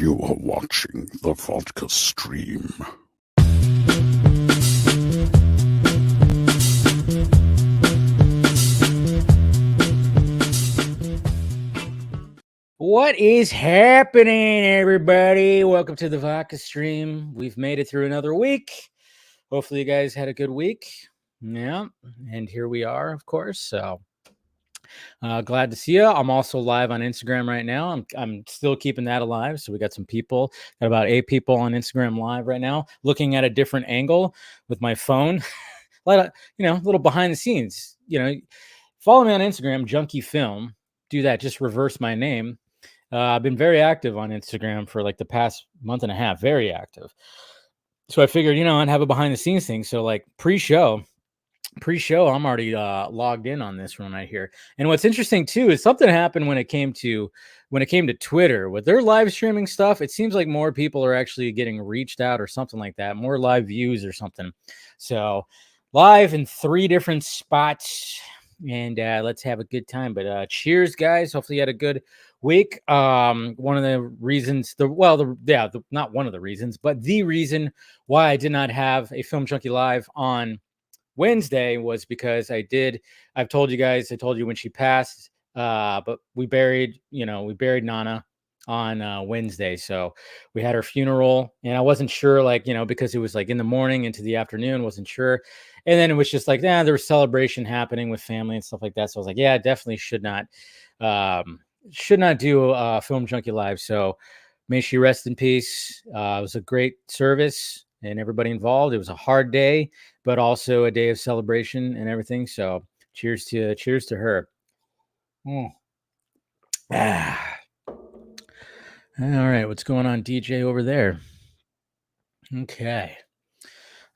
You are watching the Vodka stream. What is happening, everybody? Welcome to the Vodka stream. We've made it through another week. Hopefully you guys had a good week. Yeah, and here we are, of course. So glad to see you. I'm also live on Instagram right now. I'm still keeping that alive. So we got some people, got about 8 people on Instagram live right now, looking at a different angle with my phone. A little behind the scenes. Follow me on Instagram, Junkie Film. Do that. Just reverse my name. I've been very active on Instagram for like the past month and a half, very active. So I figured, I'd have a behind the scenes thing. So like pre-show, I'm already logged in on this one right here. And what's interesting too is something happened when it came to Twitter with their live streaming stuff. It seems like more people are actually getting reached out or something like that, more live views or something. So live in 3 different spots, and let's have a good time. But cheers, guys. Hopefully you had a good week. One of the reasons, not one of the reasons, but the reason why I did not have a Film Junkie Live on Wednesday was because I've told you guys, I told you when she passed, but we buried Nana on Wednesday. So we had her funeral, and I wasn't sure, because it was like in the morning into the afternoon, wasn't sure. And then it was just like, there was celebration happening with family and stuff like that. So I was like, I definitely should not do a Film Junkie Live. So may she rest in peace. It was a great service and everybody involved. It was a hard day, but also a day of celebration and everything. So cheers to her. All right, what's going on, DJ, over there? Okay.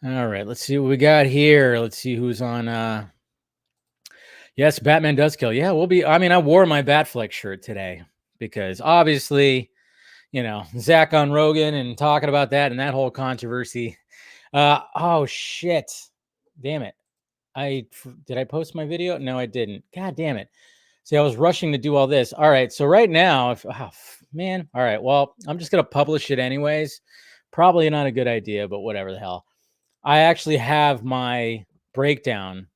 All right, let's see what we got here. Let's see who's on. Yes, Batman does kill. Yeah, I wore my Batfleck shirt today because obviously, Zack on Rogan and talking about that and that whole controversy. Oh shit. Damn it. Did I post my video? No, I didn't. God damn it. See, I was rushing to do all this. All right. So right now, all right. Well, I'm just going to publish it anyways. Probably not a good idea, but whatever the hell. I actually have my breakdown.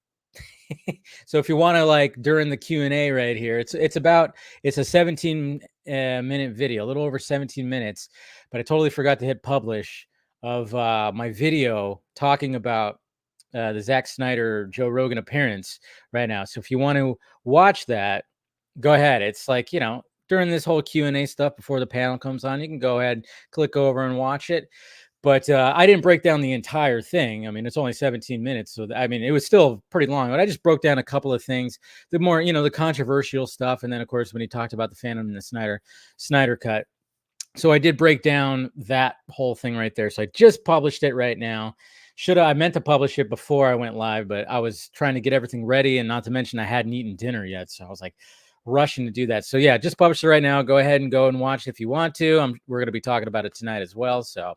So if you want to during the Q&A right here, it's a 17 minute video, a little over 17 minutes, but I totally forgot to hit publish of my video talking about the Zack Snyder Joe Rogan appearance right now. So if you want to watch that, go ahead. It's during this whole Q&A stuff before the panel comes on, you can go ahead, click over and watch it. But I didn't break down the entire thing. I mean, it's only 17 minutes. So, it was still pretty long. But I just broke down a couple of things, the more, the controversial stuff. And then, of course, when he talked about the Phantom and the Snyder cut. So I did break down that whole thing right there. So I just published it right now. I meant to publish it before I went live, but I was trying to get everything ready. And not to mention I hadn't eaten dinner yet. So I was like rushing to do that. So yeah, just published it right now. Go ahead and go and watch it if you want to. We're going to be talking about it tonight as well. So...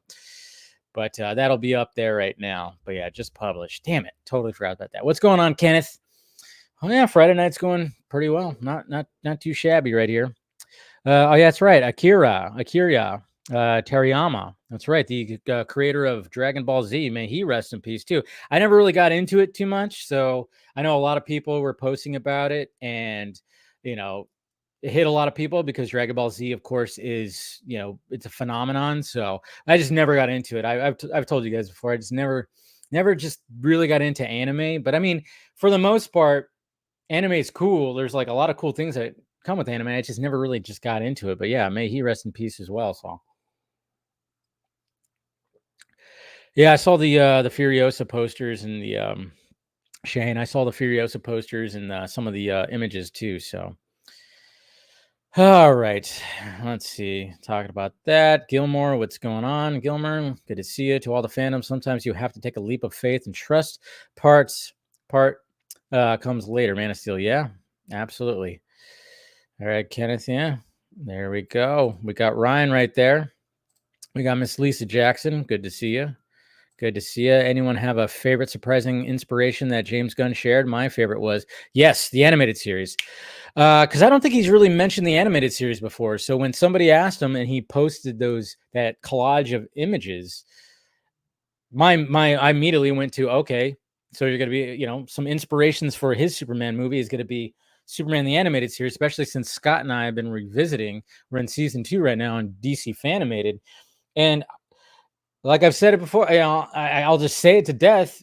But that'll be up there right now. But yeah, just published. Damn it. Totally forgot about that. What's going on, Kenneth? Oh yeah, Friday night's going pretty well. Not too shabby right here. Oh yeah, that's right. Akira Teriyama. That's right. The creator of Dragon Ball Z. May he rest in peace too. I never really got into it too much. So I know a lot of people were posting about it, and it hit a lot of people because Dragon Ball Z, of course, is, it's a phenomenon. So I just never got into it. I've told you guys before, I just never just really got into anime. But I mean, for the most part, anime is cool. There's like a lot of cool things that come with anime. I just never really just got into it. But yeah, may he rest in peace as well. So yeah, I saw the Furiosa posters and the Shane. I saw the Furiosa posters and some of the images too. So. All right, let's see. Talking about that. Gilmore, what's going on? Gilmore, good to see you. To all the fandoms, sometimes you have to take a leap of faith and trust. Part comes later. Man of Steel, yeah, absolutely. All right, Kenneth, yeah. There we go. We got Ryan right there. We got Miss Lisa Jackson. Good to see you. Good to see you. Anyone have a favorite surprising inspiration that James Gunn shared? My favorite was, yes, the animated series. Because I don't think he's really mentioned the animated series before. So when somebody asked him and he posted that collage of images, I immediately went to, okay, so you're going to be, some inspirations for his Superman movie is going to be Superman the animated series, especially since Scott and I have been revisiting. We're in season 2 right now on DC Fanimated, and like I've said it before, I'll just say it to death.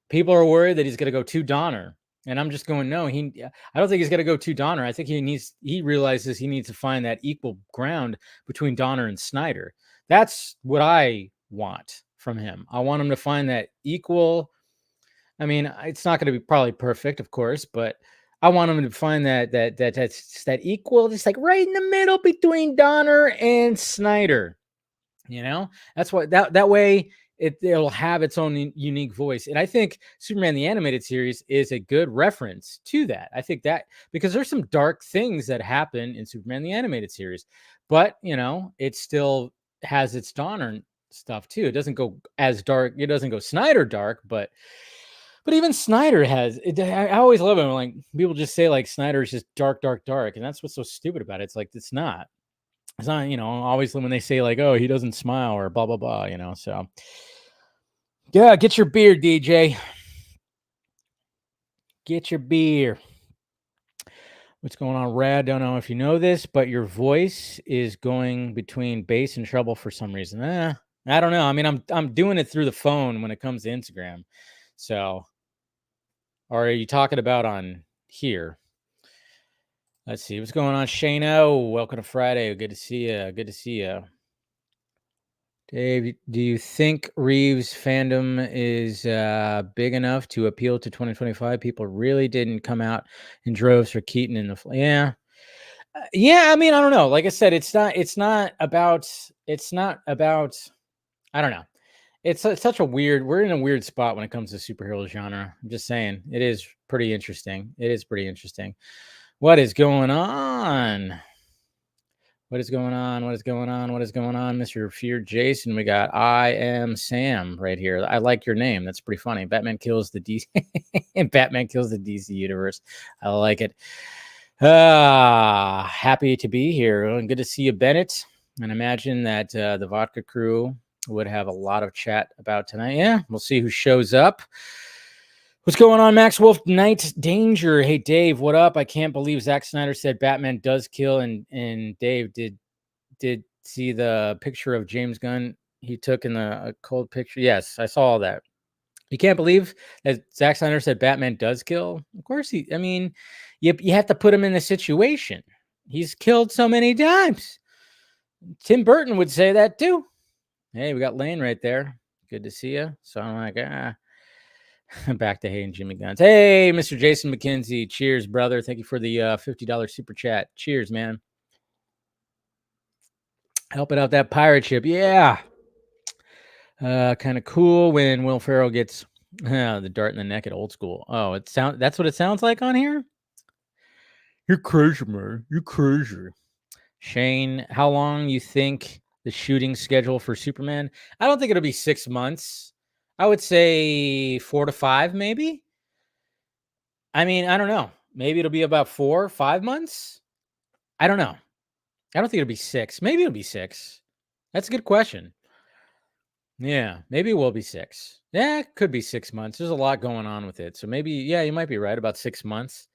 People are worried that he's going to go too Donner, and I'm just going, no. I don't think he's going to go too Donner. I think he realizes he needs to find that equal ground between Donner and Snyder. That's what I want from him. I want him to find that equal. I mean, it's not going to be probably perfect, of course, but I want him to find that's that equal, just like right in the middle between Donner and Snyder. That's what that way it'll have its own unique voice. And I think Superman the animated series is a good reference to that. I think that because there's some dark things that happen in Superman the animated series, but it still has its Donner stuff too. It doesn't go as dark. It doesn't go Snyder dark, but even Snyder has it. I always love it when like people just say like Snyder is just dark, dark, dark, and that's what's so stupid about it. It's like it's not. It's not, always when they say like, oh, he doesn't smile or blah, blah, blah, so. Yeah, get your beer, DJ. Get your beer. What's going on, Rad? Don't know if you know this, but your voice is going between bass and treble for some reason. I don't know. I mean, I'm doing it through the phone when it comes to Instagram. So, or are you talking about on here? Let's see. What's going on, Shano? Welcome to Friday. Good to see you. Good to see you. Dave, do you think Reeves' fandom is big enough to appeal to 2025? People really didn't come out in droves for Keaton in the yeah. I mean, I don't know. Like I said, it's not about. I don't know. It's such a weird. We're in a weird spot when it comes to superhero genre. I'm just saying, it is pretty interesting. It is pretty interesting. What is going on? What is going on? What is going on? What is going on, Mr. Fear Jason? We got I am Sam right here. I like your name. That's pretty funny. Batman kills the DC. Batman kills the DC universe. I like it. Happy to be here. And good to see you, Bennett. And imagine that the Vodka crew would have a lot of chat about tonight. Yeah, we'll see who shows up. What's going on, Max Wolf? Night Danger. Hey, Dave, what up? I can't believe Zack Snyder said Batman does kill. And Dave did see the picture of James Gunn he took in the cold picture. Yes, I saw all that. You can't believe that Zack Snyder said Batman does kill. Of course, I mean, you have to put him in the situation. He's killed so many times. Tim Burton would say that too. Hey, we got Lane right there. Good to see you. So I'm like, back to Hey and Jimmy Guns. Hey, Mr. Jason McKenzie. Cheers, brother. Thank you for the $50 super chat. Cheers, man. Helping out that pirate ship. Yeah. Kind of cool when Will Ferrell gets the dart in the neck at Old School. Oh, that's what it sounds like on here? You're crazy, man. You're crazy. Shane, how long you think the shooting schedule for Superman? I don't think it'll be 6 months. I would say 4 to 5, maybe. I mean, I don't know. Maybe it'll be about 4 or 5 months. I don't know. I don't think it'll be 6. Maybe it'll be 6. That's a good question. Yeah, maybe it will be 6. Yeah, it could be 6 months. There's a lot going on with it. So maybe, yeah, you might be right about 6 months.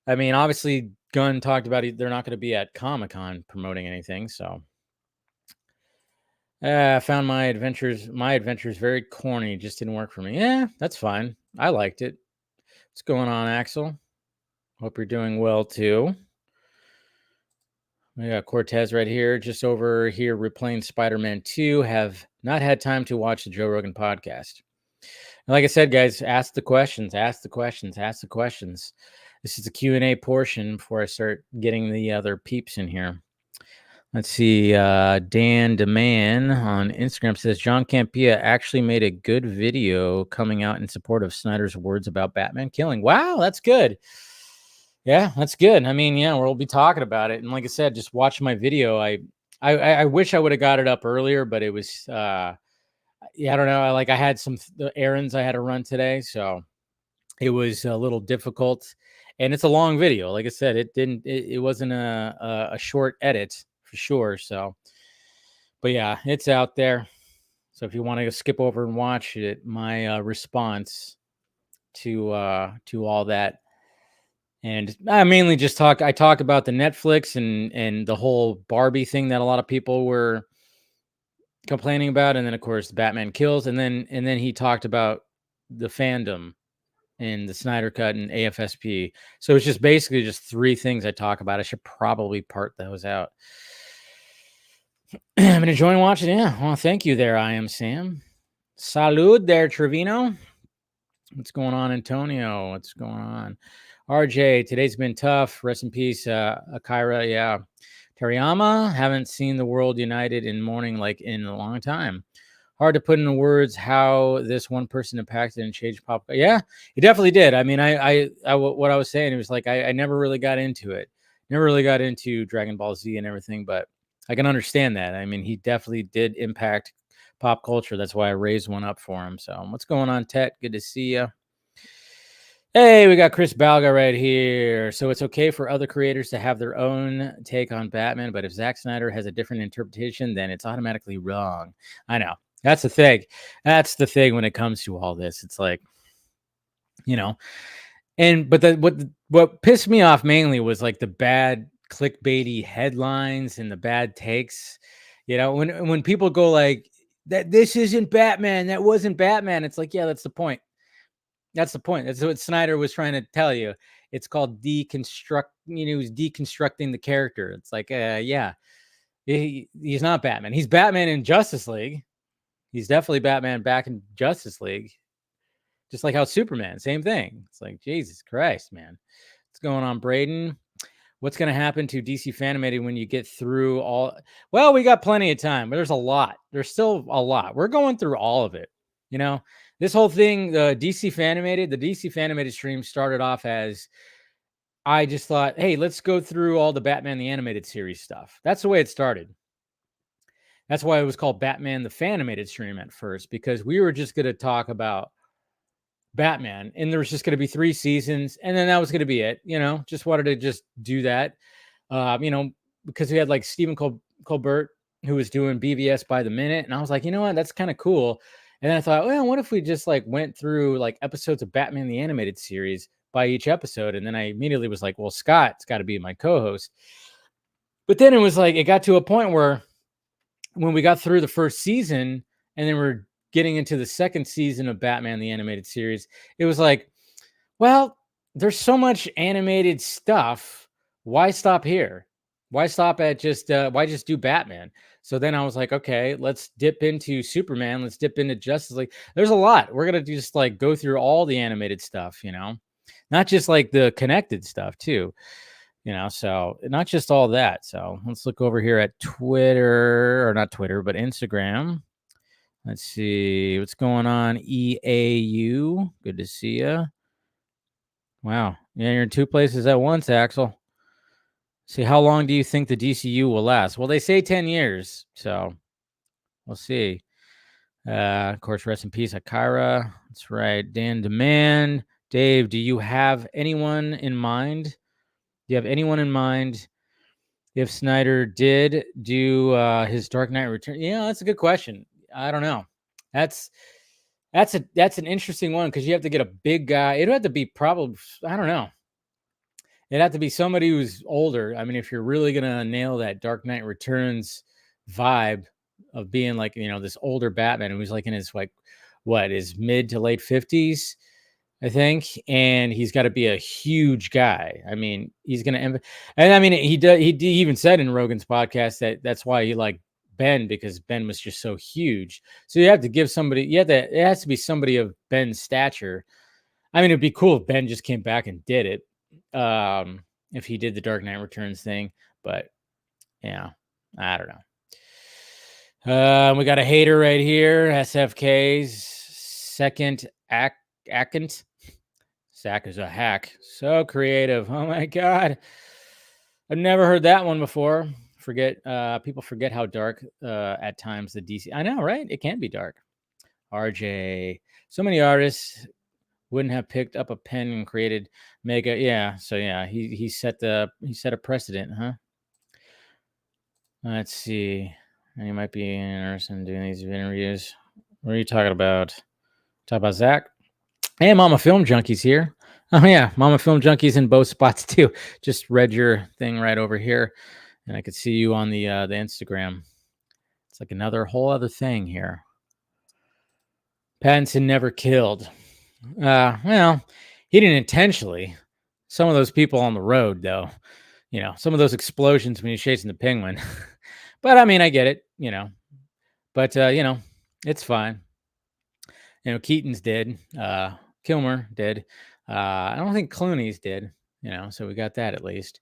I mean, obviously, Gunn talked about they're not going to be at Comic-Con promoting anything. So I found my adventures very corny. Just didn't work for me. Yeah, that's fine. I liked it. What's going on, Axel? Hope you're doing well, too. We got Cortez right here, just over here replaying Spider-Man 2. Have not had time to watch the Joe Rogan podcast. And like I said, guys, ask the questions. This is the Q&A portion before I start getting the other peeps in here. Let's see. Dan DeMan on Instagram says, John Campea actually made a good video coming out in support of Snyder's words about Batman killing. Wow, that's good. Yeah, that's good. I mean, yeah, we'll be talking about it. And like I said, just watch my video. I wish I would have got it up earlier, but it was, I yeah, I don't know. I had some the errands I had to run today, so it was a little difficult. And it's a long video. Like I said, it wasn't a short edit for sure. So, but yeah, it's out there. So if you want to skip over and watch it, my response to all that. And I mainly just I talk about the Netflix and the whole Barbie thing that a lot of people were complaining about, and then of course Batman Kills, and then he talked about the fandom and the Snyder Cut and AFSP. So it's just basically just three things I talk about. I should probably part those out. I'm been enjoying watching. Yeah, well, thank you there. I am Sam. Salud there, Trevino. What's going on, Antonio? What's going on? RJ, today's been tough. Rest in peace, Akira. Yeah. Teriyama, haven't seen the world united in mourning like in a long time. Hard to put into words how this one person impacted and changed pop. Yeah, he definitely did. I mean, what I was saying, it was like I never really got into it. Never really got into Dragon Ball Z and everything, but I can understand that. I mean, he definitely did impact pop culture. That's why I raised one up for him. So what's going on, Tet? Good to see you. Hey, we got Chris Balga right here. So it's okay for other creators to have their own take on Batman, but if Zack Snyder has a different interpretation, then it's automatically wrong. I know. That's the thing. That's the thing when it comes to all this. It's like, but what pissed me off mainly was like the bad clickbaity headlines and the bad takes. When people go like that, this isn't Batman, that wasn't Batman. It's like, yeah, that's the point. That's the point. That's what Snyder was trying to tell you. It's called deconstruct. He's deconstructing the character. It's like, yeah, he's not Batman. He's Batman in Justice League. He's definitely Batman back in Justice League. Just like how Superman, same thing. It's like, Jesus Christ, man. What's going on, Braden? What's going to happen to DC Fanimated when you get through all? Well, we got plenty of time, but there's a lot. There's still a lot. We're going through all of it. This whole thing, the DC Fanimated stream started off as I just thought, hey, let's go through all the Batman the Animated Series stuff. That's the way it started. That's why it was called Batman the Fanimated stream at first, because we were just going to talk about Batman, and there was just going to be 3 seasons, and then that was going to be it. Just wanted to just do that. Because we had like Stephen Colbert, who was doing BVS by the minute, and I was like, you know what, that's kind of cool. And then I thought, well, what if we just like went through like episodes of Batman the Animated Series by each episode? And then I immediately was like, well, Scott's got to be my co-host. But then it was like, it got to a point where when we got through the first season and then we're getting into the second season of Batman the Animated Series, it was like, well, there's so much animated stuff. Why stop here? Why stop at why just do Batman? So then I was like, okay, let's dip into Superman. Let's dip into Justice League. There's a lot. We're going to just like go through all the animated stuff, not just like the connected stuff too, so not just all that. So let's look over here at Twitter, or not Twitter, but Instagram. Let's see what's going on. EAU. Good to see you. Wow. Yeah, you're in 2 places at once, Axel. See, how long do you think the DCU will last? Well, they say 10 years, so we'll see. Of course, rest in peace, Akira. That's right. Dan Demand. Dave, do you have anyone in mind? Do you have anyone in mind if Snyder did do his Dark Knight Return? Yeah, that's a good question. I don't know. That's an interesting one, because you have to get a big guy. It'd have to be probably, I don't know. It'd have to be somebody who's older. I mean, if you're really gonna nail that Dark Knight Returns vibe of being like, this older Batman who's like in his his mid to late 50s, I think, and he's got to be a huge guy. I mean, he's gonna, and I mean, he even said in Rogan's podcast that that's why he liked Ben, because Ben was just so huge. So you have to give somebody, it has to be somebody of Ben's stature. I mean, it'd be cool if Ben just came back and did it. If he did the Dark Knight Returns thing, but yeah, I don't know. We got a hater right here. SFK's second Akant. Zach is a hack. So creative. Oh my God. I've never heard that one before. People forget how dark at times the DC. I know, right? It can be dark. RJ. So many artists wouldn't have picked up a pen and created mega. Yeah. So yeah, he set a precedent, huh? Let's see. And he might be interested in doing these interviews. What are you talking about? Talk about Zach? Hey, Mama Film Junkies here. Oh yeah, Mama Film Junkies in both spots too. Just read your thing right over here, and I could see you on the Instagram. It's like another whole other thing here. Pattinson never killed. Well, he didn't intentionally. Some of those people on the road, though, some of those explosions when he's chasing the penguin. But I mean, I get it, But it's fine. Keaton's dead. Kilmer did. I don't think Clooney's did. So we got that at least.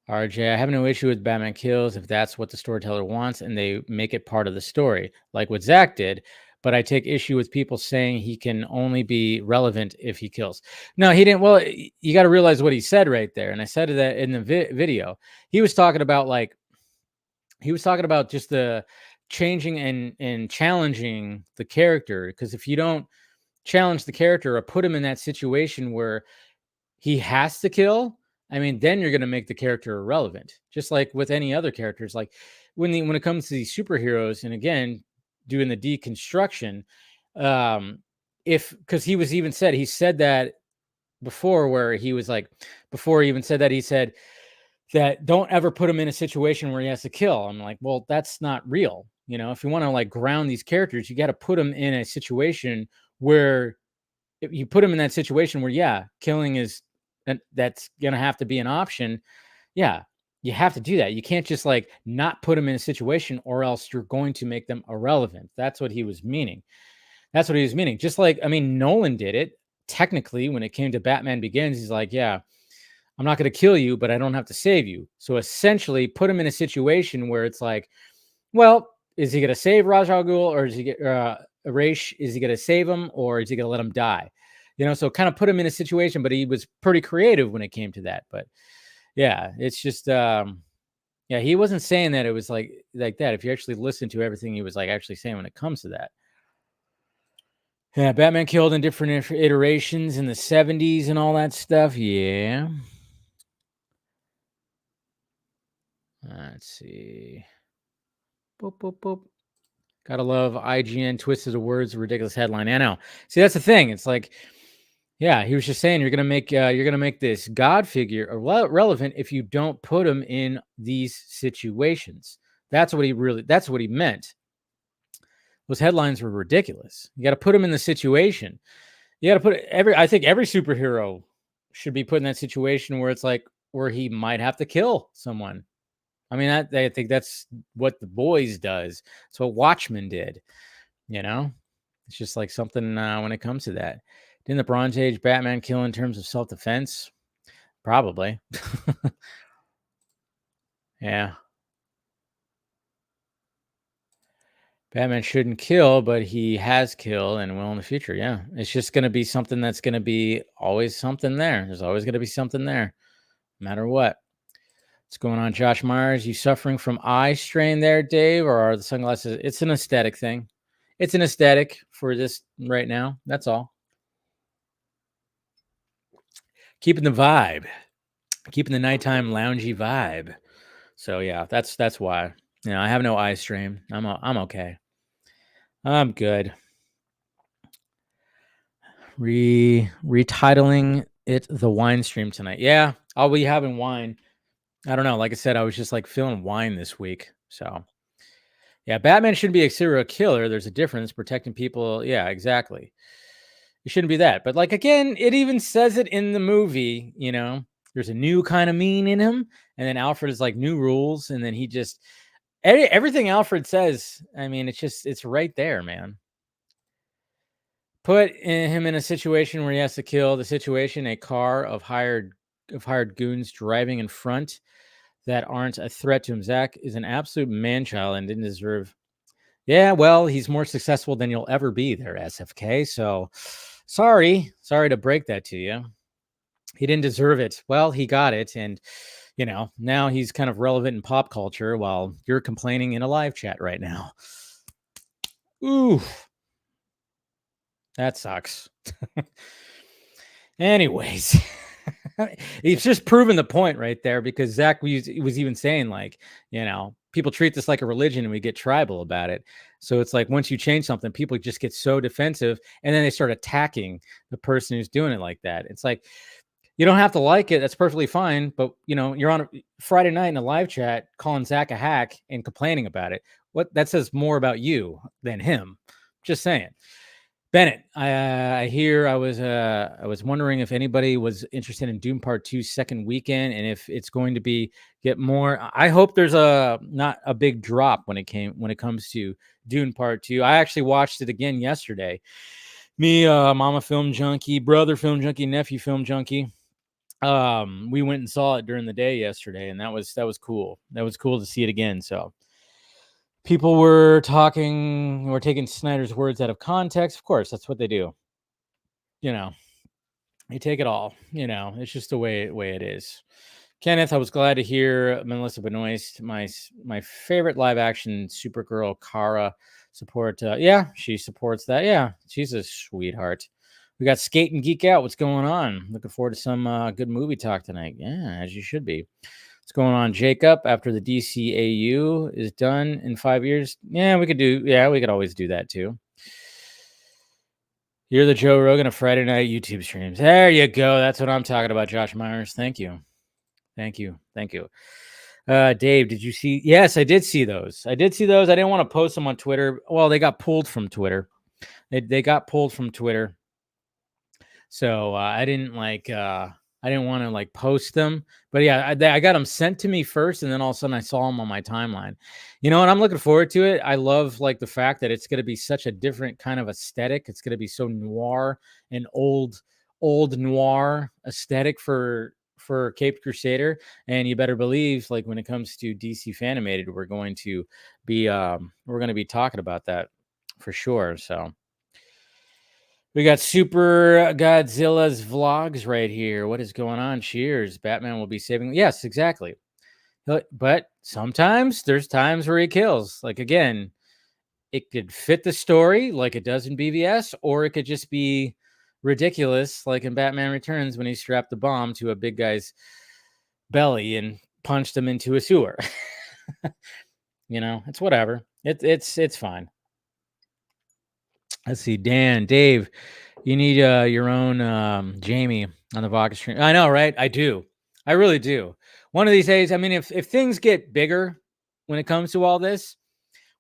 RJ, I have no issue with Batman kills if that's what the storyteller wants and they make it part of the story, like what Zack did. But I take issue with people saying he can only be relevant if he kills. No, he didn't. Well, you got to realize what he said right there. And I said that in the video. He was talking about just the changing and challenging the character. Because if you don't challenge the character or put him in that situation where he has to kill, I mean, then you're going to make the character irrelevant, just like with any other characters. Like when it comes to these superheroes, and again, doing the deconstruction, because he said that before, where he was like, before he even said that, he said that don't ever put him in a situation where he has to kill. I'm like, well, that's not real. If you want to like ground these characters, you got to put them in a situation where if you put him in that situation where, yeah, killing is, that's going to have to be an option. Yeah, you have to do that. You can't just like not put them in a situation or else you're going to make them irrelevant. That's what he was meaning. Just like, I mean, Nolan did it technically when it came to Batman Begins. He's like, yeah, I'm not going to kill you, but I don't have to save you. So essentially put him in a situation where it's like, well, is he going to save Ra's al Ghul or is he get Raish? Is he going to save him or is he going to let him die? So kind of put him in a situation, but he was pretty creative when it came to that. But yeah, it's just, he wasn't saying that it was like that. If you actually listen to everything he was like actually saying when it comes to that. Yeah, Batman killed in different iterations in the 70s and all that stuff. Yeah. Let's see. Boop, boop, boop. Gotta love IGN twisted the words, ridiculous headline. I know. See, that's the thing. It's like, yeah, he was just saying you're gonna make this God figure relevant if you don't put him in these situations. That's what he meant. Those headlines were ridiculous. You got to put him in the situation. You got to put I think every superhero should be put in that situation where it's like where he might have to kill someone. I mean, I think that's what The Boys does. It's what Watchmen did. It's just like something when it comes to that. Didn't the Bronze Age Batman kill in terms of self-defense? Probably. Yeah. Batman shouldn't kill, but he has killed and will in the future. Yeah. It's just going to be something that's going to be always something there. There's always going to be something there, no matter what. What's going on, Josh Myers? You suffering from eye strain there, Dave, or are the sunglasses? It's an aesthetic thing. It's an aesthetic for this right now. That's all. Keeping the vibe, keeping the nighttime loungy vibe. So yeah, that's why. I have no eye strain. I'm okay. I'm good. Retitling it the wine stream tonight. Yeah, I'll be having wine. I don't know. Like I said, I was just like feeling wine this week. So yeah, Batman shouldn't be a serial killer. There's a difference protecting people. Yeah, exactly. It shouldn't be that. But like, again, it even says it in the movie, there's a new kind of mean in him. And then Alfred is like new rules. And then he just, everything Alfred says, I mean, it's right there, man. Put him in a situation where he has to kill the situation, a car of hired goons driving in front that aren't a threat to him. Zack is an absolute man-child and didn't deserve. Yeah, well, he's more successful than you'll ever be there, SFK. So sorry to break that to you. He didn't deserve it. Well, he got it. And, now he's kind of relevant in pop culture while you're complaining in a live chat right now. Ooh, that sucks. Anyways, he's just proving the point right there, because Zach was even saying, like, people treat this like a religion and we get tribal about it. So it's like, once you change something, people just get so defensive and then they start attacking the person who's doing it like that. It's like, you don't have to like it. That's perfectly fine. But, you're on a Friday night in a live chat calling Zach a hack and complaining about it. What that says more about you than him. Just saying. Bennett, I hear I was wondering if anybody was interested in Dune Part 2 second weekend, and if it's going to be get more. I hope there's not a big drop when it comes to Dune Part 2. I actually watched it again yesterday. Me, mama film junkie, brother film junkie, nephew film junkie. We went and saw it during the day yesterday, and that was cool. That was cool to see it again. So people were taking Snyder's words out of context. Of course, that's what they do. They take it all. It's just the way it is. Kenneth, I was glad to hear Melissa Benoist, my favorite live action Supergirl, Kara, support. Yeah, she supports that. Yeah, she's a sweetheart. We got Skate and Geek Out. What's going on? Looking forward to some good movie talk tonight. Yeah, as you should be. What's going on, Jacob? After the DCAU is done in 5 years, we could always do that too. You're the Joe Rogan of Friday night YouTube streams. There you go. That's what I'm talking about, Josh Myers. Thank you. Dave, did you see? Yes, I did see those. I didn't want to post them on Twitter. Well, they got pulled from Twitter. They got pulled from Twitter. So I didn't want to post them, but yeah, I got them sent to me first, and then all of a sudden I saw them on my timeline. And I'm looking forward to it. I love the fact that it's going to be such a different kind of aesthetic. It's going to be so noir and old noir aesthetic for Caped Crusader. And you better believe, when it comes to DC Fanimated, we're going to be talking about that for sure. So we got Super Godzilla's vlogs right here. What is going on? Cheers. Batman will be saving. Yes, exactly. But sometimes there's times where he kills. Again, it could fit the story like it does in BVS, or it could just be ridiculous, like in Batman Returns when he strapped the bomb to a big guy's belly and punched him into a sewer. It's whatever. It's fine. Let's see, Dan, Dave, you need your own Jamie on the Vodka stream. I know, right? I do. I really do. One of these days, I mean, if things get bigger when it comes to all this,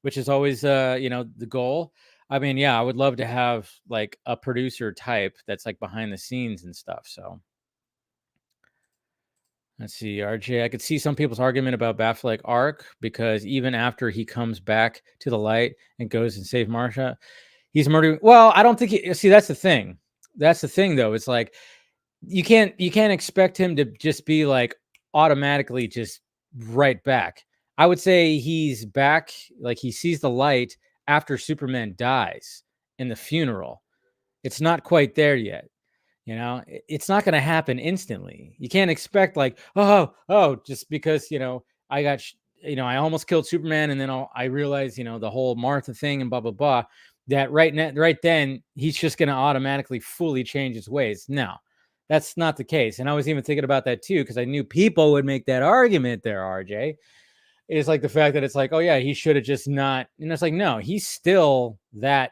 which is always the goal. I mean, yeah, I would love to have a producer type that's behind the scenes and stuff. So let's see, RJ. I could see some people's argument about Batfleck arc, because even after he comes back to the light and goes and saves Marsha, he's murdering. Well, I don't think see, that's the thing. That's the thing, though. It's you can't expect him to just be automatically just right back. I would say he's back, he sees the light after Superman dies in the funeral. It's not quite there yet. It's not going to happen instantly. You can't expect just because, I got, I almost killed Superman, and then I realized, the whole Martha thing and blah, blah, blah, that right then he's just going to automatically fully change his ways. No, that's not the case. And I was even thinking about that too, because I knew people would make that argument there, RJ. It's the fact that it's oh yeah, he should have just not. And it's no, he's still that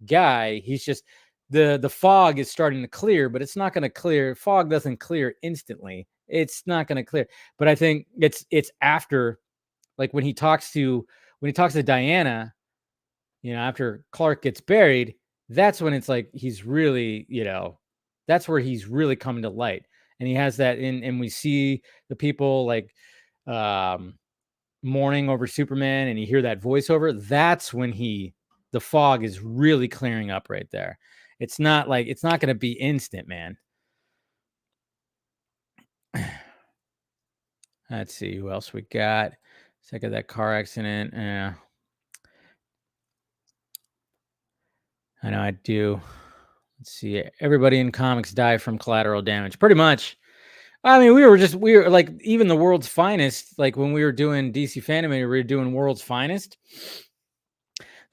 guy. He's just the fog is starting to clear, but it's not going to clear. Fog doesn't clear instantly. It's not going to clear. But I think it's after, when he talks to Diana, after Clark gets buried, that's when it's he's really, that's where he's really coming to light. And he has that and we see the people mourning over Superman, and you hear that voiceover. That's when the fog is really clearing up right there. It's not it's not going to be instant, man. Let's see who else we got. Second, that car accident. Yeah, I know I do. Let's see. Everybody in comics die from collateral damage. Pretty much. I mean, we were even the World's Finest, when we were doing DC Fanimated, we were doing World's Finest.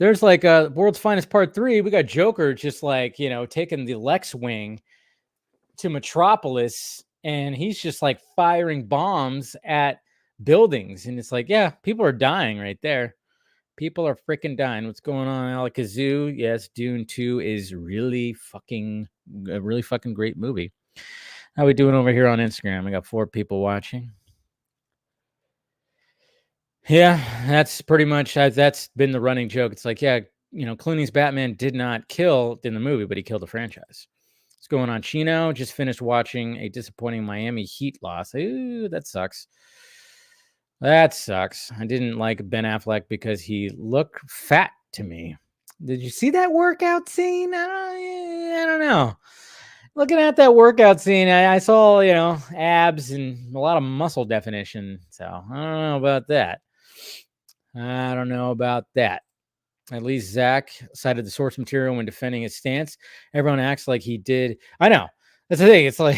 There's like World's Finest Part 3. We got Joker just like, taking the Lex Wing to Metropolis, and he's just like firing bombs at buildings. And it's like, yeah, people are dying right there. People are freaking dying. What's going on, Alakazoo? Yes, Dune 2 is a really fucking great movie. How we doing over here on Instagram? I got 4 people watching. Yeah, that's pretty much that's been the running joke. It's like, yeah, Clooney's Batman did not kill in the movie, but he killed the franchise. What's going on, Chino? Just finished watching a disappointing Miami Heat loss. Ooh, that sucks. That sucks. I didn't like Ben Affleck because he looked fat to me. Did you see that workout scene? I don't know. Looking at that workout scene, I saw, abs and a lot of muscle definition. So I don't know about that. I don't know about that. At least Zach cited the source material when defending his stance. Everyone acts like he did. I know. That's the thing. It's like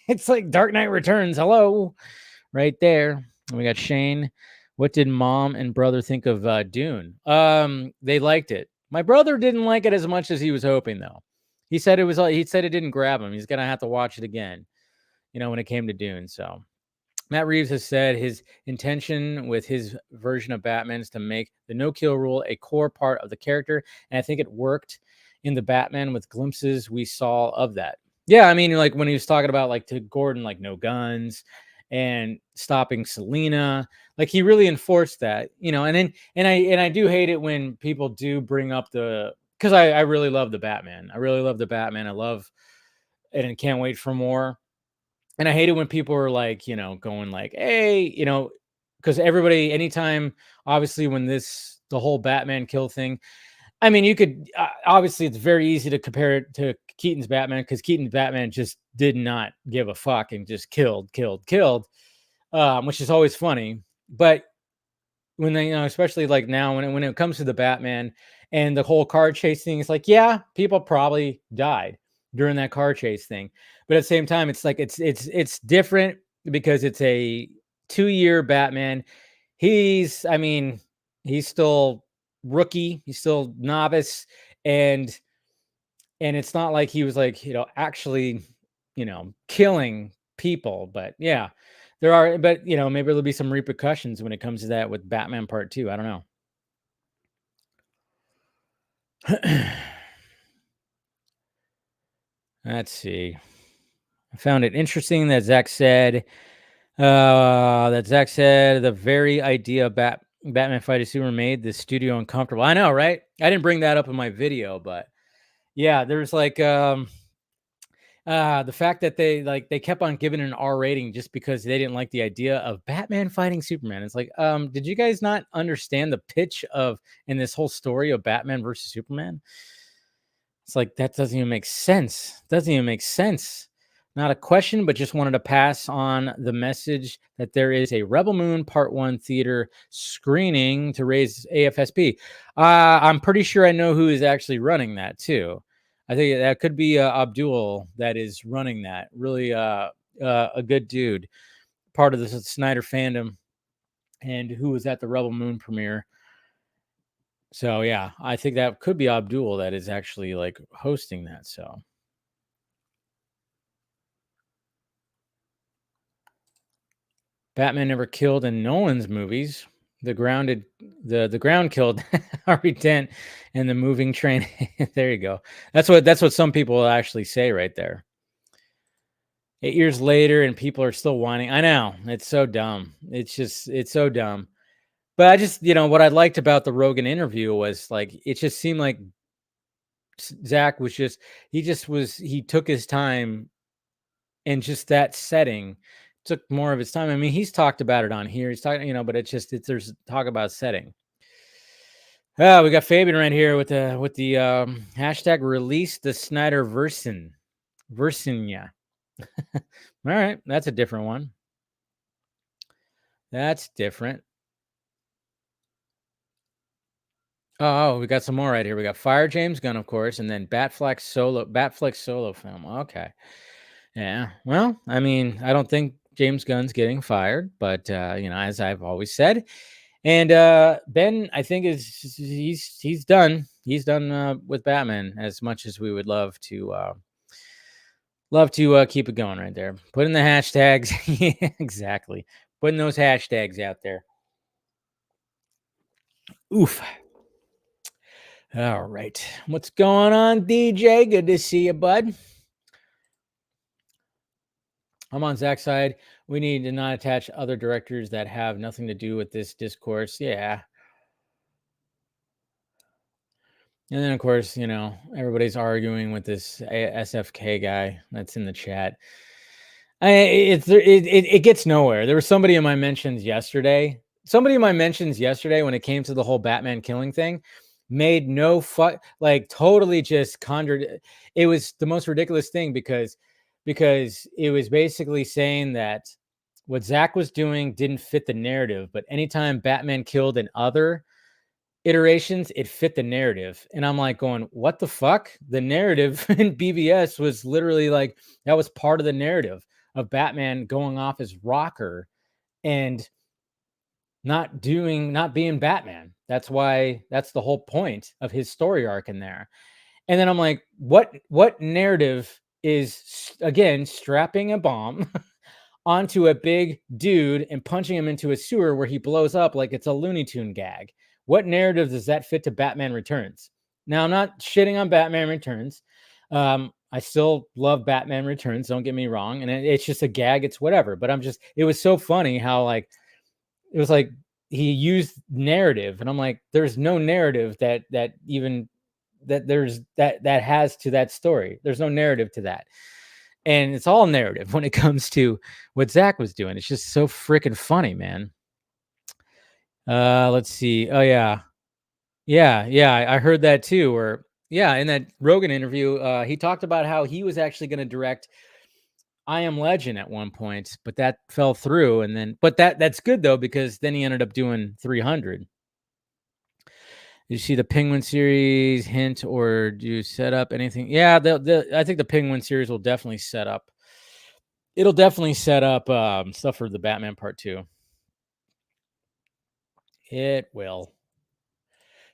it's like Dark Knight Returns. Hello. Right there. We got Shane. What did mom and brother think of Dune? They liked it. My brother didn't like it as much as he was hoping, though. He said it didn't grab him. He's gonna have to watch it again, when it came to Dune. So Matt Reeves has said his intention with his version of Batman is to make the no-kill rule a core part of the character, and I think it worked in the Batman with glimpses we saw of that. Yeah, I mean, like when he was talking about like to Gordon, like no guns and stopping Selena, like he really enforced that, and I do hate it when people do bring up because I really love the Batman. I really love the Batman. I love and I can't wait for more. And I hate it when people are like, going like, hey, because everybody, anytime, obviously, when the whole Batman kill thing, I mean, you could obviously, it's very easy to compare it to Keaton's Batman because Keaton's Batman just did not give a fuck and just killed, which is always funny. But when they, especially like now when it comes to the Batman and the whole car chase thing, it's like, yeah, people probably died during that car chase thing. But at the same time, it's like it's different because it's a 2-year Batman. I mean, he's still rookie, he's still novice, and it's not like he was like, actually, killing people. But yeah, there are, but maybe there'll be some repercussions when it comes to that with Batman Part 2. I don't know. Let's see. I found it interesting that Zach said the very idea of Batman fighting Superman made the studio uncomfortable. I know, right? I didn't bring that up in my video, but yeah, there's like the fact that they kept on giving an R rating just because they didn't like the idea of Batman fighting Superman. It's like, did you guys not understand the pitch of in this whole story of Batman versus Superman? It's like that doesn't even make sense. Doesn't even make sense. Not a question, but just wanted to pass on the message that there is a Rebel Moon Part 1 theater screening to raise AFSP. I'm pretty sure I know who is actually running that too. I think that could be Abdul that is running that. Really a good dude, part of the Snyder fandom, and who was at the Rebel Moon premiere. So yeah, I think that could be Abdul that is actually like hosting that. So Batman never killed in Nolan's movies. The ground killed Harvey Dent and the moving train. There you go. That's what some people will actually say right there. 8 years later and people are still whining. I know. It's so dumb. It's so dumb. But I just, what I liked about the Rogan interview was like it just seemed like Zach was he took his time, and just that setting took more of his time. I mean, he's talked about it on here. He's talking, but there's talk about setting. We got Fabian right here with the hashtag release the Snyder version. Yeah. All right, that's a different one. That's different. Oh, we got some more right here. We got Fire James Gunn, of course, and then Batfleck solo film. Okay. Yeah. Well, I mean, I don't think James Gunn's getting fired, but as I've always said, And Ben, I think he's done. He's done with Batman as much as we would love to keep it going right there. Putting the hashtags. Yeah, exactly. Putting those hashtags out there. Oof. All right. What's going on, DJ? Good to see you, bud. I'm on Zack's side. We need to not attach other directors that have nothing to do with this discourse. Yeah. And then, of course, everybody's arguing with this SFK guy that's in the chat. It gets nowhere. There was somebody in my mentions yesterday. Somebody in my mentions yesterday when it came to the whole Batman killing thing made no like totally just conjured. It was the most ridiculous thing because it was basically saying that what Zack was doing didn't fit the narrative, but anytime Batman killed an other iterations, it fit the narrative. And I'm like going, what the fuck? The narrative in BVS was literally like that was part of the narrative of Batman going off as rocker and not being Batman. That's the whole point of his story arc in there. And then I'm like, what narrative is again strapping a bomb onto a big dude and punching him into a sewer where he blows up like it's a Looney Tune gag? What narrative does that fit to Batman Returns? Now, I'm not shitting on Batman Returns. I still love Batman Returns. Don't get me wrong. And it's just a gag. It's whatever. But it was so funny how like, it was like he used narrative. And I'm like, there's no narrative that has to that story. There's no narrative to that. And it's all narrative when it comes to what Zack was doing. It's just so freaking funny, man. Let's see. Oh yeah. Yeah. I heard that too. Or yeah, in that Rogan interview, he talked about how he was actually going to direct I Am Legend at one point, but that fell through. And then, but that's good though, because then he ended up doing 300. You see the Penguin series hint, or do you set up anything? Yeah, I think the Penguin series will definitely set up. It'll definitely set up stuff for the Batman Part 2. It will.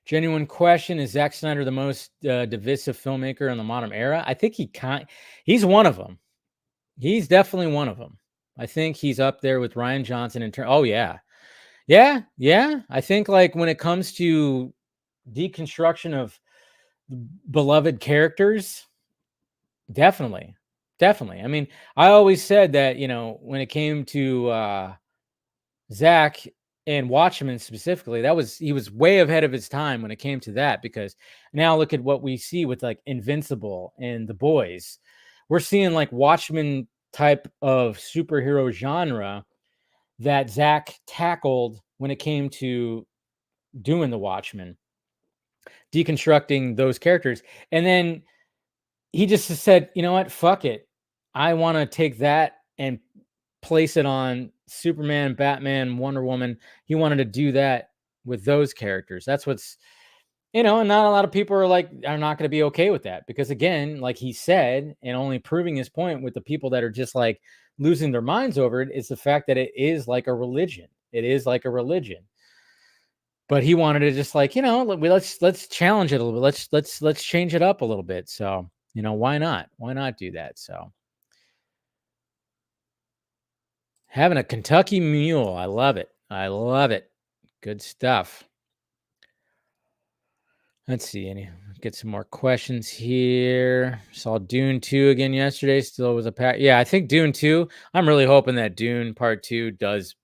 Genuine question: is Zack Snyder the most divisive filmmaker in the modern era? I think he's one of them. He's definitely one of them. I think he's up there with Rian Johnson in oh yeah. I think like when it comes to deconstruction of beloved characters, definitely. I mean, I always said that, when it came to Zack and Watchmen specifically, he was way ahead of his time when it came to that, because now look at what we see with like Invincible and The Boys. We're seeing like Watchmen type of superhero genre that Zack tackled when it came to doing The Watchmen, deconstructing those characters. And then he just said, you know what, fuck it. I want to take that and place it on Superman, Batman, Wonder Woman. He wanted to do that with those characters. That's what's, and not a lot of people are not going to be okay with that, because again, like he said, and only proving his point with the people that are just like losing their minds over it, is the fact that it is like a religion. It is like a religion. But he wanted to just like, let's challenge it a little bit. Let's change it up a little bit. So, why not? Why not do that? So, having a Kentucky mule. I love it. Good stuff. Let's see. Get some more questions here. Saw Dune 2 again yesterday. Still was a pack. Yeah, I think Dune 2. I'm really hoping that Dune Part 2 does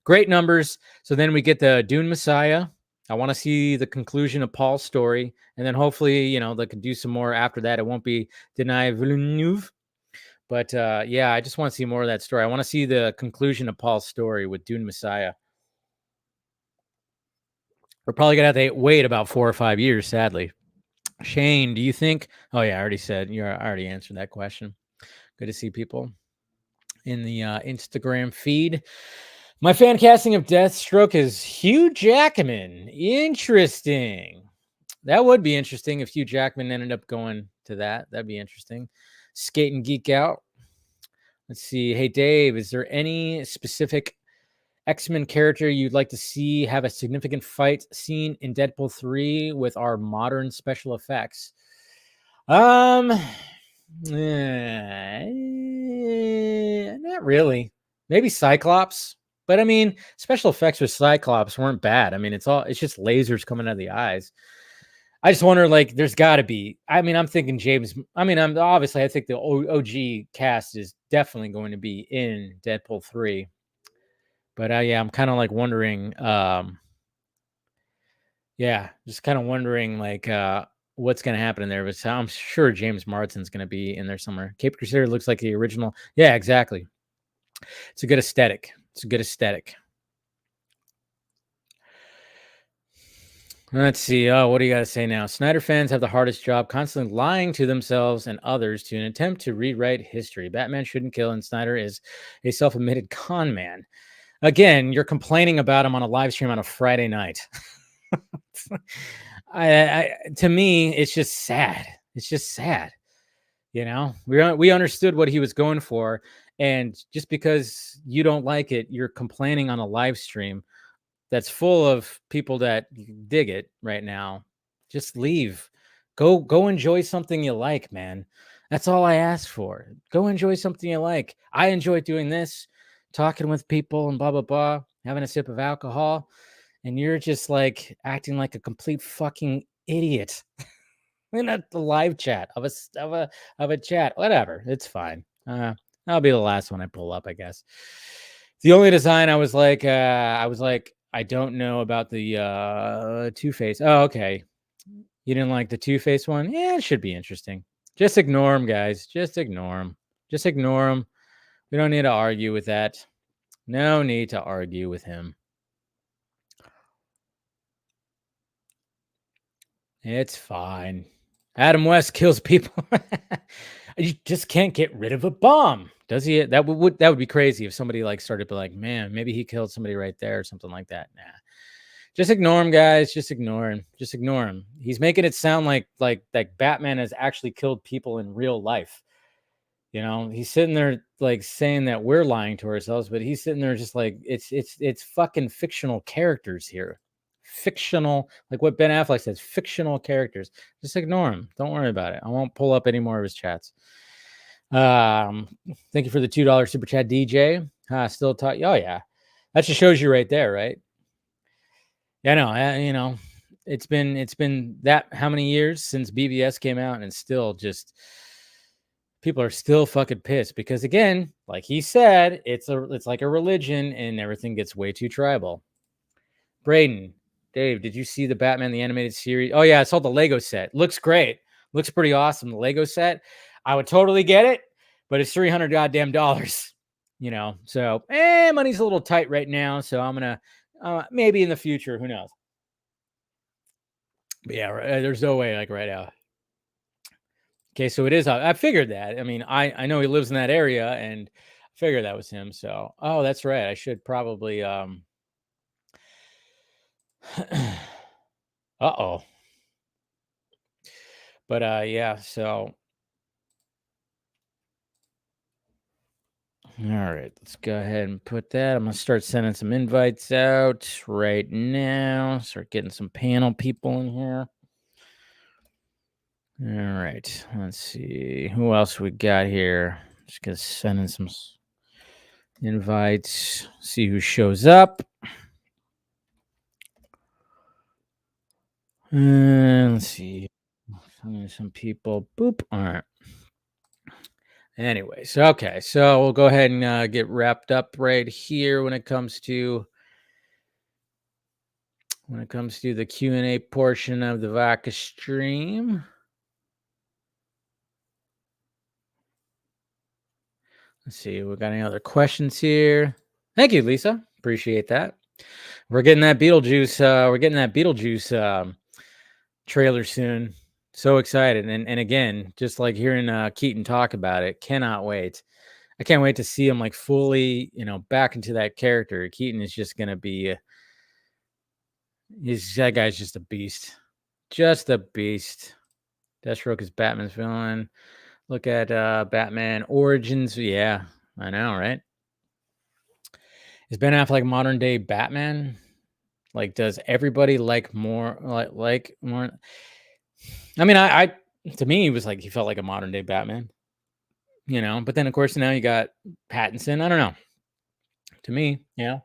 great numbers. So then we get the Dune Messiah. I want to see the conclusion of Paul's story. And then hopefully, they can do some more after that. It won't be Denis Villeneuve. But yeah, I just want to see more of that story. I want to see the conclusion of Paul's story with Dune Messiah. We're probably going to have to wait about 4 or 5 years, sadly. Shane, do you think? Oh, yeah, I already said. I already answered that question. Good to see people in the Instagram feed. My fan casting of Deathstroke is Hugh Jackman. Interesting. That would be interesting if Hugh Jackman ended up going to that. That'd be interesting. Skate and geek out. Let's see. Hey, Dave, is there any specific X-Men character you'd like to see have a significant fight scene in Deadpool 3 with our modern special effects? Not really. Maybe Cyclops. But I mean, special effects with Cyclops weren't bad. I mean, it's just lasers coming out of the eyes. I just wonder, like, there's got to be. I mean, I'm thinking James. I mean, I think the OG cast is definitely going to be in Deadpool 3. But yeah, I'm kind of like wondering. Yeah, just kind of wondering, like, what's going to happen in there. But I'm sure James Marsden's going to be in there somewhere. Cape Crusader looks like the original. Yeah, exactly. It's a good aesthetic. Let's see. Oh, what do you got to say now? Snyder fans have the hardest job, constantly lying to themselves and others to an attempt to rewrite history. Batman shouldn't kill, and Snyder is a self-admitted con man. Again, you're complaining about him on a live stream on a Friday night. To me, it's just sad. It's just sad. You know, we understood what he was going for, and just because you don't like it, you're complaining on a live stream that's full of people that dig it right now. Just leave. Go enjoy something you like, man. That's all I ask for. Go enjoy something you like. I enjoy doing this, talking with people and blah blah blah, having a sip of alcohol, and you're just like acting like a complete fucking idiot in a live chat of a chat. Whatever. It's fine. That'll be the last one I pull up, I guess. The only design I was like, I don't know about the Two-Face. Oh, okay. You didn't like the Two-Face one? Yeah, it should be interesting. Just ignore him, guys. Just ignore him. Just ignore him. We don't need to argue with that. No need to argue with him. It's fine. Adam West kills people. You just can't get rid of a bomb, does he? That would be crazy if somebody like started to be like, man, maybe he killed somebody right there or something like that. Nah, just ignore him, guys. Just ignore him. Just ignore him. He's making it sound like Batman has actually killed people in real life. You know, he's sitting there like saying that we're lying to ourselves, but he's sitting there just like it's fucking fictional characters here. Fictional, like what Ben Affleck says, fictional characters. Just ignore him. Don't worry about it. I won't pull up any more of his chats. Thank you for the $2 super chat, DJ. Still talk. Oh yeah, that just shows you right there, right? Yeah, no, you know, it's been that how many years since BBS came out, and still just people are still fucking pissed because again, like he said, it's like a religion, and everything gets way too tribal. Braden, Dave, did you see the Batman the Animated Series? Oh yeah, I saw the Lego set. Looks great. Looks pretty awesome. The Lego set. I would totally get it, but it's $300 goddamn dollars. You know, so money's a little tight right now. So I'm gonna maybe in the future, who knows? But yeah, there's no way like right now. Okay, so it is. I figured that. I mean, I know he lives in that area, and I figured that was him. So, oh, that's right. I should probably. Uh-oh. But yeah. So, all right. Let's go ahead and put that. I'm gonna start sending some invites out right now. Start getting some panel people in here. All right. Let's see who else we got here. Just gonna send in some invites. See who shows up. Let's see. Some people. Boop. All right. Anyways, okay. So we'll go ahead and get wrapped up right here when it comes to the Q&A portion of the Vodka stream. Let's see. We got any other questions here? Thank you, Lisa. Appreciate that. We're getting that Beetlejuice trailer soon. So excited. And again, just like hearing Keaton talk about it, cannot wait. I can't wait to see him like fully, back into that character. Keaton is just going to be, that guy's just a beast. Just a beast. Deathstroke is Batman's villain. Look at Batman Origins. Yeah, I know, right? Is Ben Affleck modern day Batman? Like, does everybody like more like more? I mean, I to me, he was like he felt like a modern day Batman, you know. But then, of course, now you got Pattinson. I don't know. To me, yeah,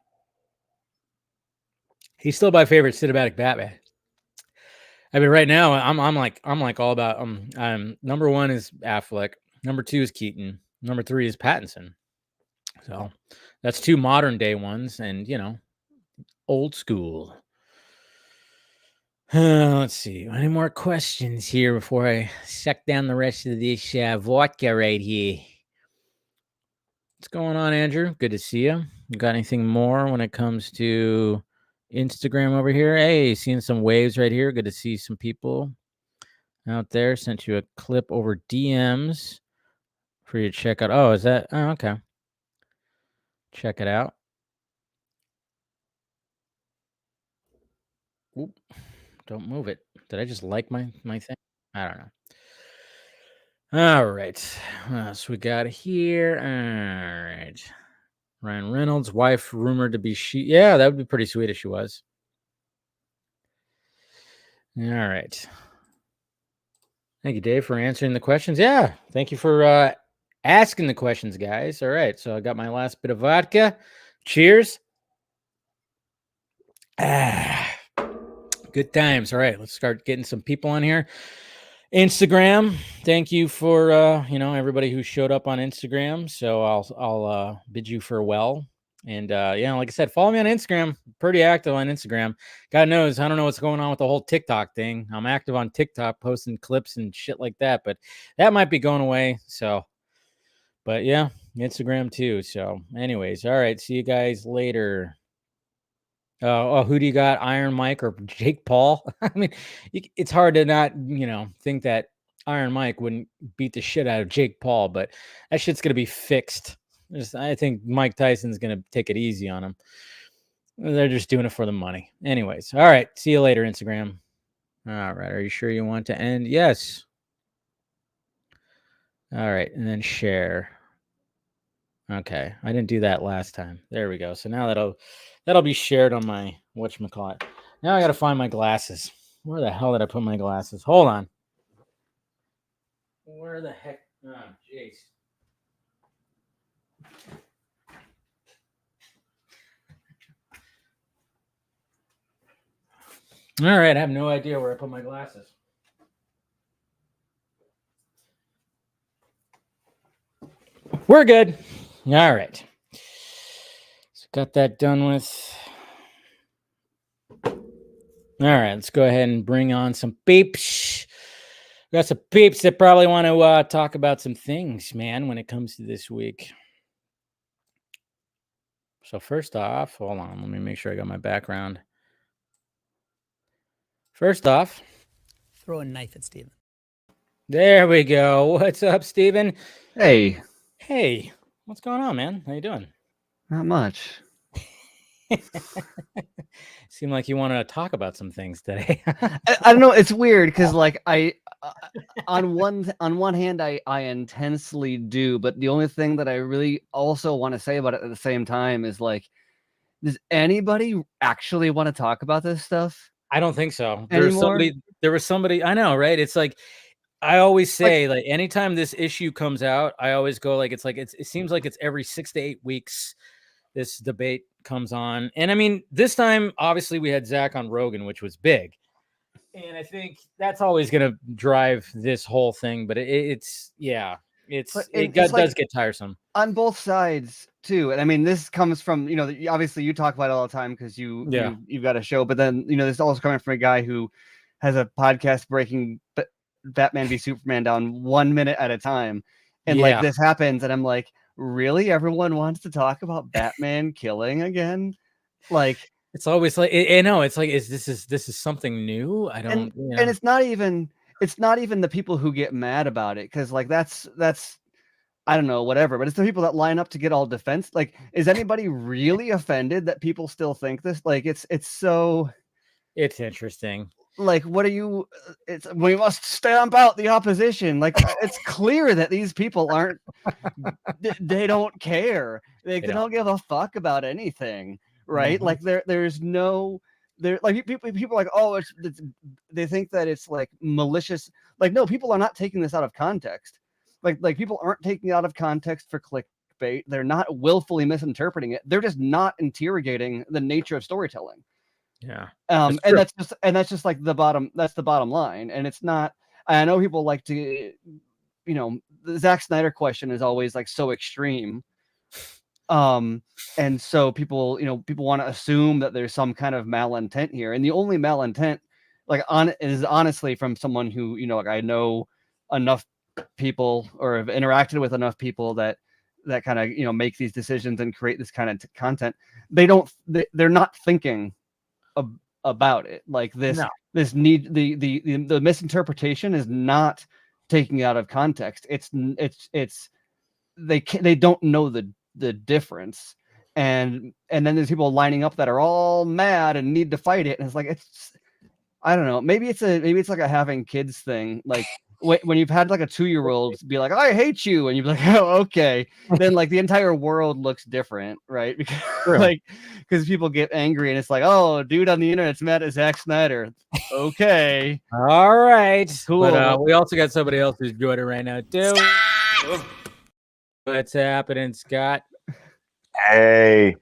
he's still my favorite cinematic Batman. I mean, right now, I'm like all about number one is Affleck, number two is Keaton, number three is Pattinson. So that's two modern day ones, and you know, old school. Let's see. Any more questions here before I suck down the rest of this vodka right here? What's going on, Andrew? Good to see you. You got anything more when it comes to Instagram over here? Hey, seeing some waves right here. Good to see some people out there. Sent you a clip over DMs for you to check out. Oh, is that? Oh, okay. Check it out. Oop, don't move it. Did I just like my thing? I don't know. All right. What else we got here? All right. Ryan Reynolds' wife rumored to be she. Yeah, that would be pretty sweet if she was. All right. Thank you, Dave, for answering the questions. Yeah. Thank you for asking the questions, guys. All right. So I got my last bit of vodka. Cheers. Good times. All right. Let's start getting some people on here. Instagram. Thank you for everybody who showed up on Instagram. So I'll bid you farewell. And like I said, follow me on Instagram. Pretty active on Instagram. God knows, I don't know what's going on with the whole TikTok thing. I'm active on TikTok, posting clips and shit like that, but that might be going away. So, but yeah, Instagram too. So, anyways, all right. See you guys later. Who do you got? Iron Mike or Jake Paul? I mean, it's hard to not, think that Iron Mike wouldn't beat the shit out of Jake Paul, but that shit's gonna be fixed. I think Mike Tyson's gonna take it easy on him. They're just doing it for the money. Anyways, all right. See you later, Instagram. All right. Are you sure you want to end? Yes. All right, and then share. Okay, I didn't do that last time. There we go. So now that'll be shared on my whatchamacallit. Now I gotta find my glasses. Where the hell did I put my glasses? Hold on. Where the heck? Oh, jeez. All right, I have no idea where I put my glasses. We're good. All right. So got that done with. All right, let's go ahead and bring on some peeps. We got some peeps that probably want to talk about some things, man, when it comes to this week. So first off, hold on. Let me make sure I got my background. First off, throw a knife at Steven. There we go. What's up, Steven? Hey. Hey, what's going on, man? How you doing? Not much. Seem like you want to talk about some things today. I don't know. It's weird because, like, on one hand, I intensely do, but the only thing that I really also want to say about it at the same time is, like, does anybody actually want to talk about this stuff? I don't think so. There was somebody. I know, right? It's like I always say, like anytime this issue comes out, I always go like, it seems like it's every 6 to 8 weeks. This debate comes on. And I mean, this time, obviously, we had Zack on Rogan, which was big. And I think that's always going to drive this whole thing. But does get tiresome. On both sides, too. And I mean, this comes from, obviously you talk about it all the time because you've got a show. But then, this is also coming from a guy who has a podcast breaking Batman v Superman down 1 minute at a time. And like this happens. And I'm like, really? Everyone wants to talk about Batman killing again? Like, it's always like, it's like, this is something new? I don't, and it's not even the people who get mad about it. Cause like, that's, I don't know, whatever, but it's the people that line up to get all defense. Like, is anybody really offended that people still think this? Like, it's interesting. like, what are you? It's we must stamp out the opposition. Like, it's clear that these people aren't. They don't care. They don't give a fuck about anything, right? Like, there's no. They're like people are like, oh, they think that it's like malicious. Like, no, people are not taking this out of context. Like people aren't taking it out of context for clickbait. They're not willfully misinterpreting it. They're just not interrogating the nature of storytelling. Yeah. And that's just like the bottom line. And it's not, I know people like to, the Zack Snyder question is always like so extreme. And so people want to assume that there's some kind of malintent here. And the only malintent is honestly from someone who, like, I know enough people or have interacted with enough people that kind of, make these decisions and create this kind of content. They're not thinking about it. Like this need the misinterpretation is not taking it out of context. It's they don't know the difference. And then there's people lining up that are all mad and need to fight it. And it's like, I don't know. Maybe it's like a having kids thing. Like when you've had like a 2-year-old be like, I hate you. And you'd be like, oh, okay. Then like the entire world looks different. Right. Because people get angry and it's like, oh, dude on the internet's mad at Zack Snyder. Okay. All right. Cool. But we also got somebody else who's joining right now too. What's happening, Scott? Hey.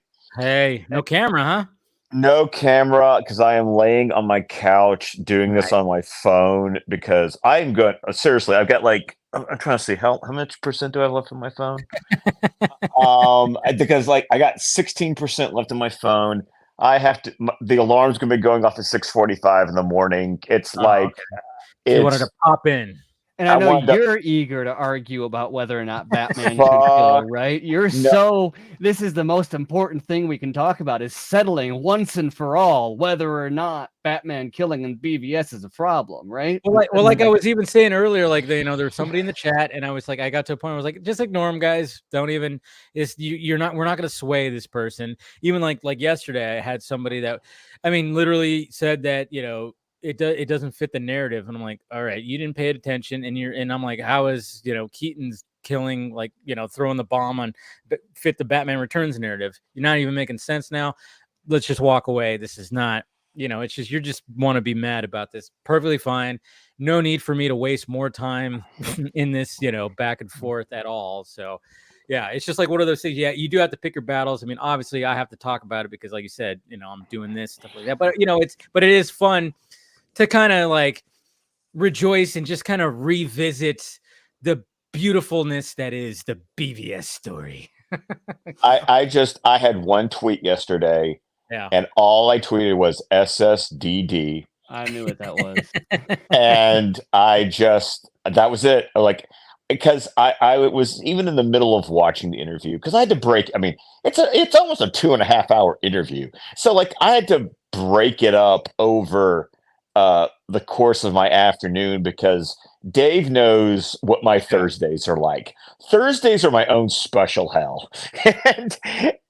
No camera, huh? No camera, because I am laying on my couch doing this on my phone because I'm good. Seriously, I've got like, I'm trying to see how much percent do I have left on my phone? Because like I got 16% left on my phone. I have to, the alarm's going to be going off at 6:45 in the morning. It's like, okay. You wanted to pop in. And I know you're eager to argue about whether or not Batman should kill, right? This is the most important thing we can talk about is settling once and for all whether or not Batman killing in BVS is a problem, right? Well, like I was even saying earlier, like there was somebody in the chat, and I was like, I got to a point where I was like, just ignore him, guys. Don't even. We're not going to sway this person. Even like yesterday, I had somebody that, I mean, literally said that it doesn't fit the narrative. And I'm like, all right, you didn't pay attention. And I'm like, how is, Keaton's killing, like, throwing the bomb on fit the Batman Returns narrative? You're not even making sense now. Let's just walk away. This is not, it's just, you just want to be mad about this. Perfectly fine. No need for me to waste more time in this, back and forth at all. So yeah, it's just like one of those things. Yeah, you do have to pick your battles. I mean, obviously I have to talk about it because like you said, I'm doing this stuff like that, but it is fun to kind of like rejoice and just kind of revisit the beautifulness that is the BVS story. I had one tweet yesterday, and all I tweeted was SSDD. I knew what that was. And that was it. Like, because I was even in the middle of watching the interview because I had to break. I mean, it's almost a 2.5-hour interview. So like I had to break it up over the course of my afternoon because Dave knows what my Thursdays are like. Thursdays are my own special hell.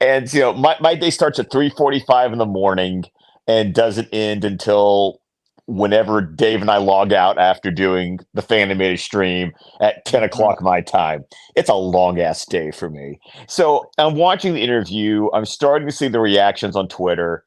and my day starts at 3:45 in the morning and doesn't end until whenever Dave and I log out after doing the Fanimated stream at 10 o'clock my time. It's a long ass day for me. So I'm watching the interview. I'm starting to see the reactions on Twitter.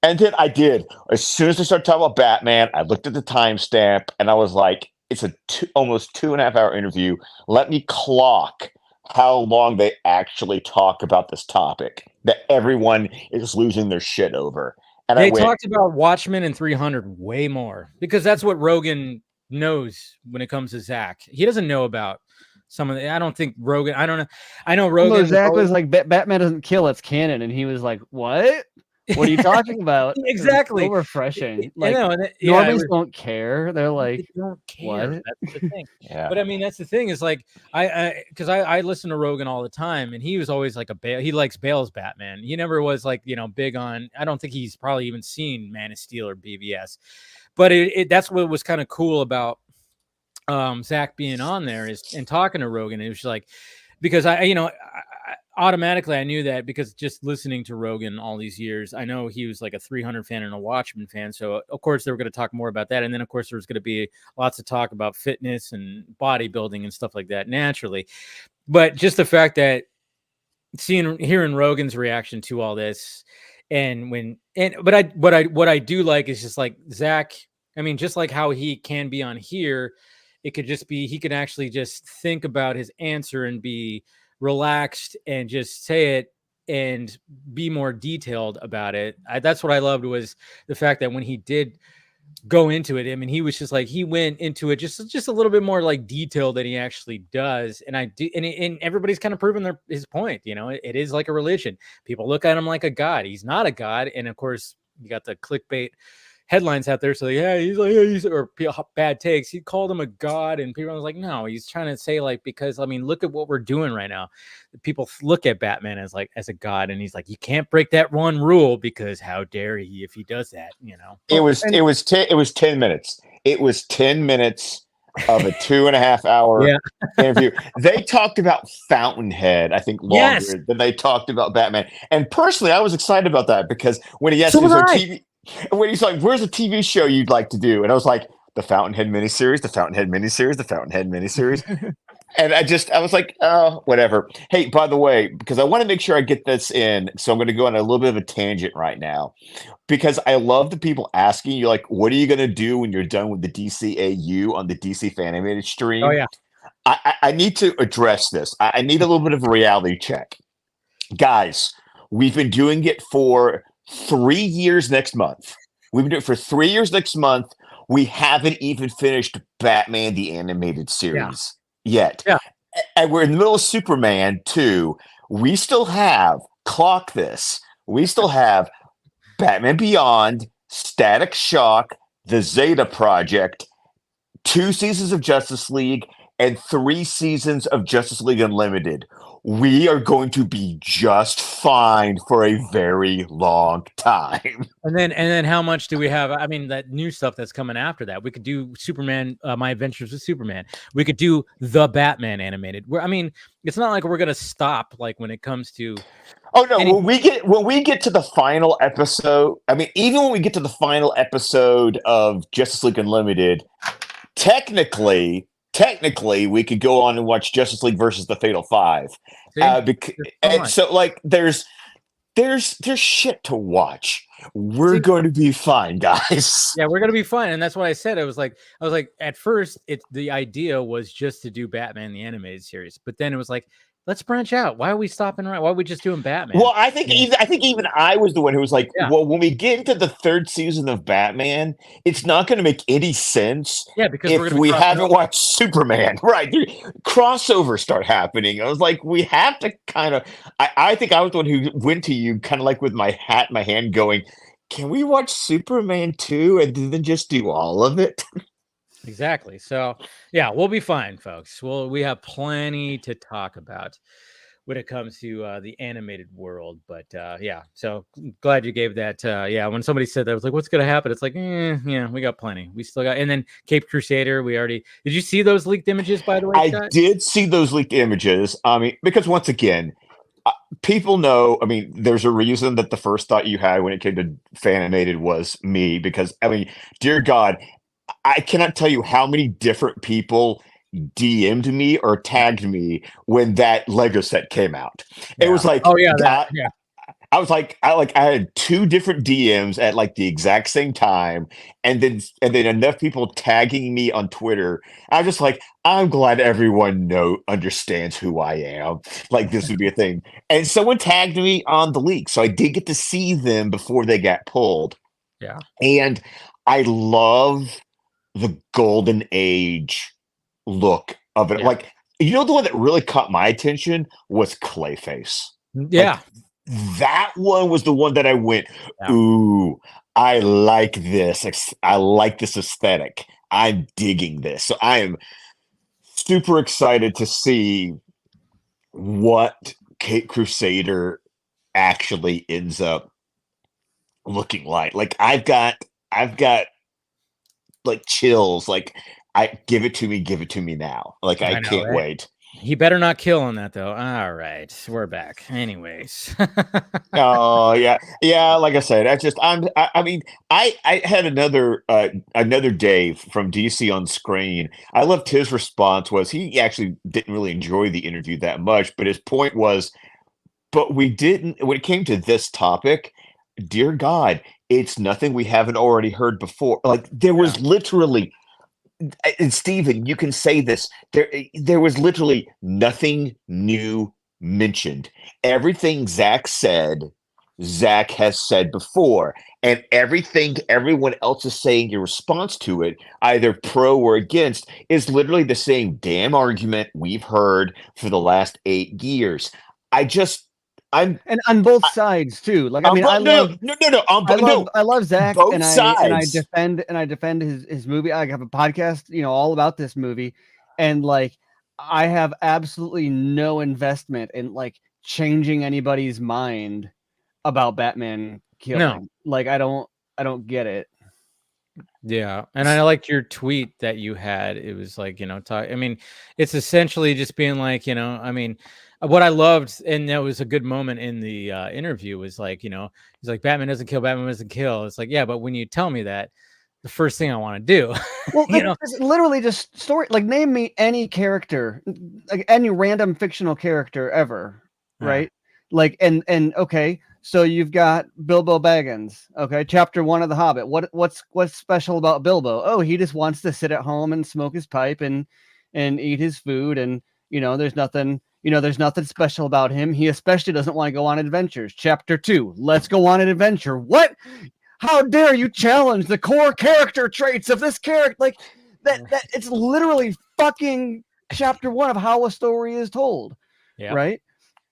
And then I did. As soon as I started talking about Batman, I looked at the timestamp and I was like, it's a almost 2.5-hour interview. Let me clock how long they actually talk about this topic that everyone is losing their shit over. And they talked about Watchmen and 300 way more because that's what Rogan knows when it comes to Zack. He doesn't know about some of the, I don't think Rogan, I don't know. I know Rogan. Zack was like, Batman doesn't kill, it's canon. And he was like, what? What are you talking about? Exactly. So refreshing. Like, yeah, don't care. They're like, they don't care. What? That's the thing. But I mean, that's the thing is like, because I listen to Rogan all the time, and he was always like he likes Bale's Batman. He never was like, big on, I don't think he's probably even seen Man of Steel or BVS. But that's what was kind of cool about Zack being on there and talking to Rogan. It was like, because automatically I knew that because just listening to Rogan all these years, I know he was like a 300 fan and a Watchmen fan. So of course they were going to talk more about that. And then of course there was going to be lots of talk about fitness and bodybuilding and stuff like that naturally. But just the fact that hearing Rogan's reaction to all this but what I do like is just like Zach, I mean, just like how he can be on here, it could just be, he can actually just think about his answer and be relaxed and just say it and be more detailed about it. That's what I loved, was the fact that when he did go into it, I mean, he was just like, he went into it just a little bit more like detailed than he actually does. And and everybody's kind of proven his point. You know, it is like a religion. People look at him like a god. He's not a god. And of course, you got the clickbait headlines out there. So or bad takes. He called him a god, and people was like, no, he's trying to say like, because I mean, look at what we're doing right now. People look at Batman as a god, and he's like, you can't break that one rule because how dare he if he does that, you know. It was 10 minutes. It was 10 minutes of a 2.5 hour interview. They talked about Fountainhead, I think, longer than they talked about Batman. And personally, I was excited about that because when he asked me when he's like, where's a TV show you'd like to do? And I was like, the Fountainhead miniseries, the Fountainhead miniseries, the Fountainhead miniseries. And I was like, oh, whatever. Hey, by the way, because I want to make sure I get this in, so I'm going to go on a little bit of a tangent right now, because I love the people asking you, like, what are you going to do when you're done with the DCAU on the DC Fan Animated stream? Oh, yeah. I need to address this. I need a little bit of a reality check. Guys, we've been doing it for 3 years next month. We've been doing it for 3 years next month. We haven't even finished Batman the Animated Series yet. Yeah. And we're in the middle of Superman 2. We still have, clock this, we still have Batman Beyond, Static Shock, The Zeta Project, 2 seasons of Justice League, and 3 seasons of Justice League Unlimited. We are going to be just fine for a very long time. And then how much do we have? I mean, that new stuff that's coming after that. We could do Superman, My Adventures with Superman. We could do the Batman animated. I mean, it's not like we're gonna stop like when it comes to. Oh no! When we get to the final episode, I mean, even when we get to the final episode of Justice League Unlimited, technically, we could go on and watch Justice League versus the Fatal Five. So like, there's shit to watch. We're going to be fine, guys. Yeah, we're going to be fine. And that's what I said. I was like, at first, the idea was just to do Batman the Animated Series, but then it was like, let's branch out. Why are we stopping right? Why are we just doing Batman? Well, I think even I was the one who was like, well, when we get into the 3rd season of Batman, it's not going to make any sense because if we haven't watched Superman. Right. Crossovers start happening. I was like, we have to kind of, I think I was the one who went to you kind of like with my hat in my hand going, can we watch Superman 2 and then just do all of it? Exactly. So yeah, we'll be fine, folks. We have plenty to talk about when it comes to the animated world. But so glad you gave that. When somebody said that, I was like, what's going to happen? It's like, we got plenty. We still got, and then Cape Crusader, did you see those leaked images, by the way? I did see those leaked images. I mean, because once again, people know, I mean, there's a reason that the first thought you had when it came to fan animated was me, because I mean, dear God, I cannot tell you how many different people DM'd me or tagged me when that Lego set came out. It was like, I was like, I had 2 different DMs at like the exact same time, and then enough people tagging me on Twitter. I was just like, I'm glad everyone understands who I am. Like, this would be a thing. And someone tagged me on the leak, so I did get to see them before they got pulled. Yeah, and I love the golden age look of it. Like, the one that really caught my attention was Clayface. Yeah. Like, that one was the one that I went, ooh, I like this. I like this aesthetic. I'm digging this. So I am super excited to see what Cape Crusader actually ends up looking like. Like, I've got like chills. Like, give it to me now. Like, I can't wait. He better not kill on that though. All right, we're back. Anyways. Oh yeah, like I said, I mean, I had another day from DC on screen. I loved his response. Was he actually didn't really enjoy the interview that much, but his point was, but we didn't, when it came to this topic, dear God, it's nothing we haven't already heard before. Like there was literally, and Steven, you can say this, there was literally nothing new mentioned. Everything Zack said, Zack has said before, and everything everyone else is saying in response to it, either pro or against, is literally the same damn argument we've heard for the last 8 years. And on both sides too. Like I mean, I love Zack, both and sides. I defend his movie. I have a podcast, all about this movie, and like I have absolutely no investment in like changing anybody's mind about Batman killing. No. Like I don't get it. Yeah, and I liked your tweet that you had. It was like, I mean, it's essentially just being like, I mean, what I loved, and that was a good moment in the interview, was like, he's like, Batman doesn't kill. It's like, yeah, but when you tell me that, the first thing I want to do, well, it's literally just story. Like, name me any character, like any random fictional character ever, right? Like, and okay. So you've got Bilbo Baggins. Okay, chapter 1 of The Hobbit. What's special about Bilbo? Oh, he just wants to sit at home and smoke his pipe and eat his food, and there's nothing special about him. He especially doesn't want to go on adventures. Chapter 2, let's go on an adventure. What? How dare you challenge the core character traits of this character? Like that it's literally fucking chapter 1 of how a story is told. Yeah. Right?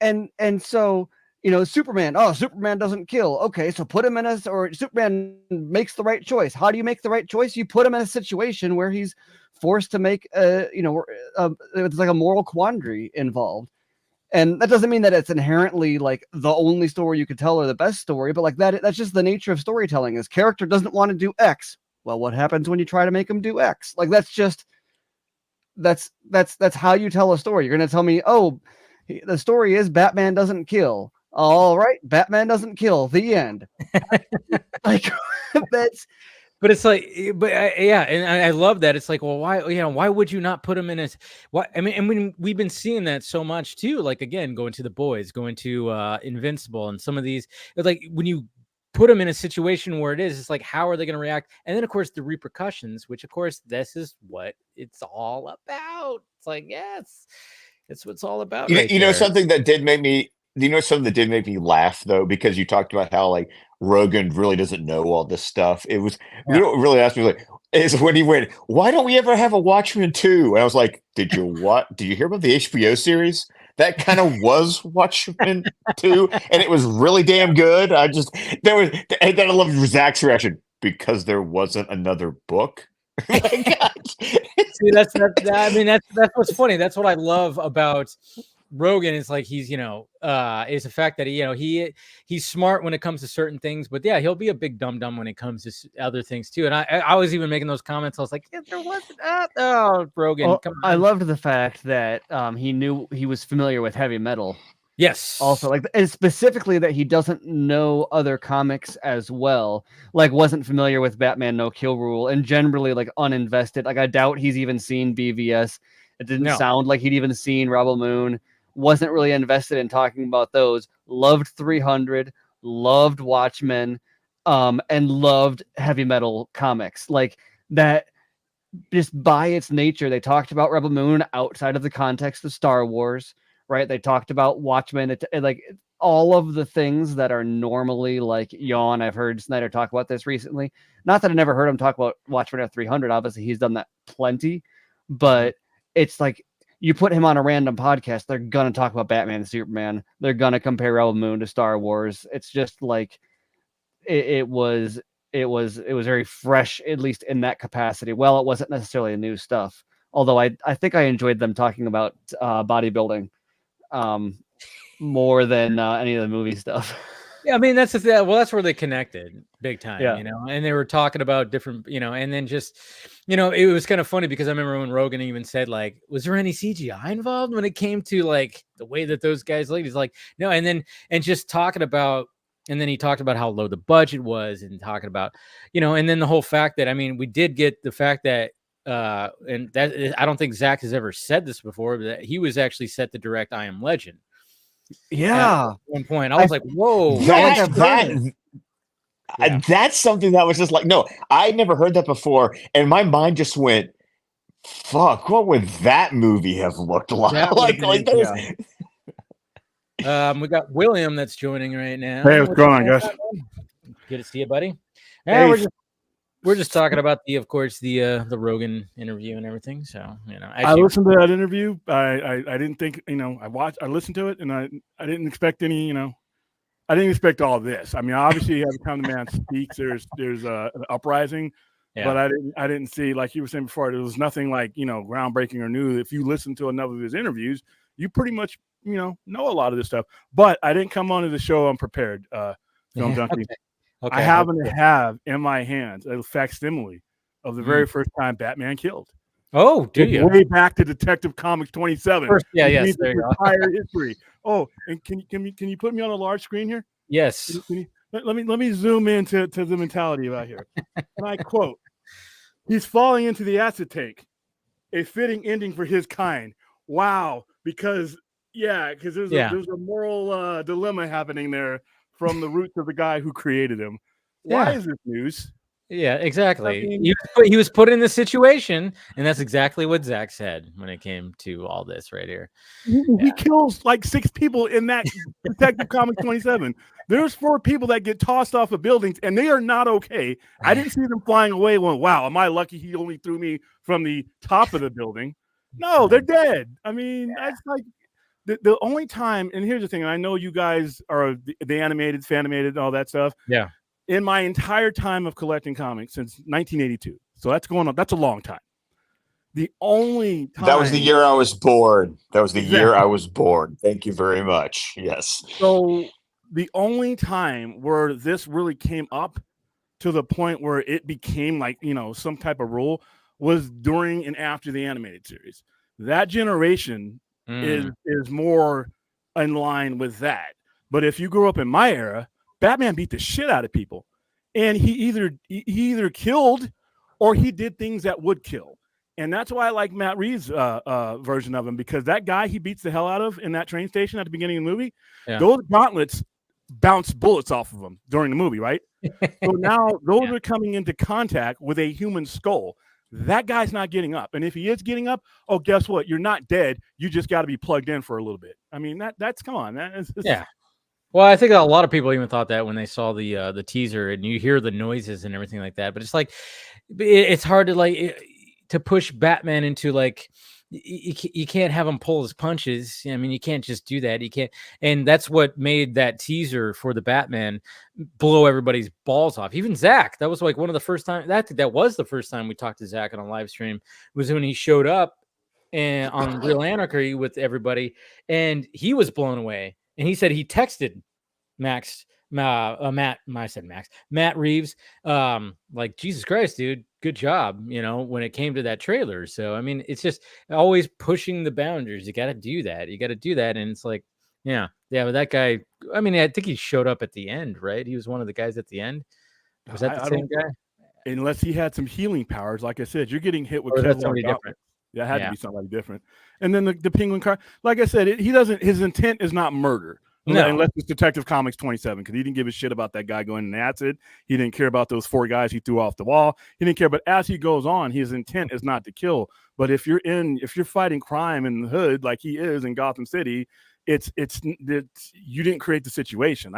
And so Superman. Oh, Superman doesn't kill. Okay, so put him or Superman makes the right choice. How do you make the right choice? You put him in a situation where he's forced to make it's like a moral quandary involved. And that doesn't mean that it's inherently like the only story you could tell or the best story, but like that's just the nature of storytelling. His character doesn't want to do X. Well, what happens when you try to make him do X? Like that's how you tell a story. You're going to tell me, oh, the story is Batman doesn't kill. All right, Batman doesn't kill. The end. Like that's. But it's like, yeah, and I love that. It's like, well, why would you not put him in his? Why? I mean, and we've been seeing that so much too. Like again, going to The Boys, going to Invincible, and some of these. It's like when you put them in a situation where it's like, how are they going to react? And then of course the repercussions, which of course this is what it's all about. It's like, yes, it's what it's all about. Something that did make me. Something that did make me laugh though, because you talked about how like Rogan really doesn't know all this stuff. It was what really asked me like is when he went, why don't we ever have a Watchmen 2? And I was like, did you hear about the HBO series? That kind of was Watchmen 2, and it was really damn good. And then I loved Zach's reaction, because there wasn't another book. See, that's what's funny. That's what I love about Rogan. Is like he's is the fact that he's smart when it comes to certain things, but yeah, he'll be a big dum-dum when it comes to other things too. And I was even making those comments. I was like, yeah, there wasn't Rogan. Well, come on. I loved the fact that he was familiar with heavy metal. Yes. Also, like, and specifically that he doesn't know other comics as well. Like, wasn't familiar with Batman No Kill Rule, and generally like uninvested. Like, I doubt he's even seen BVS. It didn't sound like he'd even seen Rebel Moon. Wasn't really invested in talking about those. Loved 300, loved Watchmen, and loved heavy metal comics. Like that, just by its nature, they talked about Rebel Moon outside of the context of Star Wars, right? They talked about Watchmen, like all of the things that are normally like yawn. I've heard Snyder talk about this recently. Not that I never heard him talk about Watchmen at 300. Obviously, he's done that plenty, but it's like, you put him on a random podcast, they're gonna talk about Batman and Superman. They're gonna compare Rebel Moon to Star Wars. It's just like it was very fresh, at least in that capacity. Well, it wasn't necessarily new stuff, although I think I enjoyed them talking about bodybuilding more than any of the movie stuff. Yeah, I mean that's that's where they connected big time, Yeah. you know, and they were talking about different, you know, and then just, you know, it was kind of funny because I remember when Rogan even said like, was there any CGI involved when it came to like the way that those guys looked? He's like, no, and just talking about, and then he talked about how low the budget was and talking about, you know, and then the whole fact that, I mean, we did get the fact that and that I don't think Zach has ever said this before, but that he was actually set to direct I Am Legend. Yeah. At one point, I was like, "Whoa!" That's something that was just like, no, I never heard that before, and my mind just went, "Fuck, what would that movie have looked like?" like there was. We got William that's joining right now. Hey, what's going on, guys? Good to see you, buddy. Yeah, we're just talking about of course, the Rogan interview and everything. So, you know, I listened to that interview. I didn't think, you know, I listened to it, and I didn't expect any, you know, I didn't expect all this. I mean, obviously, every time the man speaks, there's an uprising, but I didn't see, like you were saying before, there was nothing like, you know, groundbreaking or new. If you listen to enough of his interviews, you pretty much, you know a lot of this stuff. But I didn't come onto the show unprepared. Film Junkie. Okay, I happen to have in my hands a facsimile of the very first time Batman killed. Oh, do you? Way back to Detective Comics 27. Yes, there you go. Entire history. Oh, and can you put me on a large screen here? Yes. Let me zoom into the mentality about here. And I quote: "He's falling into the acid tank, a fitting ending for his kind." Wow, because there's a moral dilemma happening there from the roots of the guy who created him. Why is this news? Yeah, exactly. I mean, he was put in this situation, and that's exactly what Zach said when it came to all this right here. He kills like 6 people in that Detective Comics 27. There's 4 people that get tossed off of buildings, and they are not okay. I didn't see them flying away. Well, wow, am I lucky he only threw me from the top of the building? No, they're dead. I mean, that's like the only time, and here's the thing, and I know you guys are the animated, fan-animated, all that stuff. Yeah. In my entire time of collecting comics since 1982, so that's a long time. The only time that was the year I was born. Year I was born. Thank you very much. Yes. So the only time where this really came up to the point where it became like, you know, some type of rule was during and after the animated series. That generation is more in line with that. But if you grew up in my era, Batman beat the shit out of people, and he either killed or he did things that would kill. And that's why I like Matt Reeves' version of him, because that guy he beats the hell out of in that train station at the beginning of the movie, those gauntlets bounce bullets off of him during the movie, right? So now those are coming into contact with a human skull. That guy's not getting up. And if he is getting up, oh, guess what? You're not dead. You just got to be plugged in for a little bit. I mean, that's come on. Yeah. Well, I think a lot of people even thought that when they saw the teaser, and you hear the noises and everything like that. But it's like, it's hard to to push Batman into like, you can't have him pull his punches. I mean, you can't just do that. You can't. And that's what made that teaser for the Batman blow everybody's balls off. Even Zach, that was like one of the first time that was the first time we talked to Zach on a live stream, was when he showed up and on Real Anarchy with everybody, and he was blown away. And he said he texted Matt Reeves, like, Jesus Christ, dude, good job, you know, when it came to that trailer. So, I mean, it's just always pushing the boundaries. You got to do that. And it's like, but that guy, I mean, I think he showed up at the end, right? He was one of the guys at the end. Was that the same guy? Unless he had some healing powers. Like I said, you're getting hit with somebody different. That had to be somebody different. And then the Penguin car, like I said, his intent is not murder. No. Unless it's Detective Comics 27, because he didn't give a shit about that guy going in acid. He didn't care about those 4 guys he threw off the wall. He didn't care. But as he goes on, his intent is not to kill. But if you're fighting crime in the hood like he is in Gotham City, it's you didn't create the situation.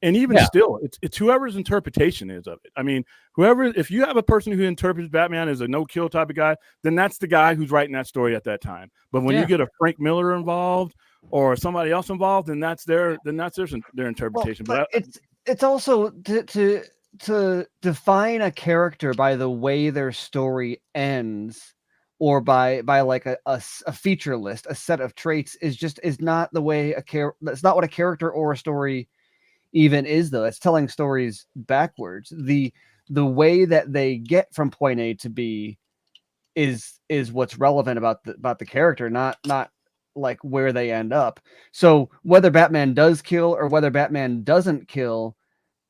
And even still, it's whoever's interpretation is of it. I mean, if you have a person who interprets Batman as a no-kill type of guy, then that's the guy who's writing that story at that time. But when you get a Frank Miller involved or somebody else involved, then that's their interpretation. Well, but it's also to define a character by the way their story ends, or by like a feature list, a set of traits, is not the way that's not what a character or a story even is, though. It's telling stories backwards. The way that they get from point A to B is what's relevant about the character, not like where they end up. So whether Batman does kill or whether Batman doesn't kill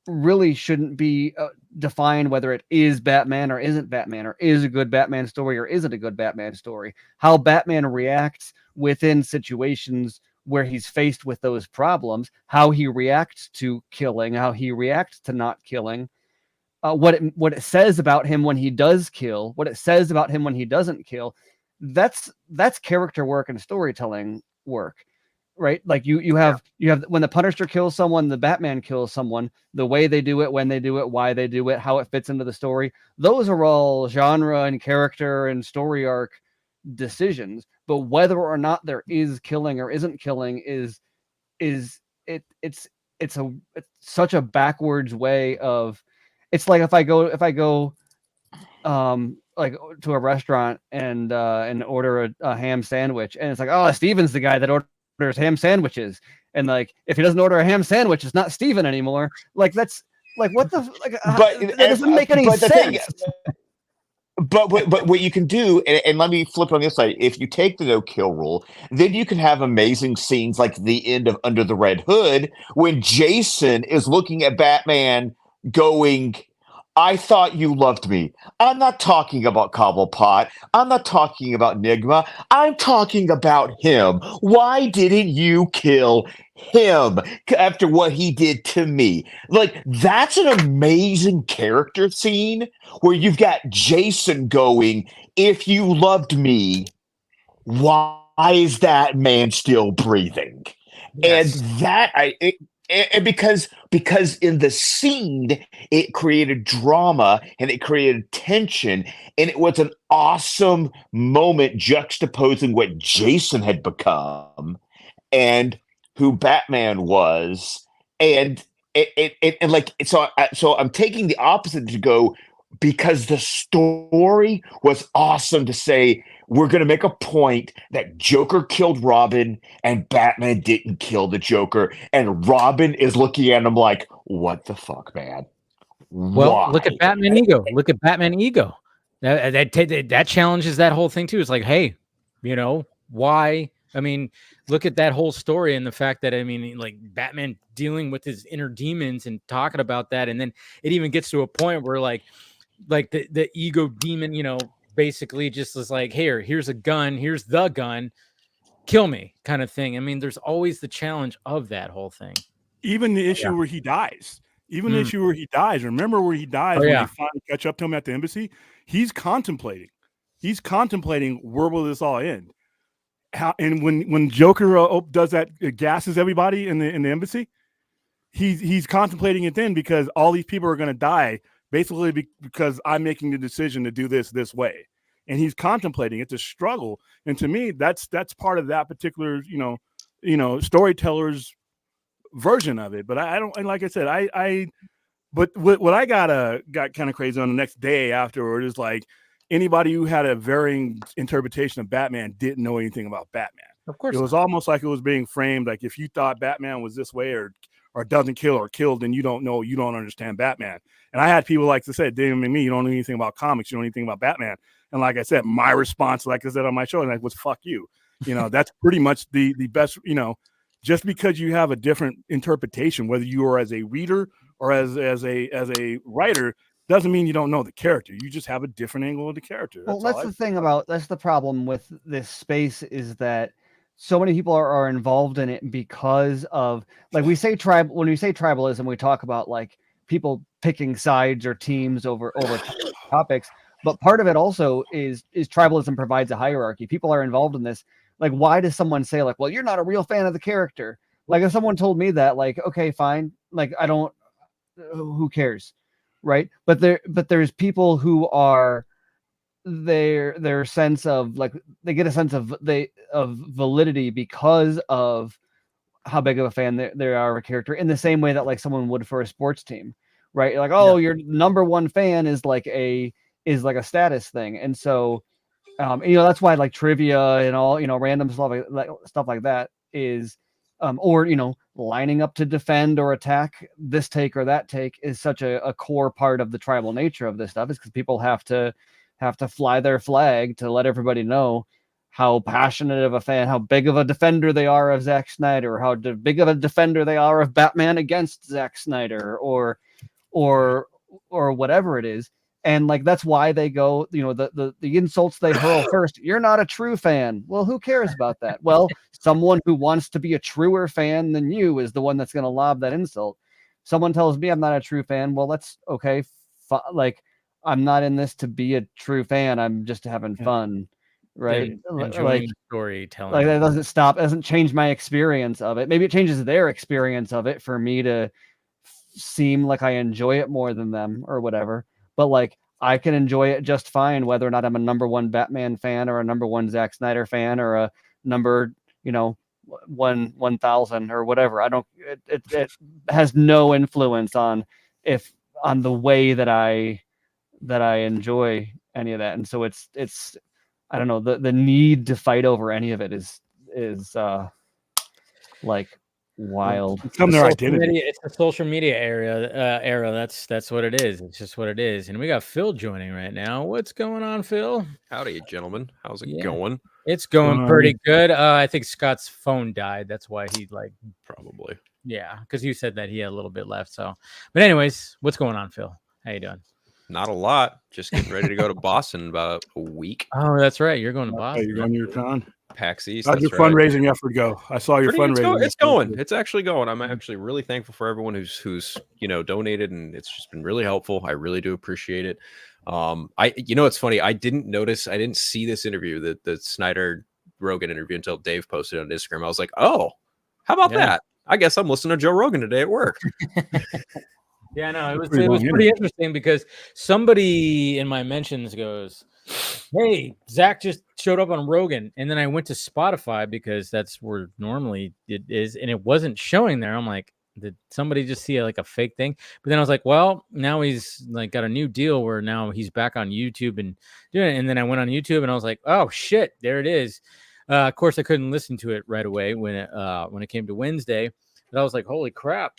really shouldn't be defined, whether it is Batman or isn't Batman, or is a good Batman story or isn't a good Batman story. How Batman reacts within situations where he's faced with those problems, how he reacts to killing, how he reacts to not killing, what it says about him when he does kill, what it says about him when he doesn't kill. That's character work and storytelling work, right? Like you have when the Punisher kills someone, the Batman kills someone, the way they do it, when they do it, why they do it, how it fits into the story. Those are all genre and character and story arc decisions. But whether or not there is killing or isn't killing it's such a backwards way of. It's like if I go like to a restaurant and order a ham sandwich, and it's like, oh, Steven's the guy that orders ham sandwiches, and like if he doesn't order a ham sandwich, it's not Steven anymore. Like that's like what the like. But that doesn't make any sense. But what you can do, and let me flip on this side. If you take the no kill rule, then you can have amazing scenes like the end of Under the Red Hood when Jason is looking at Batman going, I thought you loved me. I'm not talking about Cobblepot. I'm not talking about Nigma. I'm talking about him. Why didn't you kill him after what he did to me? Like, that's an amazing character scene where you've got Jason going, if you loved me, why is that man still breathing? Yes. And that and because in the scene it created drama and it created tension, and it was an awesome moment juxtaposing what Jason had become and who Batman was, and so I'm taking the opposite to go, because the story was awesome to say, we're going to make a point that Joker killed Robin and Batman didn't kill the Joker. And Robin is looking at him like, what the fuck, man? Well, Why? Look at Batman Ego. Look at Batman Ego. That challenges that whole thing too. It's like, hey, why? I mean, look at that whole story and the fact that, I mean, like Batman dealing with his inner demons and talking about that. And then it even gets to a point where like the ego demon, basically just is like, here's a gun, here's the gun, kill me kind of thing. I mean, there's always the challenge of that whole thing. Even the issue where he dies. The issue where he dies. Remember where he dies when they finally catch up to him at the embassy? He's contemplating where will this all end? How, and when Joker does that, gasses everybody in the embassy, he's contemplating it then, because all these people are going to die basically because I'm making the decision to do this way. And he's contemplating. It's a struggle. And to me, that's part of that particular, storyteller's version of it. But I don't, and like I said, but what I got kind of crazy on the next day afterward is like, anybody who had a varying interpretation of Batman didn't know anything about Batman. Of course. It was almost like it was being framed like, if you thought Batman was this way or doesn't kill or killed, then you don't understand Batman. And I had people like to say, damn me, you don't know anything about comics, you don't know anything about Batman. And like I said, my response, like I said on my show, like, was fuck you. That's pretty much the best, just because you have a different interpretation, whether you are as a reader or as a writer, doesn't mean you don't know the character. You just have a different angle of the character. That's the problem with this space, is that so many people are involved in it because of, like, when we say tribalism, we talk about like people picking sides or teams over topics. But part of it also is tribalism provides a hierarchy. People are involved in this. Like, why does someone say like, well, you're not a real fan of the character? Like, if someone told me that, like, okay, fine. Like, I don't, who cares? Right. But there's people who are, their sense of, like, they get a sense of validity because of how big of a fan they are of a character, in the same way that like someone would for a sports team, right? Like, oh, your number one fan is like a status thing. And so that's why like trivia and all, random stuff like that is or lining up to defend or attack this take or that take is such a core part of the tribal nature of this stuff, is because people have to fly their flag to let everybody know how passionate of a fan, how big of a defender they are of Zack Snyder, how big of a defender they are of Batman against Zack Snyder, or whatever it is. And like, that's why they go, the insults they hurl first. You're not a true fan. Well, who cares about that? Well, someone who wants to be a truer fan than you is the one that's going to lob that insult. Someone tells me I'm not a true fan. Well, that's okay. Like, I'm not in this to be a true fan. I'm just having fun. Right. Enjoying storytelling. Like, that doesn't change my experience of it. Maybe it changes their experience of it for me to seem like I enjoy it more than them or whatever. But like, I can enjoy it just fine, whether or not I'm a number one Batman fan or a number one Zack Snyder fan or a number, 1000 or whatever. It has no influence on the way that I enjoy any of that. And so it's I don't know, the need to fight over any of it is like wild. It's their identity. It's the social media era. That's what it is. It's just what it is. And we got Phil joining right now. What's going on, Phil? Howdy, gentlemen. How's it going? It's going pretty good. I think Scott's phone died. That's why he probably. Yeah, because you said that he had a little bit left. So, but anyways, what's going on, Phil? How you doing? Not a lot. Just getting ready to go to Boston in about a week. Oh, that's right. You're going to Boston. You're going to your con. PAX East. How'd your fundraising effort go? I saw your fundraising. It's going. It's actually going. I'm actually really thankful for everyone who's donated, and it's just been really helpful. I really do appreciate it. It's funny. I didn't see this interview, the Snyder Rogan interview, until Dave posted it on Instagram. I was like, oh, how about that? I guess I'm listening to Joe Rogan today at work. Yeah, no, it was pretty interesting because somebody in my mentions goes, "Hey, Zach just showed up on Rogan," and then I went to Spotify because that's where normally it is, and it wasn't showing there. I'm like, did somebody just see a fake thing? But then I was like, well, now he's got a new deal where now he's back on YouTube and doing it. And then I went on YouTube and I was like, oh shit, there it is. Of course, I couldn't listen to it right away when it came to Wednesday, but I was like, holy crap.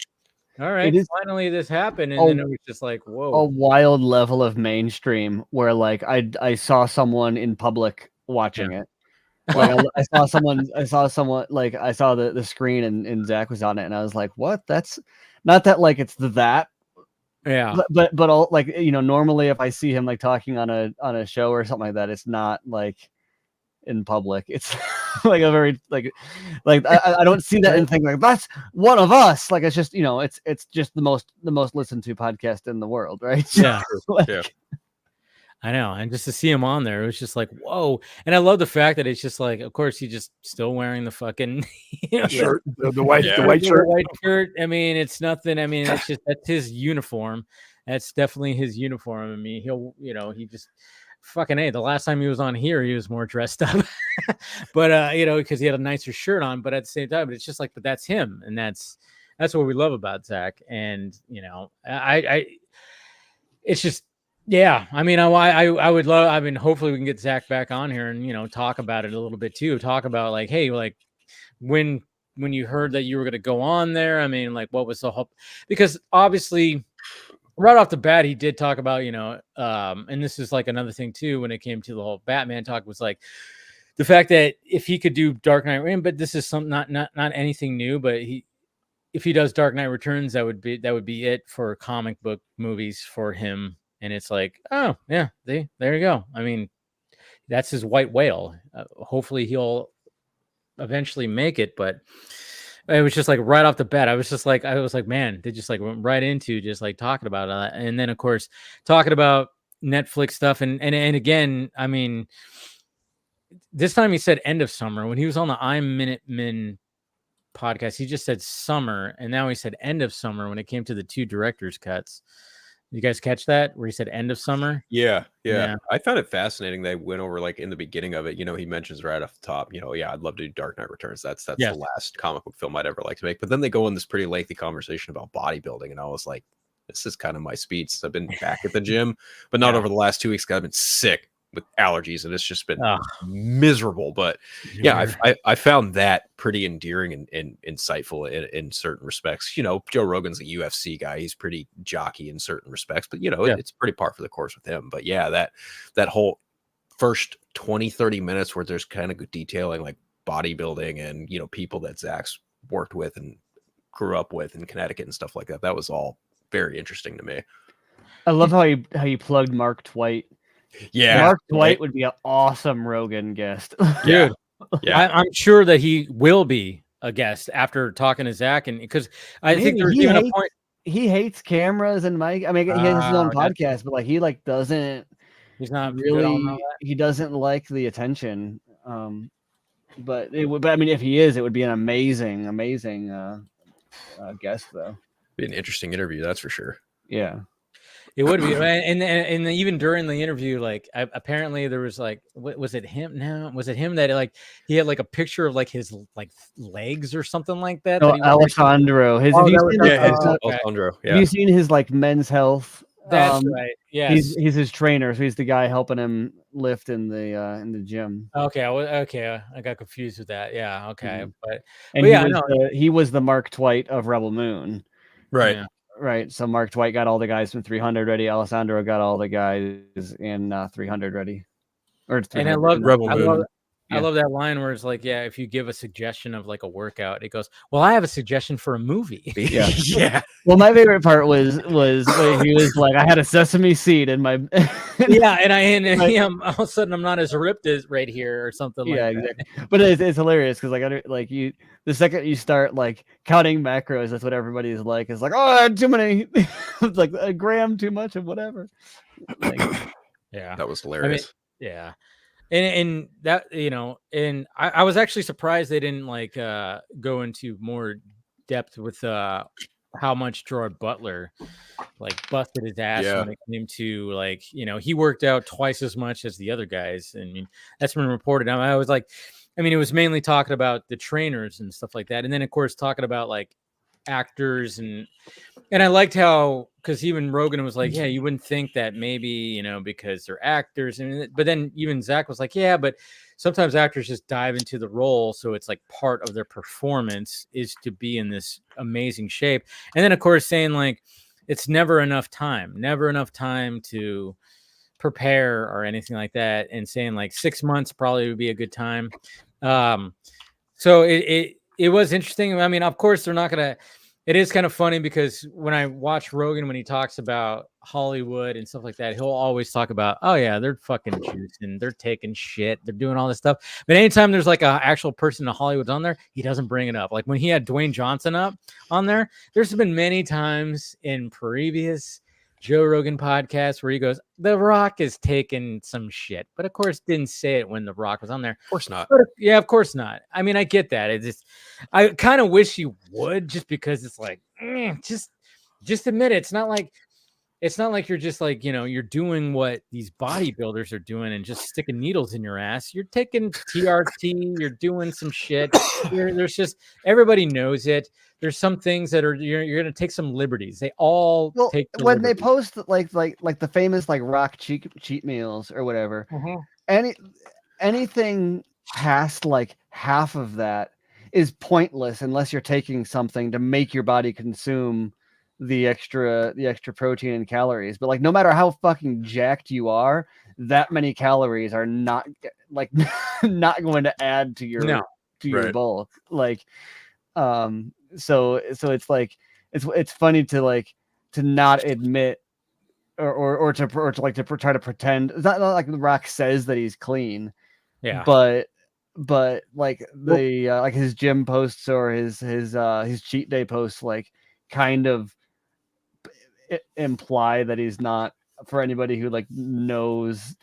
All right, finally this happened, and then it was just like, whoa, a wild level of mainstream where I saw someone in public watching it. Like I saw someone I saw the screen and Zach was on it, and I was like, what? That's not that it's that. Yeah. But all normally if I see him talking on a show or something like that, it's not in public. It's a very I don't see that and think that's one of us. It's just it's just the most listened to podcast in the world, right? Yeah. I know, and just to see him on there, it was just like, whoa. And I love the fact that it's just of course he's just still wearing the fucking shirt, the white shirt. The white shirt. I mean, it's nothing. I mean, that's his uniform. That's definitely his uniform. I mean, he just fucking the last time he was on here, he was more dressed up, but because he had a nicer shirt on. But at the same time, it's just but that's him, and that's what we love about Zach. And it's just. Yeah, I mean, I would love. I mean, hopefully we can get Zach back on here and talk about it a little bit too. Talk about hey, when you heard that you were going to go on there. I mean, what was the hope? Because obviously, right off the bat, he did talk about and this is another thing too when it came to the whole Batman talk was the fact that if he could do Dark Knight Returns, but this is not anything new, but if he does Dark Knight Returns, that would be it for comic book movies for him. And it's oh yeah, there you go. I mean, that's his white whale. Hopefully he'll eventually make it, but it was just right off the bat. I was man, they just went right into just talking about that. And then of course talking about Netflix stuff. And again, I mean, this time he said end of summer. When he was on the I'm Minutemen podcast, he just said summer. And now he said end of summer when it came to the 2 director's cuts. You guys catch that where he said end of summer? Yeah. I found it fascinating. They went over in the beginning of it, he mentions right off the top, I'd love to do Dark Knight Returns. That's the last comic book film I'd ever like to make. But then they go in this pretty lengthy conversation about bodybuilding. And I was like, this is kind of my speed. I've been back at the gym, but not over the last 2 weeks. I've been sick with allergies, and it's just been miserable. But yeah, I found that pretty endearing and insightful in certain respects. You know, Joe Rogan's a UFC guy; he's pretty jockey in certain respects, but you know, it's pretty par for the course with him. But yeah, that whole first 20-30 minutes where there's kind of detailing like bodybuilding and, you know, people that Zach's worked with and grew up with in Connecticut and stuff like that. That was all very interesting to me. I love how you plugged Mark Twight. Yeah, Mark Twight would be an awesome Rogan guest. Dude. Yeah, I'm sure that he will be a guest after talking to Zach, and because I think there's even a point. He hates cameras and mic. I mean, he has his own podcast, but like he like doesn't. He's not really. He doesn't like the attention. But it would. But I mean, if he is, it would be an amazing guest, though. Be an interesting interview, that's for sure. Yeah, it would be. And even during the interview, like apparently there was like, was it him? No, was it him that like he had like a picture of like his like legs or something like that? No, Alessandro. Alessandro. Yeah. Have you seen his like Men's Health? That's right. Yeah, he's his trainer, so he's the guy helping him lift in the gym. Okay, I got confused with that. Yeah, okay, but he was the Mark Twight of Rebel Moon, right? Yeah. Right. So Mark Twight got all the guys from 300 ready. Alessandro got all the guys in 300 ready. And I love Rebel Moon. I love that line where it's like, yeah, if you give a suggestion of like a workout, it goes, well, I have a suggestion for a movie. Yeah. Yeah. Well, my favorite part was when he was like, I had a sesame seed in my yeah, and all of a sudden I'm not as ripped as right here or something like that. Exactly. But it's hilarious because like the second you start like counting macros, that's what everybody's like. It's like, oh, I had too many, it's like a gram too much of whatever. Like, yeah, that was hilarious. Yeah. And that, you know, and I was actually surprised they didn't like go into more depth with how much Gerard Butler like busted his ass when it came to like, you know, he worked out twice as much as the other guys. I mean, that's been reported. I was like, I mean, it was mainly talking about the trainers and stuff like that. And then of course talking about like actors and I liked how, because even Rogan was like, yeah, you wouldn't think that maybe, you know, because they're actors, but then even Zach was like, yeah, but sometimes actors just dive into the role, so it's like part of their performance is to be in this amazing shape. And then of course saying like it's never enough time to prepare or anything like that, and saying like 6 months probably would be a good time. So it was interesting. I mean, of course they're not gonna. It is kind of funny because when I watch Rogan, when he talks about Hollywood and stuff like that, he'll always talk about, oh yeah, they're fucking juicing, they're taking shit, they're doing all this stuff. But anytime there's like an actual person in Hollywood on there, he doesn't bring it up. Like when he had Dwayne Johnson up on there, there's been many times in previous Joe Rogan podcast where he goes, The Rock is taking some shit, but of course didn't say it when The Rock was on there. Of course not. But, yeah, of course not. I mean, I get that. It's just, I kind of wish he would, just because it's like, just admit it. It's not like you're just like, you know, you're doing what these bodybuilders are doing and just sticking needles in your ass. You're taking TRT, you're doing some shit. There's just, everybody knows it. There's some things that are you're going to take some liberties. They all take when they post like the famous like Rock cheat meals or whatever. Anything past like half of that is pointless unless you're taking something to make your body consume the extra protein and calories. But like no matter how fucking jacked you are, that many calories are not like not going to add to your your bulk. Like so it's like it's funny to like to not admit or to try to pretend. It's not like The Rock says that he's clean, but like the like his gym posts or his cheat day posts like kind of imply that he's not, for anybody who like knows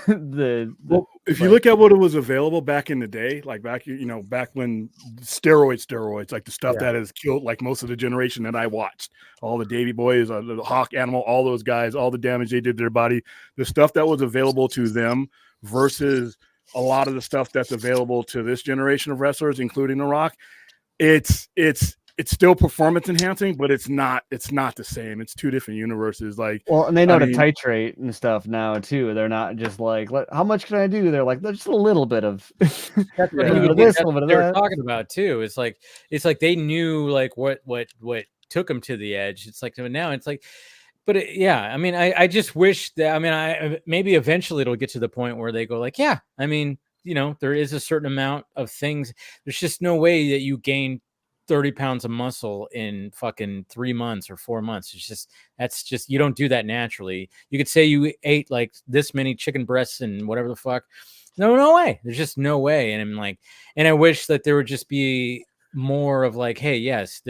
if you look at what it was available back in the day, like back when steroids, like the stuff that has killed like most of the generation that I watched, all the Davey Boys, the Hawk Animal, all those guys, all the damage they did to their body, the stuff that was available to them versus a lot of the stuff that's available to this generation of wrestlers, including The Rock, it's it's still performance enhancing, but it's not the same. It's two different universes. Like, well, and they know to titrate and stuff now too. They're not just like, how much can I do? They're like, just a little bit of that's what they were talking about too. It's like they knew like what took them to the edge. It's like now it's like, but I mean, I just wish that, I mean, maybe eventually it'll get to the point where they go like, yeah, I mean, you know, there is a certain amount of things. There's just no way that you gain 30 pounds of muscle in fucking 3 months or 4 months. That's just, you don't do that naturally. You could say you ate like this many chicken breasts and whatever the fuck. No way. There's just no way. And I'm like, and I wish that there would just be more of like, hey, yes,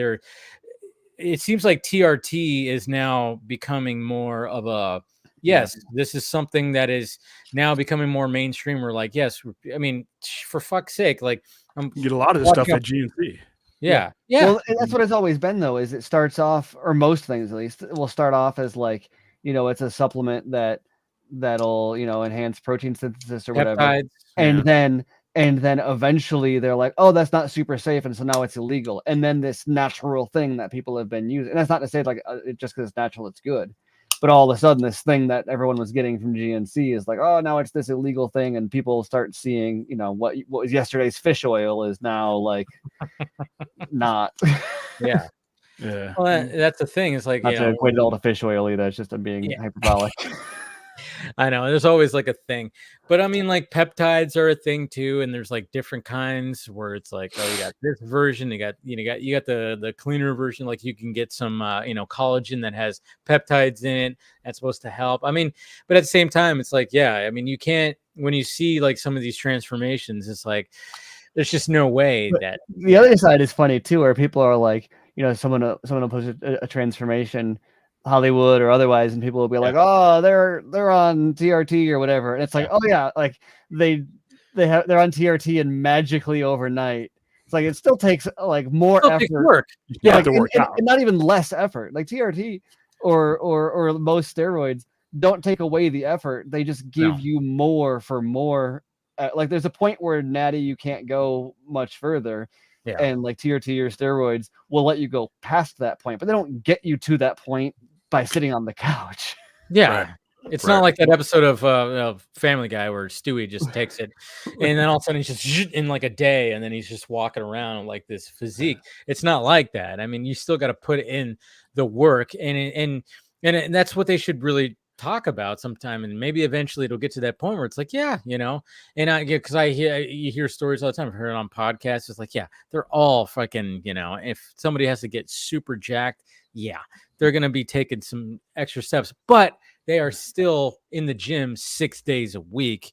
it seems like TRT is now becoming more of a, yes, this is something that is now becoming more mainstream. We're like, yes, I mean, for fuck's sake, like, you get a lot of this stuff at GNC. Yeah. Well, that's what it's always been, though, is it starts off, or most things at least, will start off as like, you know, it's a supplement that'll, you know, enhance protein synthesis or whatever. Peptides, and then eventually they're like, oh, that's not super safe, and so now it's illegal. And then this natural thing that people have been using, and that's not to say like just because it's natural it's good, but all of a sudden this thing that everyone was getting from GNC is like, oh, now it's this illegal thing, and people start seeing, you know, what was yesterday's fish oil is now like not. Yeah. Well, that's the thing. It's like, not to equate it all to fish oil either. It's just being hyperbolic. I know there's always like a thing, but I mean, like peptides are a thing too, and there's like different kinds where it's like, oh, you got this version, you got the cleaner version, like you can get some you know, collagen that has peptides in it that's supposed to help. I mean, but at the same time, it's like, yeah, I mean, you can't, when you see like some of these transformations, it's like there's just no way but that the other side is funny too, where people are like, you know, someone will post a transformation, Hollywood or otherwise, and people will be like, oh, they're on TRT or whatever, and it's like, oh yeah, like they're on TRT and magically overnight. It's like it still takes like more effort. Work. Yeah, like, and not even less effort. Like TRT or most steroids don't take away the effort. They just give you more for more. Like there's a point where natty you can't go much further. Yeah. And like TRT or steroids will let you go past that point, but they don't get you to that point by sitting on the couch. Yeah. Right. It's not like that episode of Family Guy where Stewie just takes it and then all of a sudden he's just in like a day and then he's just walking around like this physique. It's not like that. I mean, you still got to put in the work and that's what they should really talk about sometime, and maybe eventually it'll get to that point where it's like, yeah, you know, and you hear stories all the time. I've heard it on podcasts. It's like, yeah, they're all fucking, you know, if somebody has to get super jacked, yeah, they're gonna be taking some extra steps, but they are still in the gym 6 days a week,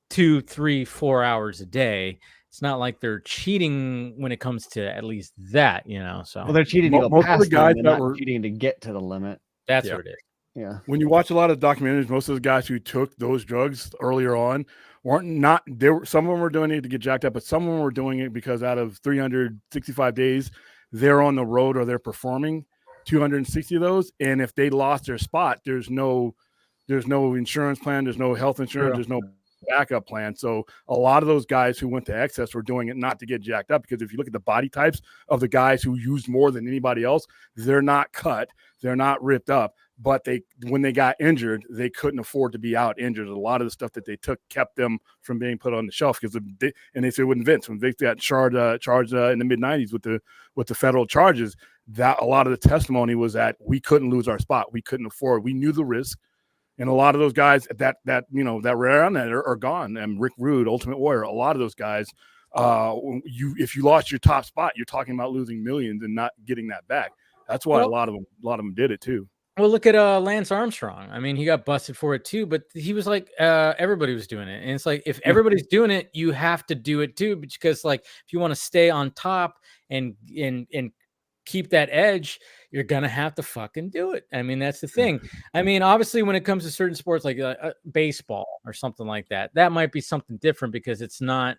2, 3, 4 hours a day. It's not like they're cheating when it comes to at least that, you know. So they're cheating to go past the guys that were cheating to get to the limit. That's what it is. Yeah. When you watch a lot of documentaries, most of the guys who took those drugs earlier on some of them were doing it to get jacked up, but some of them were doing it because out of 365 days, they're on the road or they're performing 260 of those. And if they lost their spot, there's no insurance plan, there's no health insurance, there's no backup plan. So a lot of those guys who went to excess were doing it not to get jacked up, because if you look at the body types of the guys who used more than anybody else, they're not cut, they're not ripped up, but when they got injured, they couldn't afford to be out injured. A lot of the stuff that they took kept them from being put on the shelf, because and they said when Vince got charged in the mid-90s with the federal charges, that a lot of the testimony was that we couldn't lose our spot, we couldn't afford, we knew the risk. And a lot of those guys that were around that are gone. And Rick Rude, Ultimate Warrior, a lot of those guys, if you lost your top spot, you're talking about losing millions and not getting that back. That's why a lot of them did it too. Well, look at Lance Armstrong. I mean, he got busted for it too, but he was like, everybody was doing it. And it's like, if everybody's doing it, you have to do it too, because like, if you want to stay on top and keep that edge, you're going to have to fucking do it. I mean, that's the thing. I mean, obviously when it comes to certain sports, like baseball or something like that, that might be something different, because it's not,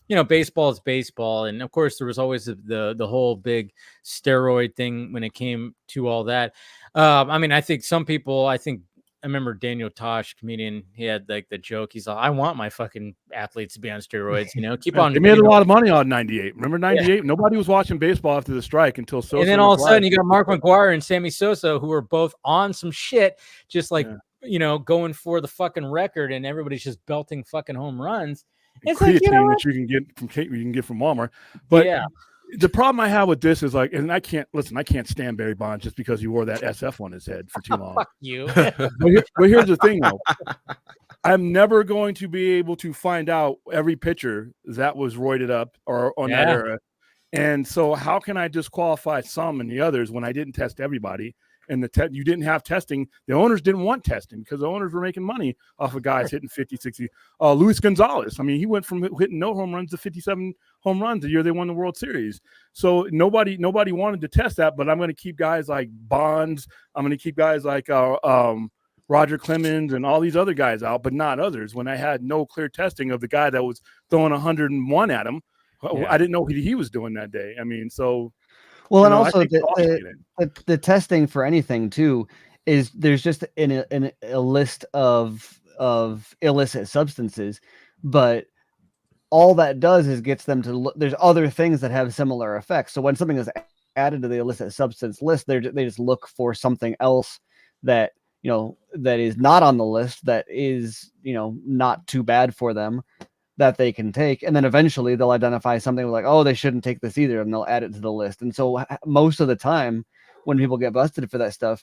you know, baseball is baseball. And of course there was always the whole big steroid thing when it came to all that. I mean, I think some people, remember Daniel Tosh, comedian, he had like the joke. He's like, I want my fucking athletes to be on steroids, you know, keep on. They made a lot of money on 98. Remember 98? Yeah. Nobody was watching baseball after the strike until Sosa. And then all of a sudden you got Mark McGwire and Sammy Sosa, who are both on some shit, just like, you know, going for the fucking record, and everybody's just belting fucking home runs. It's creatine, like, you know, which you can get from Walmart. But the problem I have with this is like, and I can't stand Barry Bonds just because he wore that SF on his head for too long. Fuck you. but here's the thing though. I'm never going to be able to find out every pitcher that was roided up or on that era. And so how can I disqualify some and the others when I didn't test everybody? And you didn't have testing. The owners didn't want testing because the owners were making money off of guys hitting 50, 60. Luis Gonzalez, I mean, he went from hitting no home runs to 57 home runs the year they won the World Series. So nobody wanted to test that, but I'm going to keep guys like Bonds. I'm going to keep guys like Roger Clemens and all these other guys out, but not others. When I had no clear testing of the guy that was throwing 101 at him, I didn't know what he was doing that day. I mean, so... Well, and also the testing for anything too is there's just a list of illicit substances, but all that does is gets them to look. There's other things that have similar effects. So when something is added to the illicit substance list, they just look for something else that, you know, that is not on the list, that is, you know, not too bad for them, that they can take, and then eventually they'll identify something like, oh, they shouldn't take this either, and they'll add it to the list. And so most of the time when people get busted for that stuff,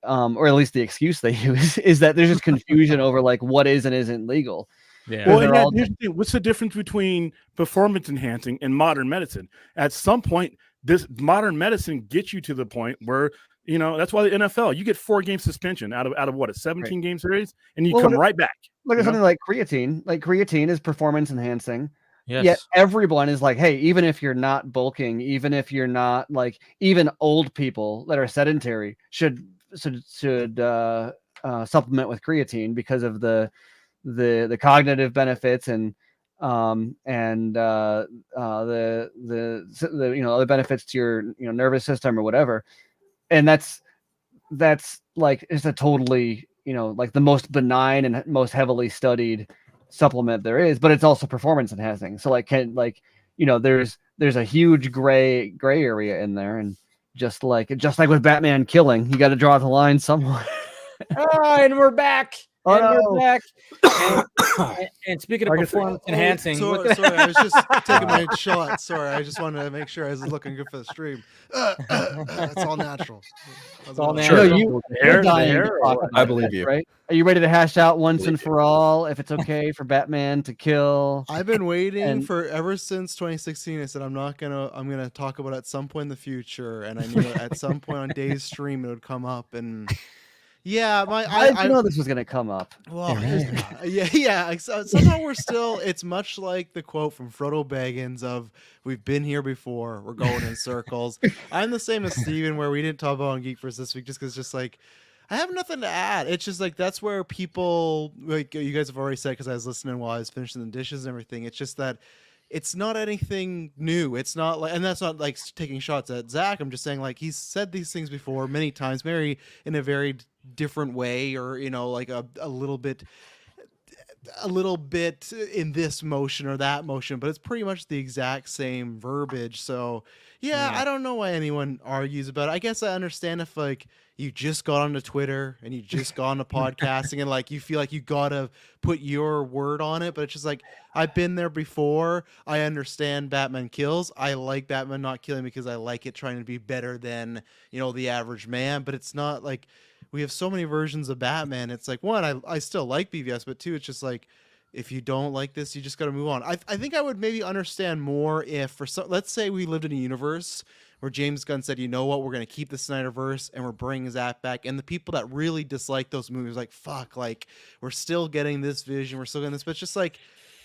or at least the excuse they use is that there's just confusion over like what is and isn't legal. Yeah. Well, here's the thing. What's the difference between performance enhancing and modern medicine? At some point, this modern medicine gets you to the point where, you know, that's why the NFL, you get 4-game suspension out of what, a 17-game series, and you come right back. Look at something like creatine. Like creatine is performance enhancing. Yes. Yet everyone is like, hey, even if you're not bulking, even if you're not like, even old people that are sedentary should supplement with creatine because of the cognitive benefits and the you know, other benefits to your, you know, nervous system or whatever. And that's like, it's a totally, you know, like the most benign and most heavily studied supplement there is, but it's also performance enhancing. So like, you know, there's a huge gray area in there. And just like with Batman killing, you got to draw the line somewhere. And we're back. We're back. And speaking of performance enhancing, sorry, I was just taking my shot. Sorry, I just wanted to make sure I was looking good for the stream. It's all natural. It's all natural. You're dying I believe you. Right? Are you ready to hash out once and for all if it's okay for Batman to kill? I've been waiting for ever since 2016. I said I'm gonna talk about it at some point in the future, and I knew at some point on Dave's stream it would come up. And yeah, I know this was gonna come up. Well, yeah. Somehow we're still. It's much like the quote from Frodo Baggins of "We've been here before. We're going in circles." I'm the same as Steven, where we didn't talk about on Geek First this week, just because just like I have nothing to add. It's just like that's where people, like you guys have already said, because I was listening while I was finishing the dishes and everything. It's just that it's not anything new. It's not like, and that's not like taking shots at Zach. I'm just saying like he's said these things before many times, maybe in a very different way, or you know, like a little bit in this motion or that motion, but it's pretty much the exact same verbiage. So yeah, I don't know why anyone argues about it. I guess I understand if like you just got onto Twitter and you just got onto podcasting and like you feel like you gotta put your word on it, but it's just like I've been there before. I understand Batman kills. I like Batman not killing because I like it trying to be better than, you know, the average man, but it's not like we have so many versions of Batman. It's like, one, I still like BVS, but two, it's just like, if you don't like this, you just got to move on. I think I would maybe understand more if, let's say we lived in a universe where James Gunn said, you know what, we're going to keep the Snyderverse and we're bringing Zack back. And the people that really dislike those movies, like, fuck, like, we're still getting this vision, we're still getting this, but it's just like,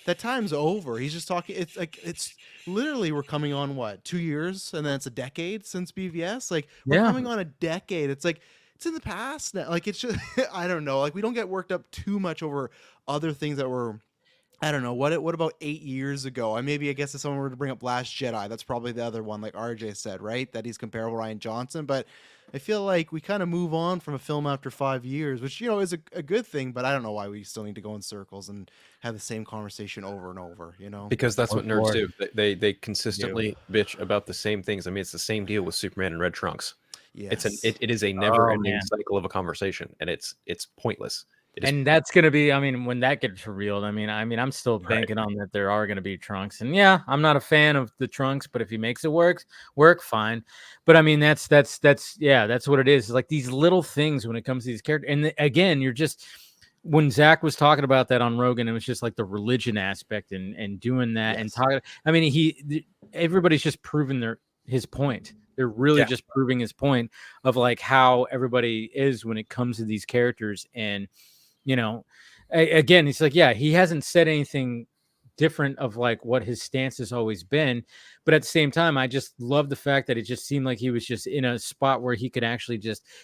that time's over. He's just talking, it's like, it's literally, we're coming on what, 2 years? And then it's a decade since BVS? Like, we're coming on a decade. It's like, it's in the past now. Like, it's just, I don't know. Like, we don't get worked up too much over other things that were I don't know what about 8 years ago. I guess if someone were to bring up Last Jedi, that's probably the other one, like RJ said, right? That he's comparable to Ryan Johnson. But I feel like we kind of move on from a film after 5 years, which is a good thing. But I don't know why we still need to go in circles and have the same conversation over and over. Because that's what nerds do. They consistently bitch about the same things. I mean, it's the same deal with Superman and Red Trunks. Yes. It is a never-ending cycle of a conversation, and it's pointless. And that's going to be, I mean, when that gets revealed, I mean, I'm still banking on that there are going to be Trunks. And yeah, I'm not a fan of the Trunks, but if he makes it work, fine. But I mean, that's what it is. It's like these little things when it comes to these characters. And again, when Zach was talking about that on Rogan, it was just like the religion aspect and doing that and talking. I mean, everybody's just proving his point. They're really just proving his point of like how everybody is when it comes to these characters. And, again, it's like, he hasn't said anything different of like what his stance has always been. But at the same time, I just love the fact that it just seemed like he was just in a spot where he could actually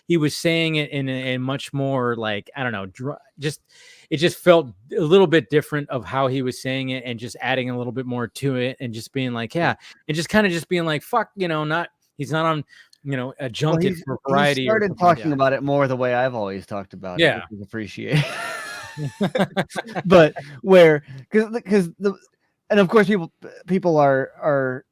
he was saying it in a much more like, I don't know, it just felt a little bit different of how he was saying it and just adding a little bit more to it and just being like, and just kind of just being like, fuck, he's not on, a junket for variety. He started talking about it more the way I've always talked about it. Which is appreciate. But because and of course people are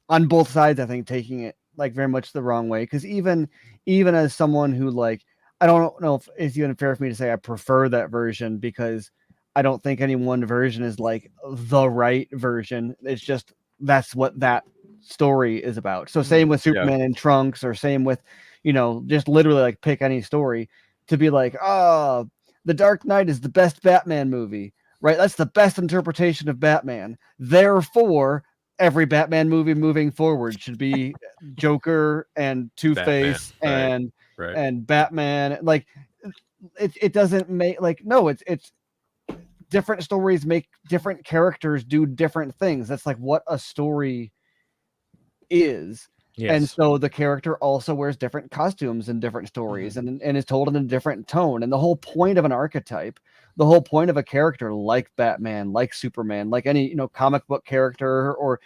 on both sides, I think, taking it like very much the wrong way. Because even as someone who like, I don't know if it's even fair for me to say I prefer that version, because I don't think any one version is like the right version. It's just that's what that story is about. So same with Superman and Trunks, or same with just literally like pick any story to be like, The Dark Knight is the best Batman movie, right? That's the best interpretation of Batman. Therefore, every Batman movie moving forward should be Joker and Two-Face and Batman. Like it doesn't make like, no, it's different stories make different characters do different things. That's like what a story is. Yes. And so the character also wears different costumes in different stories and is told in a different tone. And the whole point of an archetype, the whole point of a character like Batman, like Superman, like any, comic book character, or,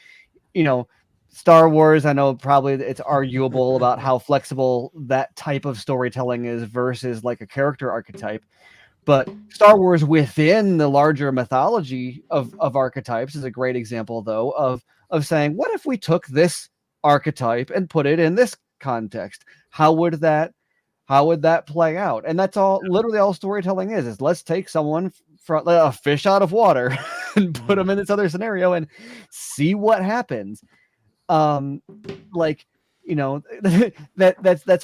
Star Wars, I know probably it's arguable about how flexible that type of storytelling is versus like a character archetype. But Star Wars within the larger mythology of archetypes is a great example, though, of saying, what if we took this archetype and put it in this context? How would that play out? And that's all literally all storytelling is let's take someone from a fish out of water and put them in this other scenario and see what happens. That's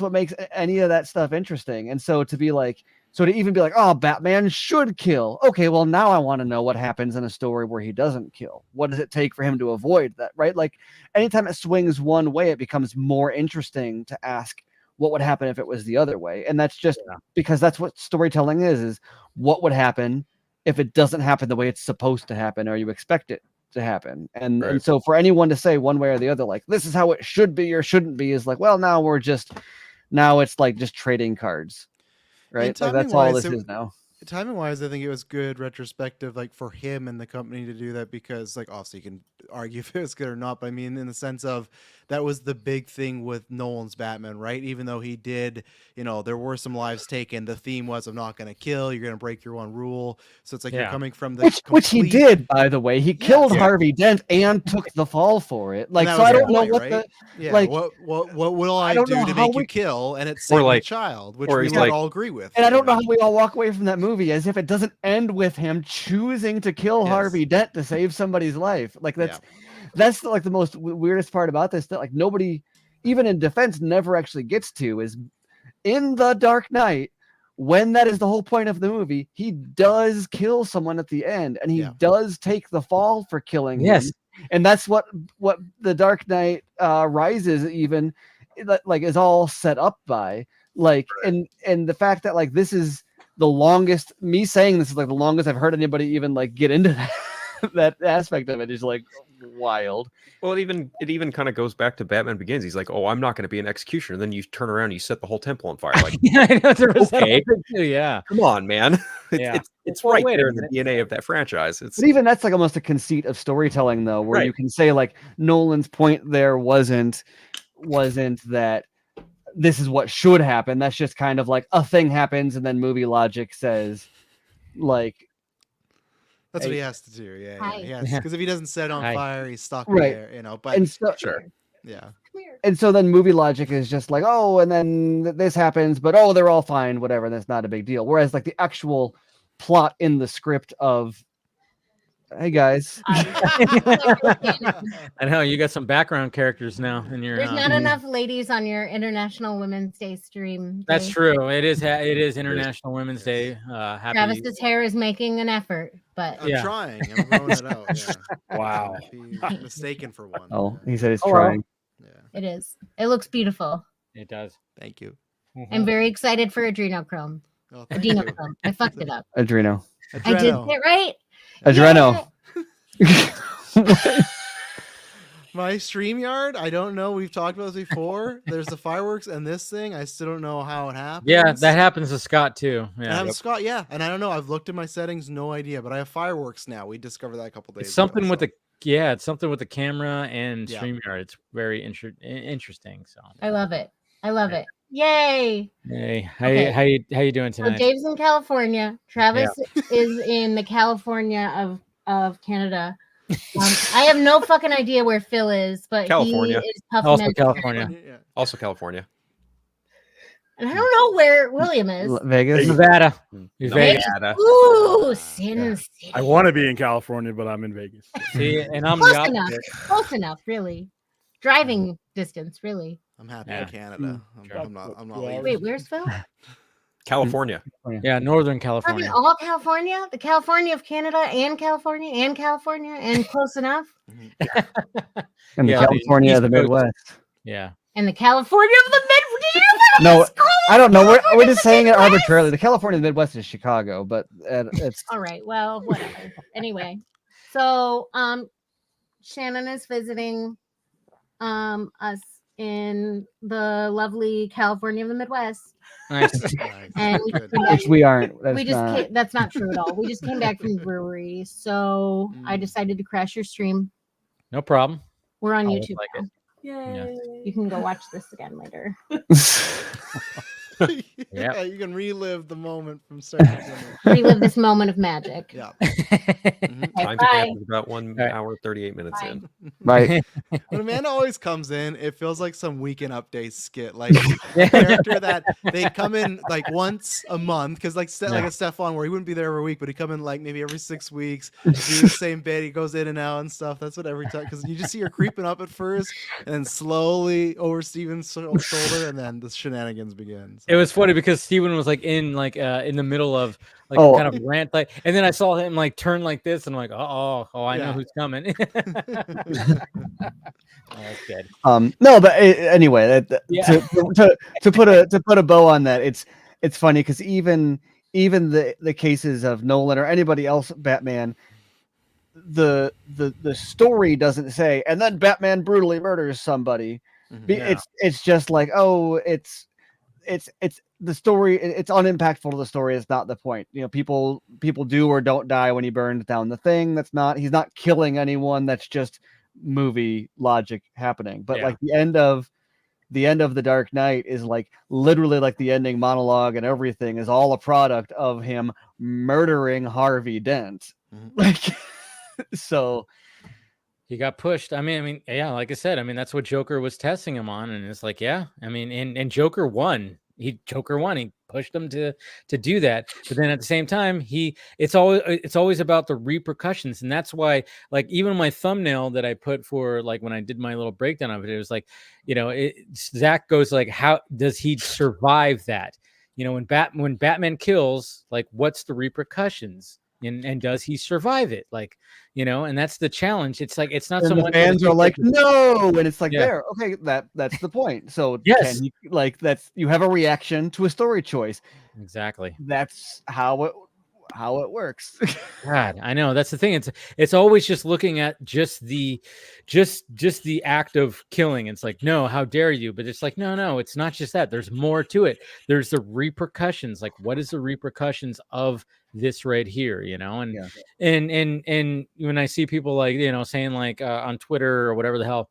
what makes any of that stuff interesting. And so to even be like, oh, Batman should kill. Okay, well, now I want to know what happens in a story where he doesn't kill. What does it take for him to avoid that, right? Like, anytime it swings one way, it becomes more interesting to ask what would happen if it was the other way. And that's just because that's what storytelling is what would happen if it doesn't happen the way it's supposed to happen or you expect it to happen. And so for anyone to say one way or the other, like, this is how it should be or shouldn't be, is like, well, now it's like just trading cards. Right, like that's all this is now. Timing wise, I think it was good retrospective, like for him and the company to do that, because like obviously you can argue if it was good or not, but I mean in the sense of that was the big thing with Nolan's Batman, right? Even though he did, there were some lives taken, the theme was, I'm not going to kill, you're going to break your one rule. So it's like you're coming from the which he did, by the way. He killed Harvey Dent and took the fall for it. Like, so I don't know what what will I do to make you kill? And it's saving a child, which we would all agree with. And I don't know how we all walk away from that movie as if it doesn't end with him choosing to kill Harvey Dent to save somebody's life. Like that's like the most weirdest part about this, that like nobody, even in defense, never actually gets to, is in The Dark Knight, when that is the whole point of the movie, he does kill someone at the end, and he does take the fall for killing him. And that's what The Dark Knight Rises even like is all set up by, like, and the fact that like this is the longest, me saying this is like the longest I've heard anybody even like get into that aspect of it is like wild. Well, it even kind of goes back to Batman Begins. He's like, "Oh, I'm not going to be an executioner." Then you turn around, and you set the whole temple on fire. Like, Yeah, I know there was that okay, thing too, yeah. come on, man. Yeah. It's Well, right wait a there in the minute. DNA of that franchise. It's But even that's like almost a conceit of storytelling, though, where Right. you can say like Nolan's point there wasn't that this is what should happen. That's just kind of like a thing happens, and then movie logic says, like, That's what he has to do. Yeah, Hi. yeah. Because if he doesn't set it on Hi. fire, he's stuck Right. there. You know, but and so sure. yeah. and so then movie logic is just like, oh, and then this happens, but oh, they're all fine, whatever. And that's not a big deal. Whereas like the actual plot in the script of, hey guys, I know you got some background characters now in your. There's not enough ladies on your International Women's Day stream. That's Dave. true. It is International Women's Day. Happy. Travis's hair is making an effort, but I'm Yeah. trying. I'm throwing it out. Yeah. Wow. Might be mistaken for one. oh, he said he's Oh, well. trying. Yeah. it is. It looks beautiful. It does. Thank you. I'm very excited for adrenochrome. Oh, thank you. Adrenochrome. I fucked it up. Adreno. I did Adreno. it right. Adreno. My StreamYard, I don't know. We've talked about this before. There's the fireworks and this thing. I still don't know how it happens. Yeah, that happens to Scott too. And Yeah. I'm Scott, yeah. And I don't know. I've looked at my settings, no idea. But I have fireworks now. We discovered that a couple days It's something ago, with so. it's something with the camera and Yeah. StreamYard. It's very interesting. So, I love it. I love it. Yay. hey, Okay. how you doing So tonight? Dave's in California. Travis is in the California of Canada. I have no fucking idea where Phil is, but California. he is Puff Also Man's California. Yeah. Also California. And I don't know where William is. Vegas. Nevada. Vegas. Nevada. Ooh, Sin City. I want to be in California, but I'm in Vegas. See, and I'm Close the enough. opposite. Close enough, really. Driving distance, really. I'm happy Yeah. in Canada. I'm not leaving. Wait, where's Phil? California. Yeah, Northern Fucking California. all California? The California of Canada and California and close enough? And the Yeah, the California of the East Coast. Midwest. Yeah. And the California of the Mid. No, I don't know. We're just saying it arbitrarily. The California of the Midwest is Chicago, but it's All right, well, whatever. Anyway, so Shannon is visiting us in the lovely California of the Midwest. Nice. Nice. And we Good. came back- which we aren't. That's we just not. came, that's not true at all. We just came back from the brewery, so I decided to crash your stream. No problem. We're on I'll YouTube like now. it. Yay! You can go watch this again later. Yeah, you can relive the moment from start to finish. Relive this moment of magic. Yeah. Okay, Time to bye. dance is about 1 Right. hour 38 minutes Bye. in. Right. When Amanda always comes in, it feels like some Weekend Update skit. Like a character that they come in like once a month, because like like a Stefan, where he wouldn't be there every week, but he come in like maybe every 6 weeks, do the same bit. He goes in and out and stuff. That's what every time, because you just see her creeping up at first, and then slowly over Steven's shoulder, and then the shenanigans begin. So. It was funny because Steven was like in the middle of like Oh. kind of rant, like, and then I saw him like turn like this, and I'm like, oh, I know Yeah. who's coming. Oh, that's good. No, but anyway, Yeah. to put a bow on that, it's funny because even the cases of Nolan or anybody else, Batman, the story doesn't say, and then Batman brutally murders somebody. Yeah. It's just like, oh, it's the story. It's unimpactful to the story. It's not the point. You know, people do or don't die when he burned down the thing. He's not killing anyone. That's just movie logic happening. But Yeah. like the end of The Dark Knight is like literally like the ending monologue, and everything is all a product of him murdering Harvey Dent. Mhm. Like, so He got pushed. I mean, yeah, like I said, I mean, that's what Joker was testing him on, and it's like, yeah, I mean, and Joker won. He pushed him to do that. But then at the same time, it's always about the repercussions, and that's why, like, even my thumbnail that I put for like when I did my little breakdown of it, it was like, you know, Zach goes like, how does he survive that? You know, when Batman kills, like, what's the repercussions? And does he survive it? Like, you know, and that's the challenge. It's like, it's not so and the much fans are like, no, and it's like, Yeah. there, okay, that's the point. So Yes. you have a reaction to a story choice. exactly. That's how how it works. God, I know that's the thing. It's always just looking at just the act of killing. It's like, no, how dare you? But it's like, no, it's not just that. There's more to it. There's the repercussions. Like, what is the repercussions of this right here? And and when I see people like saying like on Twitter or whatever the hell,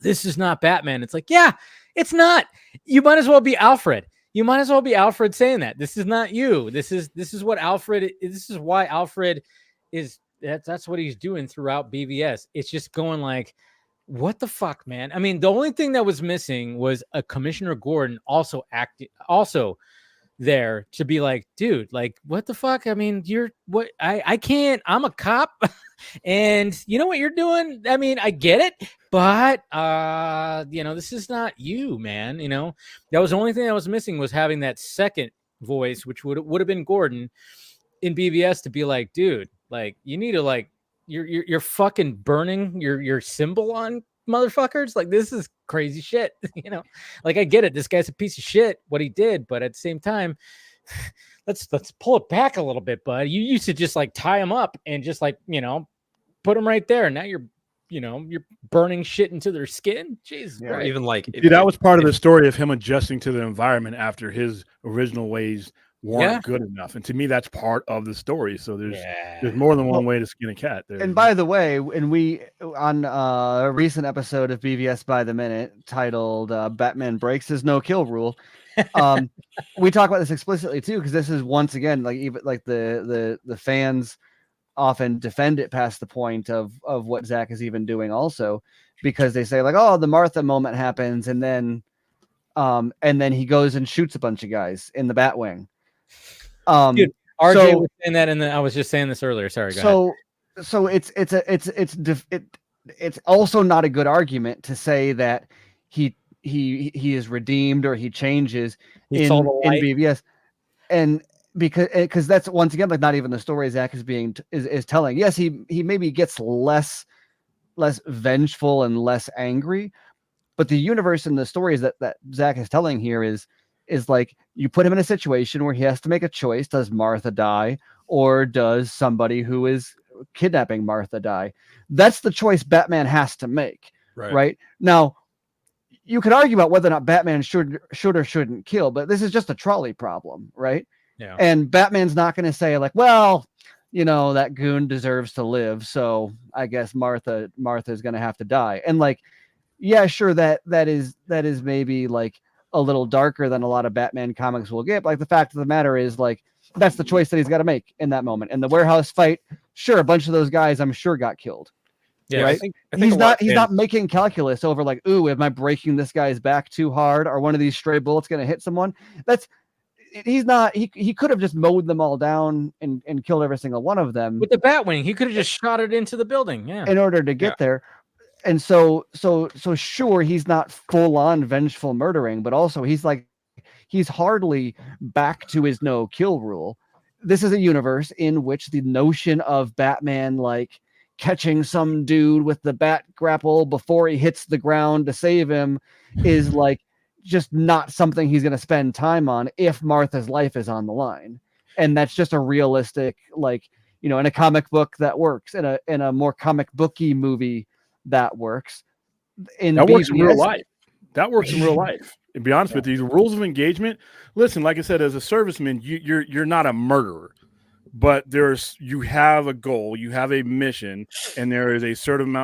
this is not Batman. It's like, yeah, it's not. You might as well be Alfred. You might as well be Alfred saying that. This is not you. This is what Alfred. This is why Alfred is. That's what he's doing throughout BVS. It's just going like, what the fuck, man? I mean, the only thing that was missing was a Commissioner Gordon also there to be like, dude, like, what the fuck? I mean, you're what? I can't. I'm a cop, and you know what you're doing. I mean, I get it, but this is not you, man. That was the only thing that was missing, was having that second voice, which would have been Gordon in BVS, to be like, dude, like, you need to like, you're fucking burning your symbol on motherfuckers. Like, this is crazy shit. Like, I get it, this guy's a piece of shit what he did, but at the same time, let's pull it back a little bit, bud. You used to just like tie him up and just like put him right there, and now you're burning shit into their skin. Jesus Christ. Even like, that was part of the story of him adjusting to the environment after his original ways weren't good enough, and to me that's part of the story. So there's more than one way to skin a cat. And by the way, we on a recent episode of BVS by the Minute titled Batman Breaks His No Kill Rule, we talk about this explicitly too, because this is once again like, even like the fans often defend it past the point of what Zack is even doing also, because they say like, oh, the Martha moment happens, and then he goes and shoots a bunch of guys in the Batwing. Dude, RJ was saying that, and I was just saying this earlier. Sorry, go ahead. So it's also not a good argument to say that he is redeemed or he changes in BVS, and because that's once again like not even the story Zack is telling. Yes, he maybe gets less vengeful and less angry, but the universe and the stories that Zack is telling here is like, you put him in a situation where he has to make a choice. Does Martha die, or does somebody who is kidnapping Martha die? That's the choice Batman has to make. Right? Now, you could argue about whether or not Batman should or shouldn't kill, but this is just a trolley problem, right? Yeah. And Batman's not going to say like, well, that goon deserves to live, so I guess Martha's going to have to die. And like, yeah, sure, that is maybe like a little darker than a lot of Batman comics will get. But like, the fact of the matter is, like, that's the choice that he's got to make in that moment. In the warehouse fight, sure, a bunch of those guys I'm sure got killed. Yeah, right. I think he's not making calculus over like, ooh, am I breaking this guy's back too hard? Are one of these stray bullets going to hit someone? He's not. He could have just mowed them all down and killed every single one of them with the Batwing. He could have just shot it into the building. Yeah. In order to get there. And so sure, he's not full on vengeful murdering, but also he's hardly back to his no kill rule. This is a universe in which the notion of Batman like catching some dude with the bat grapple before he hits the ground to save him is like just not something he's going to spend time on if Martha's life is on the line. And that's just a realistic, like, in a comic book that works, in a more comic booky movie that works. Works in real life. That works in real life. To be honest with you, the rules of engagement. Listen, like I said, as a serviceman, you're not a murderer, but you have a goal, you have a mission, and there is a certain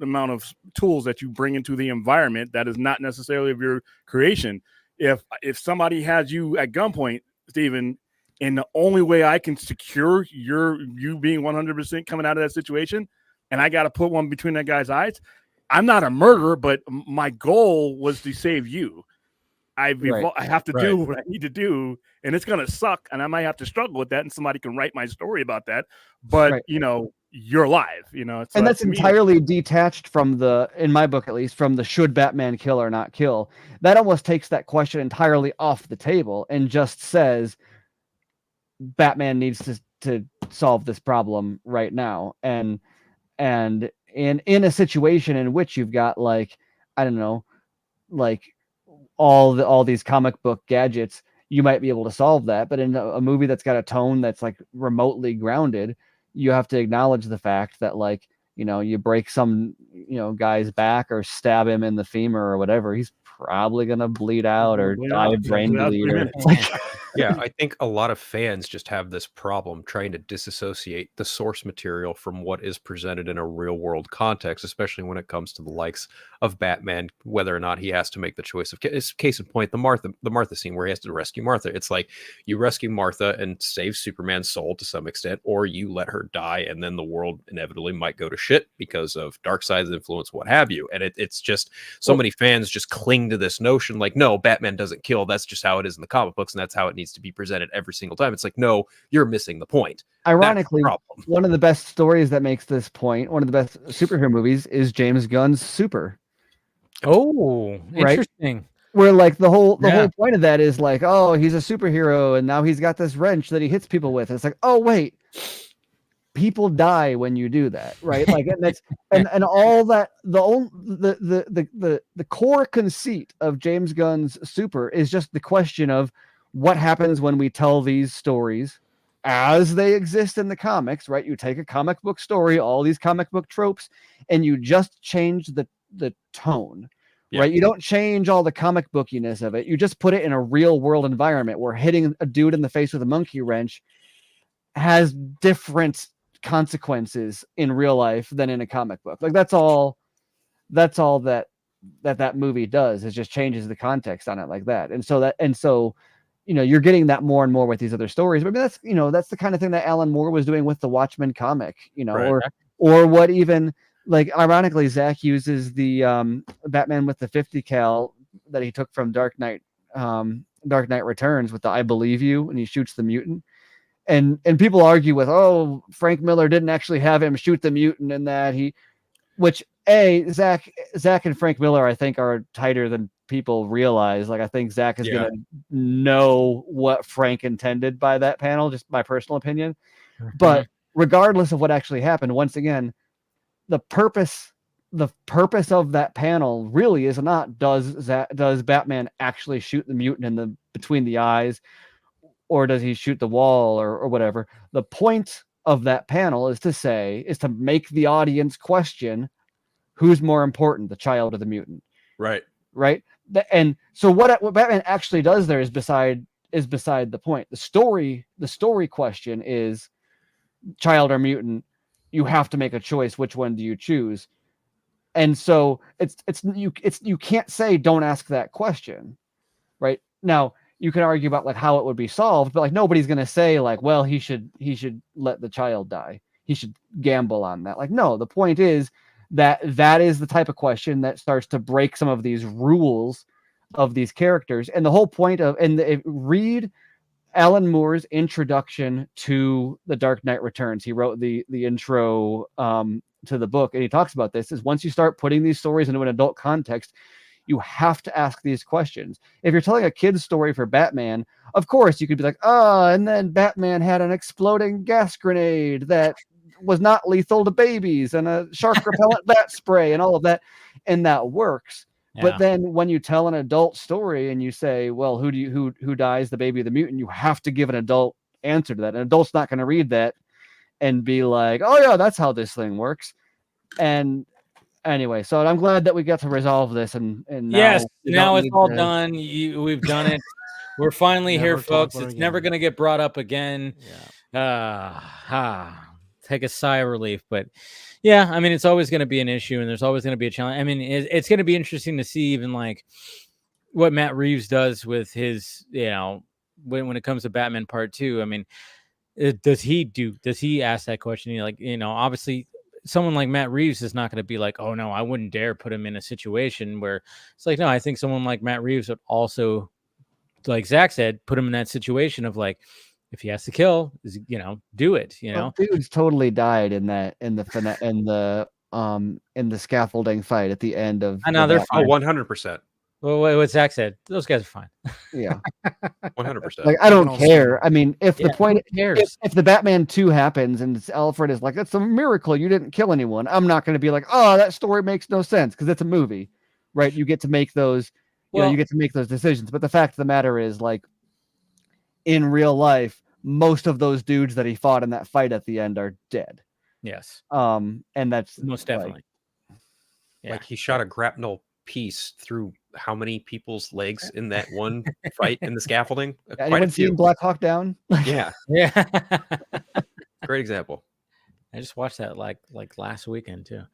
amount of tools that you bring into the environment that is not necessarily of your creation. If somebody has you at gunpoint, Steven, and the only way I can secure you being 100% coming out of that situation, and I got to put one between that guy's eyes, I'm not a murderer, but my goal was to save you. I have to do what I need to do, and it's going to suck, and I might have to struggle with that, and somebody can write my story about that, but, you're alive, So and that's entirely detached from in my book at least, from the should Batman kill or not kill. That almost takes that question entirely off the table and just says Batman needs to solve this problem right now. And in a situation in which you've got like, I don't know, like all these comic book gadgets, you might be able to solve that. But in a movie that's got a tone that's like remotely grounded, you have to acknowledge the fact that, like, you know, you break some, you know, guy's back or stab him in the femur or whatever, he's probably gonna bleed out or die of brain bleed. Or, like, yeah, I think a lot of fans just have this problem trying to disassociate the source material from what is presented in a real world context, especially when it comes to the likes of Batman, whether or not he has to make the choice of case in point, the Martha scene where he has to rescue Martha. It's like you rescue Martha and save Superman's soul to some extent, or you let her die and then the world inevitably might go to shit because of Darkseid's influence, what have you. And it's just so many fans just cling to this notion like, no, Batman doesn't kill. That's just how it is in the comic books, and that's how it needs to be presented every single time. It's like, no, you're missing the point. Ironically, one of the best stories that makes this point, one of the best superhero movies, is James Gunn's Super. Oh, interesting. Right? Where like the whole point of that is like, oh, he's a superhero and now he's got this wrench that he hits people with. It's like, oh wait, people die when you do that, right? Like, and that's and all that. The core conceit of James Gunn's Super is just the question of what happens when we tell these stories as they exist in the comics, right? You take a comic book story, all these comic book tropes, and you just change the tone, right? You don't change all the comic bookiness of it. You just put it in a real world environment where hitting a dude in the face with a monkey wrench has different consequences in real life than in a comic book. Like that's all that movie does, is just changes the context on it like that. And so you know, you're getting that more and more with these other stories. But I mean, that's, you know, that's the kind of thing that Alan Moore was doing with the Watchmen comic, you know, Right. or what even, like, ironically, Zach uses the Batman with the 50 cal that he took from Dark Knight Returns with the "I believe you," and he shoots the mutant. And people argue with, oh, Frank Miller didn't actually have him shoot the mutant, and that which Zach and Frank Miller, I think, are tighter than people realize. Like, I think Zach is gonna know what Frank intended by that panel, just my personal opinion. But regardless of what actually happened, once again, the purpose of that panel really is not does Batman actually shoot the mutant between the eyes, or does he shoot the wall or whatever. The point of that panel is to make the audience question who's more important, the child or the mutant. Right. And so what Batman actually does there is beside the point. The story question is child or mutant. You have to make a choice. Which one do you choose? And so you can't say don't ask that question, right? Now you can argue about like how it would be solved, but like nobody's gonna say like, well, he should let the child die. He should gamble on that. Like, no, the point is that is the type of question that starts to break some of these rules of these characters. And the whole point of read Alan Moore's introduction to The Dark Knight Returns. He wrote the intro to the book, and he talks about this, is once you start putting these stories into an adult context, you have to ask these questions. If you're telling a kid's story for Batman, of course you could be like, and then Batman had an exploding gas grenade that was not lethal to babies and a shark repellent bat spray and all of that, and that works. Yeah. But then when you tell an adult story and you say, well, who dies, the baby or the mutant, you have to give an adult answer to that. An adult's not going to read that and be like, oh yeah, that's how this thing works. And anyway, so I'm glad that we got to resolve this, and now it's all done. We've done it. We're finally here, folks. It's never going to get brought up again. Take a sigh of relief. But yeah, I mean, it's always going to be an issue, and there's always going to be a challenge. I mean, it's going to be interesting to see even like what Matt Reeves does with his, you know, when it comes to Batman Part 2. I mean, does he ask that question? Like, you know, obviously someone like Matt Reeves is not going to be like, oh no, I wouldn't dare put him in a situation where it's like, no, I think someone like Matt Reeves would also, like Zach said, put him in that situation of like, if he has to kill, you know, do it, you know. Well, dude's totally died in the scaffolding fight at the end of. I know they're fine. 100%. Well, what Zach said, those guys are fine. Yeah, 100%. Like, I don't care. I mean, if the Batman 2 happens and Alfred is like, it's a miracle you didn't kill anyone, I'm not going to be like, oh, that story makes no sense, because it's a movie, right? You get to make those, you get to make those decisions. But the fact of the matter is, like, in real life, most of those dudes that he fought in that fight at the end are dead. Yes. And that's most definitely. Like he shot a grapnel piece through how many people's legs in that one fight in the scaffolding? Anyone seen Black Hawk Down? Yeah. Great example. I just watched that like last weekend too. It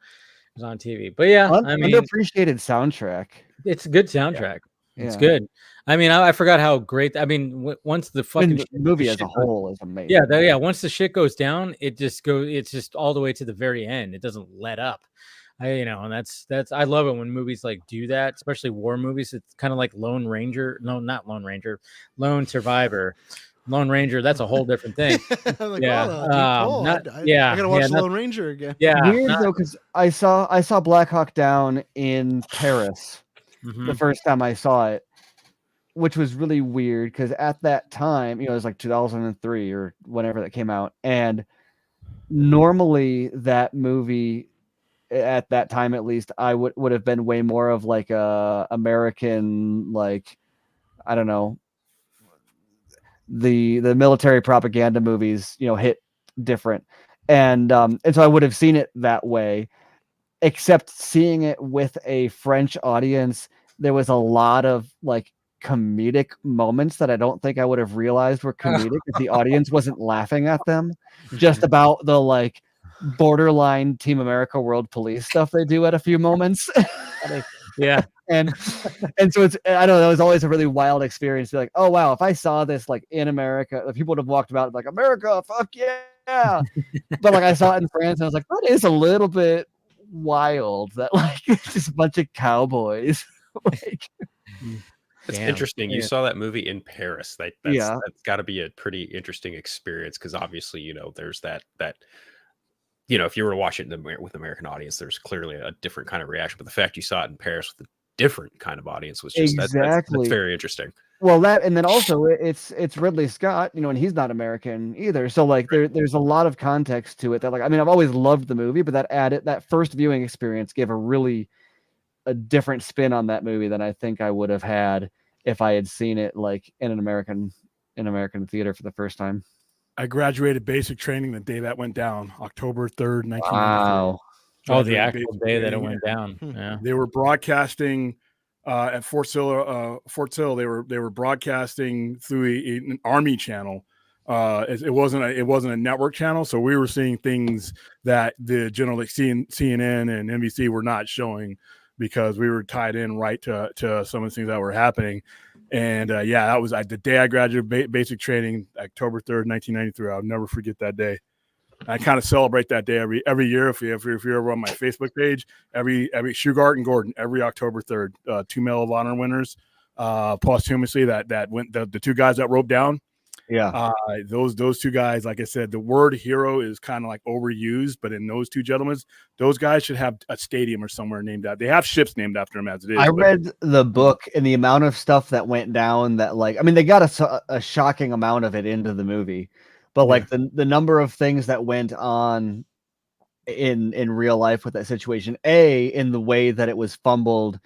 was on TV. But yeah, I mean, underappreciated soundtrack. It's a good soundtrack. It's good. I mean, I forgot how great. I mean, once the fucking movie as a whole is amazing. Yeah, once the shit goes down, it just goes. It's just all the way to the very end. It doesn't let up. And that's I love it when movies like do that, especially war movies. It's kind of like Lone Ranger. No, not Lone Ranger. Lone Survivor. Lone Ranger. That's a whole different thing. Like, yeah, I gotta watch Lone Ranger again. Yeah, weird though, because I saw Black Hawk Down in Paris the first time I saw it, which was really weird because at that time, it was like 2003 or whenever that came out, and normally that movie at that time, at least, I would have been way more of like a American, like, I don't know, the military propaganda movies, hit different, and so I would have seen it that way. Except seeing it with a French audience, there was a lot of like comedic moments that I don't think I would have realized were comedic if the audience wasn't laughing at them. Just about the like borderline Team America World Police stuff they do at a few moments. Yeah. And so I don't know, that was always a really wild experience to be like, oh wow, if I saw this like in America, people would have walked about like, America, fuck yeah. But like I saw it in France and I was like, that is a little bit wild that like it's just a bunch of cowboys. Like, it's interesting. You saw that movie in Paris. That's got to be a pretty interesting experience because obviously, there's that if you were to watch it with American audience, there's clearly a different kind of reaction. But the fact you saw it in Paris with a different kind of audience was just that's very interesting. Well, that, and then also it's Ridley Scott, and he's not American either. So like there's a lot of context to it that, like, I mean, I've always loved the movie, but that first viewing experience gave a different spin on that movie than I think I would have had if I had seen it like in an American theater for the first time. I graduated basic training the day that went down, October 3rd, 1993. Wow. Oh, the actual day that it went down. Yeah. They were broadcasting at Fort Sill. They were broadcasting through an Army channel. It wasn't a network channel, so we were seeing things that the general like CNN and NBC were not showing because we were tied in right to some of the things that were happening. And that was the day I graduated basic training, October 3rd, 1993. I'll never forget that day. I kind of celebrate that day every year. If you're ever on my Facebook page, every Shugart and Gordon, every October 3rd, 2 Medal of Honor winners, posthumously that went the two guys that roped down. Yeah. Those two guys, like I said, the word hero is kind of like overused, but in those two gentlemen, those guys should have a stadium or somewhere named after. They have ships named after them as it is. I read the book and the amount of stuff that went down that, like, I mean, they got a shocking amount of it into the movie, but like the number of things that went on in real life with that situation, in the way that it was fumbled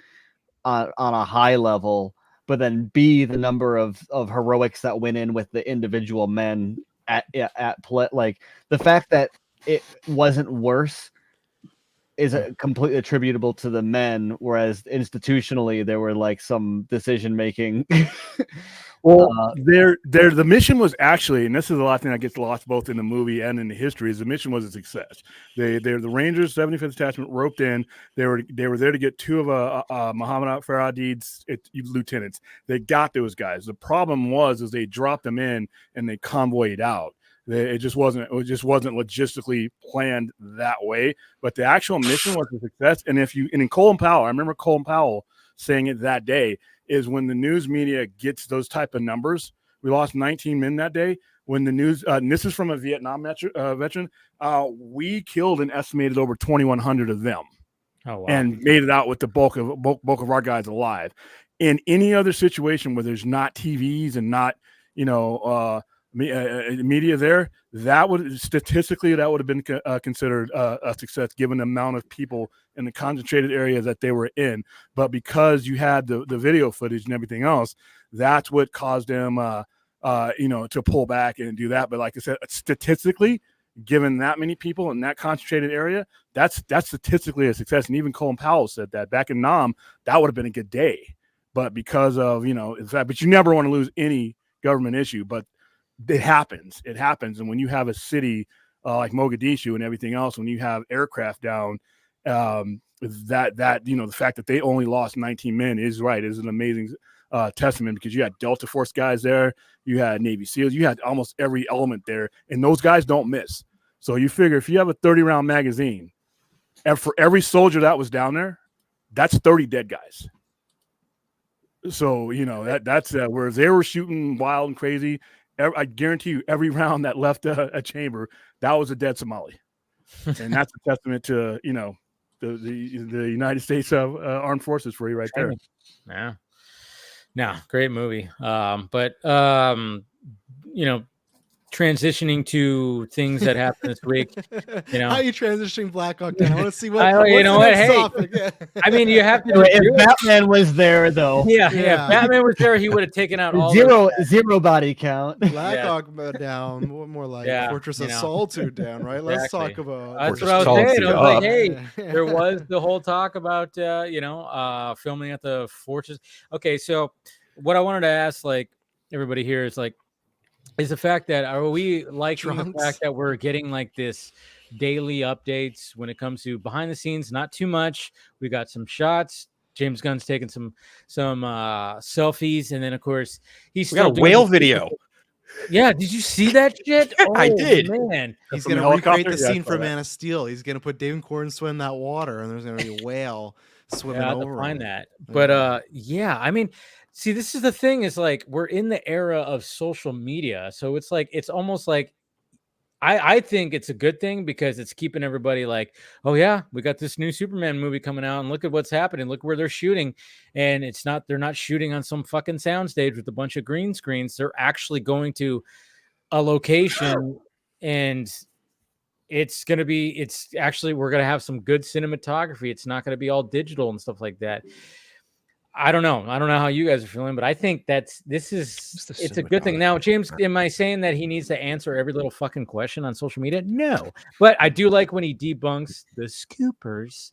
on a high level, but then B, the number of heroics that went in with the individual men at play, like the fact that it wasn't worse is completely attributable to the men, whereas institutionally there were like some decision making. Well, the mission was actually, and this is a lot of thing that gets lost both in the movie and in the history, is the mission was a success. The Rangers, 75th Detachment, roped in. They were there to get two of Muhammad Faradid's lieutenants. They got those guys. The problem was they dropped them in and they convoyed out. It just wasn't logistically planned that way. But the actual mission was a success. And in Colin Powell, I remember Colin Powell saying it that day, is when the news media gets those type of numbers. We lost 19 men that day. When the news, and this is from a Vietnam veteran, we killed and estimated over 2,100 of them. Oh, wow. And made it out with the bulk of our guys alive. In any other situation where there's not TVs and not, media there, that would have been considered a success given the amount of people in the concentrated area that they were in. But because you had the video footage and everything else, that's what caused them to pull back and do that. But like I said, statistically, given that many people in that concentrated area, that's statistically a success. And even Colin Powell said that back in Nam, that would have been a good day. But because of, in fact, but you never want to lose any government issue, but it happens. It happens. And when you have a city like Mogadishu and everything else, when you have aircraft down, the fact that they only lost 19 men is an amazing testament, because you had Delta Force guys there, you had Navy SEALs, you had almost every element there, and those guys don't miss. So you figure if you have a 30-round magazine, and for every soldier that was down there, that's 30 dead guys. So that's whereas they were shooting wild and crazy, I guarantee you every round that left a chamber, that was a dead Somali. And that's a testament to the United States Armed Forces for you right there. Yeah. No, great movie. But transitioning to things that happened this week. How are you transitioning Black Hawk Down? I want to see what. Hey, I mean, you have to. If Batman was there, though, yeah, if Batman was there, he would have taken out all zero body count. Black Hawk Down, more like Fortress of Solitude Down, right? Exactly. Let's talk about. That's what I was saying. I was like, hey, there was the whole talk about filming at the Fortress. Okay, so what I wanted to ask, like everybody here, is the fact that are we liking the fact that we're getting like this daily updates when it comes to behind the scenes? Not too much. We got some shots. James Gunn's taking some selfies, and then of course we got a whale video. Yeah, did you see that shit? Oh, I did. Man, he's gonna recreate the scene from Man of Steel. He's gonna put David Corden swim that water, and there's gonna be a whale swimming over. Find that, but I mean. See, this is the thing is like we're in the era of social media. So it's like it's almost like I think it's a good thing because it's keeping everybody like, oh yeah, we got this new Superman movie coming out and look at what's happening. Look where they're shooting. And they're not shooting on some fucking soundstage with a bunch of green screens. They're actually going to a location and we're going to have some good cinematography. It's not going to be all digital and stuff like that. I don't know how you guys are feeling, but I think it's a good thing. Now, James, am I saying that he needs to answer every little fucking question on social media? No, but I do like when he debunks the scoopers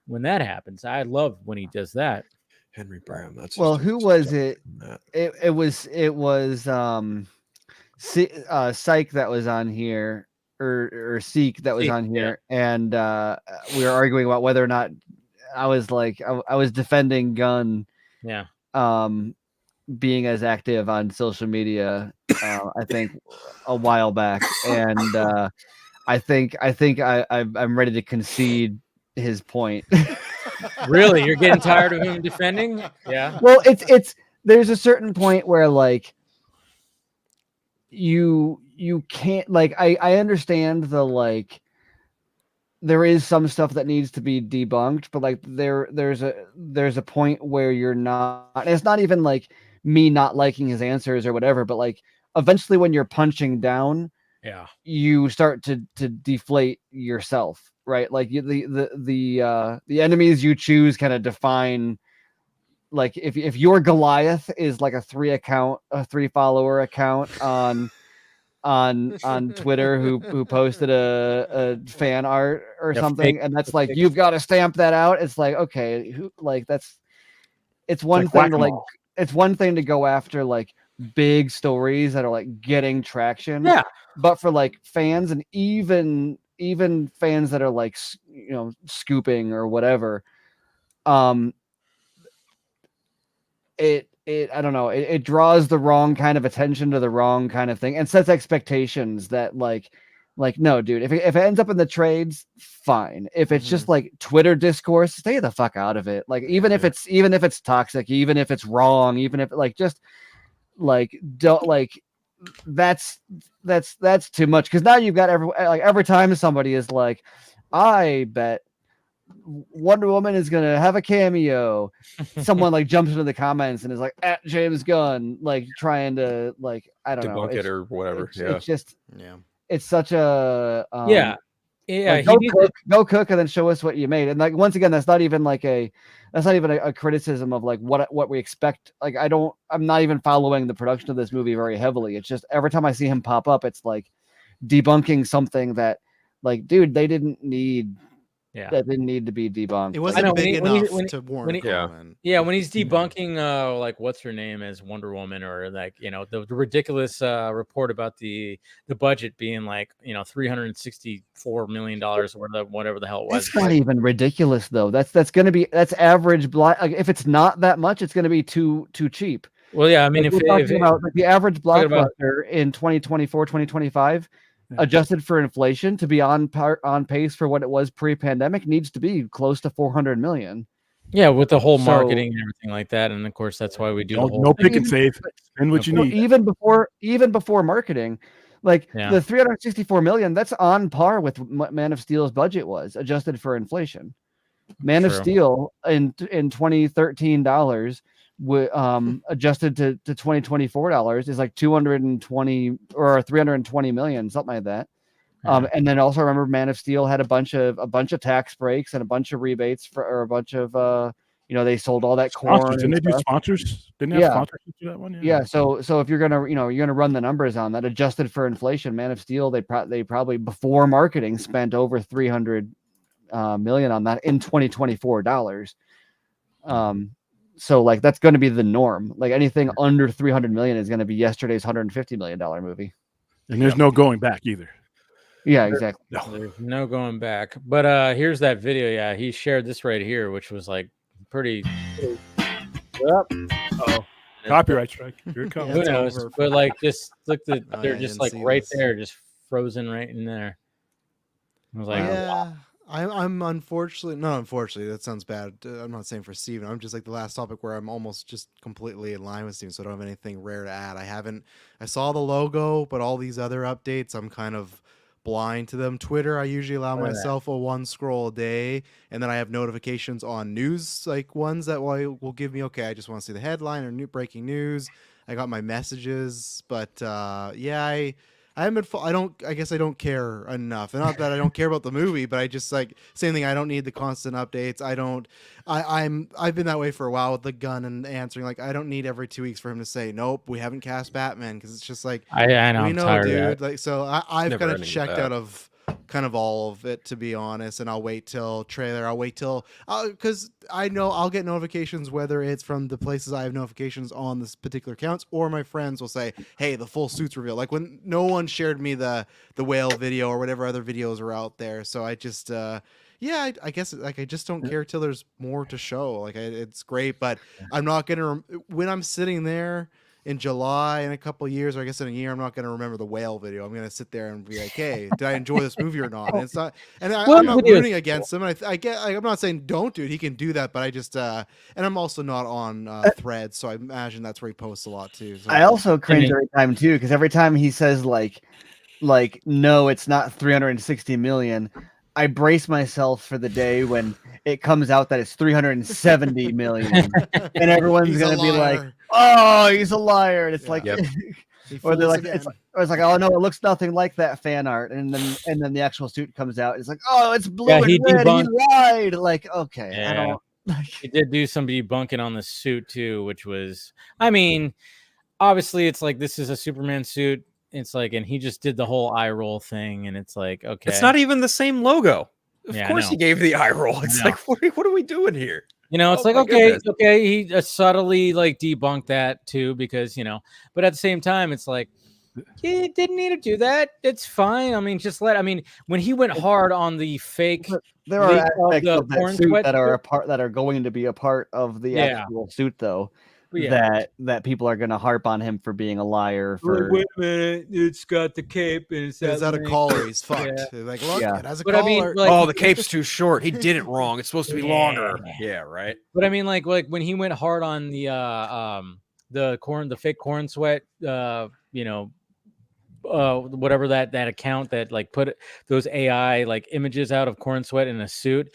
when that happens. I love when he does that. Henry Brown. Who was it? It was Psych that was on here, or Seek that was on here, and we were arguing about whether or not. I was defending Gunn, being as active on social media, I think a while back, and I think I'm ready to concede his point. Really, you're getting tired of him defending? Yeah. Well, it's there's a certain point where like you can't I understand the like. There is some stuff that needs to be debunked, but like there's a point where you're not. It's not even like me not liking his answers or whatever, but like eventually when you're punching down, you start to deflate yourself, right? Like the enemies you choose kind of define. Like if your Goliath is like a 3 follower account on Twitter who posted a fan art or something, and that's like you've got to stamp that out. It's like, okay, it's one thing to go after like big stories that are like getting traction, but for like fans and even fans that are like scooping or whatever, I don't know. It draws the wrong kind of attention to the wrong kind of thing and sets expectations that like no, dude. If it ends up in the trades, fine. If it's just like Twitter discourse, stay the fuck out of it. Like even if it's toxic, even if it's wrong, even if like just like don't like that's too much. Because now you've got every time somebody is like, I bet Wonder Woman is gonna have a cameo, someone like jumps into the comments and is like at James Gunn, like trying to like I don't know, debunk it or whatever. It's just it's such a Yeah, like, go cook and then show us what you made. And like once again, that's not even a criticism of like what we expect. Like I'm not even following the production of this movie very heavily. It's just every time I see him pop up, it's like debunking something that, like, dude, they didn't need. Yeah, that didn't need to be debunked. It wasn't big enough to warrant comment. Yeah, when he's debunking like what's her name as Wonder Woman, or like, you know, the ridiculous report about the budget being like, you know, $364 million or whatever the hell it was. That's not even ridiculous though. That's average. Like, if it's not that much, it's going to be too cheap. Well, yeah, I mean, like, if the average blockbuster in 2024, 2025. Adjusted for inflation to be on pace for what it was pre-pandemic needs to be close to 400 million. Yeah, with the whole marketing and everything like that, and of course that's why we do the whole no pick and save. Spend what you need. Even before marketing, like the 364 million, that's on par with what Man of Steel's budget was, adjusted for inflation. Man of Steel in 2013 dollars, adjusted to 2024 dollars, is like 220 or 320 million, something like that. And then also remember, Man of Steel had a bunch of tax breaks and a bunch of rebates or a bunch of they sold all that corn. Didn't they do sponsors? Didn't they have sponsors to that one? Yeah. So if you're gonna run the numbers on that, adjusted for inflation, Man of Steel, they probably before marketing spent over 300 million on that in 2024 dollars. So like that's going to be the norm. Like anything under 300 million is going to be yesterday's $150 million movie. And there's no going back either. Yeah, exactly. There's no going back. But here's that video. Yeah, he shared this right here, which was like pretty. Oh, copyright strike. Here it comes. Who knows? But like, just look, they're just like right there, just frozen right in there. I was like, wow. I'm unfortunately, that sounds bad. I'm not saying for Steven. I'm just like the last topic where I'm almost just completely in line with Steven, so I don't have anything rare to add. I saw the logo, but all these other updates, I'm kind of blind to them. Twitter, I usually allow myself a one scroll a day, and then I have notifications on news, like ones that will give me, okay, I just want to see the headline or new breaking news. I got my messages, but I guess I don't care enough. And not that I don't care about the movie, but I just like same thing. I don't need the constant updates. I've been that way for a while with the Gunn and answering. Like, I don't need every 2 weeks for him to say, nope, we haven't cast Batman. Cause it's just like, I know, we know, dude. Like, so I've kind of checked out of kind of all of it, to be honest, and I'll wait till trailer. I'll wait till because I know I'll get notifications, whether it's from the places I have notifications on this particular accounts, or my friends will say, hey, the full suit's revealed. Like when no one shared me the whale video or whatever other videos are out there. So I just I guess like I just don't care till there's more to show. Like it's great, but I'm not gonna when I'm sitting there in July in a couple of years, or I guess in a year, I'm not going to remember the whale video. I'm going to sit there and be like, hey, did I enjoy this movie or not? And it's not, and I'm not rooting against him. And I'm not saying don't do it. He can do that, but I just, and I'm also not on Threads, so I imagine that's where he posts a lot too. So. I also cringe every time too, because every time he says like, no, it's not 360 million. I brace myself for the day when it comes out that it's 370 million, and everyone's going to be like, "Oh, he's a liar!" And it's like, or they're like, it's like, "Oh no, it looks nothing like that fan art," and then the actual suit comes out. It's like, "Oh, it's blue and red." He lied. Like, okay, I don't. He did do some debunking on the suit too, which was, I mean, obviously, it's like this is a Superman suit. It's like, and he just did the whole eye roll thing, and it's like, okay, it's not even the same logo. Of course, he gave the eye roll. It's like, what are we doing here? You know, it's like, okay, he subtly like debunked that too, because but at the same time, it's like, he didn't need to do that. It's fine. I mean, when he went hard on the fake, there are aspects of that suit that are going to be a part of the actual suit, though. That people are going to harp on him for being a liar. Wait a minute, it's got the cape and it's out of collar. He's fucked. Like, look, it has a collar. I mean, like, the cape's too short. He did it wrong. It's supposed to be longer. Yeah, right. But I mean, like when he went hard on the fake corn sweat, whatever that account that like put those AI like images out of corn sweat in a suit.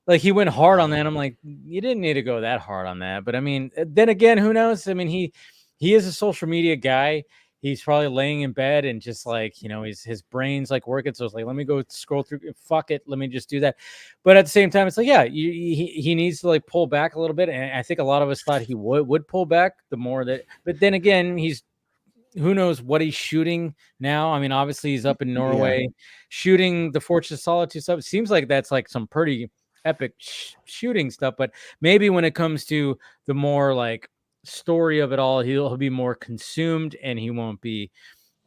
Like he went hard on that. I'm like, you didn't need to go that hard on that. But I mean, then again, who knows? I mean, he is a social media guy. he's probably laying in bed and just like, you know, his brain's like working. So it's like, let me go scroll through. Fuck it. Let me just do that. But at the same time, it's like, yeah, he needs to like pull back a little bit. And I think a lot of us thought he would pull back the more that, but then again, who knows what he's shooting now. I mean, obviously he's up in Norway shooting the Fortress of Solitude stuff. It seems like that's like some pretty epic shooting stuff, but maybe when it comes to the more like story of it all, he'll be more consumed and he won't be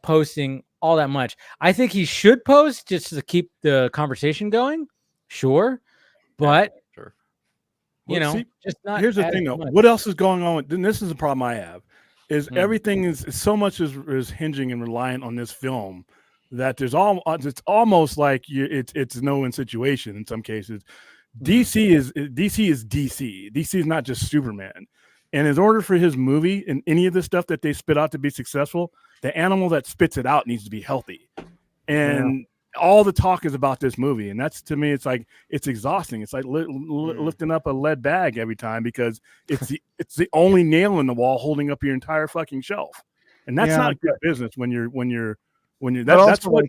posting all that much. I think he should post just to keep the conversation going. Sure. But sure. You know, just not. Here's the thing though. What else is going on? Then this is the problem I have. Is everything is so much is hinging and reliant on this film that it's almost like it's a no-win situation in some cases. DC is DC. DC is not just Superman. And in order for his movie and any of the stuff that they spit out to be successful, the animal that spits it out needs to be healthy. And all the talk is about this movie, and that's, to me, it's like it's exhausting. It's like lifting up a lead bag every time because it's the only nail in the wall holding up your entire fucking shelf, and that's not good business when you're that's what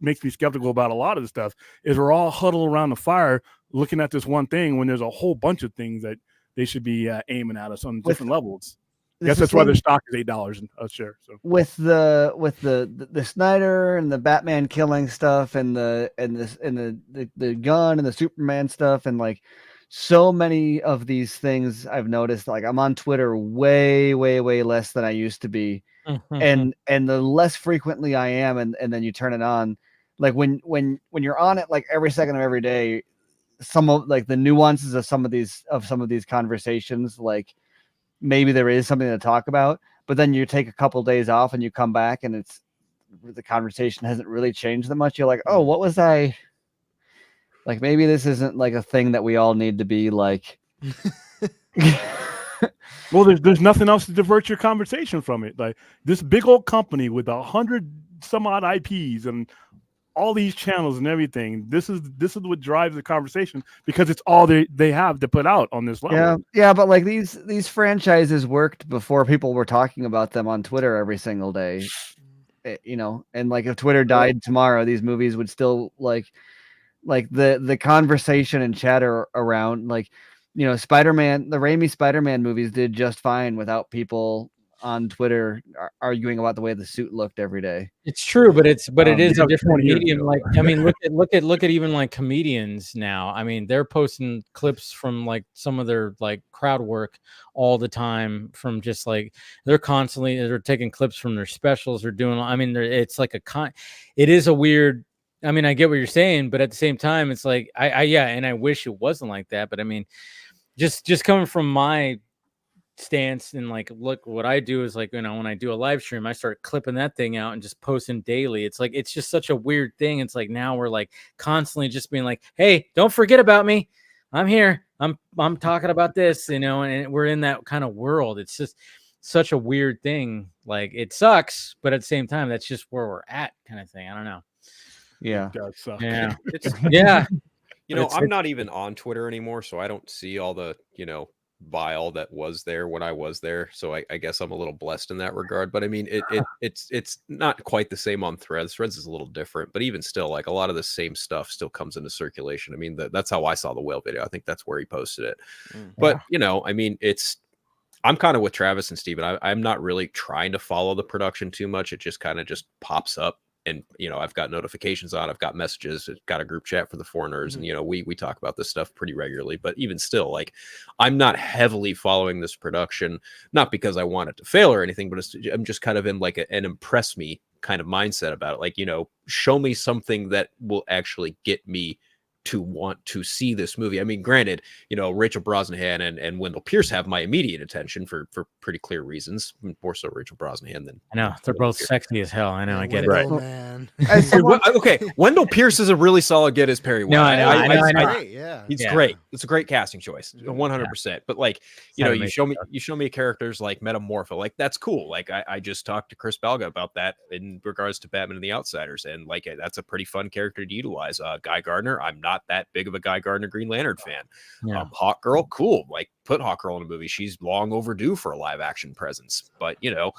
makes me skeptical about a lot of the stuff is we're all huddled around the fire looking at this one thing when there's a whole bunch of things that they should be aiming at us on different levels. I guess that's why their stock is $8 a share. So with the Snyder and the Batman killing stuff and the gun and the Superman stuff and like so many of these things I've noticed, like I'm on Twitter way less than I used to be. And the less frequently I am and then you turn it on, like when you're on it like every second of every day, some of like the nuances of some of these conversations, like maybe there is something to talk about, but then you take a couple days off and you come back and the conversation hasn't really changed that much. You're like, oh, what was I like? Maybe this isn't like a thing that we all need to be like. Well, there's nothing else to divert your conversation from it. Like this big old company with 100 some odd IPs and all these channels and everything. This is what drives the conversation because it's all they have to put out on this level. Yeah, but like these franchises worked before people were talking about them on Twitter every single day. You know, and like if Twitter died tomorrow, these movies would still like the conversation and chatter around, like, you know, Spider-Man, the Raimi Spider-Man movies did just fine without people on Twitter arguing about the way the suit looked every day. It's true, but it is a different medium. Like, I mean, look at even like comedians now. I mean, they're posting clips from like some of their like crowd work all the time from just like they're taking clips from their specials or doing. I mean, it's like it is a weird. I mean, I get what you're saying, but at the same time, it's like and I wish it wasn't like that. But I mean, just coming from my stance and like, look, what I do is like, you know, when I do a live stream, I start clipping that thing out and just posting daily. It's like, it's just such a weird thing. It's like now we're like constantly just being like, hey, don't forget about me. I'm here. I'm talking about this, you know, and we're in that kind of world. It's just such a weird thing. Like it sucks, but at the same time, that's just where we're at kind of thing. I don't know. Yeah. It does suck. Yeah. Yeah. You know, I'm not even on Twitter anymore, so I don't see all the, you know, bile that was there when I was there. So I guess I'm a little blessed in that regard. But I mean, it's not quite the same on Threads. Threads is a little different, but even still, like a lot of the same stuff still comes into circulation. I mean, that's how I saw the whale video. I think that's where he posted it. But you know, I mean, I'm kind of with Travis and Steven. I'm not really trying to follow the production too much. It just kind of just pops up. And, you know, I've got notifications on, I've got messages, I've got a group chat for the foreigners. And, you know, we talk about this stuff pretty regularly, but even still, like, I'm not heavily following this production, not because I want it to fail or anything, but I'm just kind of in like an impress me kind of mindset about it. Like, you know, show me something that will actually get me to want to see this movie. I mean, granted, you know, Rachel Brosnahan and Wendell Pierce have my immediate attention for pretty clear reasons. More so Rachel Brosnahan than I know they're both sexy as hell. I know, I get it. Right. Man. Okay, Wendell Pierce is a really solid get as Perry White. No, I know. Yeah, he's great. It's a great casting choice, 100%. But like, you know, you show me characters like Metamorpho, like that's cool. Like I just talked to Chris Balga about that in regards to Batman and the Outsiders, and like that's a pretty fun character to utilize. Guy Gardner, I'm not that big of a Guy Gardner Green Lantern fan. Hawk Girl, cool. Like put Hawk Girl in a movie. She's long overdue for a live action presence. But you know,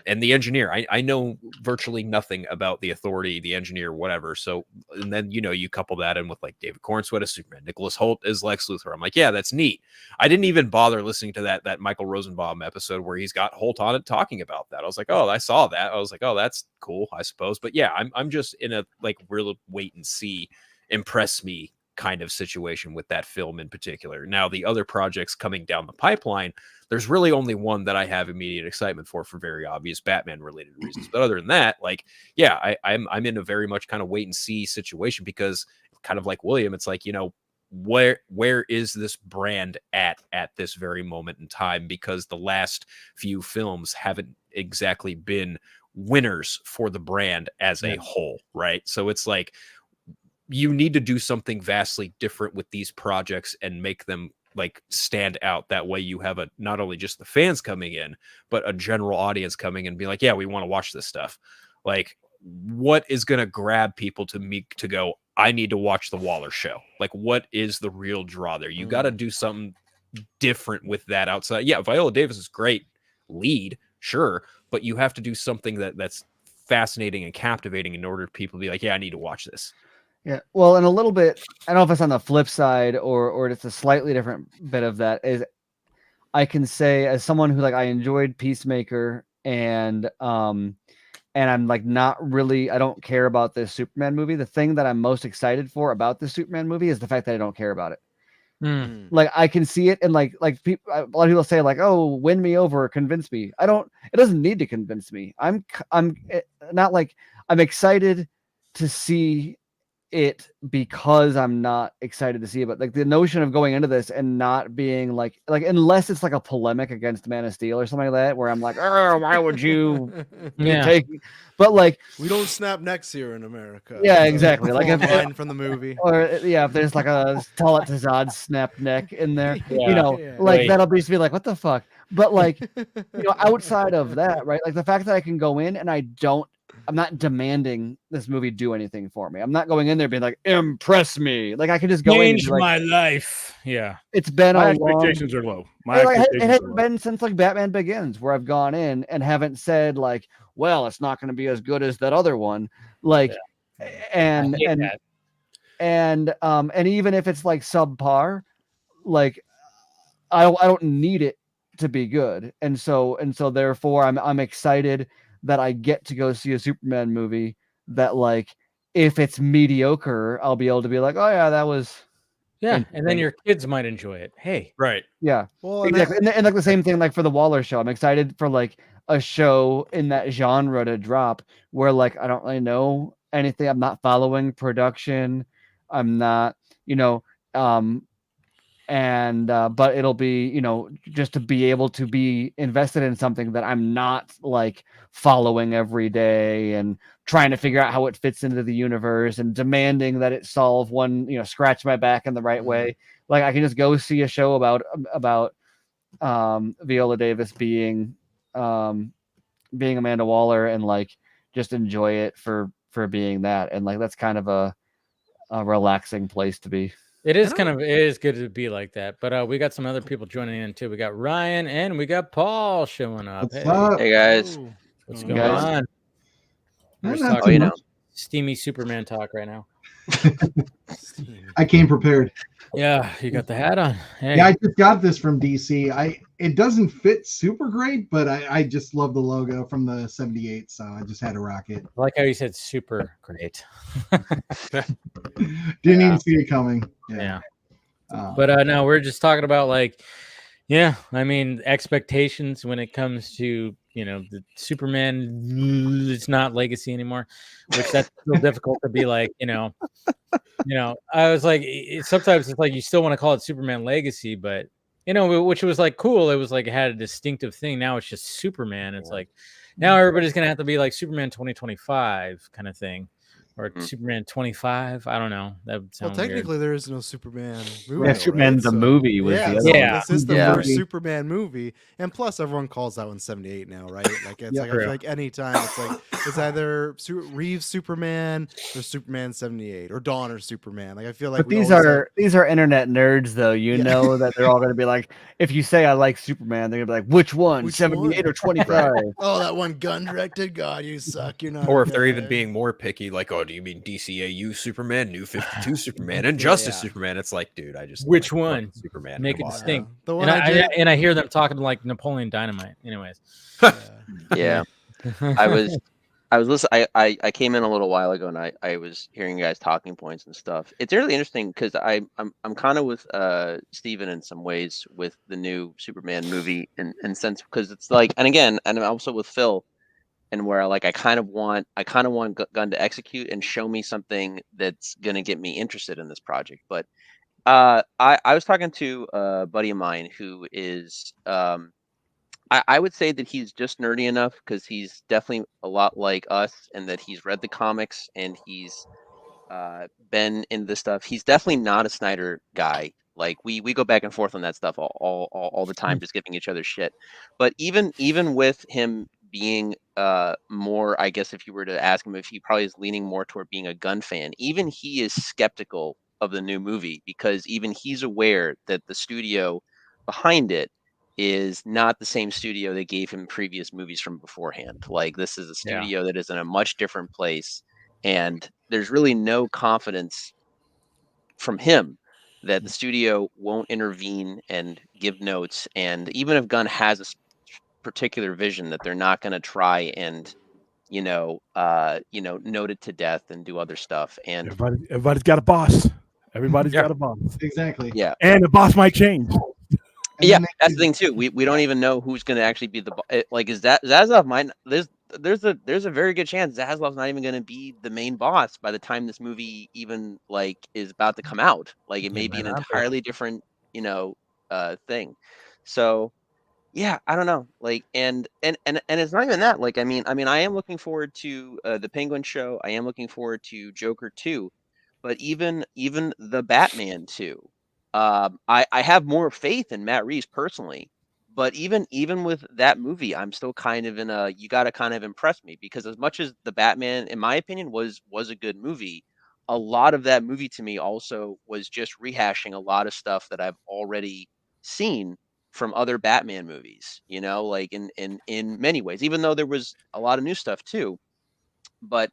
and the engineer, I know virtually nothing about the Authority, the engineer, whatever. So, and then, you couple that in with like David Cornsweet as Superman, Nicholas Hoult as Lex Luthor. I'm like, yeah, that's neat. I didn't even bother listening to that Michael Rosenbaum episode where he's got Holt on it talking about that. I was like, oh, I saw that. I was like, oh, that's cool, I suppose. But yeah, I'm just in a like real wait and see, impress me kind of situation with that film in particular. Now, the other projects coming down the pipeline, there's really only one that I have immediate excitement for very obvious Batman related reasons. But other than that, like, yeah, I'm in a very much kind of wait and see situation, because kind of like William, it's like, where is this brand at this very moment in time? Because the last few films haven't exactly been winners for the brand as a whole, right? So it's like, you need to do something vastly different with these projects and make them like stand out. That way you have not only just the fans coming in, but a general audience coming and be like, yeah, we want to watch this stuff. Like, what is going to grab people to go, I need to watch the Waller show? Like, what is the real draw there? You got to do something different with that outside. Yeah, Viola Davis is great lead, sure, but you have to do something that's fascinating and captivating in order for people to be like, yeah, I need to watch this. Yeah, well, and a little bit, I don't know if it's on the flip side or it's a slightly different bit of that, is I can say, as someone who, like, I enjoyed Peacemaker, and I'm like not really, I don't care about this Superman movie. The thing that I'm most excited for about this Superman movie is the fact that I don't care about it. Like, I can see it, and like people, a lot of people say like, oh, win me over, convince me. It doesn't need to convince me. I'm not like, I'm excited to see it because I'm not excited to see it. But like, the notion of going into this and not being like unless it's like a polemic against Man of Steel or something like that, where I'm like, oh, why would you take? But like, we don't snap necks here in America. Yeah, exactly. Like, if line from the movie, or if there's like a Talat Tazad snap neck in there, that'll be like, what the fuck? But like, outside of that, right? Like, the fact that I can go in and I'm not demanding this movie do anything for me. I'm not going in there being like, impress me. Like, I can just go change in my life. Yeah. It's been my expectations are low. It hasn't been since like Batman Begins, where I've gone in and haven't said like, well, it's not going to be as good as that other one. Like, and even if it's like subpar, like, I don't need it to be good. And so therefore I'm excited that I get to go see a Superman movie that, like, if it's mediocre, I'll be able to be like, oh yeah, that was. Yeah, and then your kids might enjoy it. Hey, right? Yeah, well, exactly. And like the same thing, like for the Waller show, I'm excited for like a show in that genre to drop where like I don't really know anything. I'm not following production. I'm not, but it'll be, just to be able to be invested in something that I'm not like following every day and trying to figure out how it fits into the universe and demanding that it solve one, scratch my back in the right way. Like, I can just go see a show about Viola Davis being Amanda Waller and like just enjoy it for being that. And like, that's kind of a relaxing place to be. It is good to be like that. But we got some other people joining in too. We got Ryan and we got Paul showing up. What's up? Hey guys. What's going on? We're just talking steamy Superman talk right now. I came prepared. Yeah, you got the hat on. Hey. Yeah, I just got this from DC. It doesn't fit super great, but I just love the logo from the 78, so I just had to rock it. I like how you said super great. Didn't even see it coming. Yeah. But no, we're just talking about like, I mean, expectations when it comes to, the Superman, it's not legacy anymore, which that's still difficult to be like, I was like, sometimes it's like you still want to call it Superman Legacy, but which was like cool. It was like it had a distinctive thing. Now it's just Superman. It's like now everybody's gonna have to be like Superman 2025 kind of thing. or Superman 25. I don't know. That would sound technically weird. there is no Superman movie. Yeah, Superman the movie was the other one. This is the first Superman movie, and plus everyone calls that one 78 now, right? Like it's like I feel like anytime it's like it's either Reeves Superman or Superman 78 or Donner Superman. Like I feel like but these are internet nerds though. You know that they're all going to be like, if you say I like Superman, they're going to be like, which one, 78 or 25? Oh, that one Gunn directed. God, you suck. You're not. Or if they're even being more picky, like, oh, do you mean DCAU Superman, New 52 Superman, and Justice Superman? It's like, dude, I just which like one? Superman. Make it distinct. The one and I hear them talking like Napoleon Dynamite. Anyways, yeah, I was listening. I came in a little while ago, and I was hearing you guys talking points and stuff. It's really interesting because I'm kind of with Steven in some ways with the new Superman movie, in sense because it's like, and again, and I'm also with Phil. And where like I kind of want Gunn to execute and show me something that's gonna get me interested in this project. But I was talking to a buddy of mine who is I would say that he's just nerdy enough because he's definitely a lot like us, and that he's read the comics and he's been in this stuff. He's definitely not a Snyder guy. Like we go back and forth on that stuff all the time, just giving each other shit. But even with him being more, I guess if you were to ask him if he probably is leaning more toward being a Gunn fan, even he is skeptical of the new movie because even he's aware that the studio behind it is not the same studio that gave him previous movies from beforehand. Like this is a studio that is in a much different place, and there's really no confidence from him that the studio won't intervene and give notes. And even if Gunn has a particular vision, that they're not going to try and note it to death and do other stuff. And everybody's got a boss. Everybody's got a boss. Exactly. Yeah. And the boss might change. Yeah, that's the thing too. We don't even know who's going to actually be the like. Is that Zaslav might there's a very good chance Zaslav's not even going to be the main boss by the time this movie even like is about to come out. Like it may be an entirely different thing. So yeah, I don't know. Like and it's not even that. Like I mean I am looking forward to the Penguin show. I am looking forward to Joker 2, but even the Batman 2. I have more faith in Matt Reeves personally, but even with that movie, I'm still kind of in a you got to kind of impress me, because as much as the Batman, in my opinion, was a good movie, a lot of that movie to me also was just rehashing a lot of stuff that I've already seen from other Batman movies. Like in many ways, even though there was a lot of new stuff too. But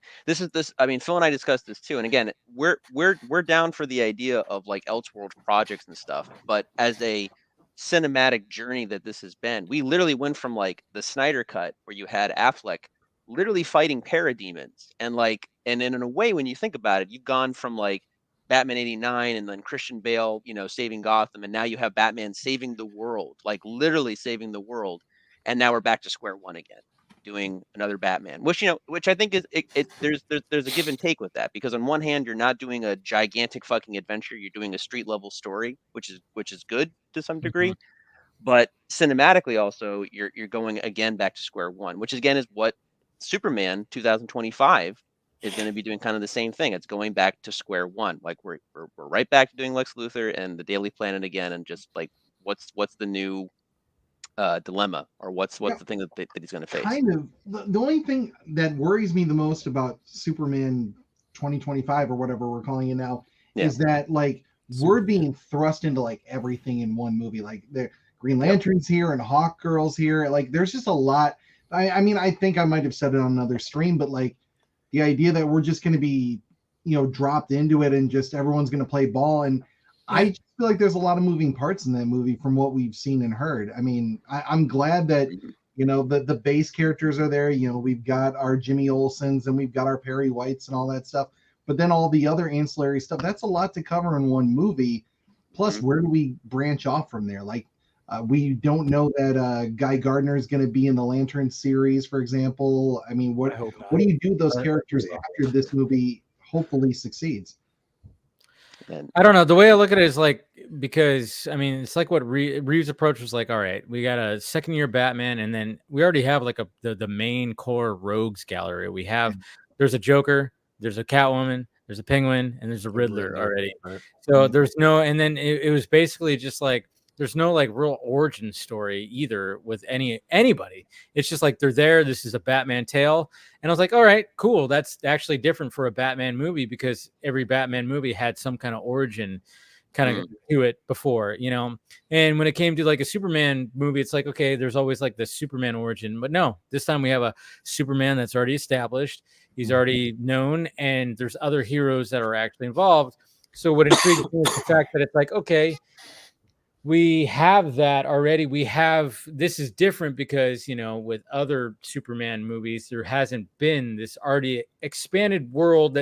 I mean, Phil and I discussed this too. And again, we're down for the idea of like Elseworld projects and stuff. But as a cinematic journey that this has been, we literally went from like the Snyder cut where you had Affleck literally fighting parademons. And in a way, when you think about it, you've gone from like Batman 89 and then Christian Bale, saving Gotham. And now you have Batman saving the world, like literally saving the world. And now we're back to square one again, doing another Batman, which I think is there's a give and take with that, because on one hand you're not doing a gigantic fucking adventure, you're doing a street level story, which is good to some degree, but cinematically also you're going again back to square one, which again is what Superman 2025 is going to be doing, kind of the same thing. It's going back to square one, like we're right back to doing Lex Luthor and the Daily Planet again, and just like what's the new dilemma, or what's the thing that he's going to face. Kind of the only thing that worries me the most about Superman 2025 or whatever we're calling it now is that like we're being thrust into like everything in one movie. Like the Green Lantern's here and Hawk Girl's here. Like there's just a lot. I mean, I think I might have said it on another stream, but like the idea that we're just going to be, dropped into it and just everyone's going to play ball. And I just feel like there's a lot of moving parts in that movie from what we've seen and heard. I mean, I'm glad that, the base characters are there. We've got our Jimmy Olsens and we've got our Perry Whites and all that stuff. But then all the other ancillary stuff, that's a lot to cover in one movie. Plus, where do we branch off from there? Like, we don't know that Guy Gardner is going to be in the Lantern series, for example. I mean, what do you do with those characters after this movie hopefully succeeds? I don't know. The way I look at it is like, because I mean, it's like what Reeves' approach was like. All right, we got a second year Batman, and then we already have like the main core rogues gallery. We have there's a Joker, there's a Catwoman, there's a Penguin, and there's a Riddler already. Right. So there's no, and then it was basically just like there's no like real origin story either with anybody. It's just like they're there. This is a Batman tale, and I was like, all right, cool. That's actually different for a Batman movie because every Batman movie had some kind of origin kind of to it before, you know. And when it came to like a Superman movie, it's like, okay, there's always like the Superman origin, but no, this time we have a Superman that's already established. He's already known, and there's other heroes that are actually involved. So what intrigues me is the fact that it's like, okay, we have that already. We have, this is different because, you know, with other Superman movies, there hasn't been this already expanded world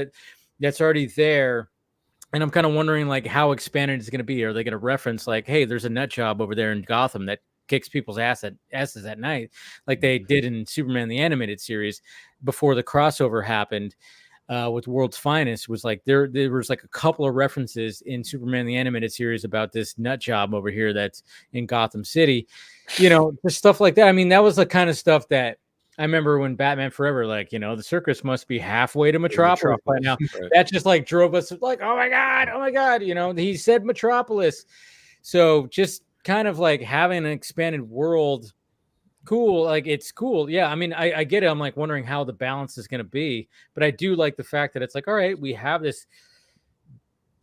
that's already there. And I'm kind of wondering like how expanded it's going to be. Are they going to reference like, hey, there's a nut job over there in Gotham that kicks people's asses at night, like they did in Superman the Animated Series before the crossover happened with World's Finest? Was like there was like a couple of references in Superman the Animated Series about this nut job over here that's in Gotham City, you know, just stuff like that. I mean, that was the kind of stuff that I remember when Batman Forever, like, you know, the circus must be halfway to Metropolis by now. Right. That just like drove us like, oh my God, you know, he said Metropolis. So just kind of like having an expanded world, cool. Like, it's cool. Yeah. I mean, I get it. I'm like wondering how the balance is going to be, but I do like the fact that it's like, all right, we have this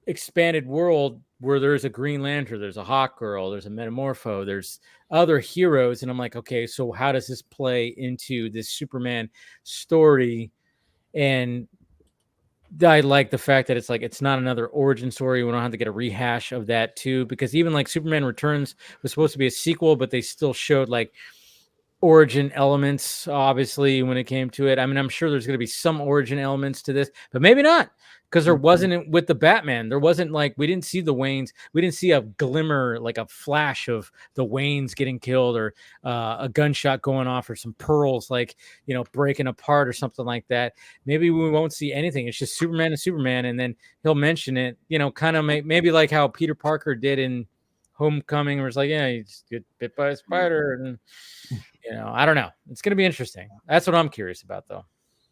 expanded world where there's a Green Lantern, there's a Hawk Girl, there's a Metamorpho, there's other heroes. And I'm like, okay, so how does this play into this Superman story? And I like the fact that it's like, it's not another origin story. We don't have to get a rehash of that too, because even like Superman Returns was supposed to be a sequel, but they still showed like origin elements, obviously, when it came to it. I mean, I'm sure there's going to be some origin elements to this, but maybe not, because there wasn't with the Batman. There wasn't like, we didn't see the Waynes. We didn't see a glimmer, like a flash of the Waynes getting killed, or a gunshot going off, or some pearls, like, you know, breaking apart or something like that. Maybe we won't see anything. It's just Superman and Superman. And then he'll mention it, you know, kind of maybe like how Peter Parker did in Homecoming, where it's like, yeah, he just get bit by a spider, and you know, I don't know. It's going to be interesting. That's what I'm curious about, though.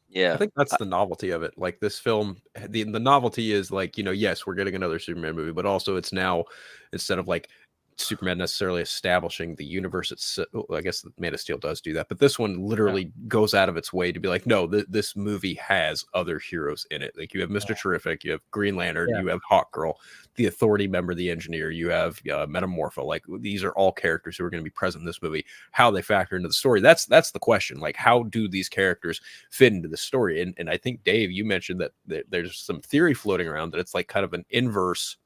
Yeah, I think that's the novelty of it. Like, this film, the novelty is like, you know, yes, we're getting another Superman movie, but also it's now, instead of like Superman necessarily establishing the universe itself, I guess Man of Steel does do that, but this one literally goes out of its way to be like, no, this movie has other heroes in it. Like, you have Mr. Terrific, you have Green Lantern, you have Hawk Girl, the Authority member, the Engineer, you have Metamorpho. Like, these are all characters who are going to be present in this movie. How they factor into the story, that's the question. Like, how do these characters fit into the story? And I think, Dave, you mentioned that there's some theory floating around that it's like kind of an inverse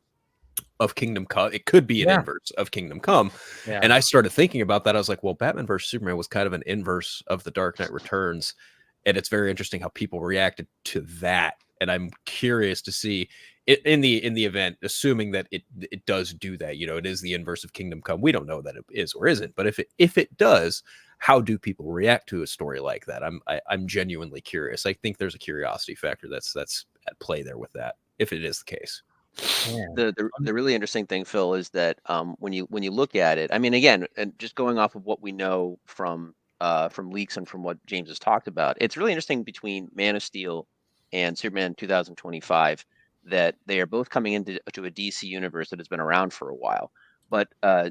of Kingdom Come. It could be an inverse of Kingdom Come. And I started thinking about that. I was like, well, Batman vs Superman was kind of an inverse of The Dark Knight Returns, and it's very interesting how people reacted to that. And I'm curious to see it in the event, assuming that it does do that. You know, it is the inverse of Kingdom Come. We don't know that it is or isn't, but if it does, how do people react to a story like that? I'm genuinely curious. I think there's a curiosity factor that's at play there with that, if it is the case. Yeah. The really interesting thing, Phil, is that when you look at it, I mean, again, and just going off of what we know from leaks and from what James has talked about, it's really interesting between Man of Steel and Superman 2025 that they are both coming into a DC universe that has been around for a while. But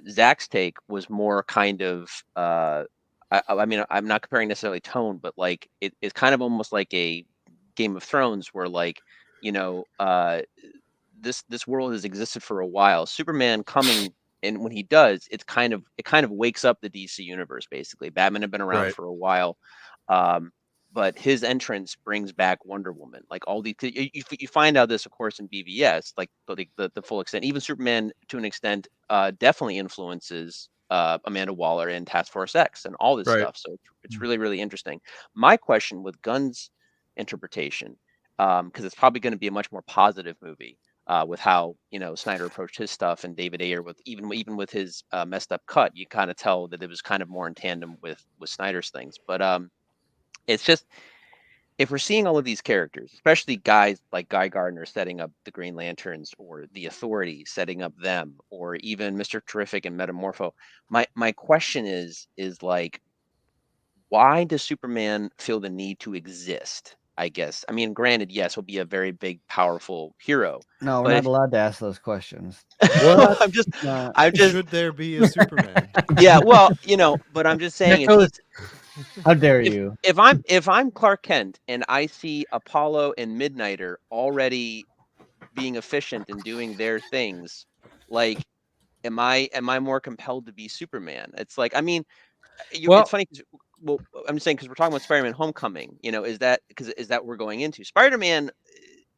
Zack's take was more kind of, I mean, I'm not comparing necessarily tone, but like it's kind of almost like a Game of Thrones, where, like, you know, this world has existed for a while. Superman coming, and when he does, it kind of wakes up the DC universe. Basically, Batman had been around for a while, but his entrance brings back Wonder Woman. Like, all the you find out this, of course, in BVS, like the full extent. Even Superman, to an extent, definitely influences Amanda Waller and Task Force X and all this stuff. So it's really, really interesting. My question with Gunn's interpretation, because it's probably going to be a much more positive movie. With how, you know, Snyder approached his stuff, and David Ayer with even with his messed up cut, you kind of tell that it was kind of more in tandem with Snyder's things. But it's just, if we're seeing all of these characters, especially guys like Guy Gardner setting up the Green Lanterns, or the Authority setting up them, or even Mr. Terrific and Metamorpho, my question is like, why does Superman feel the need to exist? I guess. I mean, granted, yes, he'll be a very big, powerful hero. No, we're But not if- allowed to ask those questions. Well, I'm just. Should there be a Superman? Yeah, well, but I'm just saying, how dare you? if I'm Clark Kent and I see Apollo and Midnighter already being efficient and doing their things, like, am I more compelled to be Superman? It's like, I mean, it's funny because, well, I'm just saying, because we're talking about Spider-Man Homecoming, is that what we're going into? Spider-Man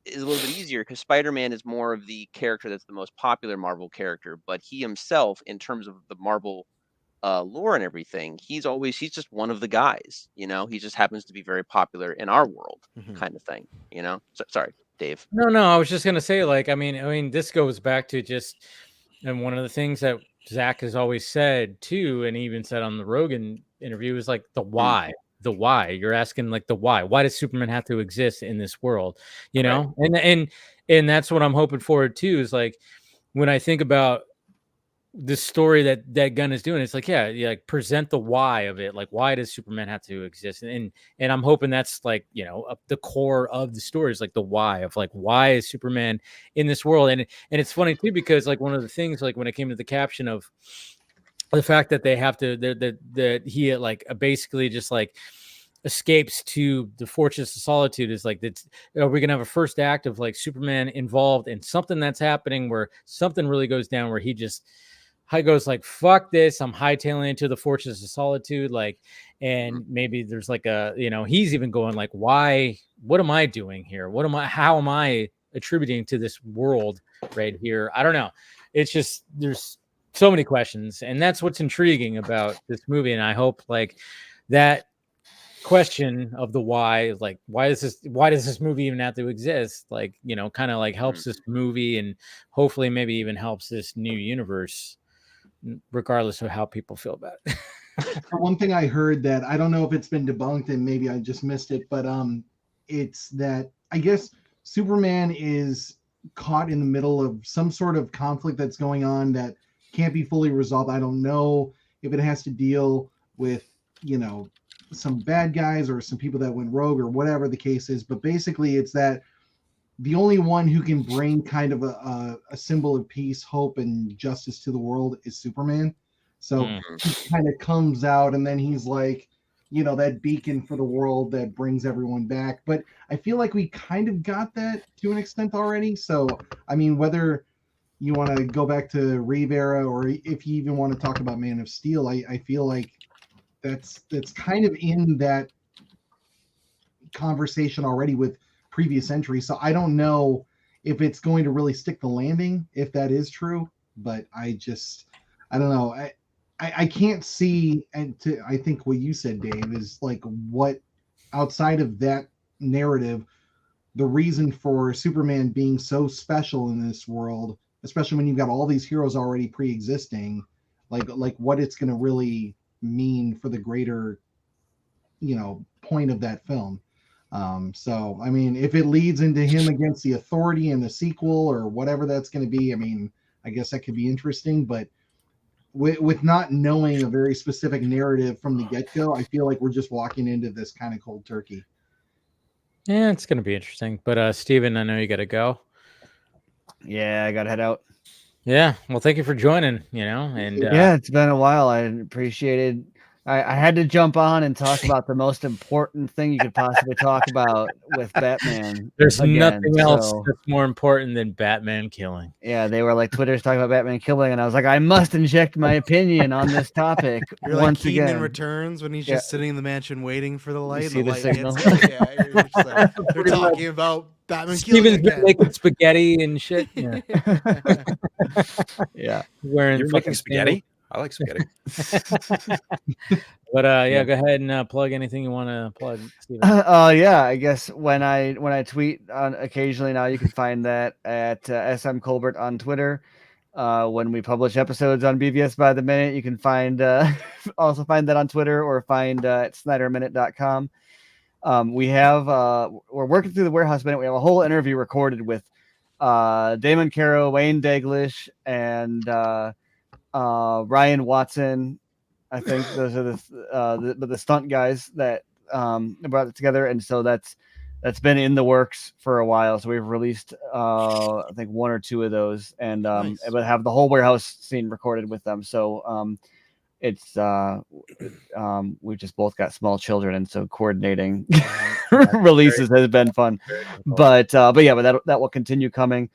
is a little bit easier because Spider-Man is more of the character that's the most popular Marvel character, but he himself, in terms of the Marvel lore and everything, he's just one of the guys. He just happens to be very popular in our world, kind of thing. So, sorry, Dave. No, I was just gonna say, like, I mean, this goes back to just, and one of the things that Zach has always said too, and he even said on the Rogan interview, is like the why. The why. You're asking, like, the why. Why does Superman have to exist in this world? Right. And that's what I'm hoping for too. Is like, when I think about the story that Gunn is doing, it's like, like, present the why of it. Like, why does Superman have to exist? And I'm hoping that's, like, the core of the story is like the why of, like, why is Superman in this world? And it's funny too, because, like, one of the things, like, when it came to the caption of the fact that they have to, that he, like, basically just, like, escapes to the Fortress of Solitude, is like, that we're gonna have a first act of, like, Superman involved in something that's happening where something really goes down, where he goes like, fuck this, I'm hightailing into the Fortress of Solitude, like, and maybe there's like a, he's even going like, why, what am I doing here? How am I attributing to this world right here? I don't know. It's just, there's so many questions, and that's what's intriguing about this movie. And I hope, like, that question of the why, like, why does this movie even have to exist? Like, kind of like helps this movie, and hopefully maybe even helps this new universe, regardless of how people feel about it. One thing I heard that I don't know if it's been debunked and maybe I just missed it, but it's that I guess Superman is caught in the middle of some sort of conflict that's going on that can't be fully resolved. I don't know if it has to deal with, some bad guys or some people that went rogue or whatever the case is, but basically it's that the only one who can bring kind of a symbol of peace, hope, and justice to the world is Superman. So he kind of comes out, and then he's like, that beacon for the world that brings everyone back. But I feel like we kind of got that to an extent already. So, I mean, whether you want to go back to Reeve era, or if you even want to talk about Man of Steel, I feel like that's kind of in that conversation already with previous entries. So I don't know if it's going to really stick the landing, if that is true, but I don't know. I can't see, and I think what you said, Dave, is like, what outside of that narrative, the reason for Superman being so special in this world, especially when you've got all these heroes already pre-existing, like what it's going to really mean for the greater, point of that film. So, I mean, if it leads into him against the Authority in the sequel or whatever that's going to be, I mean, I guess that could be interesting, but with not knowing a very specific narrative from the get-go, I feel like we're just walking into this kind of cold turkey. Yeah, it's going to be interesting. But Steven, I know you got to go. Yeah, I got to head out. Yeah, well, thank you for joining, and yeah, it's been a while. I appreciated. I had to jump on and talk about the most important thing you could possibly talk about with Batman. There's nothing else that's more important than Batman killing. Yeah, they were like, Twitter's talking about Batman killing, and I was like, I must inject my opinion on this topic. You're once like Keaton again. in Returns when he's just sitting in the mansion waiting for the light. You see the light signal. you're just like, they're talking about Batman killing again. Making spaghetti and shit. Yeah. Yeah. Wearing You're making spaghetti? I like spaghetti. But yeah, go ahead and plug anything you want to plug, Steven. Yeah, I guess when I tweet on occasionally now, you can find that at SM Colbert on Twitter. When we publish episodes on BVS by the minute, you can find also find that on Twitter, or find at SnyderMinute.com. We're working through the Warehouse Minute. We have a whole interview recorded with Damon Caro, Wayne Daglish, and Ryan Watson. I think those are the stunt guys that brought it together, and so that's that's been in the works for a while. So we've released I think 1 or 2 of those, and Nice. but have the whole warehouse scene recorded with them. So it's we've just both got small children, and so coordinating releases has been fun. But that will continue coming.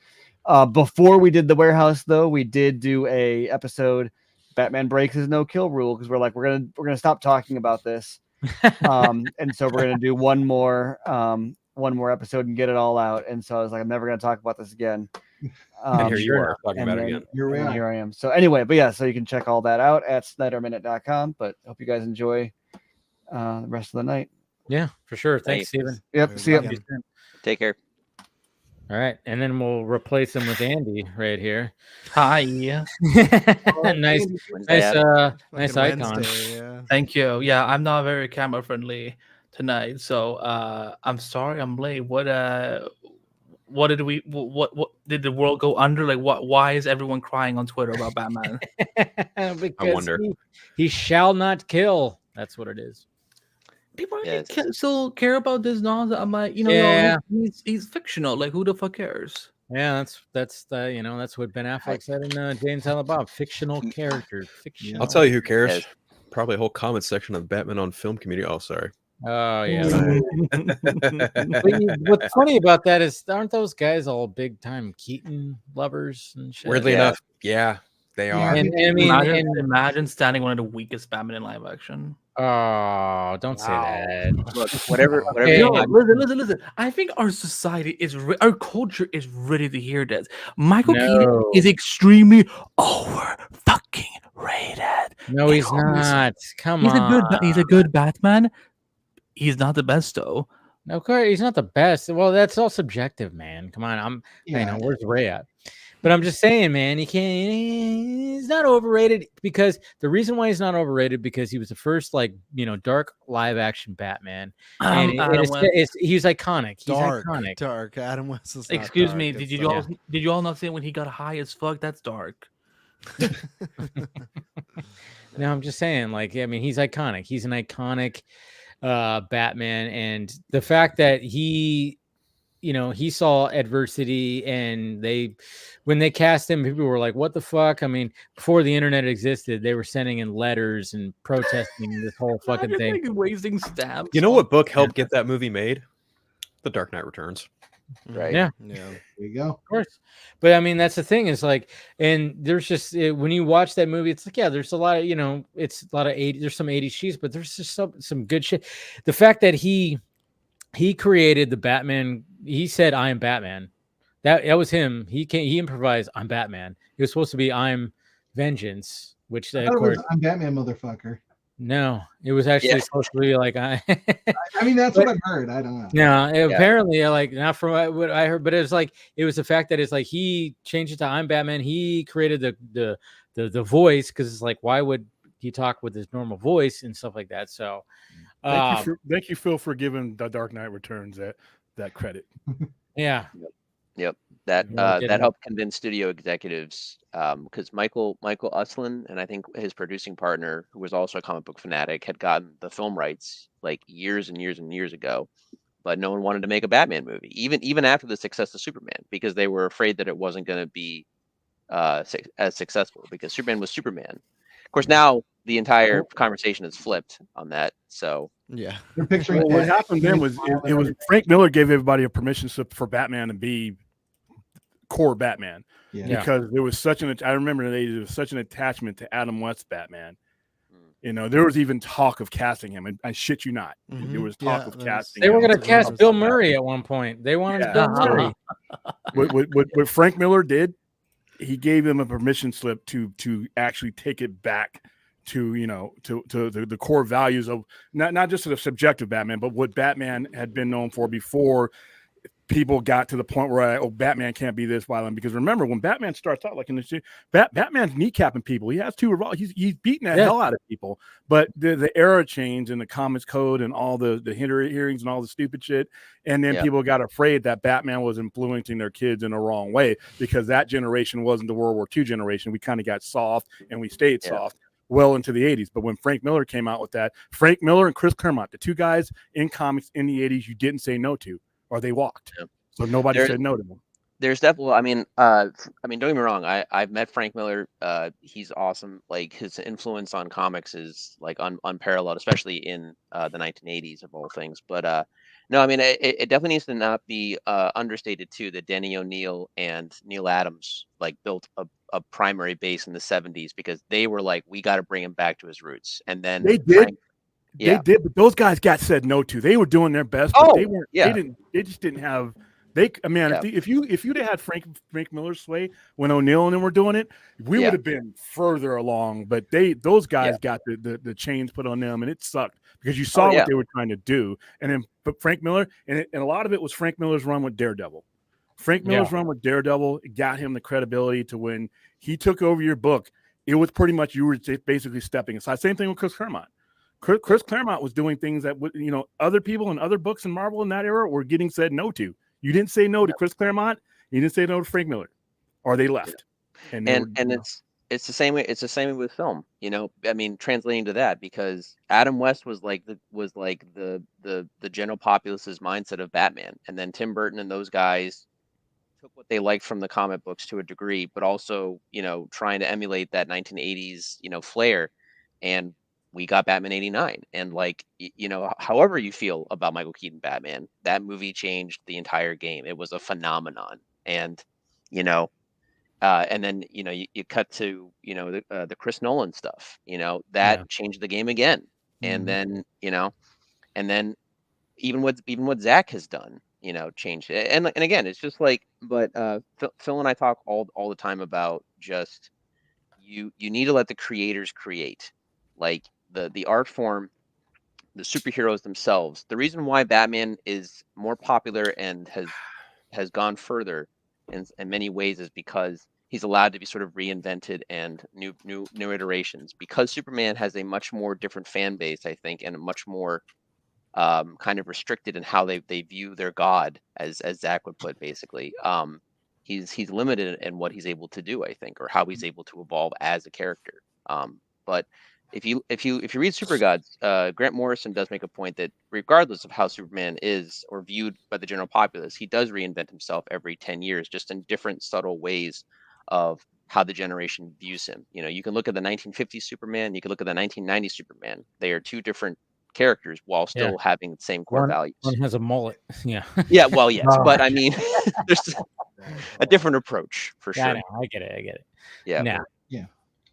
Before we did the warehouse, though, we did do a episode. Batman breaks his no kill rule because we're like we're gonna stop talking about this, and so we're gonna do one more episode and get it all out. And so I was like, I'm never gonna talk about this again. And here you are talking about it again. Here I am. So anyway, but yeah, so you can check all that out at SnyderMinute.com. But hope you guys enjoy the rest of the night. Yeah, for sure. Thanks, Steven. Yep. See you. Take care. All right, and then we'll replace him with Andy right here. Hi. nice icon. Yeah. Thank you. Yeah, I'm not very camera friendly tonight, so I'm sorry I'm late. What did the world go under? Like why is everyone crying on Twitter about Batman? Because I wonder. He shall not kill. That's what it is. People still care about this nonsense. I'm like, he's fictional. Like, who the fuck cares? Yeah, that's what Ben Affleck said in Jane Silent Bob. Fictional characters. Fictional. I'll tell you who cares. Probably a whole comment section of Batman on film community. Oh, sorry. Oh yeah. What's funny about that is, aren't those guys all big time Keaton lovers and shit? Weirdly enough, yeah, they are. And, I mean, imagine standing one of the weakest Batman in live action. Oh, don't say that. Look, whatever. Listen. I think our society our culture is ready to hear this. Michael Keaton is extremely over fucking rated. No, he's not. Come on. He's a good Batman. He's not the best though. Of course, he's not the best. Well, that's all subjective, man. Come on, where's Ray at? But I'm just saying, man, he's not overrated because the reason why he's not overrated because he was the first dark live action Batman, and he's iconic. He's iconic. Dark. Adam West is. Excuse me. Did you all not see when he got high as fuck? That's dark. No, I'm just saying, he's iconic. He's an iconic Batman, and the fact that he saw adversity, and when they cast him, people were like, what the fuck? I mean, before the internet existed, they were sending in letters and protesting this whole fucking thing. Wasting stamps. You know what book helped get that movie made? The Dark Knight Returns. Right. Yeah. There you go. Of course. But I mean, that's the thing is and there's just, when you watch that movie, it's there's a lot of, it's a lot of 80s, there's some 80s cheese, but there's just some good shit. The fact that he created the Batman, he said, I am Batman. That was him. He improvised, I'm Batman. It was supposed to be, I'm Vengeance, which I thought it was, I'm Batman, motherfucker. No, it was actually supposed to be I mean, that's what I've heard. I don't know. No, apparently, not from what I heard, but it was the fact that it's he changed it to I'm Batman. He created the voice because it's why would he talk with his normal voice and stuff like that? So, thank you, Phil, for giving The Dark Knight Returns that credit. Yeah. Yep. That helped convince studio executives because Michael Uslan and I think his producing partner, who was also a comic book fanatic, had gotten the film rights years and years and years ago, but no one wanted to make a Batman movie, even after the success of Superman, because they were afraid that it wasn't going to be as successful because Superman was Superman. Of course, now the entire conversation is flipped on that. So yeah, what happened then was it was Frank Miller gave everybody a permission slip for Batman to be core Batman, because there was I remember there was such an attachment to Adam West's Batman. There was even talk of casting him, and I shit you not, there was talk of casting. They were going to cast Bill Murray at one point. They wanted Bill Murray. What Frank Miller did, he gave them a permission slip to actually take it back to the core values of not just the subjective Batman, but what Batman had been known for before people got to the point where Batman can't be this violent. Because remember, when Batman starts out in the Batman's kneecapping people. He has 2 revolvers. He's beating the hell out of people. But the era changed in the Comics Code and all the hearings and all the stupid shit. And then people got afraid that Batman was influencing their kids in the wrong way, because that generation wasn't the World War II generation. We kind of got soft, and we stayed soft well into the 80s. But when Frank Miller came out with that, Frank Miller and Chris Claremont, the 2 guys in comics in the 80s you didn't say no to. or they walked. So nobody said no to them. There's definitely, I mean, don't get me wrong. I've met Frank Miller. He's awesome. Like his influence on comics is like unparalleled, especially in the 1980s of all things. But no, I mean, it definitely needs to not be understated too that Denny O'Neil and Neil Adams like built a primary base in the 70s because they were like, we got to bring him back to his roots. And then they did. They did, but those guys got said no to. They were doing their best, but they weren't. Yeah. They just didn't have. If you'd had Frank Miller's sway when O'Neill and them were doing it, we would have been further along. But those guys got the chains put on them, and it sucked because you saw what they were trying to do. And then, but Frank Miller, and a lot of it was Frank Miller's run with Daredevil. Frank Miller's run with Daredevil got him the credibility to when he took over your book. It was pretty much you were basically stepping aside. Same thing with Chris Claremont. Chris Claremont was doing things that other people in other books in Marvel in that era were getting said no to. You didn't say no to Chris Claremont. You didn't say no to Frank Miller, or they left. And it's the same way. It's the same way with film. I mean, translating to that because Adam West was like the general populace's mindset of Batman, and then Tim Burton and those guys took what they liked from the comic books to a degree, but also trying to emulate that 1980s flair, and we got Batman 89. And however you feel about Michael Keaton Batman, that movie changed the entire game. It was a phenomenon. And, and then, you cut to, the Chris Nolan stuff, that changed the game again. And then, and then even what Zach has done, changed it. And again, it's just but Phil and I talk all the time about just, you need to let the creators create. Like, the art form, the superheroes themselves. The reason why Batman is more popular and has gone further in many ways is because he's allowed to be sort of reinvented and new iterations. Because Superman has a much more different fan base, I think, and a much more kind of restricted in how they view their god, as Zach would put, basically. He's limited in what he's able to do, I think, or how he's able to evolve as a character. But if you read Super Gods, Grant Morrison does make a point that regardless of how Superman is or viewed by the general populace, he does reinvent himself every 10 years, just in different subtle ways of how the generation views him. You can look at the 1950s Superman, you can look at the 1990s Superman. They are two different characters while still having the same core values. One has a mullet. Yeah. Yeah, well, yes, but I mean, there's a different approach for sure. I know, I get it. Yeah. Yeah.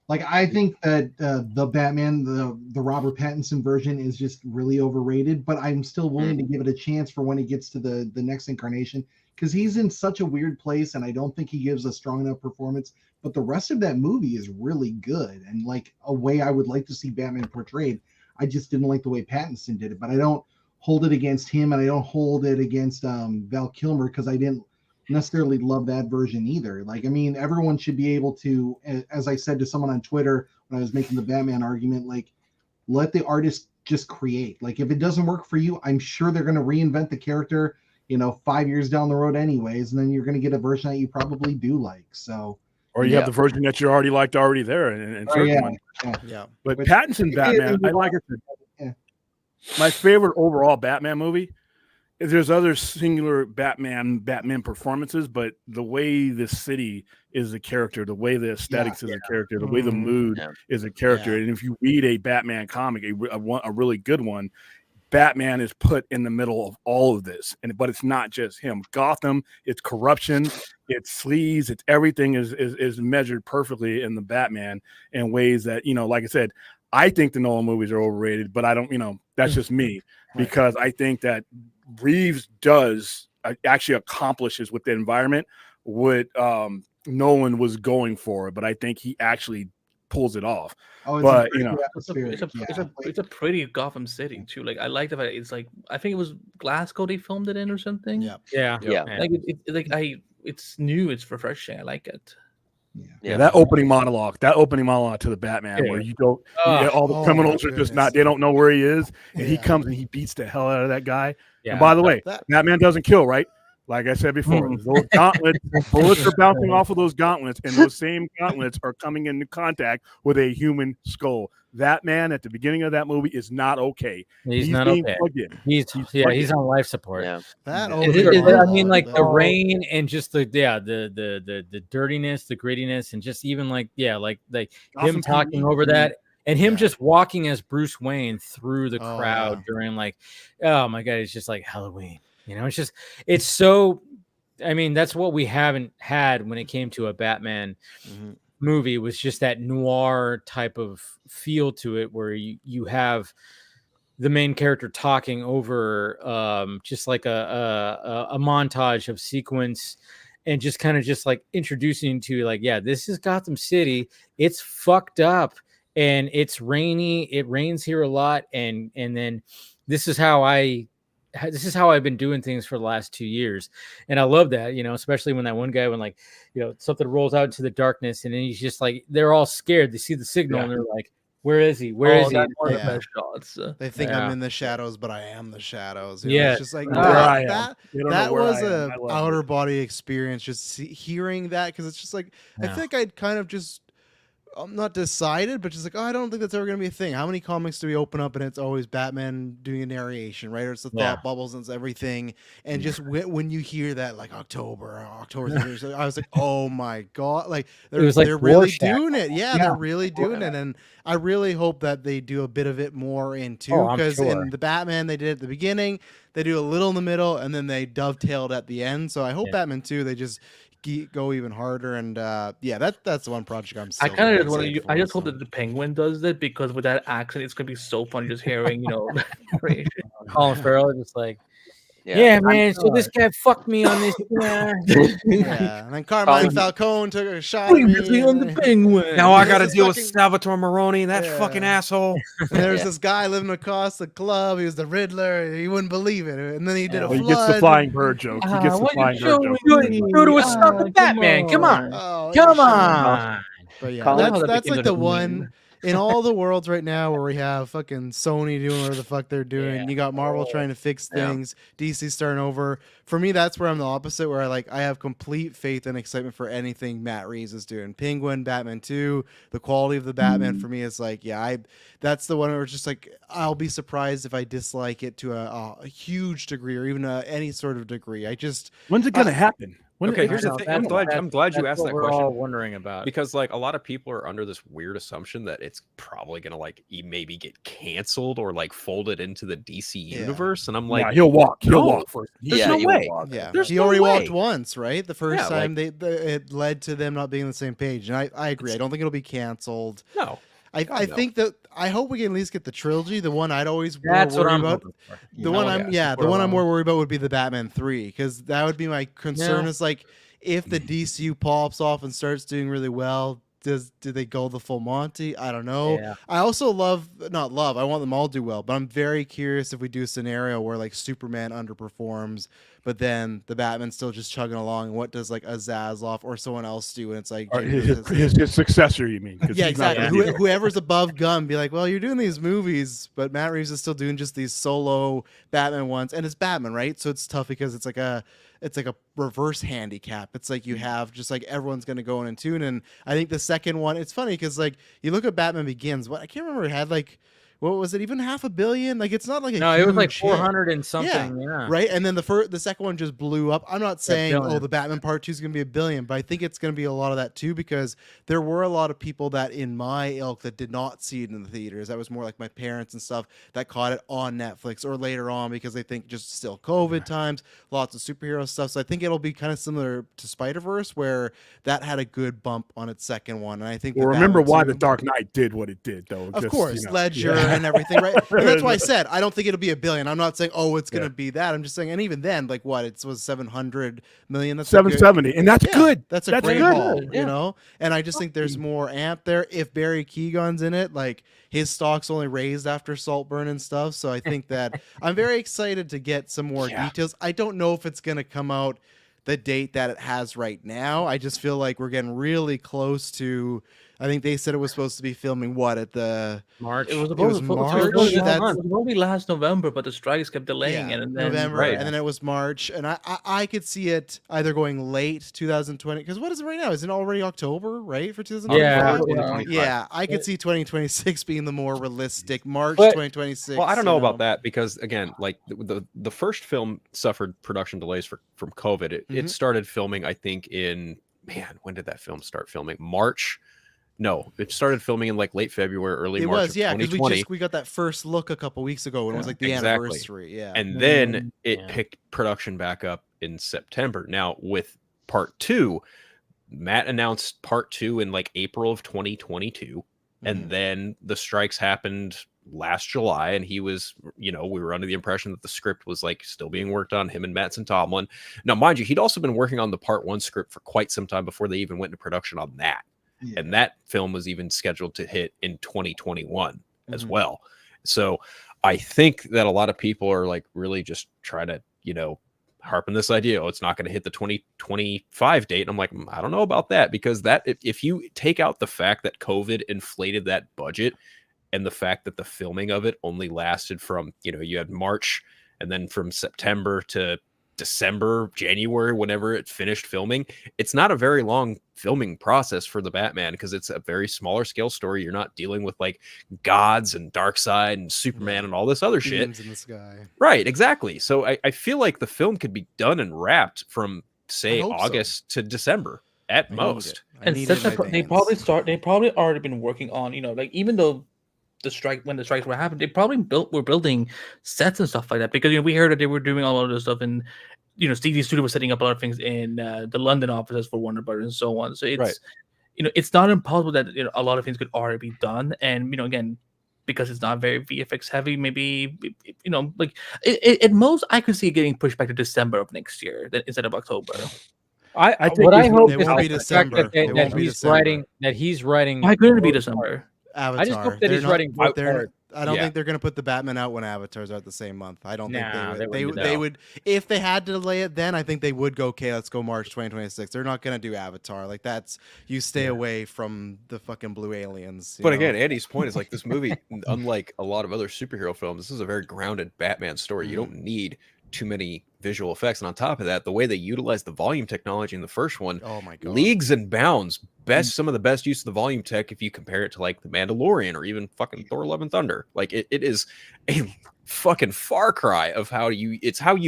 Like, I think that the Batman, the Robert Pattinson version is just really overrated, but I'm still willing to give it a chance for when it gets to the next incarnation, because he's in such a weird place, and I don't think he gives a strong enough performance. But the rest of that movie is really good, and like a way I would like to see Batman portrayed. I just didn't like the way Pattinson did it, but I don't hold it against him, and I don't hold it against Val Kilmer, because I didn't necessarily love that version either. Like, I mean, everyone should be able to, as I said to someone on Twitter when I was making the Batman argument, like, let the artist just create. Like, if it doesn't work for you, I'm sure they're going to reinvent the character, 5 years down the road anyways, and then you're going to get a version that you probably do like. So, or you have the version that you already liked already there, and But Pattinson Batman, I like it. My favorite overall Batman movie. There's other singular Batman performances, but the way the city is a character, the way the aesthetics is a character, the way the mood is a character. And if you read a Batman comic, a really good one, Batman is put in the middle of all of this. But it's not just him. Gotham, it's corruption, it's sleaze, it's everything is measured perfectly in the Batman in ways that, like I said, I think the Nolan movies are overrated, but I don't, that's just me, because I think that Reeves does actually accomplishes with the environment what Nolan was going for, but I think he actually pulls it off. But it's a pretty Gotham City too. Like, I like the fact it's like, I think it was Glasgow they filmed it in or something. Yeah. Like it's new, it's refreshing. I like it. Yeah, that opening monologue to the Batman, where you don't, all the criminals are just not, they don't know where he is, and he comes and he beats the hell out of that guy. And by the way, Batman doesn't kill, right? Like I said before, those gauntlets, bullets are bouncing off of those gauntlets, and those same gauntlets are coming into contact with a human skull. That man at the beginning of that movie is not okay. He's not being okay. plugged in. He's on life support. Yeah. That I mean, like the rain and just the dirtiness, the grittiness, and just even like him talking over that. And him just walking as Bruce Wayne through the crowd during like, oh my God, it's just like Halloween. You know, it's so, I mean, that's what we haven't had when it came to a Batman movie, was just that noir type of feel to it, where you have the main character talking over just like a montage of sequence, and just kind of just like introducing to like, yeah, this is Gotham City. It's fucked up. And it's rainy. It rains here a lot, and then this is how I've been doing things for the last 2 years, and I love that, you know, especially when that one guy, when like, you know, something rolls out into the darkness, and then he's just like, they're all scared. They see the signal, and they're like, "Where is he? Where is he?" They think I'm in the shadows, but I am the shadows. You know, Yeah, it's just like that was a outer body experience. Just hearing that, because it's just like I think I'd kind of just. I'm not decided, but just like, I don't think that's ever going to be a thing. How many comics do we open up and it's always Batman doing a narration, right? Or it's the thought bubbles and it's everything. And just when you hear that, like October, I was like, oh my God. Like, they're really doing it. Yeah, they're really doing it. And I really hope that they do a bit of it more in too. Because in the Batman, they did it at the beginning, they do a little in the middle, and then they dovetailed at the end. So I hope Batman 2, they just go even harder, and that's the one project I'm still I just hope that the Penguin does that, because with that accent it's gonna be so fun just hearing, you know, Colin Farrell just like, yeah, man, so this guy fucked me on this. And then Carmine Falcone took a shot at me on the Penguin. Now I gotta deal with Salvatore Maroni, that fucking asshole. And there's this guy living across the club. He was the Riddler. He wouldn't believe it. And then he did a flood. He gets the flying bird joke. He gets the flying bird joke. Go to a stop with Batman. Come on. Come on. But yeah, that's like the one in all the worlds right now where we have fucking Sony doing whatever the fuck they're doing. You got Marvel trying to fix things. DC starting over. For me, that's where I'm the opposite, where I have complete faith and excitement for anything Matt Reeves is doing. Penguin, Batman 2, the quality of the Batman for me is like, that's the one where it's just like, I'll be surprised if I dislike it to a huge degree, or even any sort of degree. When's it gonna happen? Okay, here's the thing. I'm glad you asked that we're question. All wondering about, because like a lot of people are under this weird assumption that it's probably gonna like maybe get canceled or like folded into the DC universe, and I'm like, he'll walk first. There's no way. He already walked once, right? The first time it led to them not being on the same page, and I agree. I don't think it'll be canceled. No. I think that I hope we can at least get the trilogy. The one I'd always that's worry what I'm about. The one I'm more worried about would be the Batman 3, because that would be my concern. Is like, if the DCU pops off and starts doing really well, do they go the full Monty? I don't know. Yeah. I also I want them all to do well, but I'm very curious if we do a scenario where like Superman underperforms, but then the Batman's still just chugging along. And what does like a Zaslav or someone else do? And it's like his successor, you mean? Yeah, exactly. Whoever's above Gunn be like, well, you're doing these movies, but Matt Reeves is still doing just these solo Batman ones, and it's Batman, right? So it's tough because it's like a reverse handicap. It's like you have just like everyone's going to go in tune. And I think the second one, it's funny because like you look at Batman Begins, I can't remember, it had like, what was it, even $500 million? Like, it's not like it was like 400 and something. Yeah. Right. And then the second one just blew up. I'm not saying the Batman Part 2 is going to be $1 billion, but I think it's going to be a lot of that too, because there were a lot of people that in my ilk that did not see it in the theaters. That was more like my parents and stuff that caught it on Netflix or later on because they think just still COVID times, lots of superhero stuff. So I think it'll be kind of similar to Spider-Verse, where that had a good bump on its second one. And I think remember why The Dark Knight did what it did, though. Of course, Ledger and everything, right? And that's why I said I don't think it'll be $1 billion. I'm not saying it's going to be that. I'm just saying, and even then, like what it was, $700 million. That's 770, and that's good. That's a great haul, you know. And I just think there's more amp there. If Barry Keoghan's in it, like his stock's only raised after Saltburn and stuff. So I think that I'm very excited to get some more details. I don't know if it's going to come out the date that it has right now. I just feel like we're getting really close to I think they said it was supposed to be filming at the March. It was March. only last November, but the strikes kept delaying it. And then November, and then it was March, and I could see it either going late 2020, because what is it right now? Is it already October, right, for 2025? Yeah, I could see 2026 being the more realistic March 2026. Well, I don't know about that, because again, like the first film suffered production delays from COVID. It started filming, I think, when did that film start filming? March. No, it started filming in like late February, early March of 2020. Because we got that first look a couple weeks ago when it was like the anniversary. Yeah. And then it picked production back up in September. Now with part 2, Matt announced part 2 in like April of 2022. And then the strikes happened last July, and he was, we were under the impression that the script was like still being worked on, him and Mattson Tomlin. Now, mind you, he'd also been working on the part 1 script for quite some time before they even went into production on that. And that film was even scheduled to hit in 2021 as well. So I think that a lot of people are like really just trying to, harp on this idea. Oh, it's not going to hit the 2025 date. And I'm like, I don't know about that, because that if you take out the fact that COVID inflated that budget and the fact that the filming of it only lasted from, you had March and then from September to December, January, whenever it finished filming, it's not a very long filming process for the Batman, because it's a very smaller scale story. You're not dealing with like gods and Darkseid and Superman and all this other shit in the sky. Right, exactly. So I feel like the film could be done and wrapped from say August to December at most. And since they probably already been working on, like even though when the strikes were happening, they probably were building sets and stuff like that, because we heard that they were doing a lot of this stuff, and Stevie Studio was setting up a lot of things in the London offices for Warner Brothers and so on. So it's it's not impossible that a lot of things could already be done, and again, because it's not very VFX heavy, maybe like at most I could see it getting pushed back to December of next year instead of October. I think what I hope is that he's writing. Why couldn't it be December? Avatar. I just hope that he's writing both parts. I don't think they're going to put the Batman out when Avatars are at the same month. I don't think they would. They would, if they had to delay it, then I think they would go, okay, let's go March 2026. They're not going to do Avatar. Like you stay away from the fucking blue aliens. But again, Andy's point is like this movie, unlike a lot of other superhero films, this is a very grounded Batman story. You don't need too many visual effects, and on top of that, the way they utilized the volume technology in the first one, oh my god, leagues and bounds some of the best use of the volume tech if you compare it to like the Mandalorian or even fucking Thor Love and Thunder. Like it is a fucking far cry of how you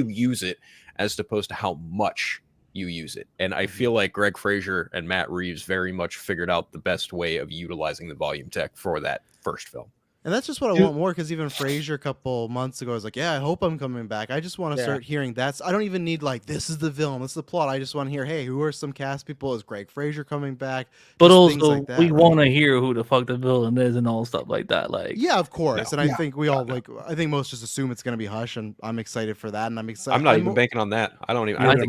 use it as opposed to how much you use it. And I feel like Greg Fraser and Matt Reeves very much figured out the best way of utilizing the volume tech for that first film. And that's just what I want more, because even Fraser a couple months ago was like, yeah, I hope I'm coming back. I just want to start hearing I don't even need like, this is the villain, this is the plot. I just want to hear, hey, who are some cast people? Is Greg Fraser coming back? But just also, like that, we want to hear who the fuck the villain is and all stuff like that. Like, yeah, of course. I think we all I think most just assume it's going to be Hush, and I'm excited for that. And I'm excited. I'm not even banking on that. I don't even. I'm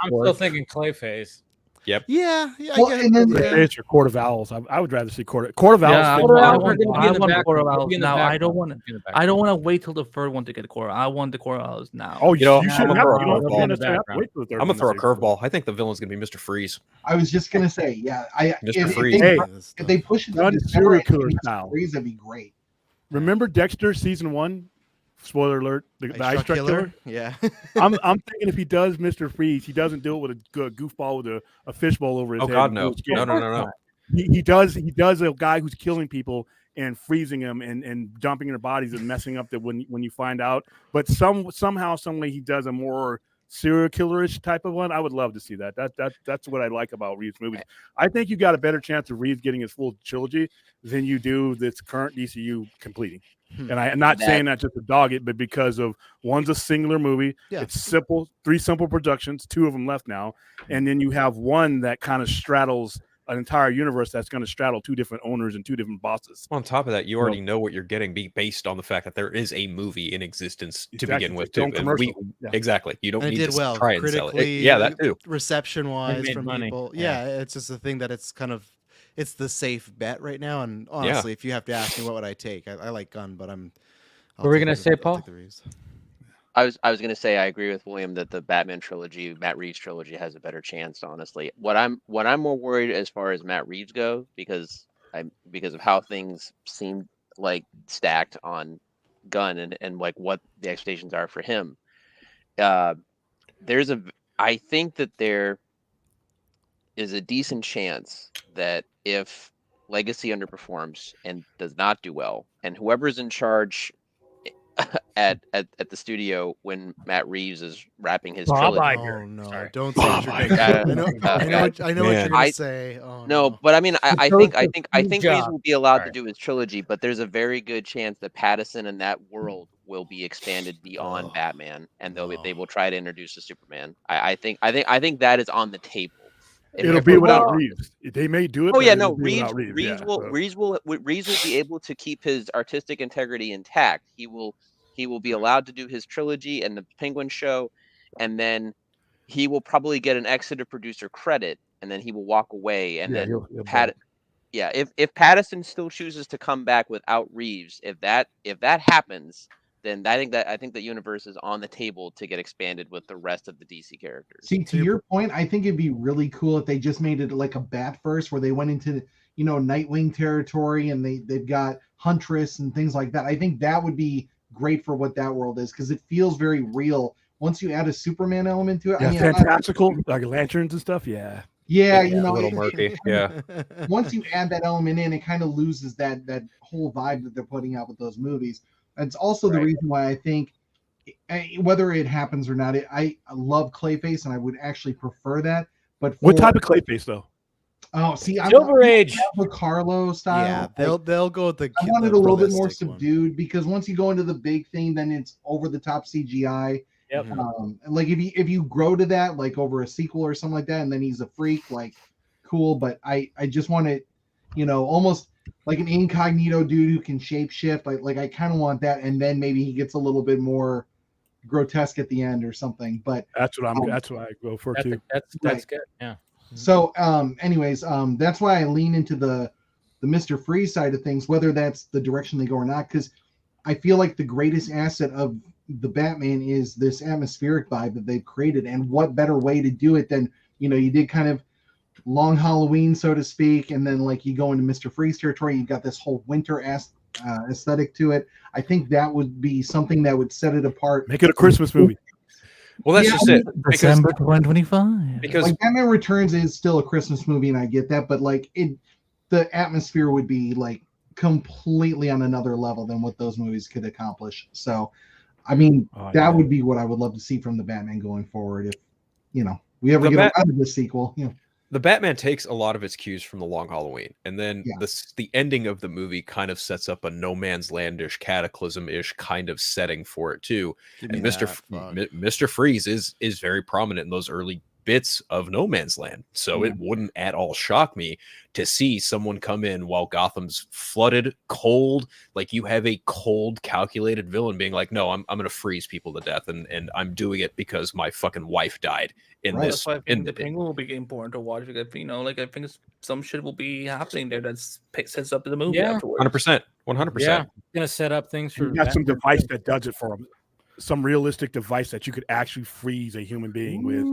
still thinking Clayface. Yep. Yeah. Well, and then it's your Court of Owls. I would rather see Court of Owls. I want Court of Owls now. I don't want to wait till the third one to get Court. I want the Court of Owls now. Oh, you should I'm gonna throw a curveball. I think the villain's gonna be Mr. Freeze. I was just gonna say, Mr. Freeze. If they push it to serial killer style, Freeze, that'd be great. Remember Dexter season 1? Spoiler alert: the ice truck killer. Yeah, I'm thinking if he does Mr. Freeze, he doesn't do it with a goofball with a fishbowl over his head. Oh God, no! No. He does a guy who's killing people and freezing them and dumping their bodies and messing up that when you find out. But somehow, some way, he does a more serial killerish type of one. I would love to see that. That's what I like about Reeves movies. I think you got a better chance of Reeves getting his full trilogy than you do this current DCU completing. And I'm not saying that just to dog it, but because of one's a singular movie. Yeah. It's simple, 3 simple productions, 2 of them left now, and then you have one that kind of straddles an entire universe that's going to straddle 2 different owners and 2 different bosses. On top of that, you already know what you're getting based on the fact that there is a movie in existence to begin with. Too. Exactly. You don't need to try and sell it. Yeah, that too. Reception-wise from people. Yeah, it's just a thing that it's kind of it's the safe bet right now. And honestly, if you have to ask me what would I take, I like Gunn, but what were we gonna say, Paul? I was going to say I agree with William that the Batman trilogy, Matt Reeves trilogy, has a better chance. Honestly, what I'm more worried as far as Matt Reeves go because of how things seem like stacked on Gunn and like what the expectations are for him. I think that there is a decent chance that if Legacy underperforms and does not do well, and whoever's in charge at the studio when Matt Reeves is wrapping his trilogy. Oh no! Sorry. Don't say what you're gonna say. I know what you're gonna say. Oh, no, but I mean, I think Reeves will be allowed Sorry. to do his trilogy, but there's a very good chance that Pattinson and that world will be expanded beyond Batman, and they will try to introduce a Superman. I think that is on the table. It'll be without Reeves. They may do it. Oh but yeah, it'll no. be without Reeves yeah, will be able to keep his artistic integrity intact. He will be allowed to do his trilogy and the Penguin show, and then he will probably get an executive producer credit, and then he will walk away. And then if Pattinson still chooses to come back without Reeves, if that happens, then I think the universe is on the table to get expanded with the rest of the DC characters. See, to your point, I think it'd be really cool if they just made it like a Batverse where they went into Nightwing territory and they've got Huntress and things like that. I think that would be great for what that world is because it feels very real. Once you add a Superman element to it, yeah, fantastical, like lanterns and stuff. Yeah, a little murky. Yeah. Once you add that element in, it kind of loses that whole vibe that they're putting out with those movies. It's also the reason why I think, whether it happens or not, I love Clayface and I would actually prefer that. But what type of Clayface though? Oh, see, Silver Age, the Carlo style. Yeah, they'll go with the. I want it a little bit more subdued because once you go into the big thing, then it's over the top CGI. Yep. Like if you grow to that, like over a sequel or something like that, and then he's a freak, like cool. But I just want it, almost like an incognito dude who can shapeshift. Like I kind of want that, and then maybe he gets a little bit more grotesque at the end or something. But that's what that's what I go for too. That's good. Yeah. So, anyways, that's why I lean into the Mr. Freeze side of things, whether that's the direction they go or not, because I feel like the greatest asset of the Batman is this atmospheric vibe that they've created, and what better way to do it than you did kind of Long Halloween, so to speak, and then like you go into Mr. Freeze territory, you've got this whole winter aesthetic to it. I think that would be something that would set it apart. Make it a Christmas movie. Well, that's just it. December 2025. Because like Batman Returns is still a Christmas movie, and I get that, but like the atmosphere would be like completely on another level than what those movies could accomplish. So, I mean, that would be what I would love to see from the Batman going forward. If we ever get out of this sequel, The Batman takes a lot of its cues from the Long Halloween, and then the ending of the movie kind of sets up a no man's landish, cataclysm-ish kind of setting for it too. And Mr. Freeze is very prominent in those early bits of no man's land, so it wouldn't at all shock me to see someone come in while Gotham's flooded, cold, like you have a cold, calculated villain being like, no, I'm gonna freeze people to death, and I'm doing it because my fucking wife died in this. That's why I think the Penguin will be important to watch. Because, I think some shit will be happening there that sets up the movie afterwards. 100%. Yeah, gonna set up things for. You got some device that does it for them. Some realistic device that you could actually freeze a human being with.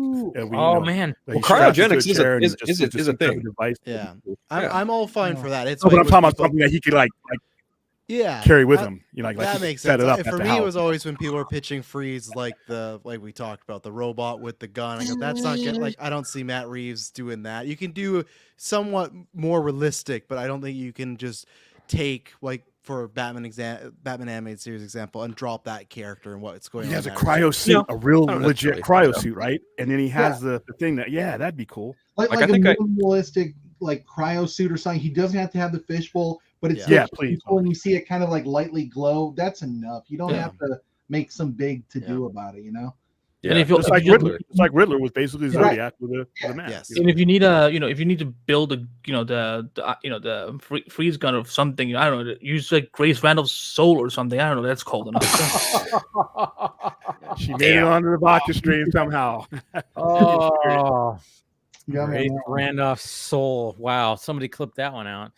Man, cryogenics is a thing. Device. Yeah, I'm all fine for that. It's but I'm talking about something that he could like carry with him. That makes sense. For me, it was always when people were pitching Freeze like we talked about the robot with the gun. I go, that's not good. I don't see Matt Reeves doing that. You can do somewhat more realistic, but I don't think you can just take for Batman animated series example and drop that character and what's going on. He has a cryo suit, a real legit cryo suit, right? And then he has the thing that that'd be cool. Like a realistic cryo suit or something. He doesn't have to have the fishbowl, but it's please. When you see it kind of lightly glow, that's enough. You don't have to make some big to do about it, Yeah, and if it's like Riddler was basically Zodiac with the mask. Yes. And if you need if you need to build the freeze gun or something, I don't know, use like Grace Randall's soul or something. I don't know, that's cold enough. She made it onto the Vodka stream somehow. Grace Randolph's soul. Wow, somebody clipped that one out.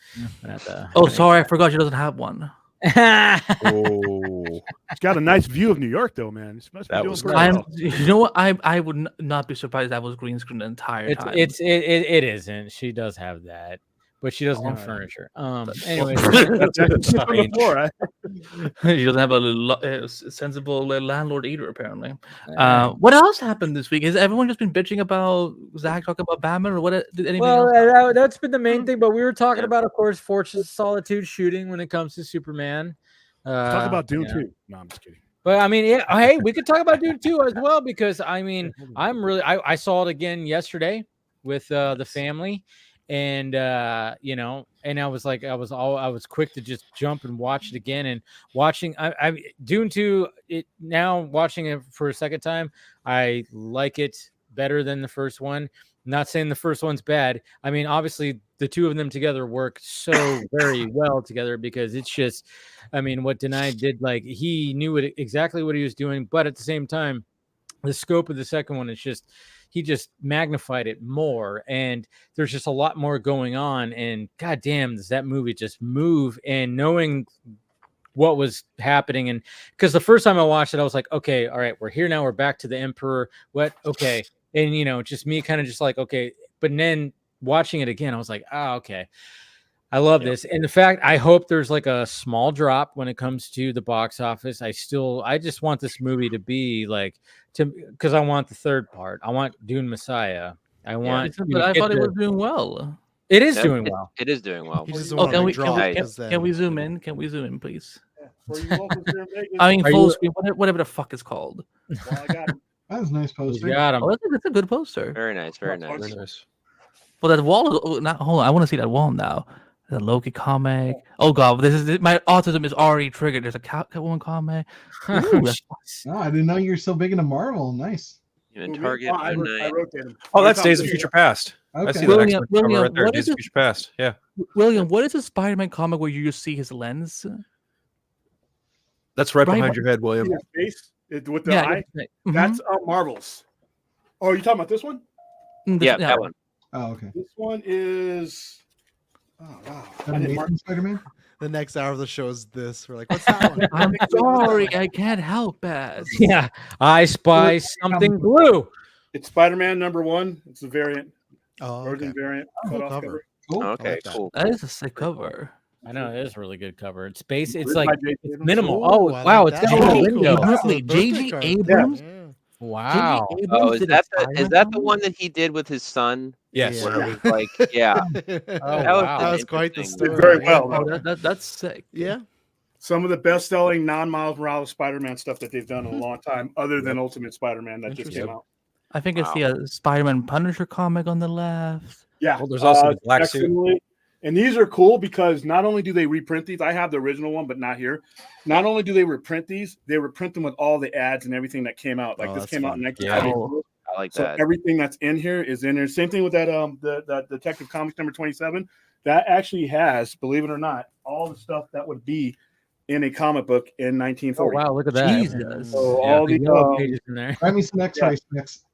Oh, sorry, I forgot she doesn't have one. Oh, it's got a nice view of New York, though, man. It's must be doing pretty well. You know what? I would not be surprised if that was green screen the entire time. It isn't. She does have that, but she doesn't have furniture. Anyway, she doesn't have a sensible landlord either. Apparently. What else happened this week? Has everyone just been bitching about Zach talking about Batman, or what? Did anything else? That's been the main thing. But we were talking about, of course, Fortress of Solitude shooting when it comes to Superman. Talk about Dune too. No, I'm just kidding. But I mean, hey, we could talk about Dune 2 as well, because I mean, I saw it again yesterday with the family, and you know, and I was like, I was quick to just jump and watch it again, and watching Dune 2. Now watching it for a second time, I like it better than the first one. Not saying the first one's bad. I mean, obviously the two of them together work so very well together, because it's just, I mean, what Denai did, like, he knew exactly what he was doing, but at the same time, the scope of the second one is just, he just magnified it more, and there's just a lot more going on, and goddamn, does that movie just move, and knowing what was happening. And because the first time I watched it, I was like, okay, all right, we're here now, we're back to the Emperor, what, okay. And, you know, just me kind of just like, okay. But then watching it again, I was like, okay, I love this. And the fact, I hope there's like a small drop when it comes to the box office. I just want this movie to be like, because I want the third part. I want Dune Messiah. I want. But I thought it was doing well. It is doing well. It is doing well. Can we zoom in? Can we zoom in, please? I mean, full screen, whatever the fuck it's called. Well, I got him. That was a nice poster. Got him. Oh, that's a good poster. Very nice. Very nice. Well, that wall. Hold on. I want to see that wall now. The Loki comic. Oh god, my autism is already triggered. There's a Catwoman comic. No, I didn't know you were so big into Marvel. Nice. And Target. I rotated him. Oh, that's Days of Future Past. Okay. I see that X-Men cover right there. Days of Future Past. Yeah. William, what is the Spider-Man comic where you just see his lens? That's right behind your head, William. Face with the eye. That's Marvel's. Oh, are you talking about this one? Yeah, that one. Oh, okay. This one is. Oh wow! Spider-Man. The next hour of the show is this. We're like, what's that one? I'm sorry, I can't help it. Yeah, I spy something blue. It's Spider-Man #1. It's a variant. Oh, okay. Variant. Cover. Cool. Okay, cool. That is a sick cover. I know, it is a really good cover. It's space. It's like it's minimal. Ooh, Oh I wow! like It's got a that. window. J.G. Abrams. Yeah. Wow. Oh, is that the one that he did with his son? Yes. Where it was like, yeah. That was quite the story. Very well. Oh, that's sick. Yeah. Some of the best-selling non-Miles Morales Spider-Man stuff that they've done in a long time, other than Ultimate Spider-Man that just came out. I think it's the Spider-Man Punisher comic on the left. Yeah. Well, there's also the black suit. And these are cool because not only do they reprint these, I have the original one, but not here. Not only do they reprint these, they reprint them with all the ads and everything that came out. Like this came out in 1992. I like that. So everything that's in here is in there. Same thing with that the Detective Comics #27. That actually has, believe it or not, all the stuff that would be in a comic book in 1940. Oh wow, look at that. Jesus. So all the pages in there. Write me some X-ray specs.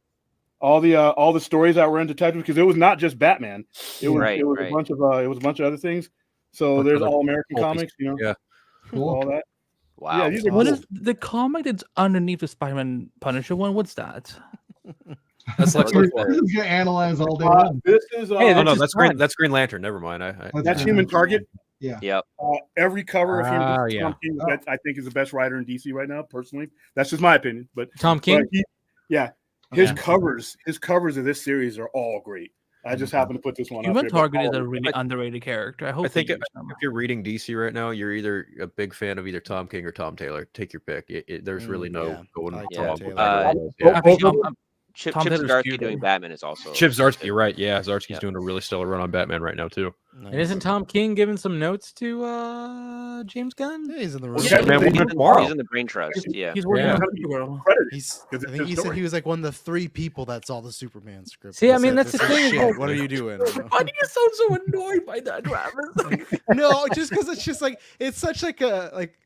All the stories that were in Detective, because it was not just Batman. It was a bunch of other things. So there's All American Comics, you know. Yeah. Cool. All that. Wow. Yeah, What is the comic that's underneath the Spider-Man Punisher one? What's that? That's Lex We're Luthor. just gonna analyze all day long. This is Oh no, that's Green Lantern. Never mind. that's Human Target. Yeah. Yep. Every cover of Tom King, I think, is the best writer in DC right now. Personally, that's just my opinion. But Tom King. His covers of this series are all great. I just happen to put this one. Human Target is a really underrated character. I think if you're reading DC right now, you're either a big fan of either Tom King or Tom Taylor. Take your pick. There's really no going wrong. Chip Zdarsky doing Batman is also Chip Zdarsky. You're right. Yeah, Zdarsky's doing a really stellar run on Batman right now too. And isn't Tom King giving some notes to James Gunn? Yeah, he's in the room. He's in the Brain Trust. Yeah, he's working on Supergirl. I think he said he was like one of the 3 people that saw the Superman script. See, I mean, that's the thing. Shit, what are you doing? Why do you sound so annoyed by that, Travis? No, just because it's just like it's such like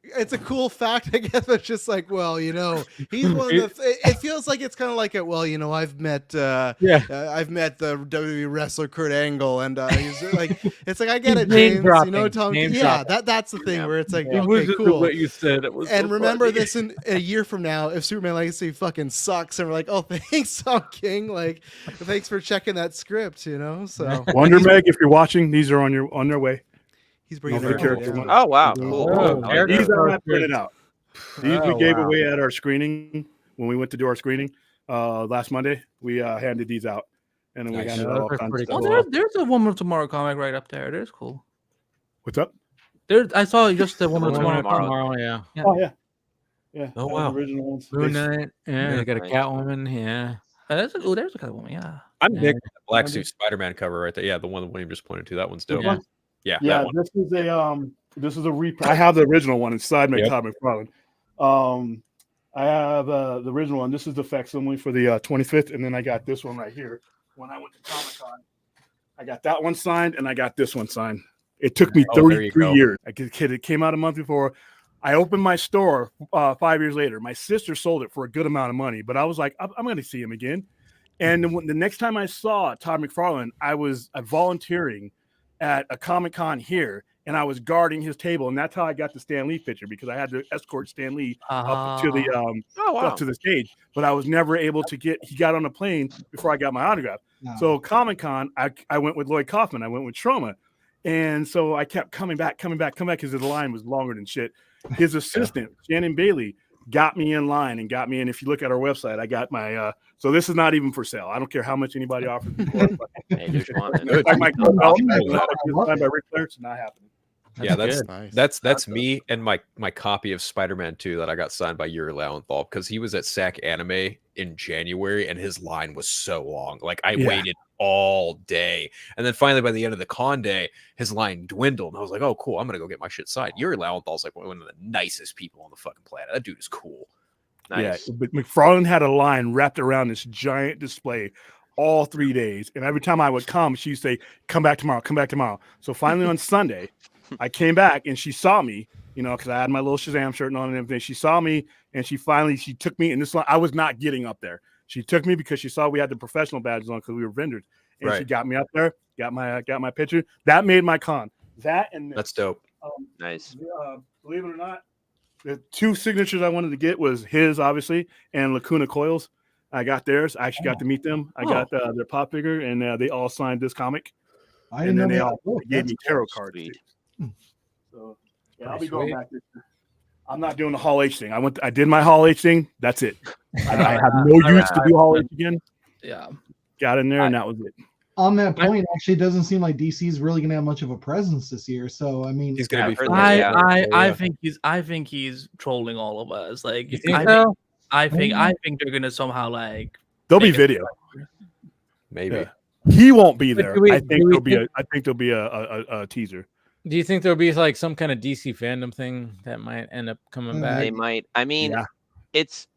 it's a cool fact, I guess. But it's just like, well, you know, he's one of the. It feels like it's kind of like well, you know, I've met the WWE wrestler Kurt Angle, and he's like It's like I get it, name James. dropping, You know, Tom. name Yeah, dropping. that's the thing where it's like, It was okay, just cool. the way you said it was. And so remember funny. this in a year from now, if Superman Legacy fucking sucks, and we're like, oh, thanks, Tom King. Like, thanks for checking that script. You know, so Wonder Meg, if you're watching, these are on their way. he's bringing No, the that character down. one. Oh wow, cool. Oh, I like These that. are not printed out. These we Oh, gave wow. away at our screening when we went to do our screening last Monday. We handed these out, and then we Nice. handed Yeah, out all those are kinds of pretty stuff. Oh, there's a Woman of Tomorrow comic right up there. There's cool. What's up? There, I saw just the Woman of Woman Tomorrow. of comic. Tomorrow, yeah. Oh yeah. Oh, that was wow. the original ones. Moon They- Knight. Yeah, they got a Nice. Catwoman. Yeah. There's a kind of woman. Yeah. I'm Yeah. digging the black suit Spider-Man cover right there. Yeah, the one that William just pointed to. That one's dope. Yeah. Yeah, Yeah, that one. this is a reprint. I have the original one inside my Yep. Todd McFarlane. I have the original one. This is the facsimile for the 25th, and then I got this one right here. When I went to Comic-Con, I got that one signed, and I got this one signed. It took me Oh, there you 33 go. years. It came out a month before. I opened my store 5 years later. My sister sold it for a good amount of money, but I was like, I'm going to see him again. And the next time I saw Todd McFarlane, I was volunteering at a Comic-Con here, and I was guarding his table, and that's how I got the Stan Lee picture, because I had to escort Stan Lee up to the up to the stage, but I was never able to get. He got on a plane before I got my autograph. No. So Comic-Con, I went with Lloyd Kaufman. I went with Troma, and so I kept coming back because the line was longer than shit. His assistant Shannon Bailey got me in line and got me in. If you look at our website, I got my. So this is not even for sale. I don't care how much anybody offers me for it. But Hey, just want it. Good. like my signed by Ric Flair, it's not happening. Yeah, that's good. Nice. that's me and my copy of Spider-Man 2 that I got signed by Yuri Lowenthal because he was at SAC Anime in January and his line was so long. Like I Yeah. waited all day. And then finally by the end of the con day, his line dwindled. And I was like, oh cool, I'm gonna go get my shit signed. Yuri Lowenthal's like one of the nicest people on the fucking planet. That dude is cool. Nice. Yeah, but McFarlane had a line wrapped around this giant display all 3 days. And every time I would come, she'd say, come back tomorrow, come back tomorrow. So finally on Sunday, I came back and she saw me, because I had my little Shazam shirt on and everything. She saw me and she took me in this line. I was not getting up there. She took me because she saw we had the professional badges on because we were vendors. And she Right. got me up there, got my picture. That made my con. That and this. That's dope. Nice. Believe it or not, the two signatures I wanted to get was his, obviously, and Lacuna Coils. I got theirs. I actually got to meet them. I got their pop figure, and they all signed this comic. I And didn't then know they that. all Oh, gave that's me tarot cards. Sweet. Too. So yeah, I'll Pretty be going sweet. back this year. I'm not doing the Hall H thing. I did my Hall H thing. That's it. I have no use to do Hall H again. Yeah. Got in there, and that was it. On that point, actually, it doesn't seem like DC's really going to have much of a presence this year. So, I mean, He's gonna Yeah, be I've heard fun. that, yeah. I think he's trolling all of us. Like You think I so? think they're gonna somehow like There'll be make it- video. Maybe. Yeah. He won't be But there. do we- I do think we there'll be think- a teaser. Do you think there'll be like some kind of DC fandom thing that might end up coming back? They might. I mean, Yeah. it's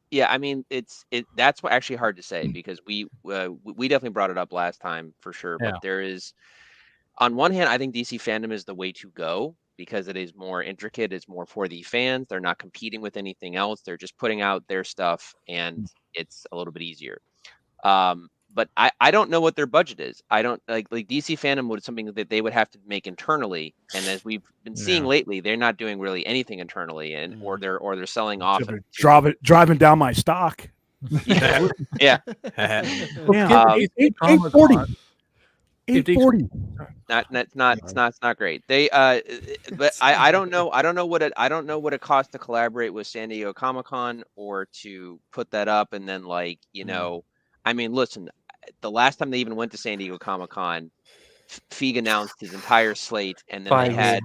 that's what actually hard to say because we definitely brought it up last time for sure. Yeah. But there is, on one hand, I think DC fandom is the way to go because it is more intricate. It's more for the fans. They're not competing with anything else. They're just putting out their stuff, and it's a little bit easier. But I don't know what their budget is. I don't like DC fandom would something that they would have to make internally, and as we've been seeing lately, they're not doing really anything internally, and or they're selling off. Driving down my stock. Yeah, yeah. Yeah. 840. 840. It's not great. They but I don't know what it costs to collaborate with San Diego Comic-Con or to put that up, and then I mean, listen, the last time they even went to San Diego Comic-Con, Feig announced his entire slate, and then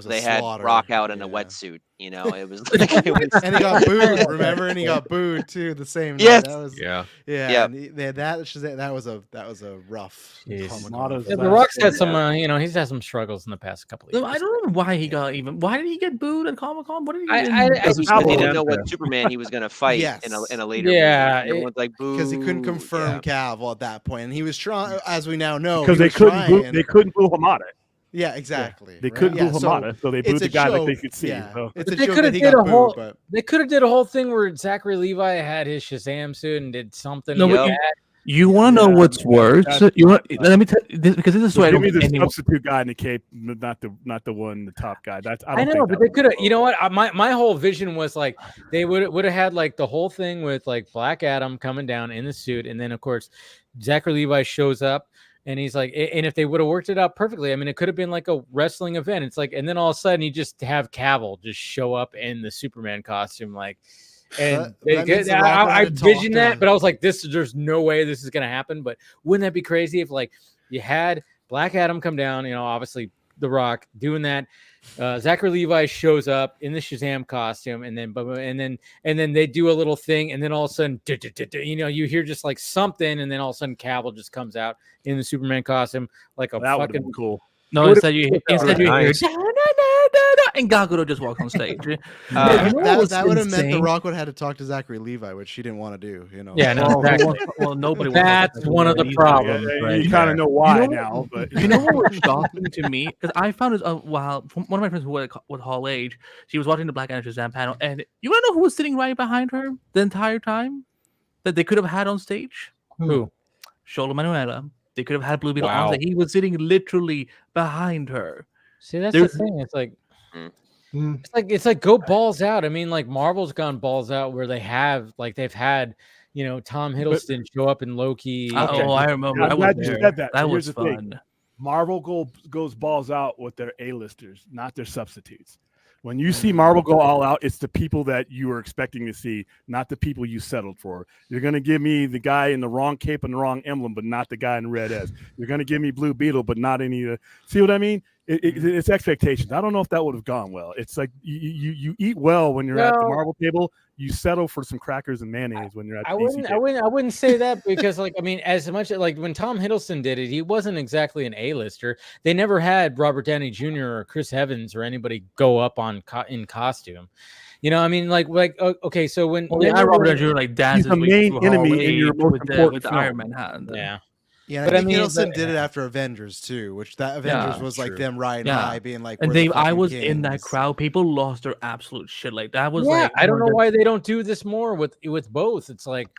they had Rock out in a wetsuit. It was like and he got booed. Remember, and he got booed too the same night. Yes. That was, Yeah. yeah. And that was a rough. Comic-Con. Yeah, the Rock's had some, he's had some struggles in the past couple of years. I don't know why why did he get booed at Comic-Con? What did he because he didn't know what Superman he was going to fight in a later movie. Everyone's like, boo. Because he couldn't confirm Cavill at that point, and he was trying, as we now know, Because they couldn't boo Hamada. Yeah, exactly. They couldn't boo Hamada, so they booed the guy that they could see. Yeah. So. It's a They joke could that have he did got a whole. booed, but They could have did a whole thing where Zachary Levi had his Shazam suit and did something. No, he but had. You want to know what's worse? You want? Let me tell this because this is why I Give don't me the think anyone. substitute guy in the cape, not the one, the top guy. That's I know, but they could have. You know what? My whole vision was like they would have had like the whole thing with like Black Adam coming down in the suit, and then of course Zachary Levi shows up, and he's like, and if they would have worked it out perfectly, I mean, it could have been like a wrestling event. It's like, and then all of a sudden you just have Cavill just show up in the Superman costume, like. And I envisioned that, but I was like, there's no way this is going to happen. But wouldn't that be crazy if like you had Black Adam come down, you know, obviously The Rock doing that. Zachary Levi shows up in the Shazam costume, and then they do a little thing, and then all of a sudden, you know, you hear just like something, and then all of a sudden Cavill just comes out in the Superman costume like a that fucking cool. No, instead you hear and Gal Gadot just walks on stage. That would have meant The Rock would have had to talk to Zachary Levi, which she didn't want to do. You know. Yeah, no, exactly. Well, nobody. That's one of the problems. You kind of know why now, but you know what was shocking to me because I found it while one of my friends who was Hall age, she was watching the Black Adam Shazam panel, and you want to know who was sitting right behind her the entire time that they could have had on stage? Who? Shola Manuela. They could have had Blue Beetle Wow. on stage. He was sitting literally behind her. See, that's the thing. It's like. It's like go balls out. I mean, like Marvel's gone balls out where they've had, you know, Tom Hiddleston show up in Loki. Oh, I remember. I'm glad you said that. That So was here's the thing. fun. Marvel goes balls out with their A-listers, not their substitutes. When you see Marvel go all out, it's the people that you were expecting to see, not the people you settled for. You're going to give me the guy in the wrong cape and the wrong emblem, but not the guy in red S. You're going to give me Blue Beetle, but not any. See what I mean? It's expectations. I don't know if that would have gone well. It's like you eat well when you're at the Marvel table. You settle for some crackers and mayonnaise when you're at the DC table. I wouldn't say that because, like, I mean, as much like when Tom Hiddleston did it, he wasn't exactly an A-lister. They never had Robert Downey Jr. or Chris Evans or anybody go up in costume. You know, I mean, like okay, so when Robert Downey Jr. like dances he's the main enemy in your most important with the film. Iron Man hand. Yeah. Yeah, but I mean, Hiddleston did it after Avengers too, which that Avengers was like them riding high, being like. And Dave, I was in that crowd. People lost their absolute shit. Like that was like. I don't know why they don't do this more with both. It's like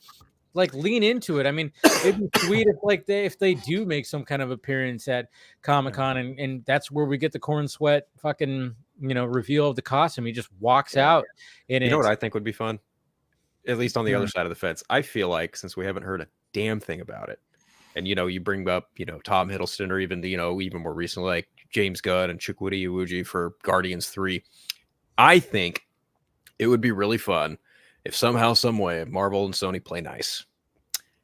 lean into it. I mean, it'd be sweet if they do make some kind of appearance at Comic-Con, and that's where we get the corn sweat fucking reveal of the costume. He just walks out. And you know what I think would be fun, at least on the other side of the fence. I feel like since we haven't heard a damn thing about it. And, you bring up, Tom Hiddleston or even, even more recently, like James Gunn and Chukwudi Iwuji for Guardians 3. I think it would be really fun if somehow, some way, Marvel and Sony play nice.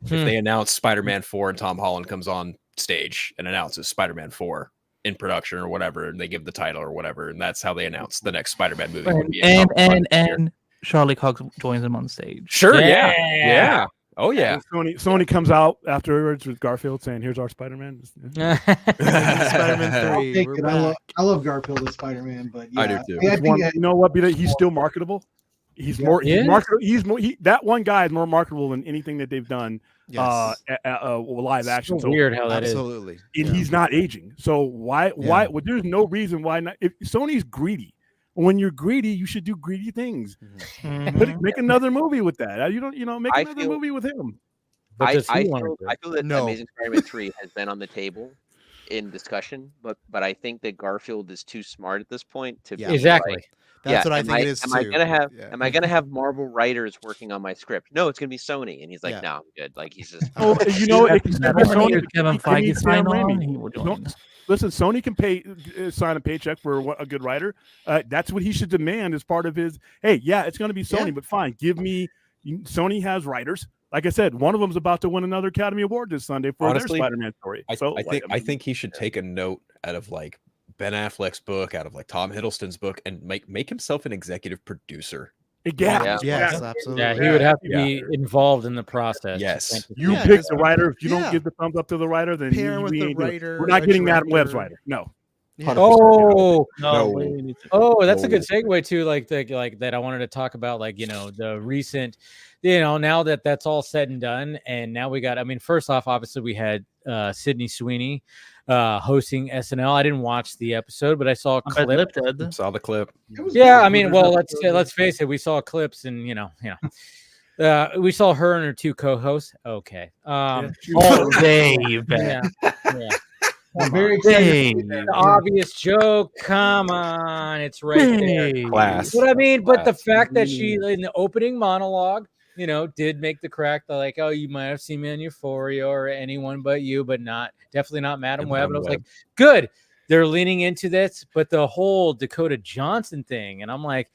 If they announce Spider-Man 4 and Tom Holland comes on stage and announces Spider-Man 4 in production or whatever, and they give the title or whatever, and that's how they announce the next Spider-Man movie. Would be and Charlie Cox joins them on stage. Sure, yeah. Oh yeah, Sony comes out afterwards with Garfield saying, "Here's our Spider-Man." Spider-Man 3. I love Garfield as Spider-Man, but yeah, I do too. You know what? He's still marketable. He's more. That one guy is more marketable than anything that they've done. Live action. So weird how that absolutely. is. And he's not aging. So why? Well, there's no reason why not. If Sony's greedy. When you're greedy, you should do greedy things. Make another movie with that. Make another movie with him. I feel that Amazing Spider-Man 3 has been on the table in discussion, but I think that Garfield is too smart at this point to be exactly. That's what I think it is am too. Am I gonna have Marvel writers working on my script? No, it's gonna be Sony, and he's like, no, I'm good. Like he's just. Kevin Feige sign on. Listen, Sony can sign a paycheck for a good writer. That's what he should demand as part of his. Hey, it's going to be Sony, but fine. Sony has writers. Like I said, one of them's about to win another Academy Award this Sunday for their Spider-Man story. I think he should take a note out of like Ben Affleck's book, out of like Tom Hiddleston's book, and make himself an executive producer. Yes, absolutely. Yeah, he would have to be involved in the process. Yes, you pick the writer. If you don't give the thumbs up to the writer, then we're not getting Madam Webb's writer. No. Yeah. Oh, that's a good segue to like that. I wanted to talk about the recent, now that that's all said and done, and now we got. I mean, first off, obviously we had Sydney Sweeney hosting SNL. I didn't watch the episode, but I saw a clip. Saw the clip. Yeah, I mean, well, let's face it, we saw clips, and We saw her and her two co-hosts. Okay. Dave. Yeah. I'm very excited. The obvious joke. Come on, it's right there. Class. But I mean, but the fact that she in the opening monologue, did make the crack. Like, oh, you might have seen me on Euphoria or Anyone But You, but definitely not Madam Web. And I was like, good. They're leaning into this, but the whole Dakota Johnson thing, and I'm like,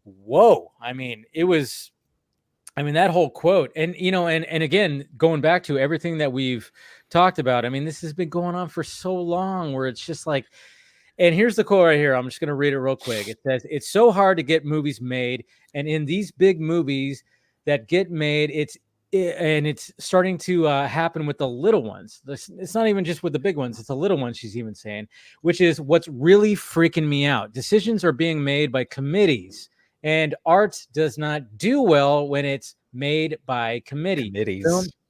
whoa. I mean, that whole quote, and and again, going back to everything that we've talked about. I mean, this has been going on for so long where it's just like, and here's the quote right here. I'm just going to read it real quick. It says, "It's so hard to get movies made. And in these big movies that get made, it's starting to happen with the little ones. It's not even just with the big ones. It's the little ones," she's even saying, which is what's really freaking me out. Decisions are being made by committees, and art does not do well when it's made by committees.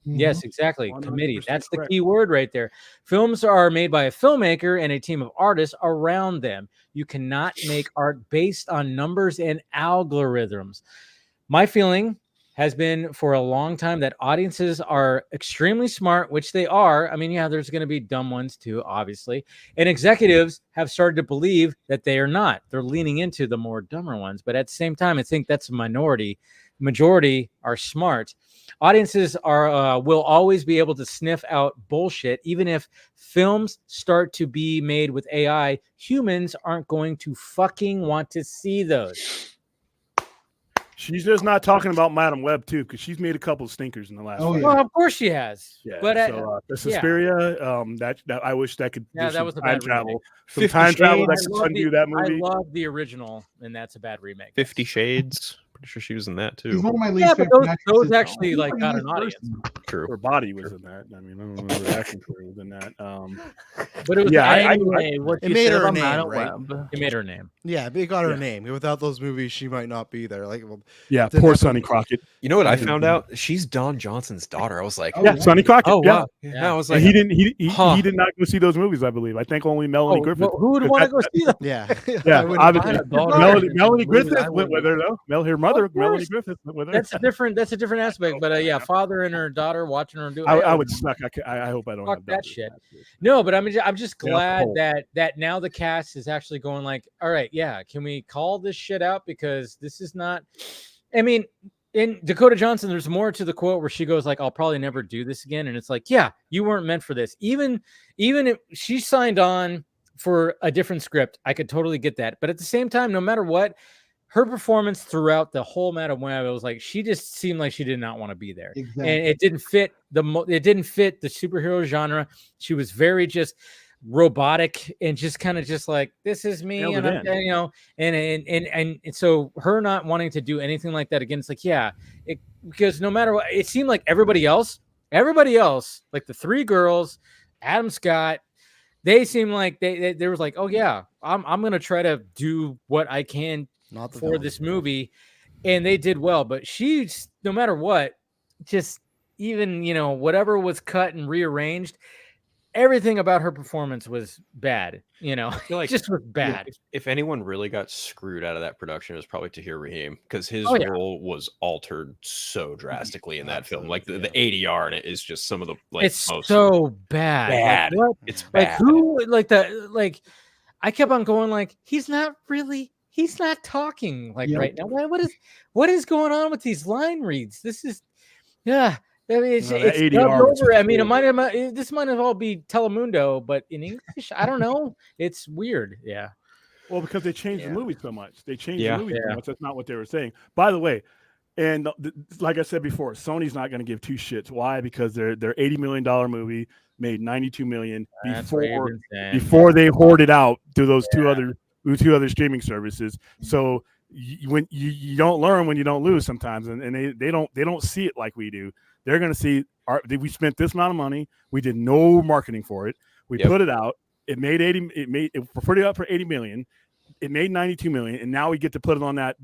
Yes, exactly. Committee. That's the key word right there. Films are made by a filmmaker and a team of artists around them. You cannot make art based on numbers and algorithms. My feeling has been for a long time that audiences are extremely smart, which they are. I mean, yeah, there's going to be dumb ones too, obviously. And executives have started to believe that they are not. They're leaning into the more dumber ones. But at the same time, I think that's a minority. Majority are smart. Audiences will always be able to sniff out bullshit. Even if films start to be made with AI, humans aren't going to fucking want to see those. She's just not talking about Madam Web too, because she's made a couple of stinkers in the last. Well, of course she has. Yeah, but the Suspiria, that I wish that could. Yeah, that was a time bad travel. Remake. Some time travel that could undo that movie. I love the original, and that's a bad remake. 50 Shades. Pretty sure she was in that too. He's one of my least but those actually got an audience. True. Her body was in that. I mean, I don't remember the acting career was in that. But it was it made her a name, right? It made her a name. Yeah, it got her a name. Without those movies, she might not be there. Poor Sonny Crockett. You know what I found out? She's Don Johnson's daughter. I was like, Sonny Crockett. Oh wow. Yeah. I was like, he did not go see those movies. I believe. I think only Melanie Griffith. Who would want to go see them? Yeah. Melanie Griffith went with her though. Her mother, Melanie Griffith. That's a different aspect, but father and her daughter watching her do it. I would suck. I hope I don't fuck have that shit. No, but I'm just glad that now the cast is actually going like, all right, can we call this shit out, because this is not. I mean, in Dakota Johnson, there's more to the quote where she goes like, "I'll probably never do this again," and it's like, yeah, you weren't meant for this. Even if she signed on for a different script, I could totally get that. But at the same time, no matter what. Her performance throughout the whole Madam Web, it was like she just seemed like she did not want to be there, and it didn't fit the superhero genre. She was very just robotic and just kind of just like, this is me, and and so her not wanting to do anything like that again, it's like because no matter what, it seemed like everybody else, like the three girls, Adam Scott. They seemed like they was like, oh yeah, I'm gonna try to do what I can for this movie, and they did well. But she's, no matter what, just even whatever was cut and rearranged, everything about her performance was bad. I feel like just was bad. If anyone really got screwed out of that production, it was probably Tahir Rahim, because his role was altered so drastically in that film. Like the ADR in it is just some of the it's most so bad. Like, what? It's bad. I kept on going like, he's not talking right now. What is going on with these line reads? This is I mean, it's over. I mean, this might have all be Telemundo, but in English, I don't know. It's weird. Yeah. Well, because they changed the movie so much. They changed the movie so much. That's not what they were saying. By the way, and like I said before, Sony's not going to give two shits. Why? Because their $80 million movie made $92 million before they hoarded out to those two other streaming services. So when you don't learn when you don't lose sometimes, and they don't see it like we do. They're going to see we spent this amount of money. We did no marketing for it. We put it out. It put it up for $80 million. It made $92 million, and now we get to put it on that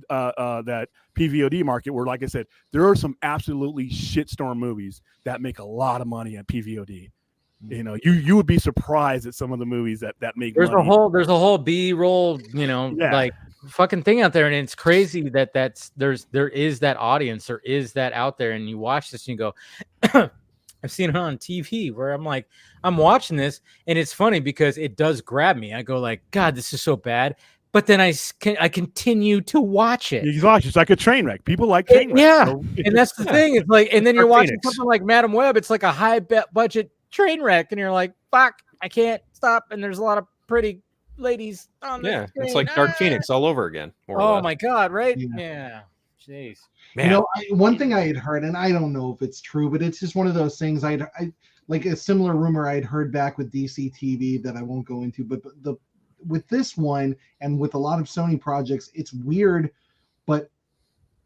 PVOD market where, like I said, there are some absolutely shitstorm movies that make a lot of money at PVOD. You would be surprised at some of the movies that make there's money. There's a whole B-roll, like fucking thing out there, and it's crazy that there is that audience, there is that out there, and you watch this and you go, I've seen it on TV where I'm like, I'm watching this, and it's funny because it does grab me. I go like, God, this is so bad. But then I continue to watch it. It's like a train wreck. People like train wrecks. Yeah, So, and that's the thing. It's like, and then you're watching something like Madam Web. It's like a high budget train wreck, and you're like, fuck, I can't stop. And there's a lot of pretty ladies on the screen. It's like Dark Phoenix all over again. Oh my God, right? Yeah. Jeez. Man. You know, one thing I had heard, and I don't know if it's true, but it's just one of those things. I like a similar rumor I'd heard back with DC TV that I won't go into, but with this one and with a lot of Sony projects, it's weird, but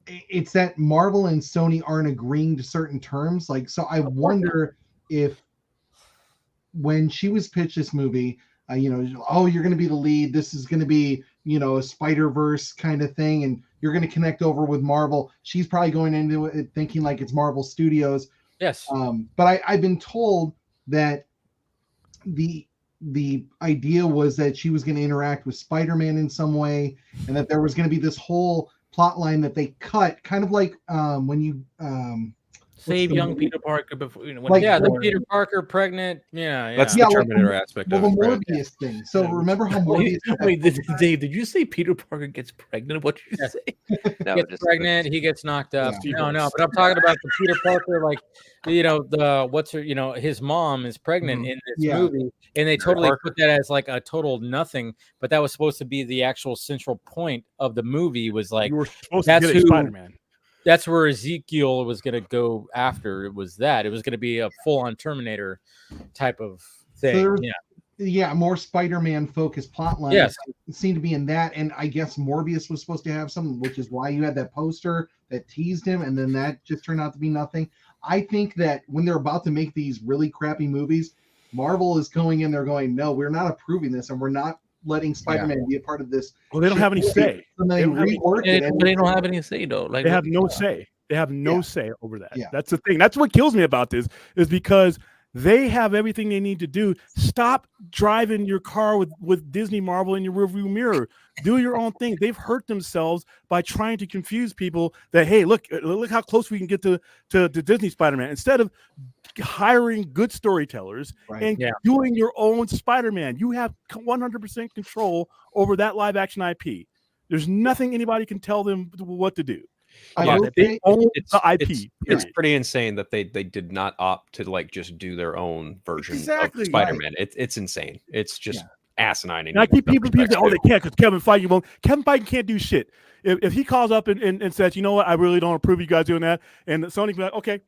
it's that Marvel and Sony aren't agreeing to certain terms. Like, so I wonder if when she was pitched this movie, you know, oh, you're going to be the lead. This is going to be, you know, a Spider-Verse kind of thing, and you're going to connect over with Marvel. She's probably going into it thinking like it's Marvel Studios. Yes. But I've been told that the idea was that she was going to interact with Spider-Man in some way, and that there was going to be this whole plot line that they cut, kind of like when you save young Peter Parker before, you know, when like, the Peter Parker pregnant. Yeah. That's the Terminator aspect of it. The Morbius thing. So remember how Morbius... Wait, Dave, did you say Peter Parker gets pregnant? What did you say? No, he gets pregnant, he gets knocked up. Yeah. No, but I'm talking about the Peter Parker, like, you know, his mom is pregnant in this movie, and they totally put that as like a total nothing, but that was supposed to be the actual central point of the movie, was like, you were supposed to get Spider-Man. That's where Ezekiel was going to go after. It was going to be a full-on Terminator type of thing. So more Spider-Man focused plotline. Yes, it seemed to be in that, and I guess Morbius was supposed to have something, which is why you had that poster that teased him, and then that just turned out to be nothing. I think that when they're about to make these really crappy movies, Marvel is going in there going, no, we're not approving this, and we're not letting Spider-Man be a part of this. Well, they don't have any say. They don't have any say though. Like, they have no say. They have no say over that. Yeah. That's the thing. That's what kills me about this, is because they have everything they need to do. Stop driving your car with Disney Marvel in your rearview mirror. Do your own thing. They've hurt themselves by trying to confuse people that, hey, look how close we can get to Disney Spider-Man, instead of hiring good storytellers and doing your own Spider-Man. You have 100% control over that live action IP. There's nothing anybody can tell them what to do. They own the IP. It's pretty insane that they did not opt to like just do their own version of Spider-Man. It's insane. It's just asinine. And I keep people say, oh, they can't because Kevin Feige won't. Kevin Feige can't do shit. If he calls up and says, you know what, I really don't approve you guys doing that, and Sony can be like, okay,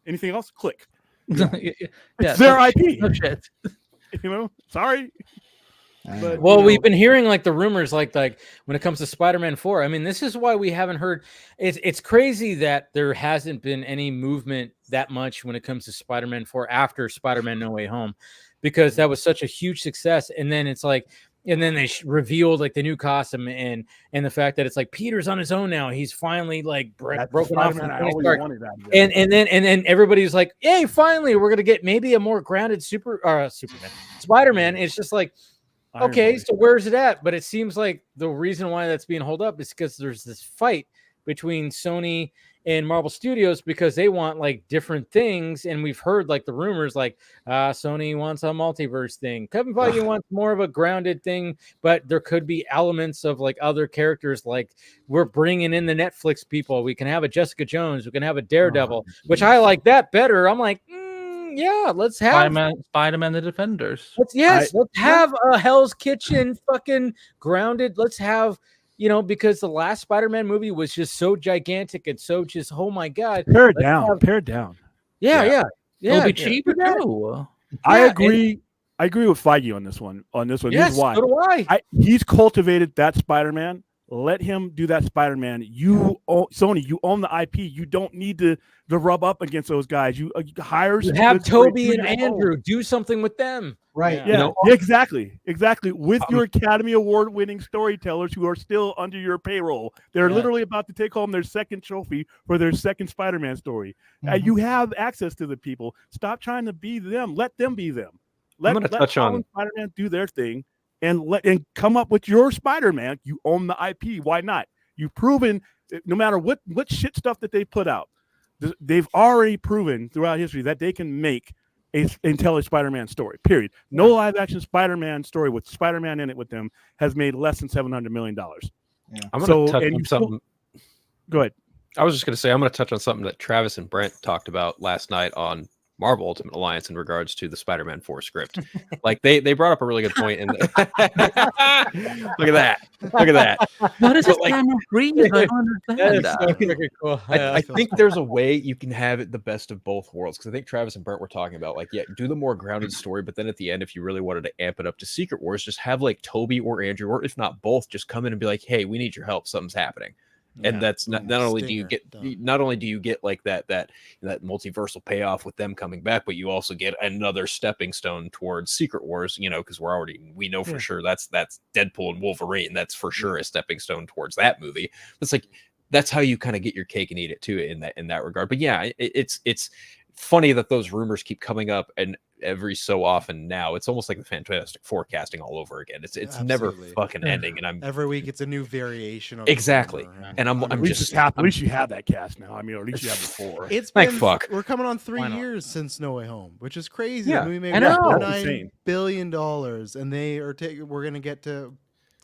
anything else? Click. It's their IP. No shit. You know, sorry. But, well, we've been hearing like the rumors, like when it comes to Spider-Man 4. I mean, this is why we haven't heard. It's crazy that there hasn't been any movement that much when it comes to Spider-Man 4 after Spider-Man No Way Home, because that was such a huge success. And then it's like, and then they revealed like the new costume and the fact that it's like Peter's on his own now. He's finally like broken off from Tony Stark. And then everybody's like, hey, finally we're gonna get maybe a more grounded Superman, Spider-Man. It's just like, okay, so where's it at? But it seems like the reason why that's being held up is because there's this fight between Sony and Marvel Studios, because they want like different things. And we've heard like the rumors like Sony wants a multiverse thing. Kevin Feige wants more of a grounded thing, but there could be elements of like other characters. Like we're bringing in the Netflix people. We can have a Jessica Jones. We can have a Daredevil, which I like that better. I'm like, yeah, let's have Spider-Man the Defenders. Let's have a Hell's Kitchen fucking grounded. Let's have, because the last Spider-Man movie was just so gigantic and so just, oh my God. Pare it down. Yeah. It'll be cheaper too. I agree. I agree with Feige on this one. Yes, here's why. So do I. He's cultivated that Spider-Man. Let him do that Spider-Man. Sony, you own the IP. You don't need to rub up against those guys. You hire. You have Toby and Andrew. Do something with them. Right. Yeah. Exactly. With your Academy Award-winning storytellers who are still under your payroll. They're literally about to take home their second trophy for their second Spider-Man story. You have access to the people. Stop trying to be them. Let them be them. Let Spider-Man do their thing. and come up with your Spider-Man. You own the IP. Why not? You've proven, no matter what shit stuff that they put out, they've already proven throughout history that they can make an intelligent Spider-Man story. Period. No live-action Spider-Man story with Spider-Man in it with them has made less than $700 million. Yeah. I'm going to touch on something. Go ahead. I was just going to say I'm going to touch on something that Travis and Brent talked about last night on Marvel Ultimate Alliance in regards to the Spider-Man 4 script. Like they brought up a really good point. And look at that. Look at that. What is this like, camera freeze? I don't understand that. So freaking cool. I think there's a way you can have it the best of both worlds, because I think Travis and Brent were talking about, like, yeah, do the more grounded story, but then at the end, if you really wanted to amp it up to Secret Wars, just have like Toby or Andrew, or if not both, just come in and be like, hey, we need your help, something's happening. And that's not only do you get like that multiversal payoff with them coming back, but you also get another stepping stone towards Secret Wars, because we know for sure that's Deadpool and Wolverine. That's for sure a stepping stone towards that movie. It's like that's how you kind of get your cake and eat it too in that regard. But yeah, it's funny that those rumors keep coming up, and every so often now it's almost like the Fantastic Forecasting all over again. It's never fucking ending, and every week it's a new variation of exactly. And I'm at least you have that cast now. I mean, or at least you have before. It's been we're coming on 3 years since No Way Home, which is crazy. Yeah, the movie made $9 billion, and they are we're gonna get to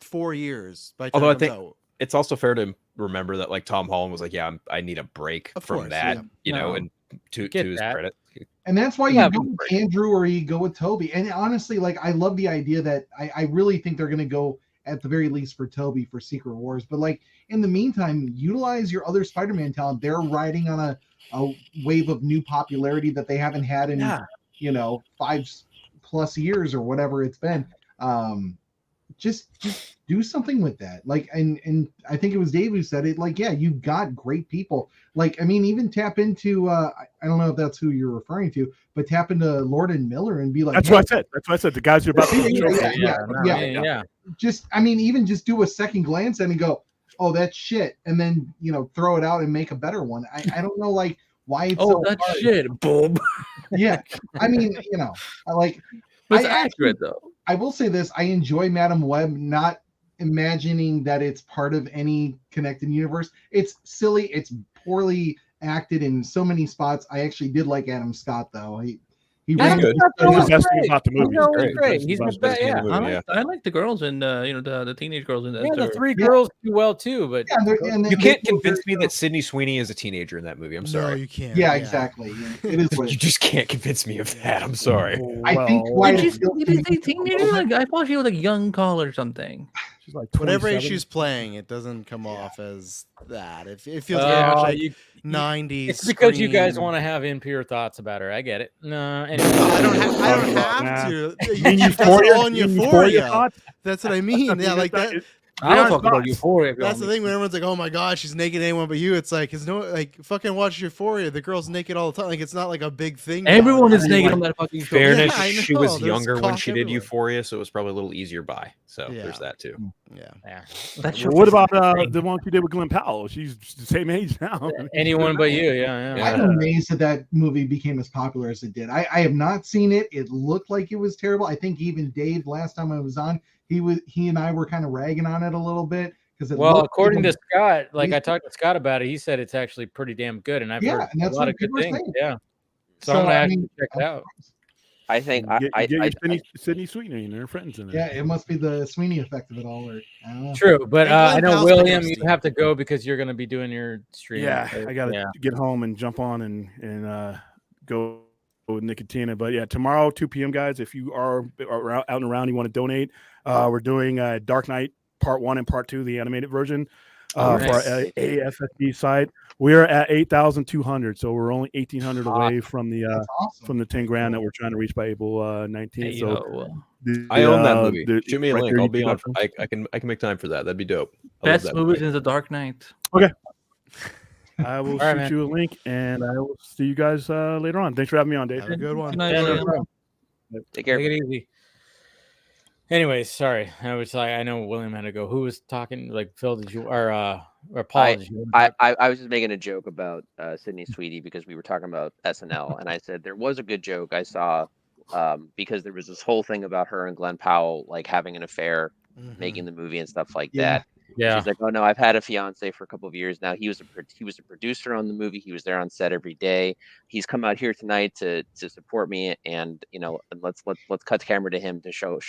4 years by time. Although I think it's also fair to remember that like Tom Holland was like, yeah, I need a break from that, and to his credit. And that's why you go with Andrew or you go with Toby. And honestly, like I love the idea that I really think they're going to go at the very least for Toby for Secret Wars. But like in the meantime, utilize your other Spider-Man talent. They're riding on a wave of new popularity that they haven't had in 5+ years or whatever it's been. Just do something with that. Like, and I think it was Dave who said it, like, yeah, you've got great people. Like, I mean, even tap into, I don't know if that's who you're referring to, but tap into Lord and Miller and be like, that's what I said. The guys you're about to yeah. Just, I mean, even just do a second glance and go, oh, that's shit. And then, throw it out and make a better one. I don't know, like, why it's so that's hard. shit. Boom. Yeah. I mean, I like, but it's accurate though. I will say this: I enjoy Madam Web, not imagining that it's part of any connected universe. It's silly. It's poorly acted in so many spots. I actually did like Adam Scott, though. He's good. He's the best thing about the movie. He's great. He's the best. Yeah, I like the girls and the teenage girls in that. Yeah, the three girls do well too. But you can't convince me that Sydney Sweeney is a teenager in that movie. I'm sorry. No, you can't. Yeah, exactly. It is. You just can't convince me of that. I'm sorry. I think she's a teenager. Like, I thought she was like young call or something. She's like whatever age she's playing, it doesn't come off as that. It feels very much like 90s. It's because you guys want to have impure thoughts about her. I get it. No, anyway. I don't have to. Euphoria. That's what I mean. Yeah, like that. I don't talk about Euphoria. That's the thing when everyone's like, "Oh my god, she's naked." Anyone but you. It's like, fucking watch Euphoria. The girl's naked all the time. Like it's not like a big thing. Everyone is naked on that fucking show. Fairness, she was younger when she did Euphoria, so it was probably a little easier buy. So there's that too. Yeah. What about the one she did with Glenn Powell? She's the same age now. Anyone but you. Yeah. I'm amazed that movie became as popular as it did. I have not seen it. It looked like it was terrible. I think even Dave last time I was on, he and I were kind of ragging on it a little bit because according to Scott, like I talked to Scott about it, he said it's actually pretty damn good, and I've heard a lot of good things. Yeah, so I'm gonna have to check it out. I think Sydney Sweeney and her friends in there. Yeah, it must be the Sweeney effect of it all. True, but I know William, you have to go because you're going to be doing your stream. Yeah, I got to get home and jump on and go with Nicotina. But yeah, tomorrow 2 p.m. guys, if you are out and around, you want to donate. We're doing Dark Knight Part 1 and Part 2, the animated version. For our AFSD site, we're at 8,200, so we're only 1,800 away from the from the 10 grand that we're trying to reach by April 19th. So I own that movie. Shoot me a link. I'll be on. I can make time for that. That'd be dope. Best movies in the Dark Knight. Okay. I will shoot you a link, and I will see you guys later on. Thanks for having me on, Dave. Have a good one. Take care. Take it easy. Anyways, sorry. I know William had to go. Who was talking? Like Phil, did you or Paul? I was just making a joke about Sydney Sweeney because we were talking about SNL, and I said there was a good joke I saw because there was this whole thing about her and Glenn Powell like having an affair, making the movie and stuff like that. Yeah. She's like, oh no, I've had a fiance for a couple of years now. He was a producer on the movie. He was there on set every day. He's come out here tonight to support me, and let's cut the camera to him to show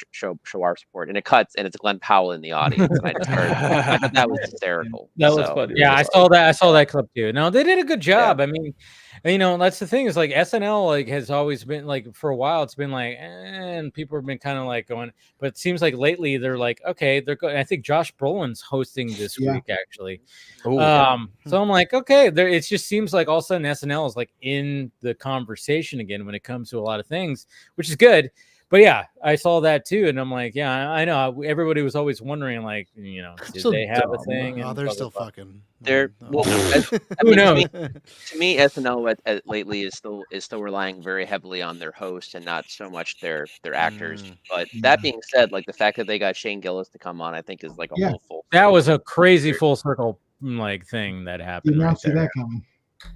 our support. And it cuts, and it's Glenn Powell in the audience. And I thought that was hysterical. That was funny. Yeah, I saw that. I saw that clip too. No, they did a good job. I mean, that's the thing is like SNL like has always been like for a while. It's been like, and people have been kind of like going, but it seems like lately they're like, okay, they're going. I think Josh Brolin's hosting this week actually. So I'm like, okay, there. It just seems like all of a sudden SNL is like in the conversation again when it comes to a lot of things, which is good. But yeah, I saw that too, and I'm like, yeah, I know. Everybody was always wondering, like, did they have a thing? Oh, they're still fucking. They're who knows? To me, SNL lately is still relying very heavily on their host and not so much their actors. But that being said, like the fact that they got Shane Gillis to come on, I think is like a whole full. That was a crazy full circle like thing that happened. Did not see that coming.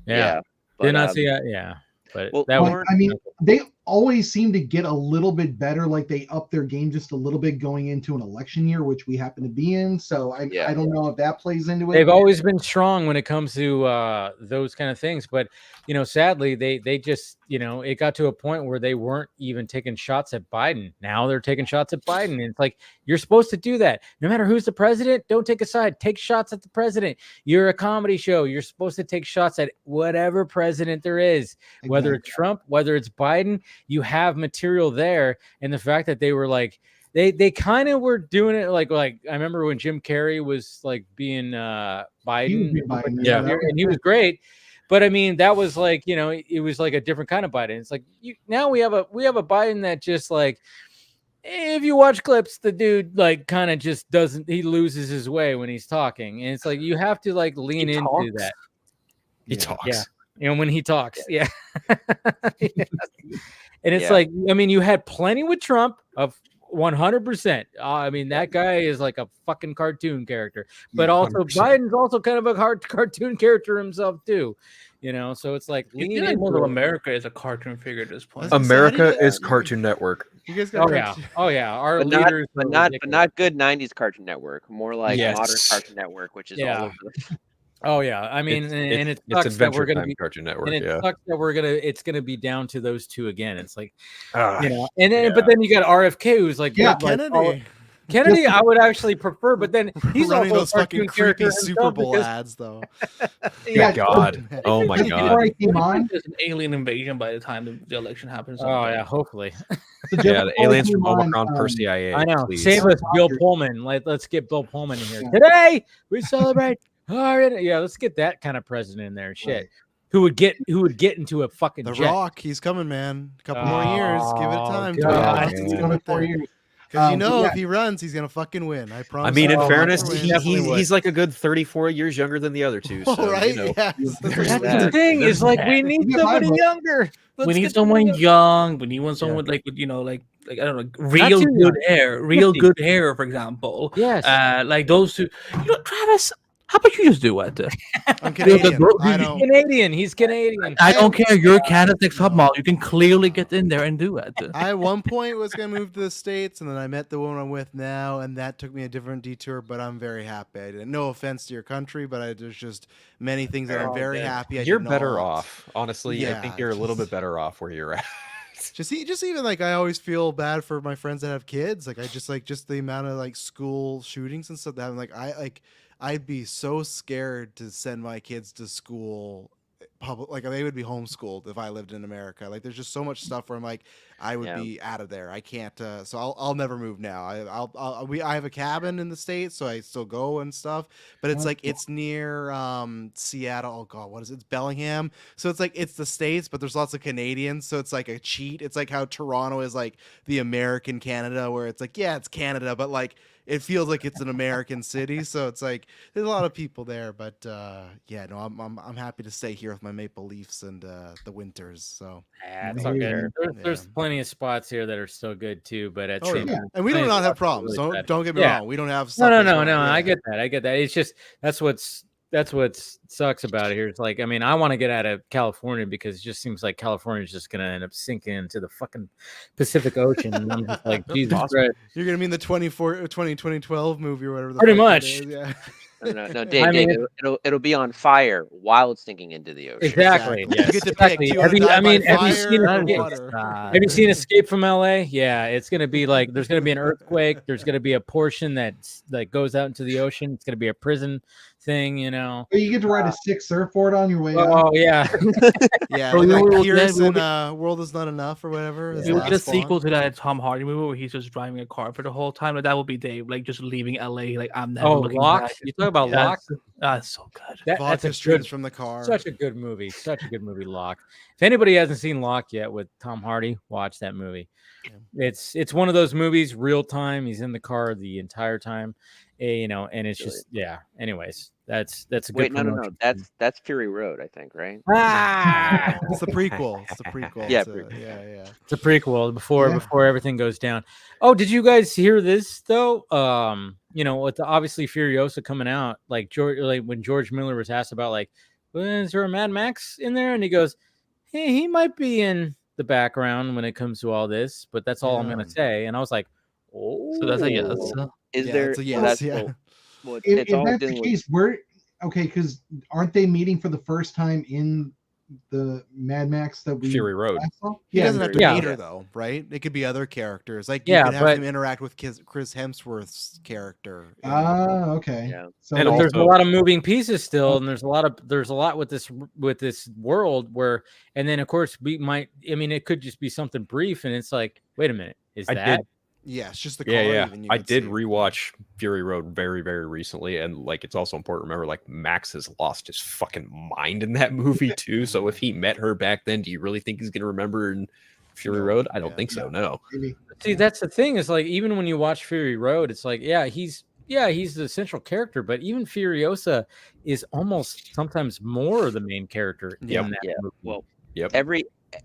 Yeah, did not see that. Yeah. But I mean, they always seem to get a little bit better. Like they up their game just a little bit going into an election year, which we happen to be in. So I don't know if that plays into it. They've always been strong when it comes to those kind of things. But, sadly, they just, it got to a point where they weren't even taking shots at Biden. Now they're taking shots at Biden. And it's like, you're supposed to do that. No matter who's the president, don't take a side. Take shots at the president. You're a comedy show. You're supposed to take shots at whatever president there is, whether it's Trump, whether it's Biden. You have material there. And the fact that they were like, they kind of were doing it like I remember when Jim Carrey was like being Biden, and he was great. But I mean, that was like, it was like a different kind of Biden. It's like now we have a Biden that just like, if you watch clips, the dude like kind of just he loses his way when he's talking, and it's like you have to like lean into that. He talks. Yeah, when he talks, yeah. And it's like, I mean, you had plenty with Trump of 100%. I mean, that guy is like a fucking cartoon character, but also 100%. Biden's also kind of a cartoon character himself too. So it's like America is a cartoon figure at this point. America is Cartoon Network. You guys got our but leaders, not good 90s Cartoon Network. More like modern Cartoon Network, which is all over the. Oh yeah, I mean, it sucks that we're gonna be Cartoon Network, and it sucks that it's gonna be down to those two again. It's like, but then you got RFK, who's like, Kennedy. Kennedy, I would actually prefer, but then he's running also those fucking creepy Super Bowl ads, though. God, oh my God, there's an alien invasion by the time the election happens. Oh yeah, hopefully. The aliens from Omicron per CIA. I know. Please. Save us, Bill Pullman. Let's get Bill Pullman in here today. We celebrate. All right, yeah, let's get that kind of president in there. Shit, who would get into a fucking The jet. Rock? He's coming, man. A couple more years. Give it time. God. It's coming 4 years. Because if he runs, he's gonna fucking win. I promise. I mean, in fairness, he's like a good 34 years younger than the other two. So, right? That's the thing. Is like we need somebody younger. We need someone young. We need someone with like I don't know, real good hair, good hair, for example. Yes. Like those two. Travis. How about you just do it? I'm Canadian. He's Canadian. I don't care. You're Canada's next top model. You can clearly get in there and do it. I at one point was gonna move to the States, and then I met the woman I'm with now, and that took me a different detour. But I'm very happy. I didn't. No offense to your country, but there's just many things that I'm very happy. You're better off, honestly. I think you're a little bit better off where you're at. Just even like I always feel bad for my friends that have kids. Like I just the amount of like school shootings and stuff that happen. I'd be so scared to send my kids to school public. Like they would be homeschooled if I lived in America. Like there's just so much stuff where I'm like, I would be out of there. I can't. So I'll never move now. I have a cabin in the States, so I still go and stuff. But it's like it's near Seattle. Oh God, what is it? It's Bellingham. So it's like it's the States, but there's lots of Canadians. So it's like a cheat. It's like how Toronto is like the American Canada, where it's like it's Canada, but like it feels like it's an American city. So it's like there's a lot of people there. But I'm happy to stay here with my Maple Leafs and the Winters. So it's okay. There's plenty of spots here that are still good too, but at same time, and we do not have problems. Don't get me wrong. We don't have no. I get that. It's just that's what's that's what sucks about it here. It's like, I mean, I want to get out of California because it just seems like California is just going to end up sinking into the fucking Pacific Ocean. And I'm just like, Jesus Christ. You're going to be in the 2012 movie or whatever. Pretty much. Yeah. No, Dave, it'll be on fire while it's sinking into the ocean. Exactly. Yes. You get to pick. Have you seen Escape from LA? Yeah, it's gonna be like there's gonna be an earthquake. There's gonna be a portion that goes out into the ocean. It's gonna be a prison thing, you know. But you get to ride a sick surfboard on your way out. Oh yeah, yeah. Well, Like Pierce in World Is Not Enough or whatever. It would be a sequel to that Tom Hardy movie where he's just driving a car for the whole time. Like that would be Dave, like just leaving LA. Like I'm never looking Locke. back. You talk about Locke? That's so good. That's a streams from the car. Such a good movie. Such a good movie, Locke. If anybody hasn't seen Locke yet with Tom Hardy, watch that movie. Yeah. It's one of those movies, real time. He's in the car the entire time, you know, and it's just Anyways, that's a good. Wait, no. That's Fury Road, I think, right? It's the prequel. It's the prequel. Yeah, yeah. It's a prequel before everything goes down. Oh, did you guys hear this though? You know, with obviously Furiosa coming out, like when George Miller was asked about like, well, is there a Mad Max in there? And he goes, hey, he might be in the background when it comes to all this, but that's all I'm gonna say. And I was like, oh, so that's a yes. Is there? Yes, Well, if that's the case, because aren't they meeting for the first time in the Mad Max that we Fury Road? He doesn't have to meet her though, right? It could be other characters. Like you could have him interact with Chris Hemsworth's character. Okay. Yeah. So and there's a lot of moving pieces still, and there's a lot with this world where, and then of course it could just be something brief, and it's like, wait a minute, Yeah, it's just the car. Yeah. I did rewatch Fury Road very, very recently, and like it's also important to remember, like Max has lost his fucking mind in that movie too. So if he met her back then, do you really think he's gonna remember in Fury Road? I don't think so. No. See, that's the thing. Is like even when you watch Fury Road, it's like he's the central character, but even Furiosa is almost sometimes more the main character in that movie. Well,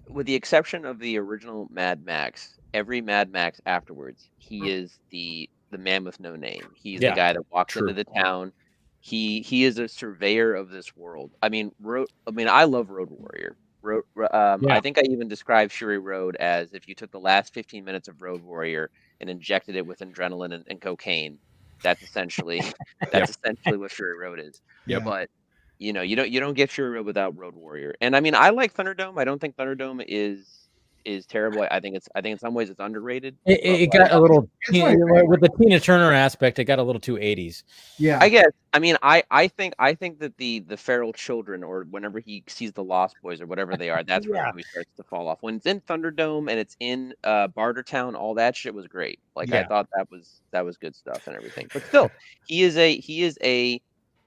with the exception of the original Mad Max. Every Mad Max afterwards, he is the man with no name. He's the guy that walks into the town. He is a surveyor of this world. I mean, I love Road Warrior. I think I even described Fury Road as if you took the last 15 minutes of Road Warrior and injected it with adrenaline and cocaine. That's essentially what Fury Road is. Yeah. But you know, you don't get Fury Road without Road Warrior. And I mean, I like Thunderdome. I don't think Thunderdome is terrible. I think in some ways it's underrated. It got a little with the Tina Turner aspect. It got a little too 80s. Yeah, I guess. I mean, I think that the feral children, or whenever he sees the Lost Boys or whatever they are, that's where he starts to fall off. When it's in Thunderdome and it's in Bartertown, all that shit was great. Like I thought that was good stuff and everything. But still, he is a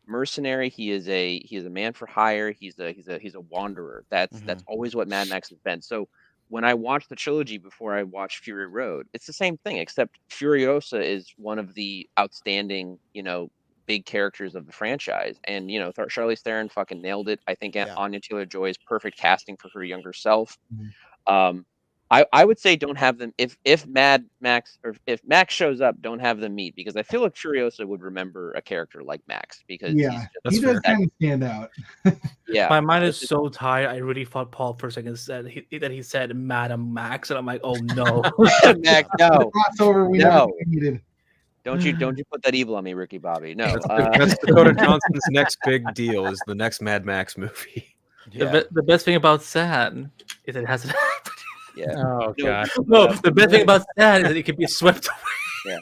mercenary. He is a man for hire. He's a wanderer. That's always what Mad Max has been. So when I watched the trilogy before I watched Fury Road, it's the same thing, except Furiosa is one of the outstanding, big characters of the franchise. And, Charlize Theron fucking nailed it. I think Anya Taylor-Joy is perfect casting for her younger self. I would say don't have them if Mad Max or if Max shows up, don't have them meet, because I feel like Furiosa would remember a character like Max because he does kind of stand out. My mind is so tired. I really thought Paul for a second said he said Madam Max, and I'm like, oh no, Max, no crossover we never needed. Don't you put that evil on me, Ricky Bobby? No, that's Dakota Johnson's next big deal is the next Mad Max movie. Yeah. The best thing about Sad is it hasn't happened. Yeah. Oh god. No, the best thing about that is that it can be swept away.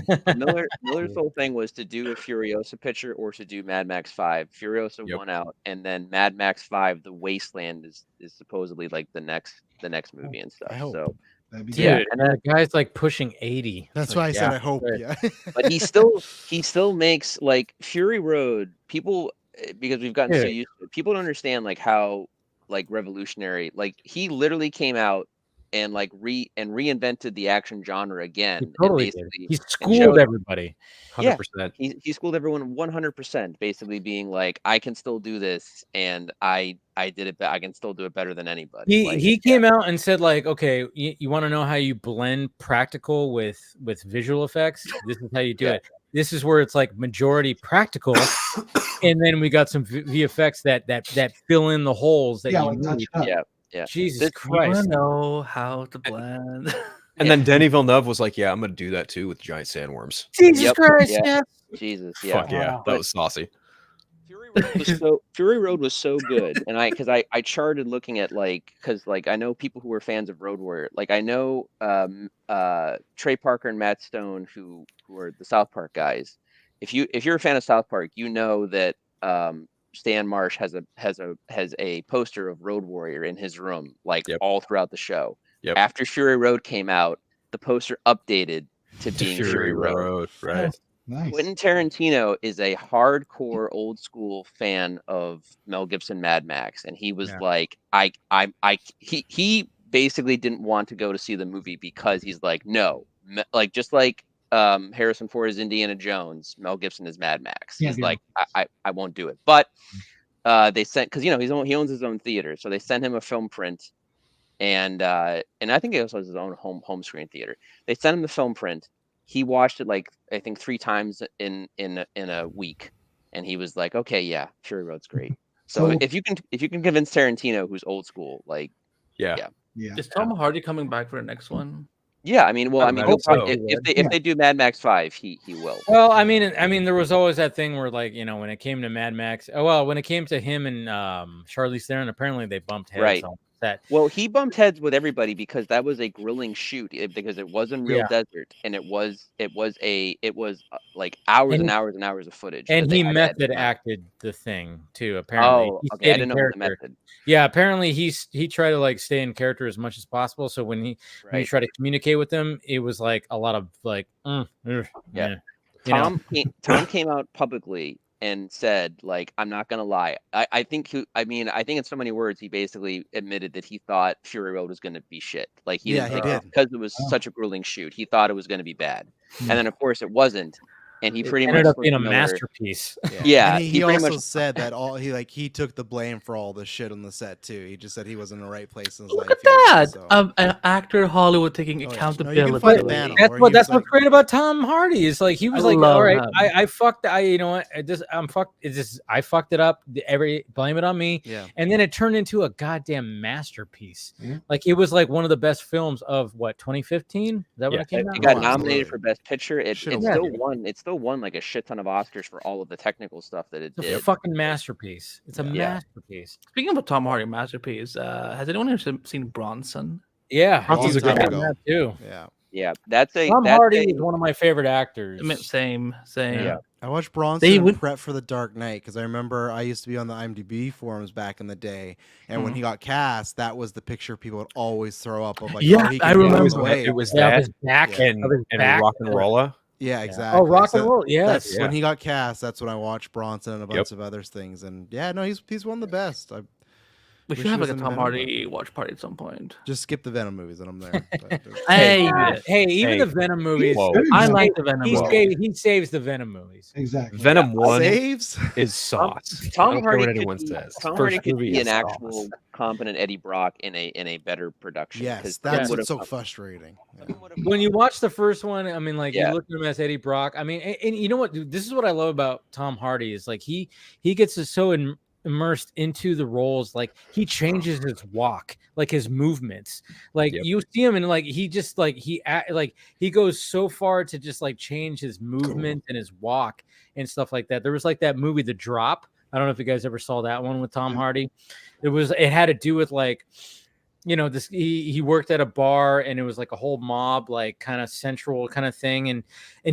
Yeah. Miller's whole thing was to do a Furiosa picture or to do Mad Max 5. Furiosa won out, and then Mad Max 5, The Wasteland, is supposedly like the next movie and stuff. So and that guy's like pushing 80. That's why I said I hope. Yeah. But he still makes like Fury Road. People, because we've gotten so used to it, people don't understand like how like revolutionary. Like he literally came out and like reinvented the action genre again. He schooled everybody. 100%. Yeah, he schooled everyone 100%, basically being like, I can still do this, and I did it. I can still do it better than anybody. He came out and said like, okay, you want to know how you blend practical with visual effects? This is how you do it. This is where it's like majority practical, and then we got some VFX that fill in the holes that you need. Yeah. Jesus Christ! I know how to blend. And then Denis Villeneuve was like, "Yeah, I'm gonna do that too with giant sandworms." Jesus Christ! Yeah. Yes. Jesus. Yeah. Fuck yeah, that was saucy. Fury Road was so good, and I charted looking at because I know people who were fans of Road Warrior. Like I know Trey Parker and Matt Stone who are the South Park guys. If you're a fan of South Park, you know that Stan Marsh has a poster of Road Warrior in his room all throughout the show. Yep. After Fury Road came out, the poster updated to being Fury Road. Right. Nice. Quentin Tarantino is a hardcore old school fan of Mel Gibson Mad Max, and he was he basically didn't want to go to see the movie because he's like, no, just like Harrison Ford is Indiana Jones, Mel Gibson is Mad Max. He's like, I won't do it. But they sent, because he owns his own theater, so they sent him a film print, and I think he also has his own home screen theater. They sent him the film print. He watched it I think 3 times in a week, and he was like, okay, yeah, Fury Road's great. So if you can convince Tarantino, who's old school, Yeah. Is Tom Hardy coming back for the next one? Yeah, I mean, if they do Mad Max 5, he will. Well, I mean, there was always that thing where when it came to Mad Max, when it came to him and Charlize Theron, apparently they bumped heads on that. Well, he bumped heads with everybody because that was a grilling shoot, because it was in real desert, and it was hours and hours and hours of footage. And he method acted the thing too. Apparently, I didn't know the method. Yeah, apparently he tried to stay in character as much as possible. So when he tried to communicate with them, it was a lot of Tom came out publicly and said, I'm not gonna lie. I think in so many words, he basically admitted that he thought Fury Road was gonna be shit. He did because it was such a grueling shoot. He thought it was gonna be bad, and then of course it wasn't. And he pretty much ended up being a masterpiece. Yeah, and he also said that he took the blame for all the shit on the set too. He just said he was in the right place in his life. Look at that, an actor in Hollywood taking accountability. That's what's great about Tom Hardy. Is he was all right, I fucked. I fucked it up. Blame it on me. Yeah. And then it turned into a goddamn masterpiece. It was one of the best films of 2015. Is that what it came out? It got nominated for Best Picture. It still won. It still won a shit ton of Oscars for all of the technical stuff that it did. It's a fucking masterpiece. It's a masterpiece. Speaking of a Tom Hardy masterpiece, has anyone ever seen Bronson? Yeah, Bronson's a good one too. Yeah, Tom Hardy is one of my favorite actors. Same. Yeah. I watched Bronson and prep for The Dark Knight because I remember I used to be on the IMDb forums back in the day, and when he got cast, that was the picture people would always throw up of I remember it was that his back and Rock and Rolla. Yeah, exactly. Oh, Rock and Roll. Yes. When he got cast, that's when I watched Bronson and a bunch of other things. And he's one of the best. We should have a Tom Hardy watch party at some point. Just skip the Venom movies and I'm there. Even the Venom movies. I like the Venom movies. He saves the Venom movies. Exactly. Venom 1 saves is sauce. Tom Hardy what anyone says. Tom Hardy could be an actual competent Eddie Brock in a better production. Yes, that's what's so frustrating. Yeah. When you watch the first one, I mean, you look at him as Eddie Brock. I mean, and you know what? This is what I love about Tom Hardy is he gets so immersed into the roles. He changes his walk, his movements. You see him and he just he goes so far to just change his movement and his walk and stuff like that. There was that movie The Drop. I don't know if you guys ever saw that one with Tom Hardy. It had to do with this he worked at a bar and it was a whole mob kind of central kind of thing, and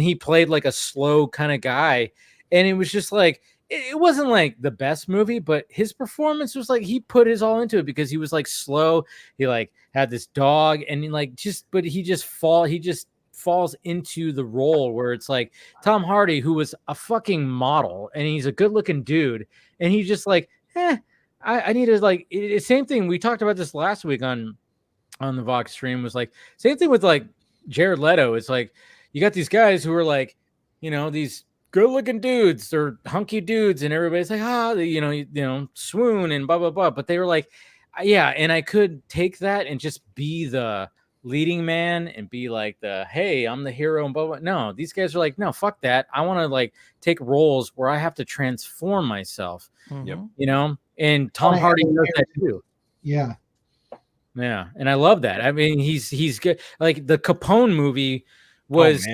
he played a slow kind of guy, and it was just it wasn't the best movie, but his performance was he put his all into it because he was slow. He had this dog and he just falls into the role where it's Tom Hardy, who was a fucking model and he's a good looking dude, and he just I need to same thing. We talked about this last week on the Vox stream, was same thing with Jared Leto. It's you got these guys who are these good looking dudes or hunky dudes, and everybody's swoon and blah blah blah. But they were and I could take that and just be the leading man and be like hey, I'm the hero and blah, blah. No, these guys are like, no, fuck that. I want to like take roles where I have to transform myself. Yep. You know, and Tom Hardy does that too. Yeah. Yeah, and I love that. I mean, he's good. Like the Capone movie was,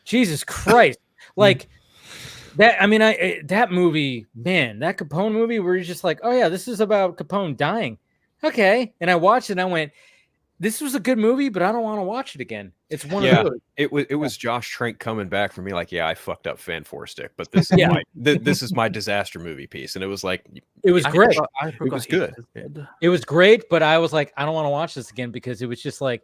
Jesus Christ, like that. I mean, that movie, man, that Capone movie, where you're just like, oh yeah, this is about Capone dying. Okay, and I watched it and I went, this was a good movie, but I don't want to watch it again. It's one of those. It was Josh Trank coming back for me like, yeah, I fucked up Fan Four Stick, but this is this is my disaster movie piece, and it was like, it was great. It was good. It was great, but I was like, I don't want to watch this again because it was just like,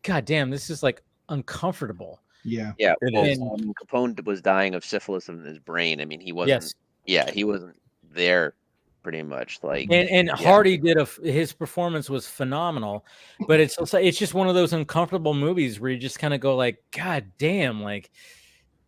God damn, this is like uncomfortable. Yeah. Yeah. Well, Capone was dying of syphilis in his brain. I mean, he wasn't. Yes. Yeah, he wasn't there. Pretty much, like, and Hardy did his performance was phenomenal, but it's just one of those uncomfortable movies where you just kind of go like, God damn, like,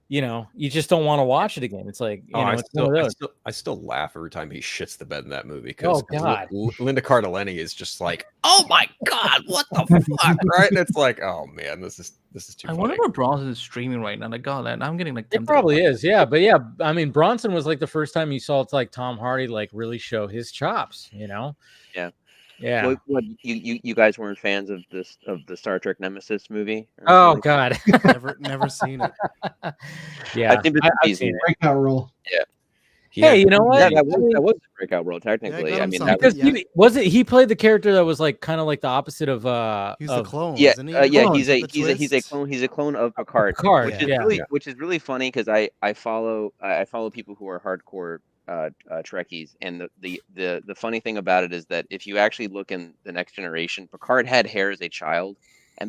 you know, you just don't want to watch it again. It's like, you know, it's one of those. I still laugh every time he shits the bed in that movie because God, Linda Cardellini is just like, oh my God, what the fuck, right? And it's like, oh man, this is too funny. I wonder if Bronson is streaming right now. Like, God, I'm getting like, it probably is, yeah. But yeah, I mean, Bronson was like the first time you saw it's like Tom Hardy like really show his chops, you know? Yeah. Yeah. What you guys weren't fans of the Star Trek Nemesis movie? Oh God, never seen it. Yeah, I think it's easy. Breakout role. Yeah. Hey, you know what? Yeah, that was a breakout role technically. Yeah, I mean, because he played the character that was like kind of like the opposite of he's the clone. Yeah, isn't he? He's a clone. He's a clone of Picard. Which is really funny because I follow people who are hardcore Trekkies, and the funny thing about it is that if you actually look in the Next Generation, Picard had hair as a child,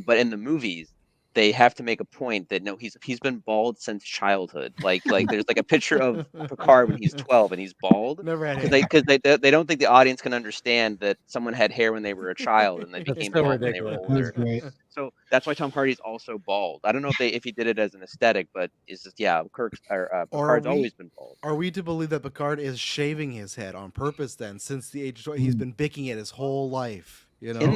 but in the movies they have to make a point that no, he's been bald since childhood. Like there's like a picture of Picard when he's 12 and he's bald. Never had because they don't think the audience can understand that someone had hair when they were a child and they became bald when they were older. So that's why Tom Hardy's also bald. I don't know if he did it as an aesthetic, but it's just Picard's always been bald. Are we to believe that Picard is shaving his head on purpose then, since the age of 20? He's been biking it his whole life. You know, in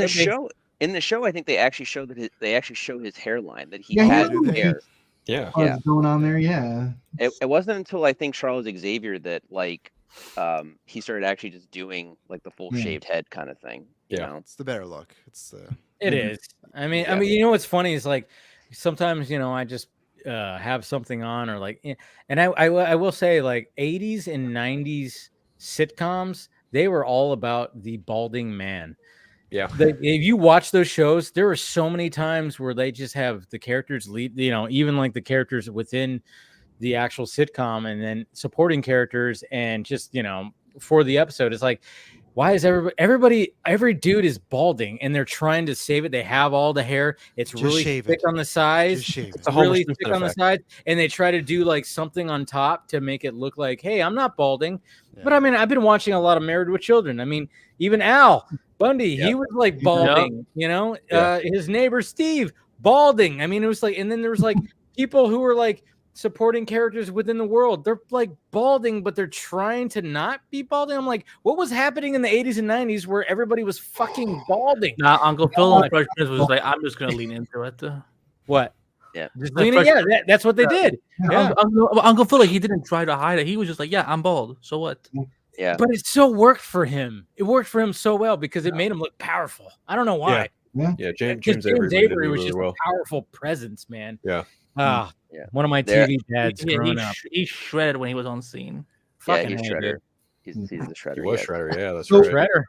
the show, I think they actually show his hairline, that he had hair. Yeah. What's going on there? Yeah. It wasn't until I think Charles Xavier that like he started actually just doing like the full shaved head kind of thing. You know? It's the better look. It is. I mean, you know what's funny is like sometimes, you know, I just have something on or like, and I will say like 80s and 90s sitcoms, they were all about the balding man. Yeah. If you watch those shows, there are so many times where they just have the characters lead, you know, even like the characters within the actual sitcom and then supporting characters and just, you know, for the episode, it's like, why is every dude is balding and they're trying to save it? They have all the hair. It's just really thick on the sides. It's really thick on the sides. And they try to do like something on top to make it look like, hey, I'm not balding. Yeah. But I mean, I've been watching a lot of Married with Children. I mean, even Al Bundy, he was like balding, you know, his neighbor, Steve, balding. I mean, it was like, and then there was like people who were like supporting characters within the world. They're like balding, but they're trying to not be balding. I'm like, what was happening in the 80s and 90s where everybody was fucking balding? Nah, Uncle Phil was like, I'm just going to lean into it. What? Yeah. That's what they did. Yeah. Uncle Phil, like, he didn't try to hide it. He was just like, yeah, I'm bald. So what? Yeah. But it still worked for him. It worked for him so well because it made him look powerful. I don't know why. Yeah. James Avery was just a powerful presence, man. Yeah. One of my TV dads growing up. He shredded when he was on scene. Fucking he's shredded. He's the shredder. He was shredder. Yeah, that's right. Shredder.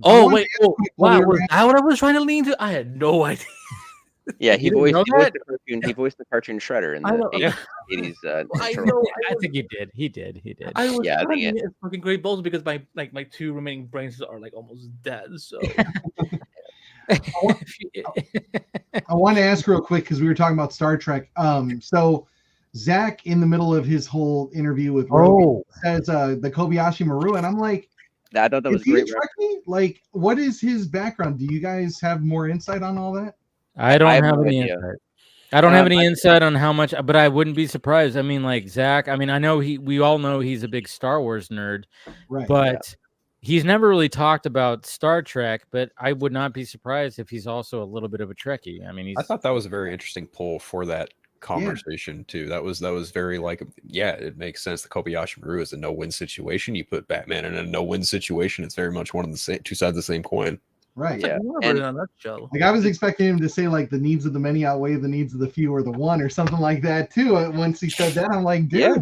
Oh wait! Oh, wow, was that what I was trying to lean to? I had no idea. Yeah, he voiced the cartoon Shredder in the 80s. I think he did. He did. I think it's fucking great balls because my two remaining brains are like almost dead. So I want to ask real quick because we were talking about Star Trek. So Zach, in the middle of his whole interview with Rogan, says the Kobayashi Maru, and I'm like, I thought that was great. Like, what is his background? Do you guys have more insight on all that? I don't have any insight. I don't have any insight on how much, but I wouldn't be surprised. I mean, like Zach, I mean, I know we all know he's a big Star Wars nerd, right? But he's never really talked about Star Trek, but I would not be surprised if he's also a little bit of a Trekkie. I mean, I thought that was a very interesting pull for that conversation too. That was very like, yeah, it makes sense. The Kobayashi Maru is a no-win situation. You put Batman in a no-win situation, it's very much one of the same, two sides of the same coin. Right. Yeah. In a nutshell. Like I was expecting him to say like the needs of the many outweigh the needs of the few or the one or something like that too. Once he said that, I'm like, dude, Yeah.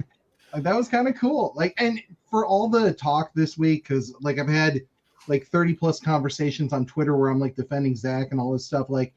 like, that was kind of cool. Like, and for all the talk this week, because like I've had like 30 plus conversations on Twitter where I'm like defending Zack and all this stuff. Like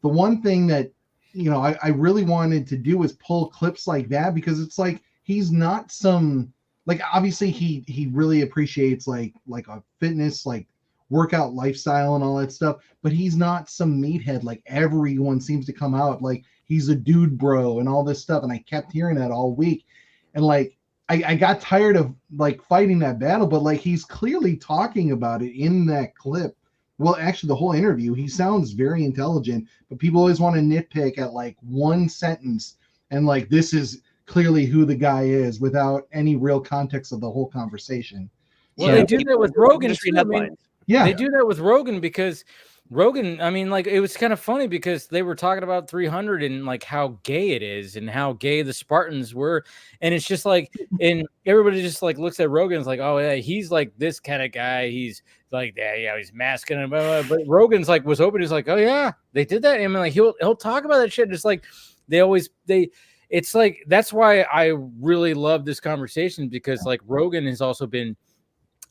the one thing that, you know, I really wanted to do is pull clips like that, because it's like he's not some, like, obviously he really appreciates like a fitness, like workout lifestyle and all that stuff, but he's not some meathead like everyone seems to come out like he's a dude bro and all this stuff. And I kept hearing that all week, and like I got tired of like fighting that battle, but like he's clearly talking about it in that clip. Well, actually the whole interview, he sounds very intelligent, but people always want to nitpick at like one sentence and like this is clearly who the guy is without any real context of the whole conversation. Well, they do that with Rogan too. I mean, yeah, they do that with Rogan because Rogan, I mean, like, it was kind of funny because they were talking about 300 and like how gay it is and how gay the Spartans were. And it's just like, and everybody just like looks at Rogan and is like, oh yeah, he's like this kind of guy. He's like, yeah, he's masculine. Blah, blah. But Rogan's like was open. He's like, oh yeah, they did that. I mean, like he'll talk about that shit. It's like it's like, that's why I really love this conversation, because like Rogan has also been,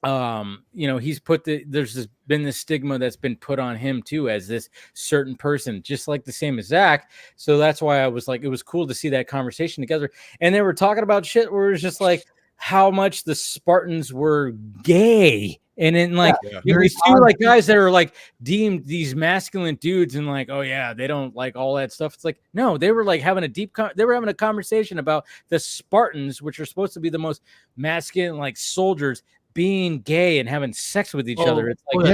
you know, he's put there's been this stigma that's been put on him too as this certain person, just like the same as Zack. So that's why I was like, it was cool to see that conversation together. And they were talking about shit where it's just like how much the Spartans were gay. And then like these two like guys that are like deemed these masculine dudes and like, oh yeah, they don't like all that stuff. It's like, no, they were like having they were having a conversation about the Spartans, which are supposed to be the most masculine like soldiers, being gay and having sex with each other. It's like,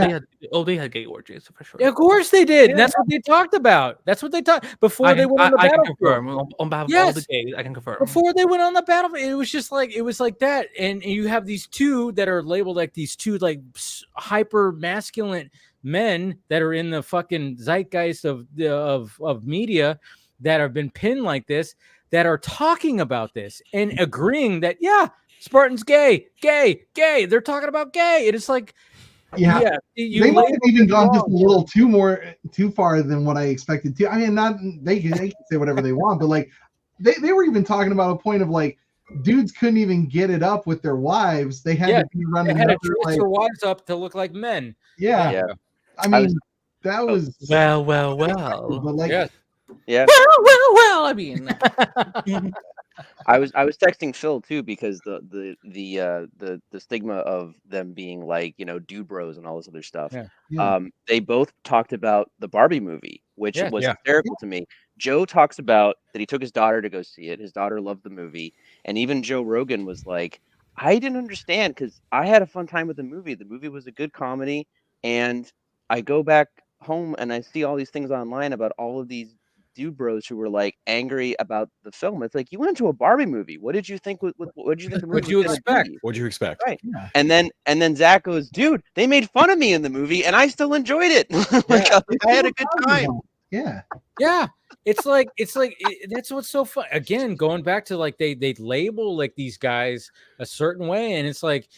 they had gay orgies for sure. Yeah, of course they did. Yeah. That's what they talked about. That's what they talked before they went on the battlefield. I can confirm on behalf of all the gays. I can confirm. Before they went on the battlefield, it was just like, it was like that. And you have these two that are labeled like these two like hyper masculine men that are in the fucking zeitgeist of media that have been pinned like this, that are talking about this and agreeing that Spartan's gay. They're talking about gay. It is like, they might have even gone just a little too far than what I expected to. I mean, not they can say whatever they want, but like they were even talking about a point of like dudes couldn't even get it up with their wives. They had to be running. They had to dress their wives up to look like men. Yeah. I mean, that was well. But like, yeah. Well. I mean. I was texting Phil too, because the stigma of them being like, you know, dude bros and all this other stuff. They both talked about the Barbie movie, which was hysterical to me. Joe talks about that he took his daughter to go see it. His daughter loved the movie, and even Joe Rogan was like, I didn't understand because I had a fun time with the movie. The movie was a good comedy, and I go back home and I see all these things online about all of these dude bros who were like angry about the film. It's like, you went to a Barbie movie. What did you think? What did you think the movie? What'd you expect? What'd you expect? Right. Yeah. And then Zack goes, dude, they made fun of me in the movie, and I still enjoyed it. Like, I had a good time. Yeah. It's like that's what's so fun. Again, going back to like they label like these guys a certain way, and it's like,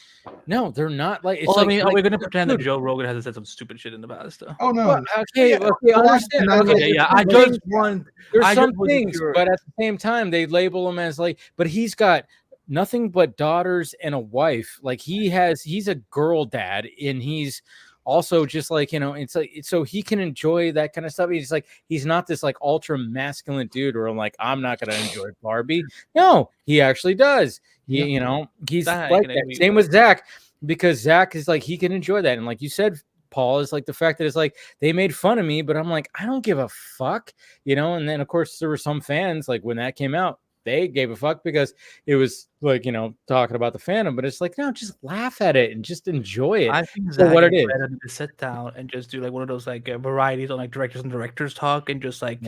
no, they're not like. It's well, like, I mean, are we going to pretend that Joe Rogan hasn't said some stupid shit in the past? Oh no. Well, okay, I understand. I just want. There's some things, but at the same time, they label him as like. But he's got nothing but daughters and a wife. Like he's a girl dad, and he's also just like, you know, it's like, so he can enjoy that kind of stuff. He's like, he's not this like ultra masculine dude where I'm like, I'm not going to enjoy Barbie. No, he actually does. You know, he's that like that. Same with Zack, because Zack is like, he can enjoy that. And like you said, Paul, is like the fact that it's like, they made fun of me, but I'm like, I don't give a fuck, you know? And then of course there were some fans, like when that came out, they gave a fuck because it was like, you know, talking about the fandom, but it's like, no, just laugh at it and just enjoy it. I think for what it is. Better to sit down and just do like one of those like varieties on like directors and directors talk and just like,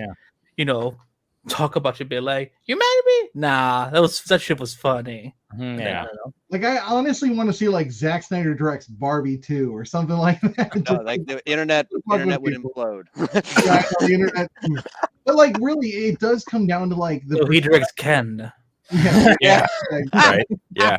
you know, talk about your bit like, you mad at me? Nah, that shit was funny. Yeah. Like I honestly want to see like Zack Snyder directs Barbie 2 or something like that. No, like the internet would implode. Yeah, the internet. But like really, it does come down to like the. So he directs Ken. Yeah. Right. Yeah.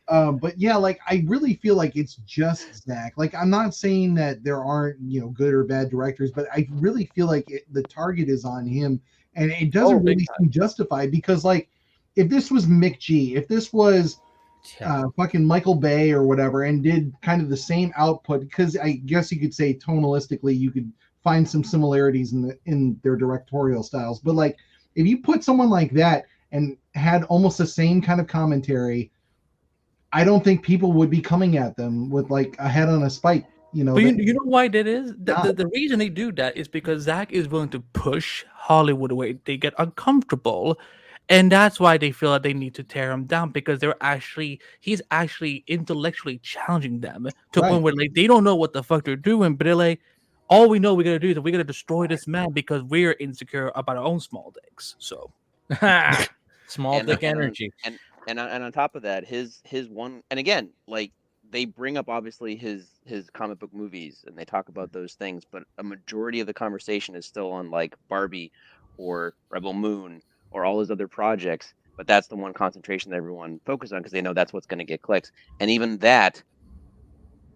But yeah, like I really feel like it's just Zack. Like I'm not saying that there aren't good or bad directors, but I really feel like the target is on him, and it doesn't really seem justified because like if this was Mick G, if this was fucking Michael Bay or whatever, and did kind of the same output, because I guess you could say tonalistically you could find some similarities in their directorial styles, but like if you put someone like that and had almost the same kind of commentary, I don't think people would be coming at them with like a head on a spike. But you know why that is? The reason they do that is because Zack is willing to push Hollywood away. They get uncomfortable, and that's why they feel that they need to tear him down, because he's actually intellectually challenging them to a point where like they don't know what the fuck they're doing, but they're like, all we know we gotta do is we gotta destroy this man because we're insecure about our own small dicks. So small dick energy. And on top of that, his one, and again, like they bring up obviously his comic book movies and they talk about those things, but a majority of the conversation is still on like Barbie or Rebel Moon or all his other projects. But that's the one concentration that everyone focuses on because they know that's what's going to get clicks. And even that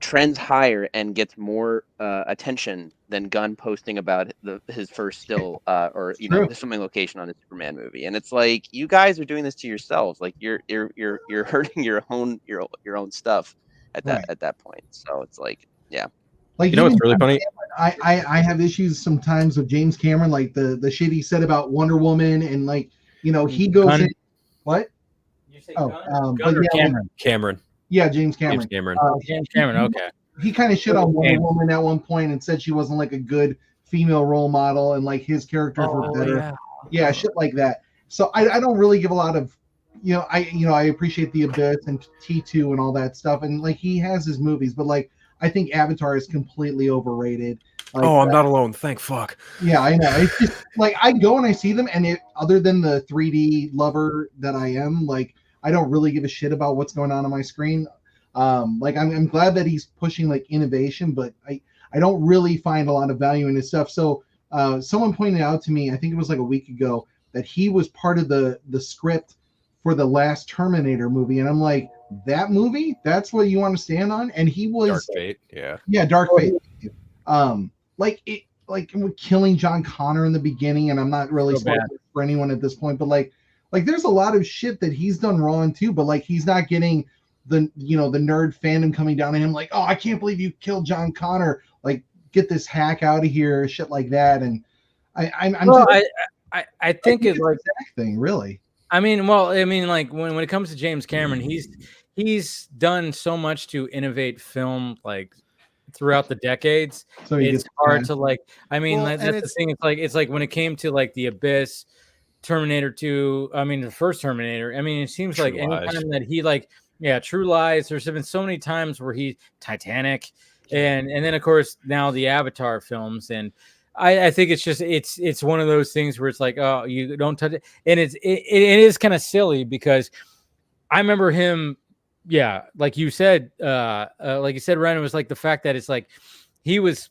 trends higher and gets more attention than Gunn posting about his first still or the filming location on his Superman movie. And it's like, you guys are doing this to yourselves. Like you're hurting your own stuff at that point. So it's like, yeah. Like, you know what's really funny? I have issues sometimes with James Cameron, like the shit he said about Wonder Woman, and like he goes in. What? You say Gunn or Cameron? Cameron. Yeah, James Cameron. James Cameron. Okay. He kind of shit on Wonder Woman at one point and said she wasn't like a good female role model, and like his characters were better. Yeah, shit like that. So I don't really give a lot of, I appreciate The Abyss and T2 and all that stuff, and like he has his movies, but like I think Avatar is completely overrated. Like, I'm not alone. Thank fuck. Yeah, I know. It's just like I go and I see them, and other than the 3D lover that I am, like I don't really give a shit about what's going on my screen. Like I'm glad that he's pushing like innovation, but I don't really find a lot of value in his stuff. So someone pointed out to me, I think it was like a week ago, that he was part of the script for the last Terminator movie, and I'm like, that movie? That's what you want to stand on? And he was Dark Fate, yeah. Yeah, Dark Fate. Like killing John Connor in the beginning, and I'm not really spoiling for anyone at this point, but like there's a lot of shit that he's done wrong too, but like he's not getting the the nerd fandom coming down on him like, oh, I can't believe you killed John Connor, like get this hack out of here, shit like that. And I think it's like that thing, really. I mean, like when it comes to James Cameron, he's done so much to innovate film like throughout the decades. So it's hard to like. I mean, that's the thing. It's like when it came to like The Abyss, Terminator 2. I mean, the first Terminator. I mean, it seems True like Lies. anytime that he like, True Lies. There's been so many times where Titanic, and then of course now the Avatar films, and I think it's just it's one of those things where it's like, oh, you don't touch it, and it is kind of silly because I remember him, like you said, Ryan, it was like the fact that it's like he was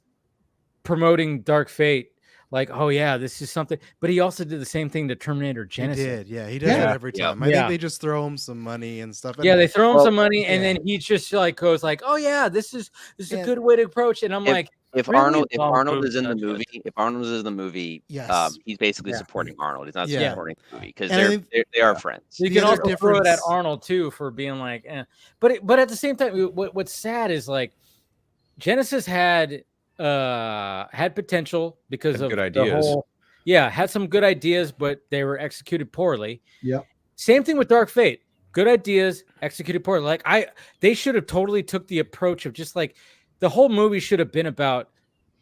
promoting Dark Fate, like, oh yeah, this is something, but he also did the same thing to Terminator Genesis. He did, he does that every time. I think they just throw him some money and stuff. Yeah, they throw him some money, and then he just like goes like, oh yeah, this is a good way to approach it. And I'm like. If Arnold is in the movie, yes. He's basically supporting Arnold. He's not supporting the movie because they are friends. You can also throw it at Arnold too for being like, but at the same time, what's sad is like Genesis had potential because of good ideas. Had some good ideas, but they were executed poorly. Yeah. Same thing with Dark Fate. Good ideas executed poorly. Like they should have totally took the approach of just like. The whole movie should have been about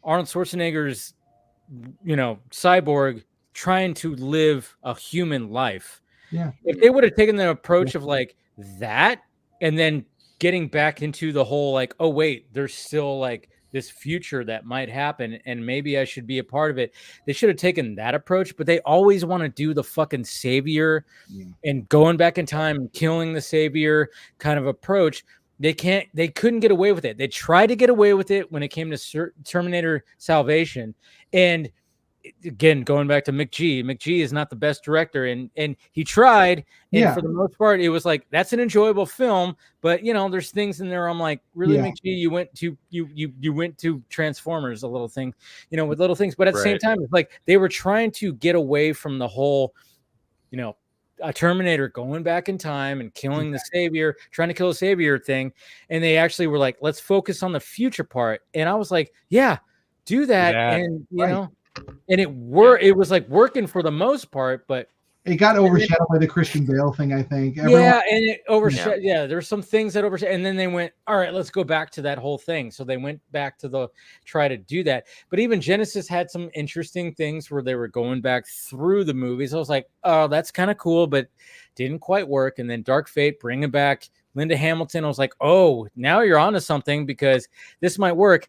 Arnold Schwarzenegger's, cyborg trying to live a human life. Yeah. If they would have taken the approach of like that and then getting back into the whole like, oh wait, there's still like this future that might happen, and maybe I should be a part of it. They should have taken that approach, but they always want to do the fucking savior and going back in time and killing the savior kind of approach. They couldn't get away with it. They tried to get away with it when it came to Terminator Salvation. And again, going back to McG is not the best director, and he tried, and for the most part, it was like, that's an enjoyable film, but there's things in there I'm like, really, McG, you went to Transformers, a little thing, with little things, but at the same time, it's like they were trying to get away from the whole, a Terminator going back in time and killing the savior, trying to kill the savior thing, and they actually were like, let's focus on the future part, and I was like, yeah, do that. And and it was like working for the most part, but it got overshadowed by the Christian Bale thing, I think. And it overshadowed. Yeah, there were some things that overshadowed, and then they went, all right, let's go back to that whole thing. So they went back to try to do that. But even Genesis had some interesting things where they were going back through the movies. I was like, oh, that's kind of cool, but didn't quite work. And then Dark Fate, bringing back Linda Hamilton, I was like, oh, now you're onto something, because this might work.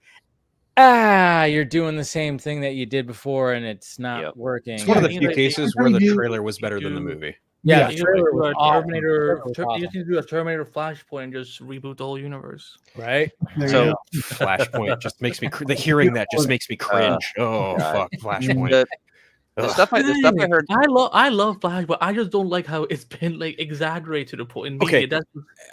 You're doing the same thing that you did before, and it's not working. It's one of the few cases where the trailer was better than the movie. Yeah, you need to do a Terminator Flashpoint and just reboot the whole universe. Right? So Flashpoint just makes me hearing that just makes me cringe. Fuck Flashpoint. The stuff I heard. I love Flash, but I just don't like how it's been like exaggerated to the point. In media.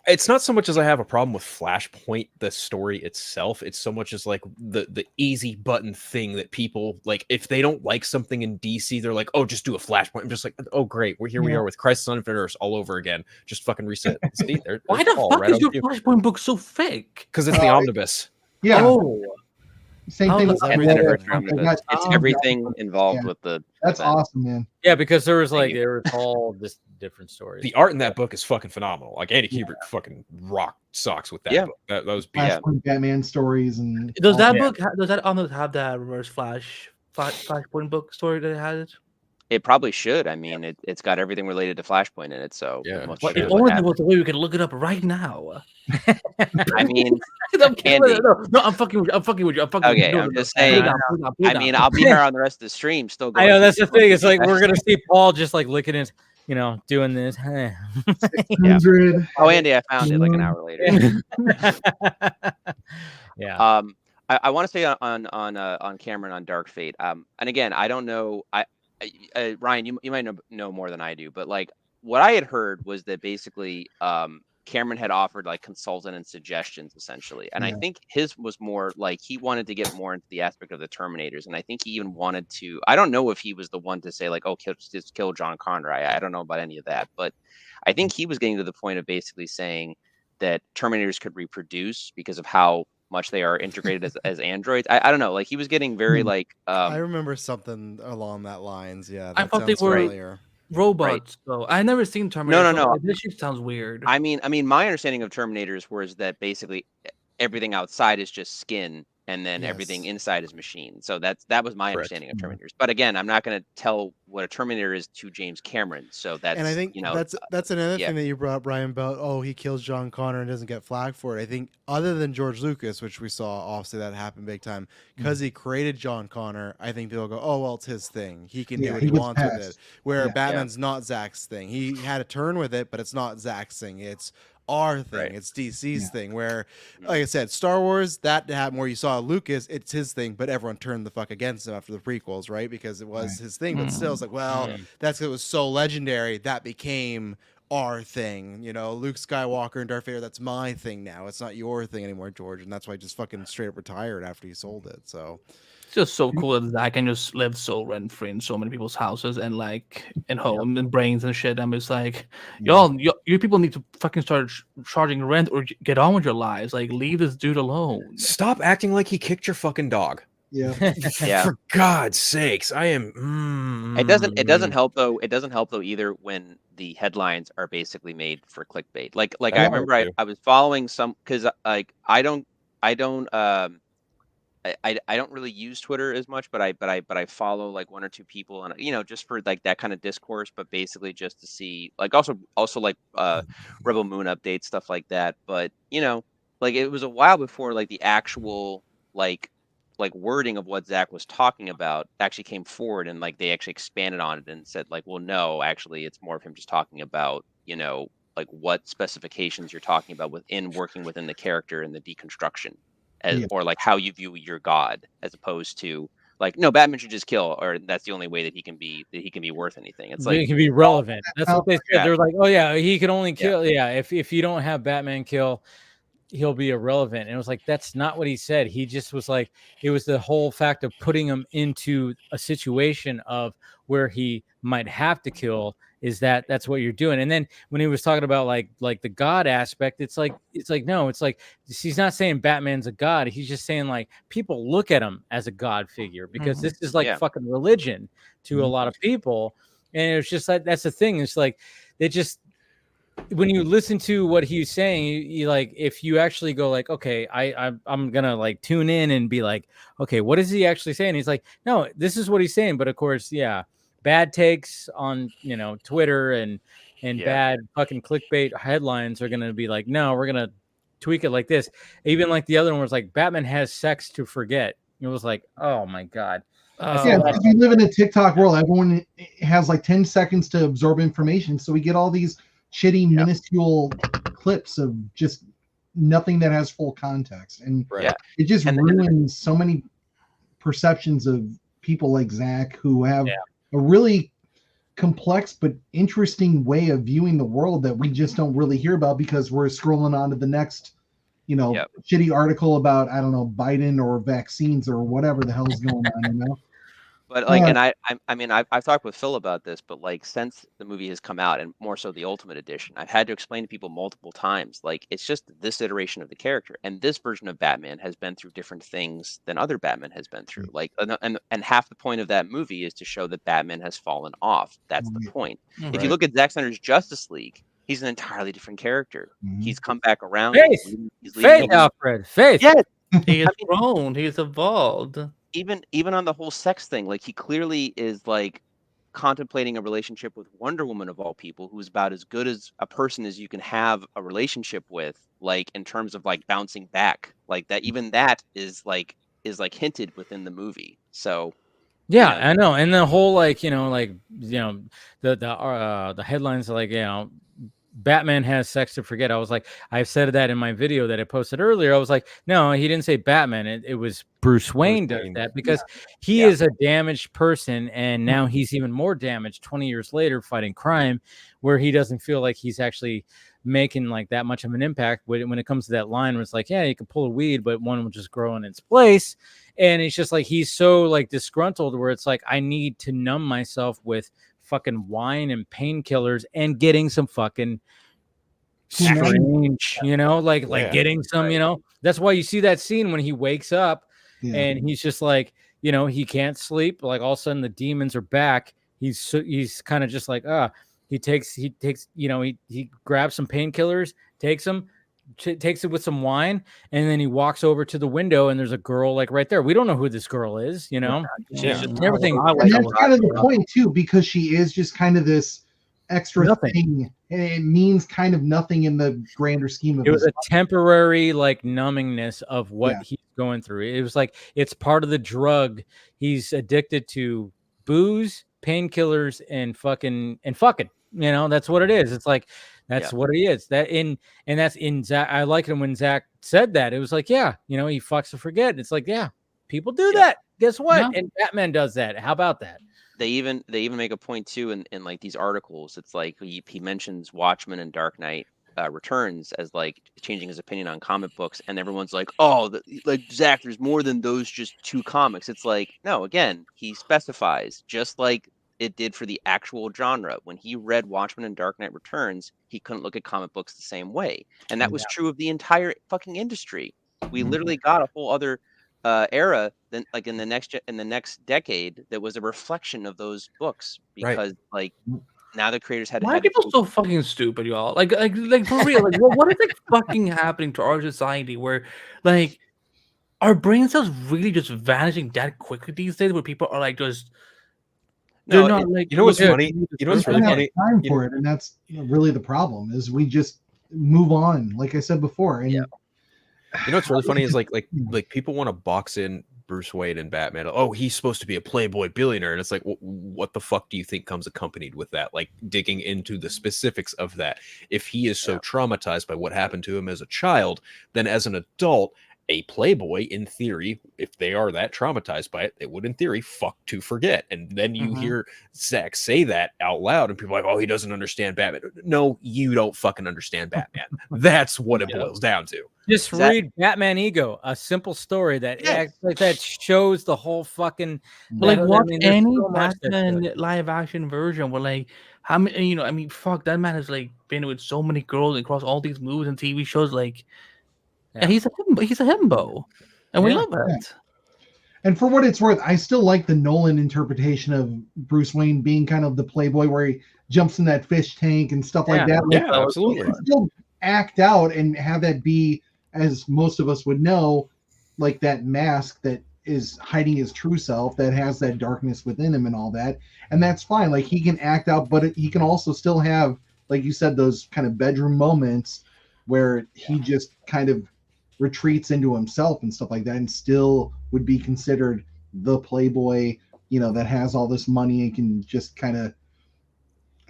It's not so much as I have a problem with Flashpoint, the story itself. It's so much as like the easy button thing that people like. If they don't like something in DC, they're like, "Oh, just do a Flashpoint." I'm just like, "Oh, great, we are with Crisis on Infinite Earths all over again. Just fucking reset." See, why the fuck is your Flashpoint book so fake? Because it's the omnibus. Yeah. Oh. Same thing with it's everything involved with the. That's awesome, man. Yeah, because there was all this different stories. The art in that book is fucking phenomenal. Like Andy Kubert fucking rock socks with that book. That was beautiful. Batman stories and does that book does that have that reverse Flashpoint book story that it has? It probably should. I mean, it's got everything related to Flashpoint in it. So if only there was a way we could look it up right now. I mean, no, I'm fucking with you. Okay, I'm just saying. I mean, I'll be here on the rest of the stream. Still going. I know that's the thing. It's like we're gonna see Paul just like licking his, doing this. Oh, Andy, I found it like an hour later. Yeah. I want to say on Cameron on Dark Fate. And again, I don't know. Ryan, you might know more than I do, but like what I had heard was that basically Cameron had offered like consultant and suggestions essentially, and I think his was more like he wanted to get more into the aspect of the Terminators, and I think he even wanted to. I don't know if he was the one to say like, "Oh, just kill John Connor." I don't know about any of that, but I think he was getting to the point of basically saying that Terminators could reproduce because of how much they are integrated as androids. I don't know, like he was getting very like I remember something along that lines. Yeah, I thought they were robots though. I never seen Terminator. No. This shit sounds weird. I mean my understanding of Terminators was that basically everything outside is just skin and then everything inside is machine. So that was my understanding of Terminators. But again, I'm not going to tell what a Terminator is to James Cameron. So that's, and I think that's another thing that you brought up, Brian, about he kills John Connor and doesn't get flagged for it. I think other than George Lucas, which we saw obviously that happened big time, because he created John Connor, I think people go, oh well, it's his thing. He can do what he wants with it. Where Batman's not Zack's thing. He had a turn with it, but it's not Zack's thing. It's our thing. It's DC's thing. Where, like I said, Star Wars, that happened where you saw Lucas, it's his thing, but everyone turned the fuck against him after the prequels, right? Because it was his thing, but still, it's like, well, that's it was so legendary that became our thing. Luke Skywalker and Darth Vader, that's my thing now. It's not your thing anymore, George, and that's why he just fucking straight up retired after he sold it. So it's just so cool that Zack can just live so rent free in so many people's houses and like in home and brains and shit. I'm just like, you people need to fucking start charging rent or get on with your lives. Like, leave this dude alone. Stop acting like he kicked your fucking dog. Yeah. For God's sakes, I am. It doesn't help though. It doesn't help though either when the headlines are basically made for clickbait. Like I remember I was following some because like I don't really use Twitter as much, but I follow like one or two people, and just for like that kind of discourse, but basically just to see like also like Rebel Moon updates, stuff like that. But like it was a while before like the actual like wording of what Zack was talking about actually came forward, and like they actually expanded on it and said like, well, no, actually it's more of him just talking about, you know, like what specifications you're talking about within working within the character and the deconstruction, or like how you view your god, as opposed to like, no, Batman should just kill, or that's the only way that he can be worth anything. It's like he can be relevant. That's what they said. Yeah. They're like, oh yeah, he can only kill. Yeah, if you don't have Batman kill, he'll be irrelevant. And it was like, that's not what he said. He just was like, it was the whole fact of putting him into a situation of where he might have to kill, is that's what you're doing. And then when he was talking about like the God aspect, it's like no, it's like he's not saying Batman's a god. He's just saying like people look at him as a god figure, because this is like fucking religion to a lot of people. And it was just like, that's the thing. It's like they just, when you listen to what he's saying, you like, if you actually go like, okay, I'm gonna like tune in and be like, okay, what is he actually saying? He's like, no, this is what he's saying. But of course, bad takes on, you know, Twitter and bad fucking clickbait headlines are gonna be like, no, we're gonna tweak it like this. Even like the other one was like, Batman has sex to forget. It was like, oh my god. Because we live in a TikTok world. Everyone has like 10 seconds to absorb information, so we get all these shitty, minuscule clips of just nothing that has full context, and it just ruins so many perceptions of people like Zack, who have a really complex but interesting way of viewing the world that we just don't really hear about, because we're scrolling on to the next, you know, shitty article about, I don't know, Biden or vaccines or whatever the hell is going on, you know. But like, and I mean, I've talked with Phil about this, but like, since the movie has come out, and more so the Ultimate Edition, I've had to explain to people multiple times, like, it's just this iteration of the character, and this version of Batman has been through different things than other Batman has been through. Like, and half the point of that movie is to show that Batman has fallen off. That's the point. If you look at Zack Snyder's Justice League, he's an entirely different character. He's come back around. Faith, Alfred. Faith. Yes. He has grown. He's evolved. Even on the whole sex thing, like, he clearly is like contemplating a relationship with Wonder Woman of all people, who's about as good as a person as you can have a relationship with, like, in terms of like bouncing back, like that. Even that is like hinted within the movie. So yeah, I know. And the whole like, you know, the headlines are like, you know, Batman has sex to forget. I was like, I've said that in my video that I posted earlier. I was like, no, he didn't say Batman. It was Bruce Wayne does that, because he is a damaged person, and now he's even more damaged 20 years later fighting crime, where he doesn't feel like he's actually making like that much of an impact when it comes to that line where it's like, yeah, you can pull a weed, but one will just grow in its place. And it's just like, he's so like disgruntled, where it's like, I need to numb myself with fucking wine and painkillers and getting some fucking strange, you know, like getting some, you know. That's why you see that scene when he wakes up and he's just like, you know, he can't sleep. Like all of a sudden the demons are back. He's kind of just like, he takes, you know, he grabs some painkillers, takes it with some wine, and then he walks over to the window, and there's a girl like right there. We don't know who this girl is, you know. Everything. And that's kind of the point too, because she is just kind of this extra thing, and it means kind of nothing in the grander scheme of it. It was a temporary like numbingness of what he's going through. It was like, it's part of the drug. He's addicted to booze, painkillers, and fucking. You know, that's what it is. It's like, that's what he is. And that's in Zack. I like it when Zack said that. It was like, yeah, you know, he fucks to forget. It's like, yeah, people do that. Guess what? Yeah. And Batman does that. How about that? They even make a point too in like these articles. It's like he mentions Watchmen and Dark Knight Returns as like changing his opinion on comic books, and everyone's like, oh, like Zack, there's more than those just two comics. It's like, no, again, he specifies, just like it did for the actual genre. When he read Watchmen and Dark Knight Returns, he couldn't look at comic books the same way, and that was true of the entire fucking industry. We literally got a whole other era than like in the next decade that was a reflection of those books, because like now the creators had. Why are people so fucking stupid, y'all? Like for real? Like what is like fucking happening to our society where like our brain cells really just vanishing that quickly these days, where people are like just. No, not like, you know what's funny? You know what's really funny? Time for it, and that's really the problem. Is we just move on, like I said before, and You know what's really funny is like people want to box in Bruce Wayne and Batman. Oh, he's supposed to be a playboy billionaire, and it's like, what the fuck do you think comes accompanied with that? Like digging into the specifics of that. If he is so traumatized by what happened to him as a child, then as an adult, a playboy, in theory, if they are that traumatized by it, they would, in theory, fuck to forget. And then you hear Zack say that out loud, and people are like, oh, he doesn't understand Batman. No, you don't fucking understand Batman. That's what it boils down to. Just read Batman Ego, a simple story that that shows the whole fucking. Like, watch any Batman live action version where, like, how many, you know, I mean, fuck, that man has like been with so many girls across all these movies and TV shows, like. Yeah. He's a himbo, and we love it. Yeah. And for what it's worth, I still like the Nolan interpretation of Bruce Wayne being kind of the playboy where he jumps in that fish tank and stuff like that. Like, yeah, absolutely. Still act out and have that be, as most of us would know, like that mask that is hiding his true self, that has that darkness within him and all that. And that's fine. Like, he can act out, but he can also still have, like you said, those kind of bedroom moments where he just kind of retreats into himself and stuff like that, and still would be considered the playboy, you know, that has all this money and can just kind of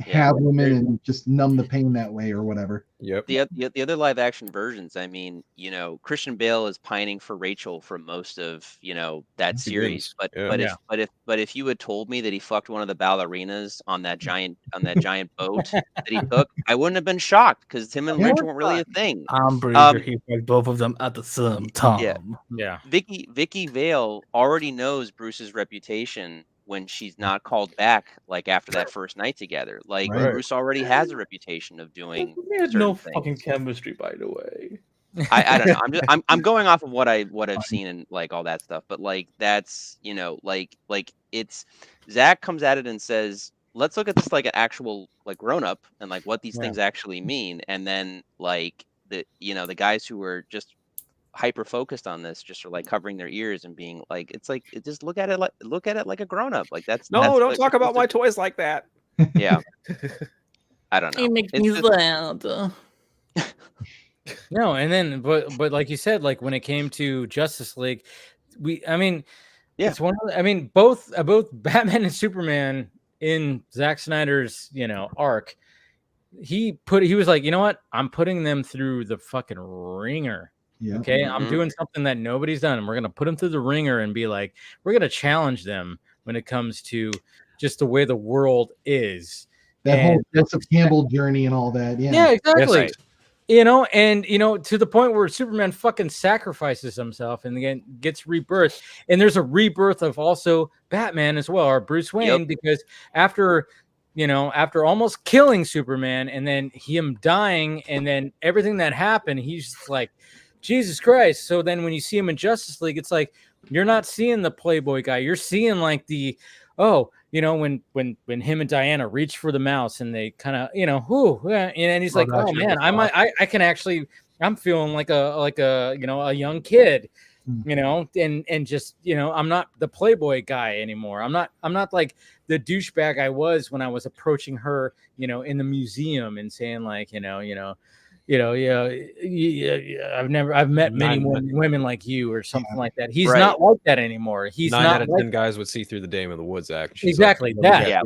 have women and just numb the pain that way or whatever. Yep. The other live action versions, I mean, you know, Christian Bale is pining for Rachel for most of, you know, that series. But if you had told me that he fucked one of the ballerinas on that giant boat that he took, I wouldn't have been shocked because him and Rachel weren't really a thing. I'm pretty sure he fucked both of them at the same time. Yeah. Vicky Vale already knows Bruce's reputation when she's not called back, like after that first night together. Like Bruce already has a reputation of doing. We had no fucking chemistry, by the way. I don't know. I'm going off of what I've seen and like all that stuff. But like that's, you know, like it's Zack comes at it and says, let's look at this like an actual like grown up and like what these things actually mean. And then like the, you know, the guys who were just hyper focused on this just are like covering their ears and being like, it's like, just look at it like a grown up. Like that's don't like, talk about my toys like that. Yeah. I don't know. He makes me loud. No, and then but like you said, like when it came to Justice League, it's one of the, both Batman and Superman in Zack Snyder's, you know, arc, he was like, you know what, I'm putting them through the fucking ringer. Yeah. Okay, I'm doing something that nobody's done, and we're gonna put them through the ringer and be like, we're gonna challenge them when it comes to just the way the world is. That whole Joseph Campbell journey and all that. Yeah, exactly. Yes. You know, and you know, to the point where Superman fucking sacrifices himself and again gets rebirth, and there's a rebirth of also Batman as well, or Bruce Wayne, because after almost killing Superman and then him dying and then everything that happened, he's just like, Jesus Christ. So then when you see him in Justice League, it's like you're not seeing the playboy guy. You're seeing like the, when him and Diana reach for the mouse and they kind of, and he's like, oh man, I can actually, I'm feeling like a young kid, and just, I'm not the playboy guy anymore. I'm not like the douchebag I was when I was approaching her, in the museum and saying like, I've met many women like you or something like that. He's not like that anymore. He's 9 not out of 10 guys would see through the Dame of the Woods act. Exactly like, that. Yeah,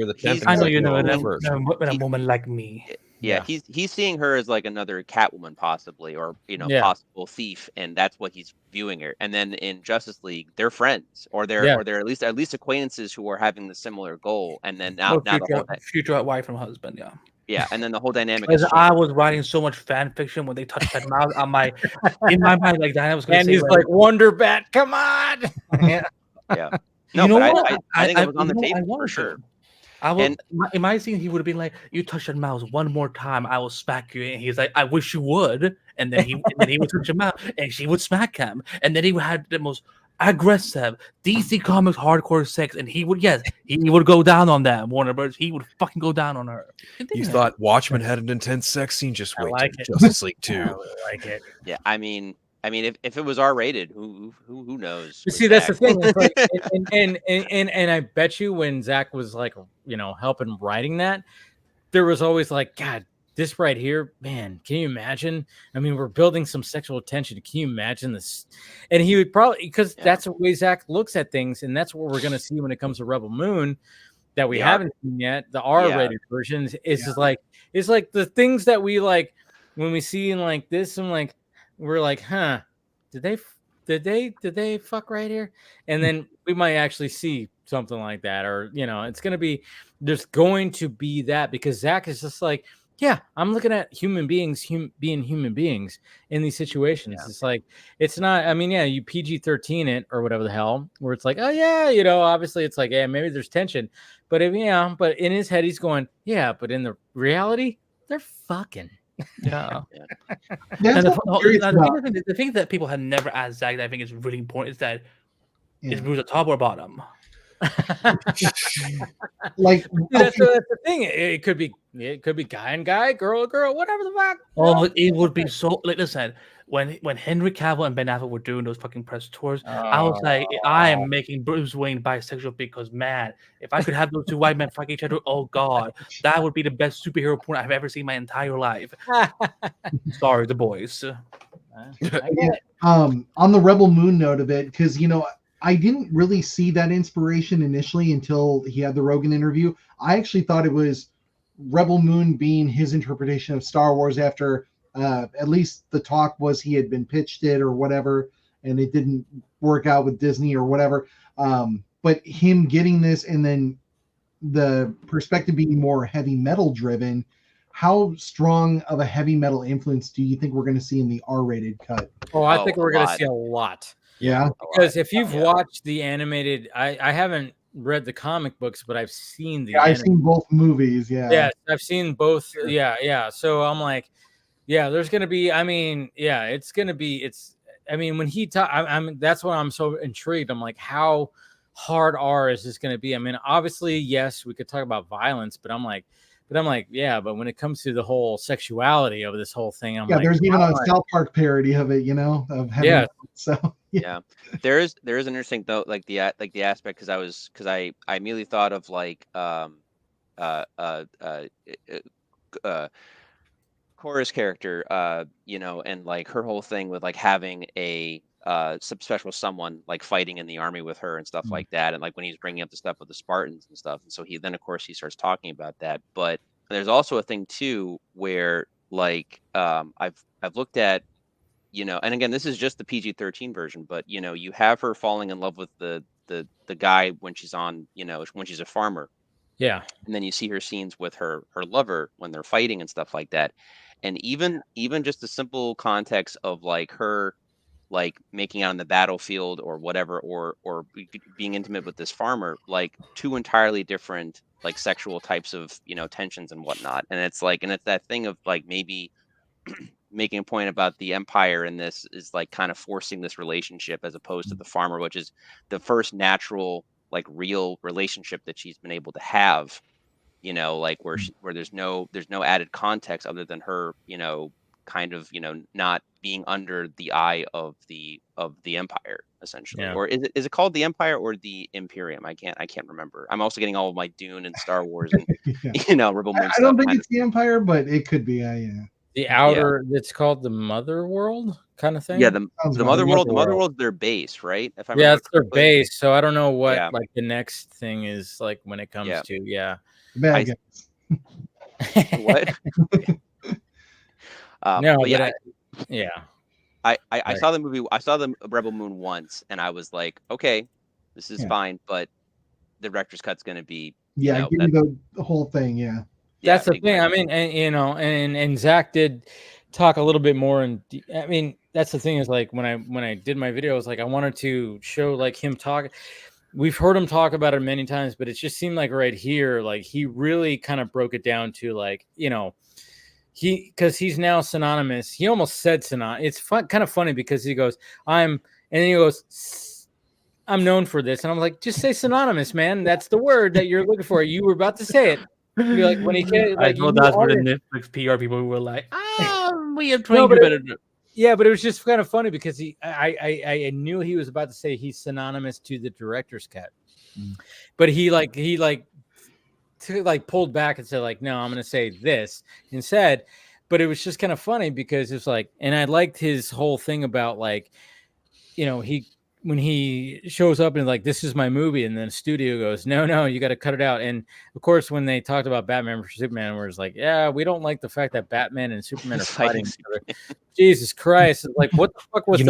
I know you know a woman like me. Yeah, he's seeing her as like another Catwoman possibly, or possible thief, and that's what he's viewing her. And then in Justice League, they're friends, or they're at least acquaintances who are having the similar goal. And then now future wife and husband, yeah. Yeah, and then the whole dynamic. I was writing so much fan fiction when they touched that mouth on in my mind, like Diana was going to say, and he's like, Wonder Bat, come on. Yeah. No, I think it was on the table for sure. In my scene, he would have been like, "You touch that mouse one more time, I will smack you." And he's like, "I wish you would." And then he would touch him mouth, and she would smack him. And then he had the most aggressive DC Comics hardcore sex, and he would go down on that Warner Bros. He would fucking go down on her. You thought Watchmen had an intense sex scene? Just wait till Justice League 2. I like it. Yeah, I mean, if it was R-rated, who knows? You see, that's the thing. It's like, and I bet you when Zack was like, helping writing that, there was always like, God this right here, man, can you imagine? I mean, we're building some sexual tension. Can you imagine this? And he would probably, because that's the way Zach looks at things, and that's what we're going to see when it comes to Rebel Moon that we haven't seen yet. The R-rated versions is just like, it's like the things that we like when we see in like this, and like we're like, huh, did they fuck right here? And then we might actually see something like that, or it's going to be, there's going to be that, because Zach is just like, yeah, I'm looking at human beings being human beings in these situations. It's like, it's not, I mean, you PG-13 it or whatever the hell, where it's like, oh yeah, obviously it's like, yeah, maybe there's tension, but but in his head he's going, yeah, but in the reality they're fucking. Yeah. And the thing that people have never asked Zach that I think is really important is that is Bruce a top or bottom? Like that's the thing. It could be guy and guy, girl and girl, whatever the fuck. Oh, it would be so like, listen, when Henry Cavill and Ben Affleck were doing those fucking press tours, I was like, I am making Bruce Wayne bisexual, because man, if I could have those two white men fuck each other, oh god, that would be the best superhero porn I've ever seen in my entire life. Sorry, the boys. On the Rebel Moon note of it, because I didn't really see that inspiration initially until he had the Rogan interview. I actually thought it was Rebel Moon being his interpretation of Star Wars after at least the talk was he had been pitched it or whatever, and it didn't work out with Disney or whatever. But him getting this, and then the perspective being more heavy metal driven, how strong of a heavy metal influence do you think we're going to see in the R-rated cut? Oh, I think we're going to see a lot. Yeah, because if you've watched the animated, I haven't read the comic books, but I've seen the. I've seen both movies. Yeah, I've seen both. Yeah. So I'm like, there's gonna be. I mean, it's gonna be. It's. I mean, when he talk, that's why I'm so intrigued. I'm like, how hard R is this gonna be? I mean, obviously, yes, we could talk about violence, but I'm like, but when it comes to the whole sexuality of this whole thing, I'm like, there's even a South Park parody of it, of having so there is an interesting though, like the aspect, because I immediately thought of like Cora's character, and like her whole thing with like having a special someone like fighting in the army with her and stuff like that, and like when he's bringing up the stuff with the Spartans and stuff, and so he starts talking about that. But there's also a thing too where like I've looked at, and again, this is just the PG-13 version, but you have her falling in love with the guy when she's on, when she's a farmer. Yeah. And then you see her scenes with her lover when they're fighting and stuff like that. And even just the simple context of like her like making out on the battlefield or whatever, or being intimate with this farmer, like two entirely different like sexual types of tensions and whatnot. And it's like, and it's that thing of like maybe making a point about the Empire in this is like kind of forcing this relationship as opposed to the farmer, which is the first natural like real relationship that she's been able to have, like where there's no added context other than her kind of not being under the eye of the Empire essentially. Or is it called the Empire or the Imperium? I can't remember. I'm also getting all of my Dune and Star Wars and Rebel Moon. I don't think it's the Empire, but it could be. The outer, it's called the Mother World kind of thing. Yeah, the Mother World. The Mother World's their base, right? If I remember it's their base. So I don't know what like the next thing is like when it comes to bad guys. What? No, but I Right. saw the movie. I saw the Rebel Moon once, and I was like, okay, this is fine, but the director's cut's going to be give me the whole thing. That's the thing. I mean, and Zach did talk a little bit more, and I mean, that's the thing is like when I did my video, I was like I wanted to show like him talk. We've heard him talk about it many times, but it just seemed like right here, like he really kind of broke it down to like because he's now synonymous. He almost said synonymous. It's kind of funny because he goes, and then he goes, I'm known for this. And I'm like, just say synonymous, man. That's the word that you're looking for. You were about to say it. You're like, when he came, like, I know that's where the Netflix PR people were like, we have trained you better. Yeah, but it was just kind of funny because I knew he was about to say he's synonymous to the director's cut. But he like pulled back and said like, no, I'm going to say this instead. But it was just kind of funny because it's like, and I liked his whole thing about like, you know, when he shows up and like, this is my movie, and then the studio goes, no, you got to cut it out. And of course, when they talked about Batman versus Superman, where it's like, yeah, we don't like the fact that Batman and Superman are fighting each other. Jesus Christ. It's like, what the fuck was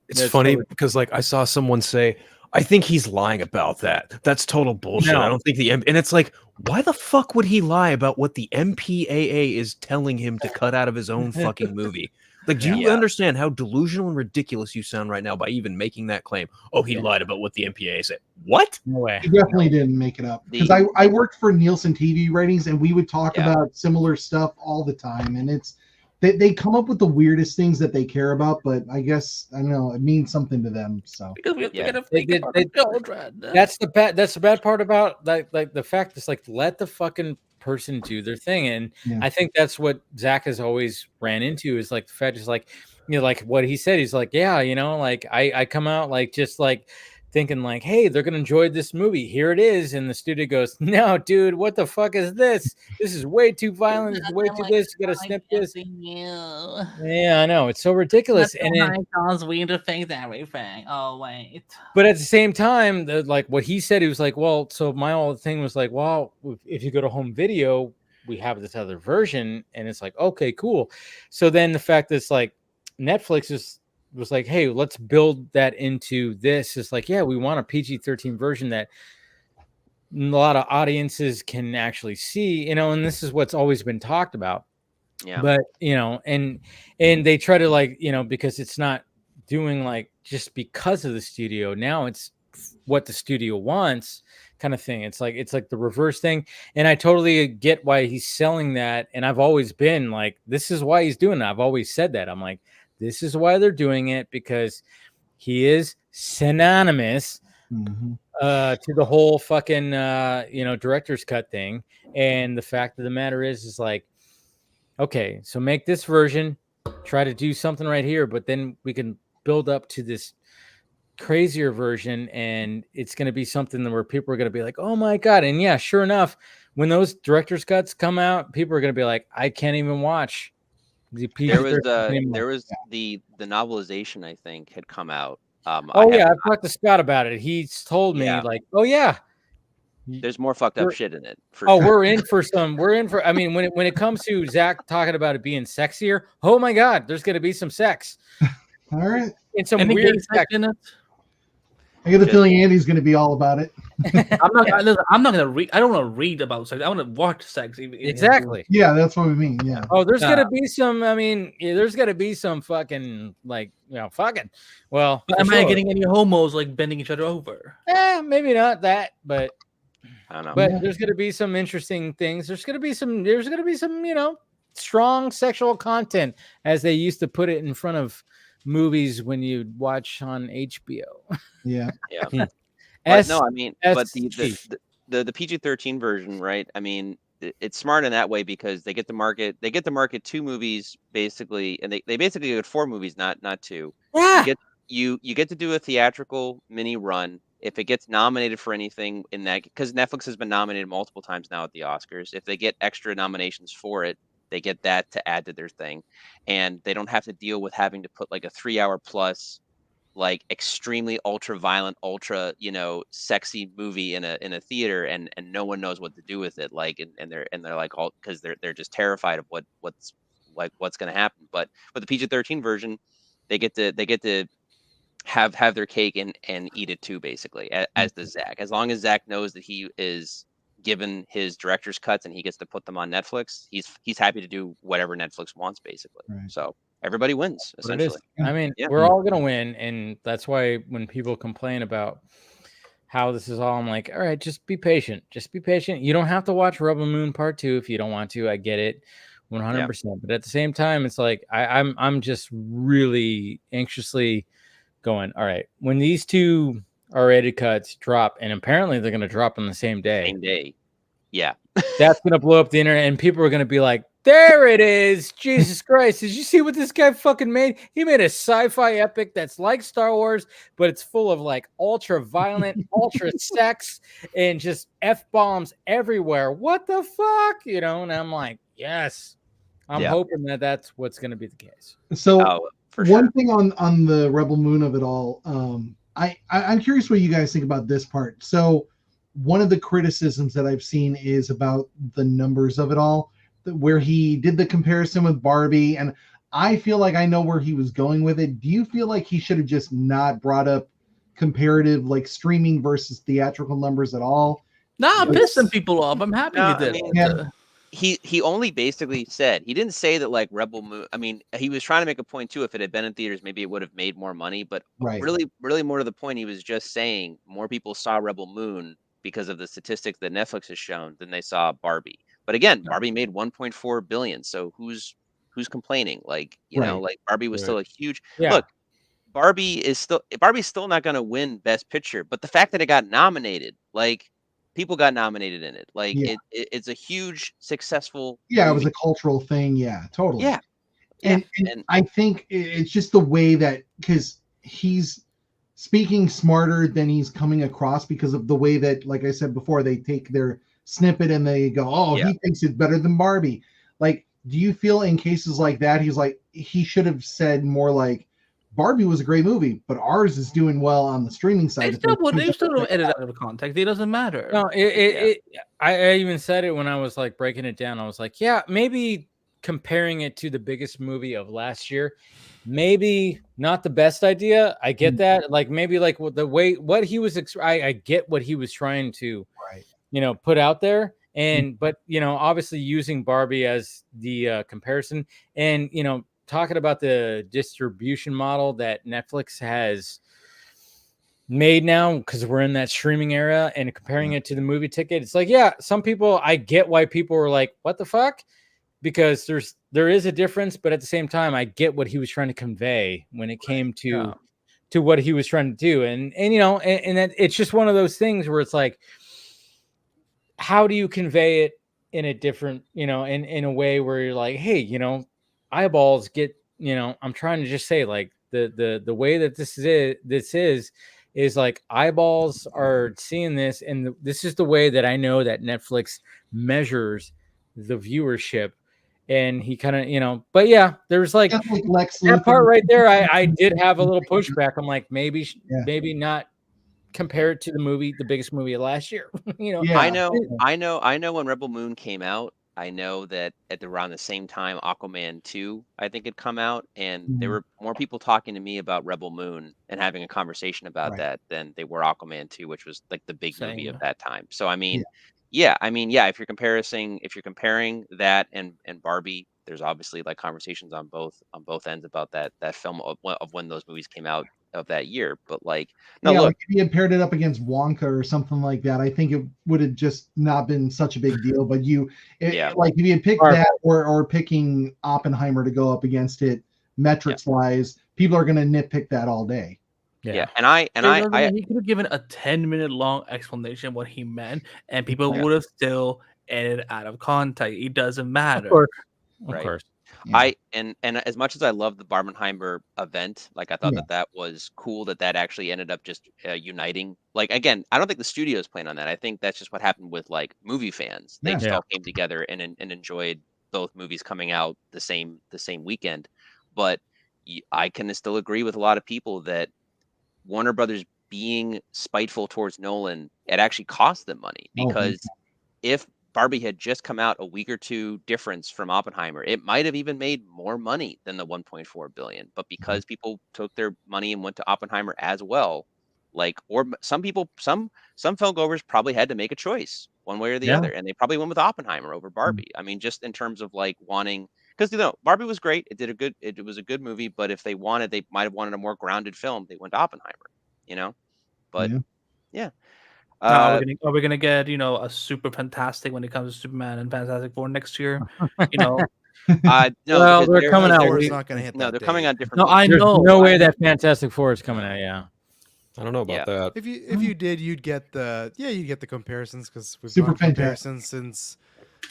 it's funny because like I saw someone say, I think he's lying about that. That's total bullshit. No. I don't think and it's like, why the fuck would he lie about what the MPAA is telling him to cut out of his own fucking movie? Like, do you understand how delusional and ridiculous you sound right now by even making that claim? Oh, he lied about what the MPAA said. What? No way. He definitely didn't make it up. Because I worked for Nielsen TV ratings, and we would talk about similar stuff all the time. And it's they come up with the weirdest things that they care about, but I guess I don't know, it means something to them. So because we have to think about the children. That's the bad part about like the fact is like let the fucking person do their thing. And I think that's what Zach has always ran into is like the fact is like, you know, like what he said, he's like, yeah, you know, like I come out like just like thinking like, hey, they're gonna enjoy this movie, here it is, and the studio goes, no dude, what the fuck is this is way too violent, it's way too this, you gotta snip this. Yeah, I know, it's so ridiculous. And then we need to fix everything. Oh wait, but at the same time, like what he said, he was like, well, so my whole thing was like, well, if you go to home video, we have this other version, and it's like, okay, cool. So then the fact that it's like Netflix was like, hey, let's build that into this. It's like, yeah, we want a PG-13 version that a lot of audiences can actually see, you know, and this is what's always been talked about. Yeah. But, you know, and they try to like, you know, because it's not doing like just because of the studio. Now it's what the studio wants kind of thing. It's like the reverse thing. And I totally get why he's selling that. And I've always been like, this is why he's doing it. I've always said that. I'm like, this is why they're doing it, because he is synonymous to the whole fucking you know, director's cut thing. And the fact of the matter is like, okay, so make this version, try to do something right here, but then we can build up to this crazier version, and it's going to be something where people are going to be like, oh my god. And yeah, sure enough, when those director's cuts come out, people are going to be like, I can't even watch. There was the novelization, I think, had come out. I've talked to Scott about it. He's told me like, oh yeah, there's more fucked up shit in it. We're in for some. I mean, when it comes to Zach talking about it being sexier, oh my god, there's going to be some sex. All right, and some weird sex in it. I get the feeling Andy's going to be all about it. I'm not going to read. I don't want to read about sex. I want to watch sex. Exactly. Yeah, that's what we mean. Yeah. Oh, there's going to be some. I mean, there's going to be some fucking like, you know, fucking. Well, am I getting any homos like bending each other over? Maybe not that, but I don't know. But there's going to be some interesting things. There's going to be some. You know, strong sexual content, as they used to put it in front of movies when you watch on HBO. Yeah. But no, I mean, but the PG-13 version, right? I mean, it's smart in that way because they get to market 2 movies basically, and they basically get 4 movies, not 2. Yeah. You get to do a theatrical mini run. If it gets nominated for anything in that, because Netflix has been nominated multiple times now at the Oscars, if they get extra nominations for it, they get that to add to their thing, and they don't have to deal with having to put like a 3-hour plus, like extremely ultra violent, ultra, you know, sexy movie in a theater, and no one knows what to do with it. Like, and they're like all because they're just terrified of what's going to happen. But the PG-13 version, they get to have their cake and eat it too, basically, as does Zach. As long as Zach knows that he is given his director's cuts and he gets to put them on Netflix, he's happy to do whatever Netflix wants, basically. Right. So everybody wins, essentially. I mean, we're all gonna win, and that's why when people complain about how this is all, I'm like, all right, just be patient. You don't have to watch Rebel Moon Part 2 if you don't want to. I get it 100%. But at the same time, it's like I'm just really anxiously going, all right, when these 2 R-rated cuts drop, and apparently they're going to drop on the same day. Yeah. That's going to blow up the internet, and people are going to be like, There it is. Jesus Christ. Did you see what this guy fucking made? He made a sci-fi epic that's like Star Wars, but it's full of like ultra violent, ultra sex, and just F-bombs everywhere. What the fuck? You know, and I'm like, yes. I'm hoping that that's what's going to be the case. So one thing on the Rebel Moon of it all, I'm curious what you guys think about this part. So one of the criticisms that I've seen is about the numbers of it all, where he did the comparison with Barbie, and I feel like I know where he was going with it. Do you feel like he should have just not brought up comparative, like streaming versus theatrical numbers at all? No, I'm pissing people off. I'm happy he did. I mean, he only basically said, he didn't say that like Rebel Moon. I mean, he was trying to make a point too. If it had been in theaters, maybe it would have made more money. But really more to the point, he was just saying more people saw Rebel Moon because of the statistics that Netflix has shown than they saw Barbie. But again, Barbie made 1.4 billion. So who's complaining? Like, you know, like Barbie was still a huge look. Barbie's still not going to win Best Picture, but the fact that it got nominated, like people got nominated in it, like it's a huge successful. Yeah, movie. It was a cultural thing. Yeah, totally. Yeah, and I think it's just the way that, because he's speaking smarter than he's coming across because of the way that, like I said before, they take their snippet and they go, oh, he thinks it's better than Barbie. Like, do you feel in cases like that, he should have said more like, Barbie was a great movie, but ours is doing well on the streaming side. They still don't edit out of context. It doesn't matter. No, I even said it when I was like breaking it down. I was like, yeah, maybe comparing it to the biggest movie of last year, maybe not the best idea. I get that. Like maybe like the way what he was, I get what he was trying to, you know, put out there. And but you know, obviously using Barbie as the comparison, and you know, talking about the distribution model that Netflix has made now, because we're in that streaming era, and comparing it to the movie ticket, it's like, yeah, some people, I get why people were like, what the fuck? Because there is a difference, but at the same time, I get what he was trying to convey when it came to what he was trying to do. And you know, and it's just one of those things where it's like, how do you convey it in a different, you know, in a way where you're like, hey, you know, eyeballs get, you know, I'm trying to just say like the way that this is like eyeballs are seeing this, and this is the way that I know that Netflix measures the viewership. And he kind of, you know, but yeah, there's like that part right there. I did have a little pushback. I'm like, maybe not compare it to the biggest movie of last year. You know, I know when Rebel Moon came out, I know that at around the same time, Aquaman 2, I think, had come out, and there were more people talking to me about Rebel Moon and having a conversation about that than they were Aquaman 2, which was like the big movie of that time. So I mean, if you're comparing that and Barbie, there's obviously like conversations on both ends about that film of when those movies came out of that year. But like, no, look, like if he had paired it up against Wonka or something like that, I think it would have just not been such a big deal. But like if you had picked that or picking Oppenheimer to go up against it, metrics wise, people are going to nitpick that all day. Yeah. And he could have given a 10-minute long explanation what he meant, and people would have still edited out of context. It doesn't matter. Of course. Yeah. And as much as I love the Barbenheimer event, like I thought that was cool that actually ended up just uniting. Like again, I don't think the studios planned on that. I think that's just what happened with like movie fans. They just all came together and enjoyed both movies coming out the same weekend. But I can still agree with a lot of people that Warner Brothers being spiteful towards Nolan, it actually cost them money, because if Barbie had just come out a week or two difference from Oppenheimer, it might have even made more money than the 1.4 billion. But because people took their money and went to Oppenheimer as well, like, or some film goers probably had to make a choice one way or the other, and they probably went with Oppenheimer over Barbie. I mean, just in terms of like wanting, because you know, Barbie was great, it was a good movie, but if they might have wanted a more grounded film, they went to Oppenheimer, you know. But are we gonna get, you know, a super fantastic when it comes to Superman and Fantastic Four next year? You know, no, well, they're coming out. They're not gonna hit. No, they're date. coming out different. No, I know. No way that Fantastic Four is coming out. Yeah, I don't know about that. If you did, you'd get the comparisons, because we've Super got comparisons since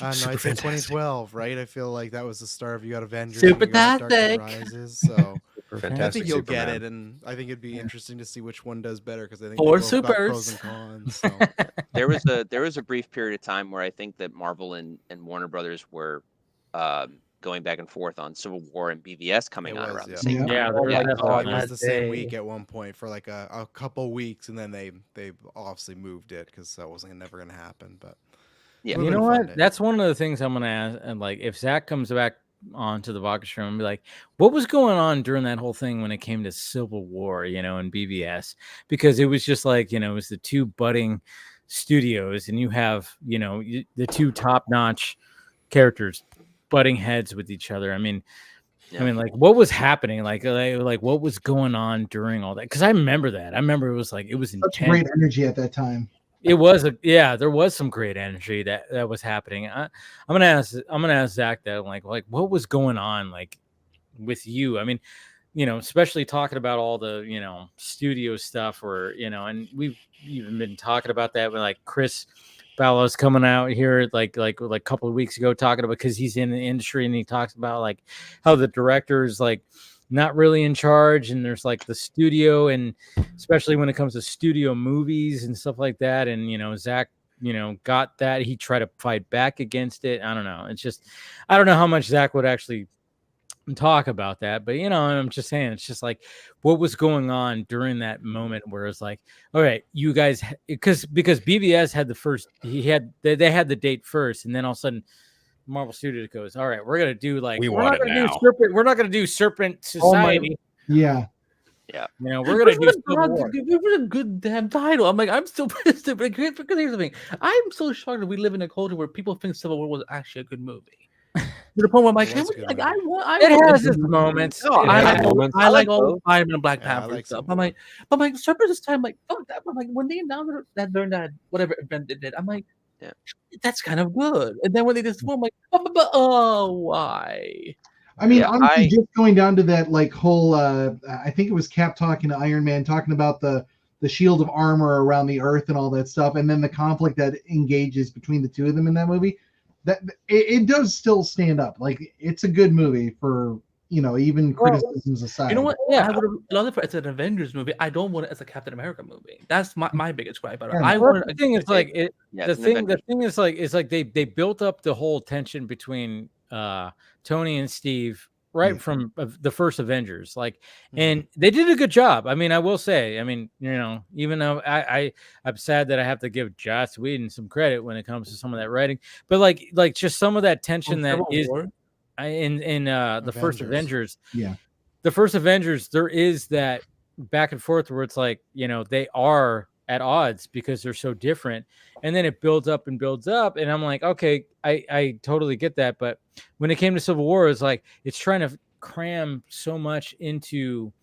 I don't know. I'd say 2012, right? I feel like that was the start of you got Avengers, Super and you got Dark Knight Fantastic. Rises. So I Fantastic think you'll get Superman. it, and I think it'd be interesting to see which one does better because I think Four they both got pros supers. and cons. So. There was a brief period of time where I think that Marvel and Warner Brothers were going back and forth on Civil War and BVS coming It out was, around yeah. the same time. Yeah, Oh, yeah. it was the same Day. week at one point for like a couple weeks, and then they obviously moved it because that wasn't never going to happen. But Yeah. would've You been know a fun what? day. That's one of the things I'm gonna ask. And like, if Zach comes back onto the Vodka stream and be like, what was going on during that whole thing when it came to Civil War, and BVS? Because it was just like, it was the two budding studios, and you have, the two top-notch characters butting heads with each other. I mean, like, what was happening? Like what was going on during all that? Because I remember that. I remember it was such intense. great energy at that time. It was there was some great energy that was happening. I'm gonna ask Zach that, like what was going on like with you? I mean, especially talking about all the studio stuff, or and we've even been talking about that when like Chris Ballow's coming out here like a couple of weeks ago talking about, because he's in the industry, and he talks about like how the director is like not really in charge, and there's like the studio, and especially when it comes to studio movies and stuff like that. And Zach got that. He tried to fight back against it. I don't know. It's just, I don't know how much Zach would actually talk about that, but I'm just saying, it's just like what was going on during that moment where it's like, all right, you guys, because BBS had the first, they had the date first, and then all of a sudden Marvel Studios goes, all right, we're gonna do like, we're not gonna do Serpent Society. Yeah. We're gonna do Civil War. It was a good damn title. I'm like, I'm still pissed. But here's the thing. I'm so shocked that we live in a culture where people think Civil War was actually a good movie. To the point where I'm like, it has its moments. I like all the Spider-Man and Black Panther stuff. I'm like, Serpent this time, like, fuck that. I'm like, when they announced that during that whatever event they did, I'm like, that's kind of good. And then when they just, I'm like, why? I mean, honestly, just going down to that like whole, I think it was Cap talking to Iron Man, talking about the shield of armor around the Earth and all that stuff, and then the conflict that engages between the two of them in that movie. That it does still stand up. Like, it's a good movie for even criticisms aside. You know what? Yeah, I would have loved it as an Avengers movie. I don't want it as a Captain America movie. That's my biggest gripe about it. The thing is like the thing is like it's like they built up the whole tension between Tony and Steve from the first Avengers, like, and they did a good job. I mean, I will say, I mean, even though I'm sad that I have to give Joss Whedon some credit when it comes to some of that writing, but like just some of that tension that is in the first Avengers. Yeah, the first Avengers, there is that back and forth where it's like, they are at odds because they're so different, and then it builds up, and I'm like, okay, I totally get that. But when it came to Civil War, it's like it's trying to cram so much into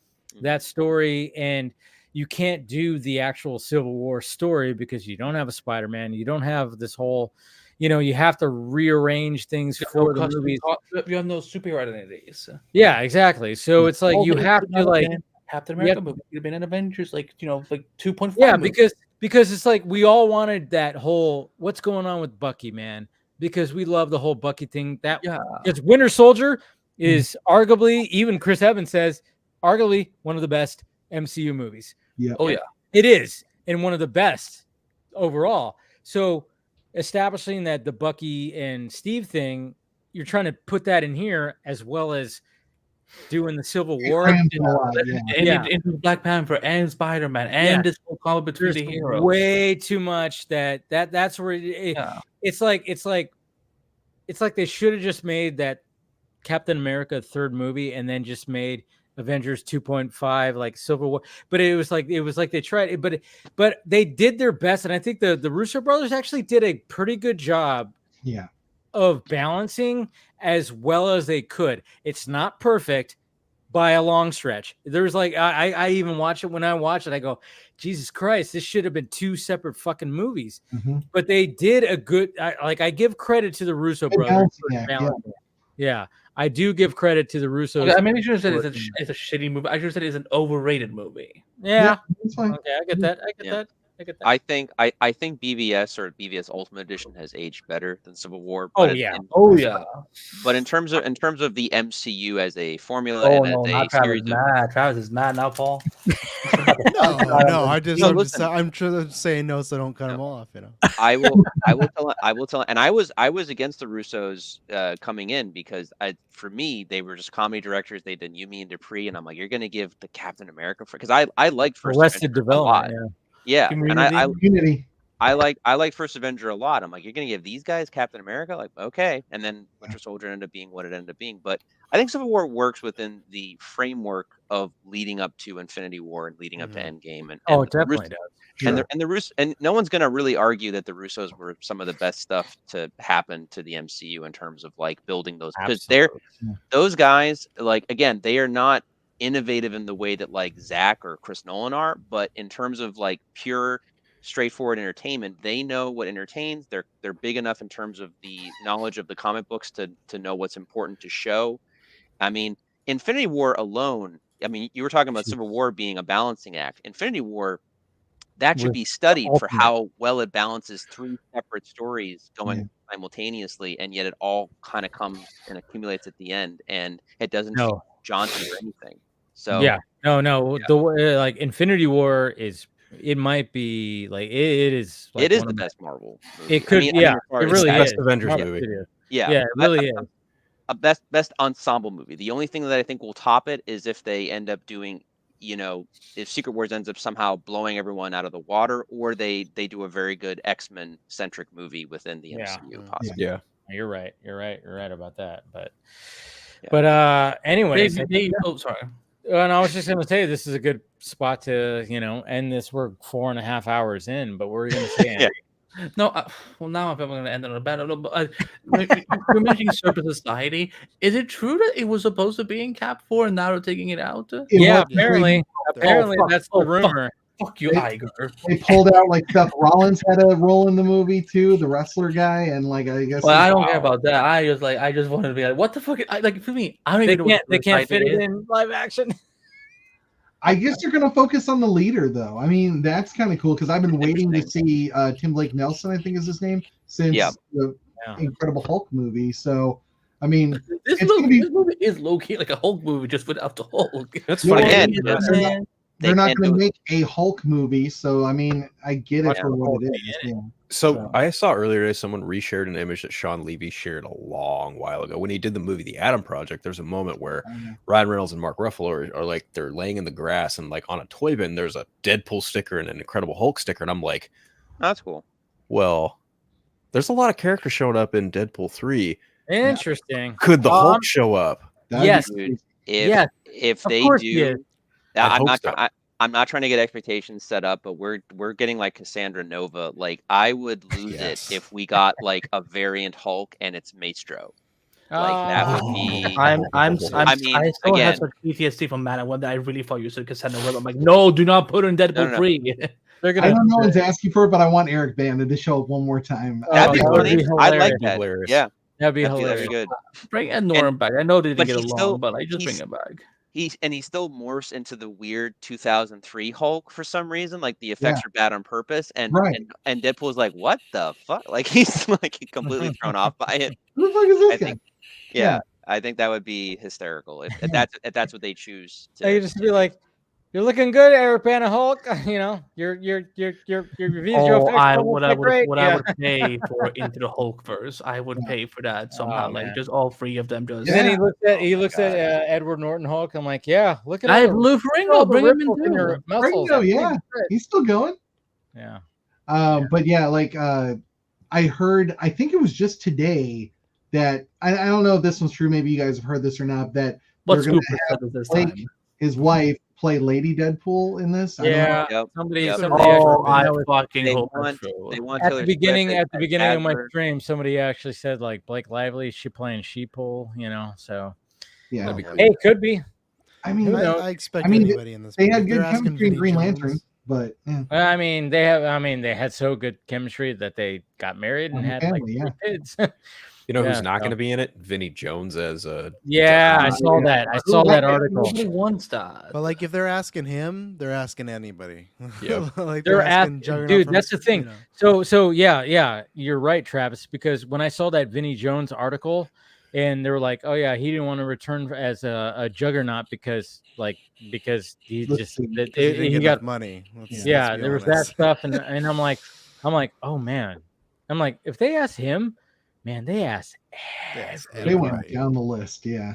that story, and you can't do the actual Civil War story because you don't have a Spider-Man, you don't have this whole, you have to rearrange things for the movies. You have no superhero identities. Yeah, exactly. So it's like you have to like Captain America movie. It'd been an Avengers, like 2.5. Yeah, because it's like we all wanted that whole what's going on with Bucky, man. Because we love the whole Bucky thing. Because Winter Soldier is arguably, even Chris Evans says, arguably one of the best MCU movies. Yeah. Oh yeah, it is, and one of the best overall. So establishing that the Bucky and Steve thing, you're trying to put that in here as well as doing the Civil War and Black Panther and Spider-Man and this whole combo between the heroes. Way too much that's where it's like they should have just made that Captain America third movie and then just made Avengers 2.5 like Civil War. But it was like they tried it, but they did their best, and I think the Russo brothers actually did a pretty good job. Yeah. Of balancing as well as they could. It's not perfect by a long stretch. There's like I even watch it. When I watch it, I go, Jesus Christ, this should have been two separate fucking movies. Mm-hmm. But they did a good. I give credit to the Russo brothers. Yeah, I do give credit to the Russos. Okay, I mean, I should have said it's a shitty movie. I should have said it's an overrated movie. Yeah, that's fine. Okay, I get that. I think BVS or BVS Ultimate Edition has aged better than Civil War. Oh But yeah. But in terms of the MCU as a formula Oh and no, as not a Travis series is of mad. Travis is mad now, Paul. No, I'm listen. saying no, so don't cut him off. You know. I will tell, and I was against the Russos coming in because for me they were just comedy directors. They did Yumi and Dupree, and I'm like, you're gonna give the Captain America because I liked First Arrested Avenger a lot. Development. Yeah, and I Community. like First Avenger a lot. I'm like, you're gonna give these guys Captain America, like okay, and then Winter Soldier ended up being what it ended up being. But I think Civil War works within the framework of leading up to Infinity War and leading up to Endgame, and it definitely does. Sure. And no one's gonna really argue that the Russos were some of the best stuff to happen to the MCU in terms of like building those, because those guys, like again, they are not innovative in the way that like Zack or Chris Nolan are, but in terms of like pure straightforward entertainment, they know what entertains. They're big enough in terms of the knowledge of the comic books to know what's important to show. I mean, Infinity War alone, I mean, you were talking about Civil War being a balancing act. Infinity War, that should be studied for how well it balances three separate stories going simultaneously, and yet it all kind of comes and accumulates at the end, and it doesn't feel jaunty or anything. So the way, like Infinity War is, it might be like it is. Like it is the best Marvel movie. It could, it really is. Best Avengers movie. Yeah, it really is. A best ensemble movie. The only thing that I think will top it is if they end up doing, if Secret Wars ends up somehow blowing everyone out of the water, or they do a very good X-Men centric movie within the MCU, possibly. Yeah, you're right about that. But anyways, sorry. And I was just going to say this is a good spot to end this. We're 4.5 hours in, but we're going to say No, well, now I'm going to end on a bad note. But you're mentioning Surface Society. Is it true that it was supposed to be in Cap 4 and now they're taking it out? Apparently that's the rumor. Fuck you, Iger. They pulled out like Seth Rollins had a role in the movie too, the wrestler guy, and like I guess. Well, I don't care about that. I just wanted to be like, what the fuck? For me, I don't even know. They can't fit it in live action. I guess they're going to focus on the leader, though. I mean, that's kind of cool because I've been waiting to see Tim Blake Nelson, I think is his name, since the Incredible Hulk movie. So, I mean, this movie is low-key like a Hulk movie just without the Hulk. That's funny. They're not going to make a Hulk movie, so I mean, I get it for what it is. Yeah. So I saw earlier today someone reshared an image that Sean Levy shared a long while ago when he did the movie The Atom Project. There's a moment where Ryan Reynolds and Mark Ruffalo are like they're laying in the grass, and like on a toy bin there's a Deadpool sticker and an Incredible Hulk sticker, and I'm like, that's cool. Well, there's a lot of characters showing up in Deadpool 3. Interesting. Could the Hulk show up? Yes. If they do. I'm not trying to get expectations set up, but we're getting like Cassandra Nova. Like I would lose it if we got like a variant Hulk and it's Maestro. Like that would be. I still have such PTSD from Man at One that I really thought you said Cassandra Nova. I'm like, no, do not put her in Deadpool 3. I don't know who's asking for it, but I want Eric Bana to show up one more time. That'd be funny. I like that. Yeah, that'd be hilarious. That'd be good. Bring Ed Norton back. I know they didn't get along, but I just bring him back. He still morphs into the weird 2003 Hulk for some reason. Like the effects are bad on purpose, and Deadpool is like, what the fuck? Like he's like completely thrown off by it. Who the fuck is this guy? Yeah, I think that would be hysterical if that's what they choose. You just be like, you're looking good, Eric Bana Hulk. Your reviews. I would pay for Into the Hulkverse. I would pay for that somehow. Like just all three of them. Just. Then he looks at Edward Norton Hulk. I'm like, yeah, look at. I have Lou Ferrigno. Bring him in your muscles. Yeah, he's still going. Yeah. But yeah, like I heard. I think it was just today that I don't know if this one's true. Maybe you guys have heard this or not. That they're going to have Blake, his wife, play Lady Deadpool in this. Somebody I fucking hope they want at the beginning of my stream, somebody actually said like Blake Lively, is she playing Sheeple? So yeah, hey, could be. I mean, I expect anybody in this. They had good chemistry in Green Lantern, but I mean, they had so good chemistry that they got married and had like 3 kids. You know who's not going to be in it? Vinnie Jones as a. Yeah, I saw that. I saw that article. Nobody wants that. But like, if they're asking him, they're asking anybody. Yep. Like They're asking asking, Juggernaut dude. from- That's the thing. you know. So yeah, you're right, Travis. Because when I saw that Vinnie Jones article, and they were like, "Oh yeah, he didn't want to return as a Juggernaut because he just he didn't get got enough money. Yeah, there was that stuff, and I'm like, oh man, I'm like, if they ask him, man, they ask. They went down the list, yeah.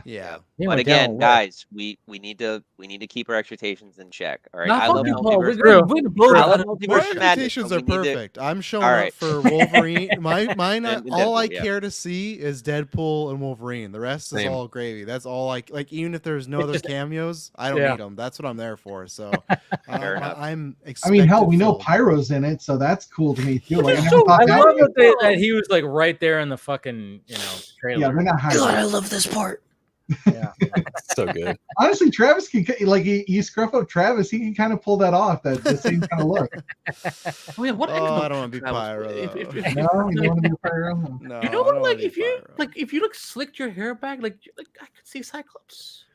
But again, guys, we need to keep our expectations in check. All right, Not I love fucking Multiverse. Paul, we're gonna blow I love that. Multiverse My of Madness, expectations but are we need to- perfect. I'm showing All up right. for Wolverine. Mine, And all I Deadpool, yeah. care to see is Deadpool and Wolverine. The rest is Same. all gravy. That's all like even if there's no It's other just- cameos, I don't Yeah. need them. That's what I'm there for. So Fair enough. I'm I mean, hell, expected we know film. Pyro's in it, so that's cool to me too. Like, I never So, thought I that love was- that he was like right there in the fucking trailer. Yeah, they're not hiding. love this part. Yeah. So good. Honestly, Travis can like you scruff up Travis, he can kind of pull that off. That the same kind of look. Oh yeah, what? Oh, I don't want to be Pyro. If- though. if- No, you don't want to be Pyro. No, You know I what? don't Like wanna if be you Pyro. slicked your hair back, like I could see Cyclops.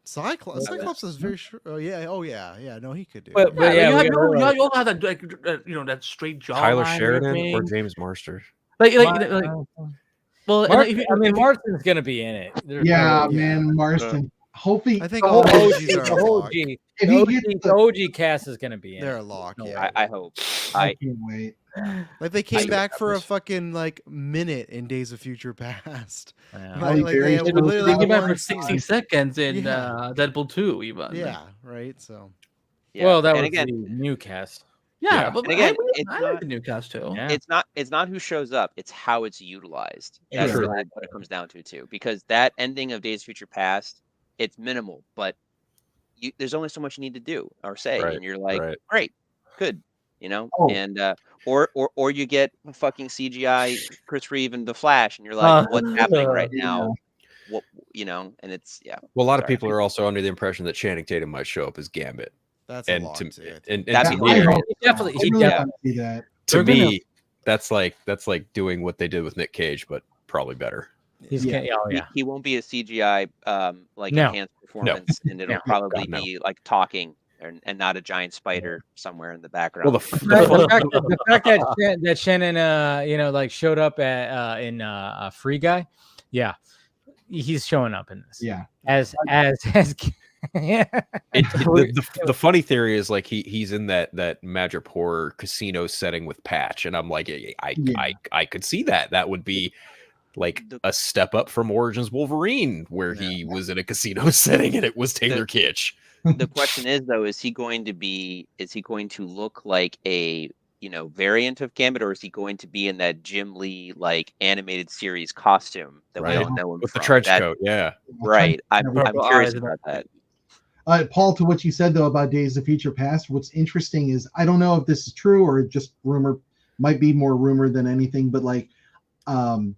Cyclops is very sure. Oh yeah. No, he could do. But- it. but yeah, you, we have, gotta you all have that like that straight jaw. Tyler Sheridan or James Marster? like well, and Martin, if you- I mean, if you- Marston's gonna be in it. There's Yeah, no- man, Marston. Hopefully, I think the all whole the OG, OGs are the a whole lock. OG, If the he OG, gets the OG cast is gonna be in. They're it. a lock. No Yeah. I hope. I can't wait. Like they came I- back for a fucking like minute in Days of Future Past. Yeah. Probably Like, very they soon. literally they came back one for 60 scene. seconds in Yeah. Deadpool 2, even. Yeah, right. So Yeah. Well, that and was again, the new cast. Yeah, but And again, I like the new cast too. Yeah. it's not who shows up, it's how it's utilized. Yeah. That's True. really what it comes down to too. Because that ending of Days of Future Past, it's minimal, but there's only so much you need to do or say, Right, and you're like, right. great, good, Oh. and or you get a fucking CGI Chris Reeve and the Flash, and you're like, what's happening right now? What and it's Well, a lot of Sorry. people are also under the impression that Channing Tatum might show up as Gambit, that's a and lot. to Too. and That'd to be me, hilarious. He definitely, I he really definitely. want to see that. to They're gonna- me, that's like doing what they did with Nick Cage, but probably better. He's Yeah. gonna, oh yeah. He won't be a CGI like No. enhanced performance, and it'll No. probably God, no. be like talking and not a giant spider somewhere in the background. Well, The fact that Shannon, like showed up at in Free Guy, yeah, he's showing up in this. Yeah. As yeah. the funny theory is like he's in that Madripoor casino setting with Patch, and I'm like, I could see that. That would be like a step up from Origins Wolverine, where he was in a casino setting and it was Taylor Kitsch. The question is though, is he going to look like a variant of Gambit, or is he going to be in that Jim Lee like animated series costume that we Right. don't know him With the from? trench That- coat, yeah. Right. I'm Purple curious eyes and about that. Paul, to what you said though about Days of Future Past, what's interesting is I don't know if this is true or just rumor, might be more rumor than anything, but like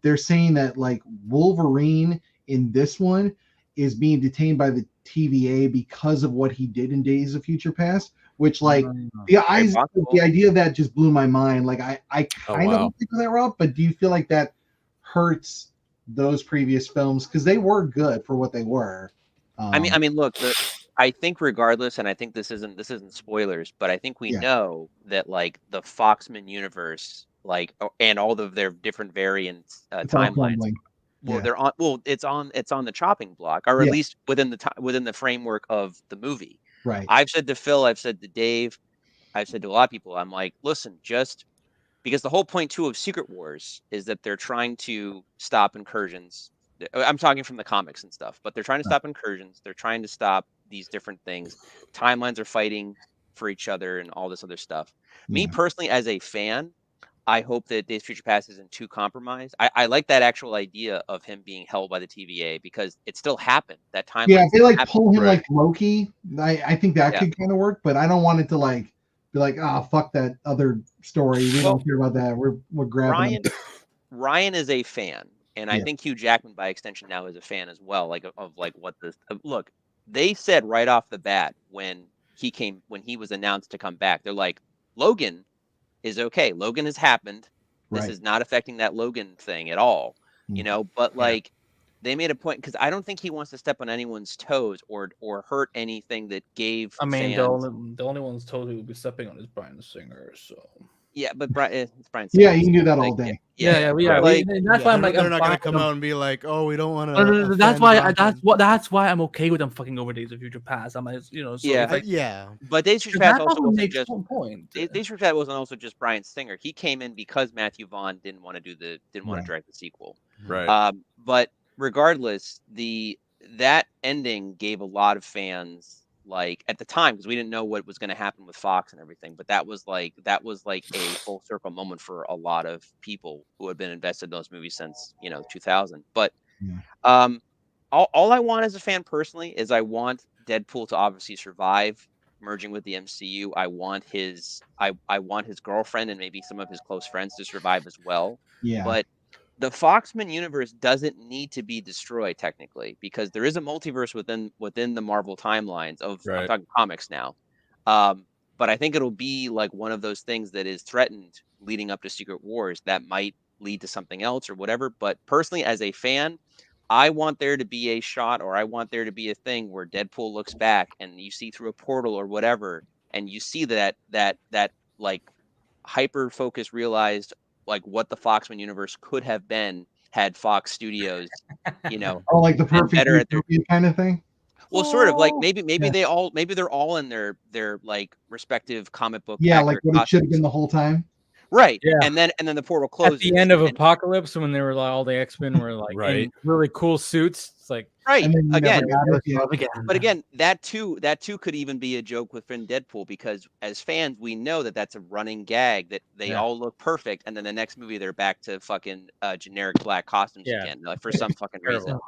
they're saying that like Wolverine in this one is being detained by the TVA because of what he did in Days of Future Past, which like the idea of that just blew my mind. Like I kind of think that route, but do you feel like that hurts those previous films because they were good for what they were? I mean, look, I think regardless, and I think this isn't spoilers, but I think we know that like the Foxman universe, like, and all of their different variants timelines. Well, they're on. Well, it's on the chopping block, or at least within the framework of the movie. Right. I've said to Phil, I've said to Dave, I've said to a lot of people, I'm like, listen, just because the whole point too of Secret Wars is that they're trying to stop incursions. I'm talking from the comics and stuff, but they're trying to stop incursions. They're trying to stop these different things. Timelines are fighting for each other and all this other stuff. Me personally, as a fan, I hope that Days of Future Past isn't too compromised. I like that actual idea of him being held by the TVA because it still happened. That time. Yeah, if they like pull him like Loki, I think that could kind of work, but I don't want it to like be like, fuck that other story. We don't care about that. We're grabbing Ryan is a fan, and I think Hugh Jackman by extension now is a fan as well. Like of like what this look. They said right off the bat when he was announced to come back, they're like, Logan is okay. Logan has happened. This is not affecting that Logan thing at all. you know, but like they made a point because I don't think he wants to step on anyone's toes or hurt anything that gave mean, fans. the only one's told he would be stepping on is Bryan Singer. So yeah, but it's Bryan Yeah, Singer, you can do that all like, day. yeah. Like, That's why I'm like, they're not gonna fine come with out them. and be like, "Oh, we don't want No, to." that's why. That's why I'm okay with them fucking over Days of Future Past. I'm like, you know, so Yeah. it's like, yeah. But Days of Future Past also wasn't makes just one point. Days of Future Past wasn't also just Bryan Singer. He came in because Matthew Vaughn didn't want to direct the sequel. Right. But regardless, that ending gave a lot of fans, like at the time, because we didn't know what was going to happen with Fox and everything, but that was like a full circle moment for a lot of people who had been invested in those movies since 2000. But all I want as a fan personally is I want Deadpool to obviously survive merging with the MCU. I want his girlfriend and maybe some of his close friends to survive as well. Yeah. But the Foxman universe doesn't need to be destroyed technically, because there is a multiverse within the Marvel timelines of I'm talking comics now. But I think it'll be like one of those things that is threatened leading up to Secret Wars that might lead to something else or whatever. But personally, as a fan, I want there to be a shot, or I want there to be a thing where Deadpool looks back and you see through a portal or whatever, and you see that like hyper focus realized like what the Foxman universe could have been had Fox Studios, oh, like the perfect better at their kind of thing. well, sort of like maybe they're all in their like respective comic book. Yeah, like what it should have been the whole time. Right. Yeah. And then the portal closes. At the end of Apocalypse, when they were like, all the X-Men were like in really cool suits. It's like right. But again, that too could even be a joke within Deadpool, because as fans, we know that that's a running gag that they all look perfect, and then the next movie they're back to fucking generic black costumes again, like for some fucking reason.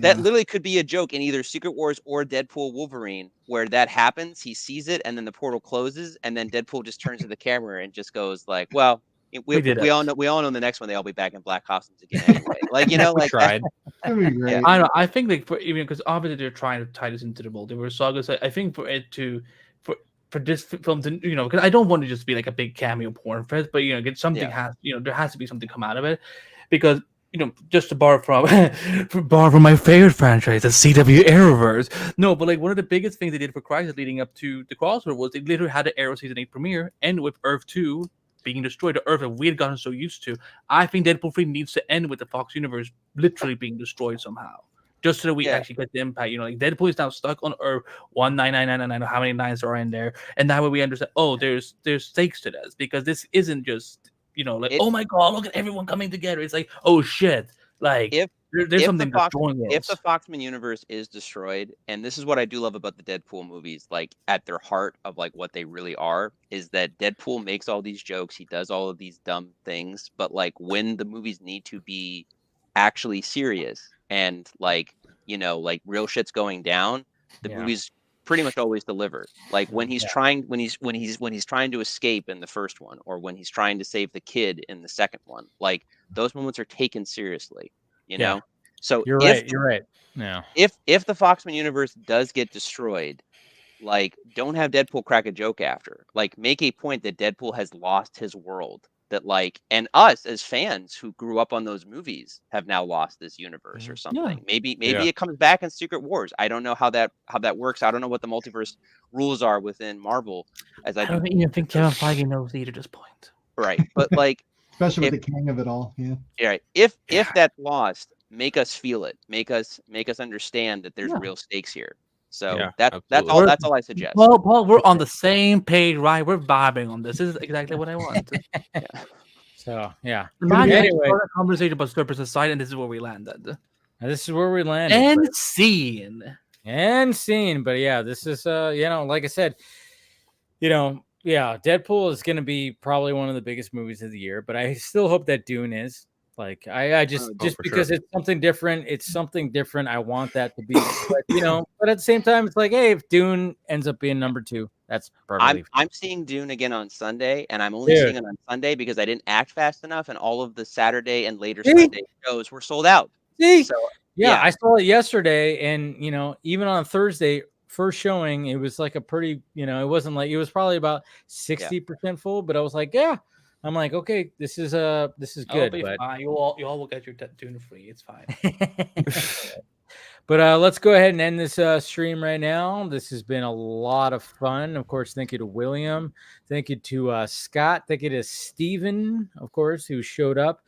That literally could be a joke in either Secret Wars or Deadpool Wolverine, where that happens, he sees it, and then the portal closes, and then Deadpool just turns to the camera and just goes like, "Well, we all know the next one they'll be back in black costumes again anyway." Like like tried. That'd be great. Yeah. I don't know. I think like because obviously they're trying to tie this into the multiverse sagas. I think for it to for this film to because I don't want to just be like a big cameo porn fest, but get something there has to be something come out of it, because. Just to borrow from my favorite franchise, the CW Arrowverse. No, but like one of the biggest things they did for Crisis leading up to the crossover was they literally had the Arrow season 8 premiere end with Earth 2 being destroyed, the Earth that we had gotten so used to. I think Deadpool 3 needs to end with the Fox universe literally being destroyed somehow, just so that we actually get the impact. Like Deadpool is now stuck on Earth 19999, how many nines are in there, and that way we understand. Oh, there's stakes to this, because this isn't just. Oh my god, look at everyone coming together. It's like, oh shit. Like, there's something destroying it. If the Foxman universe is destroyed, and this is what I do love about the Deadpool movies, like at their heart of like what they really are, is that Deadpool makes all these jokes, he does all of these dumb things, but like when the movies need to be actually serious and like, like real shit's going down, the movies pretty much always deliver. Like when he's trying to escape in the first one, or when he's trying to save the kid in the second one, like those moments are taken seriously, know. So you're right. Yeah. If the Foxman universe does get destroyed, like don't have Deadpool crack a joke after. Like make a point that Deadpool has lost his world. That like, and us as fans who grew up on those movies have now lost this universe or something. Maybe it comes back in Secret Wars. I don't know how that works. I don't know what the multiverse rules are within Marvel. I don't even think Kevin Feige knows either at this point. Right, but like, especially with the king of it all. Yeah. Right. If that's lost, make us feel it. Make us understand that there's real stakes here. So that's all I suggest. Well, Paul, we're on the same page, right? We're vibing on this. This is exactly what I want. So yeah. Anyway, conversation about Surface aside, and this is where we landed. This is where we landed. And scene. But yeah, this is like I said, Deadpool is gonna be probably one of the biggest movies of the year, but I still hope that Dune is. Like I just because it's something different. It's something different. I want that to be, but at the same time, it's like, hey, if Dune ends up being number 2, that's perfectly. I'm seeing Dune again on Sunday, and I'm only seeing it on Sunday because I didn't act fast enough, and all of the Saturday and later Sunday shows were sold out. So I saw it yesterday, and even on Thursday, first showing, it was like a pretty, it wasn't like, it was probably about 60% full, but I was like, I'm like, okay, this is I'll good, be but fine. You all will get your Dune free. It's fine. But let's go ahead and end this stream right now. This has been a lot of fun. Of course, thank you to William. Thank you to Scott. Thank you to Steven, of course, who showed up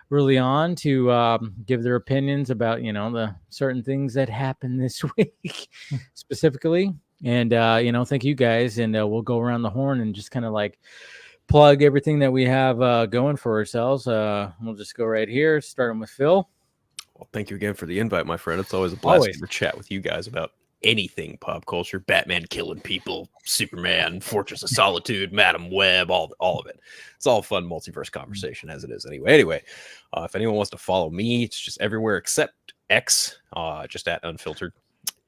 early on to give their opinions about, the certain things that happened this week specifically. And, thank you guys. And we'll go around the horn and just kind of like plug everything that we have going for ourselves. We'll just go right here, starting with Phil. Well, thank you again for the invite, my friend. It's always a blast to chat with you guys about anything pop culture, Batman killing people, Superman, Fortress of Solitude, Madam Web, all of it. It's all fun multiverse conversation as it is anyway. If anyone wants to follow me, it's just everywhere except X, just at Unfiltered.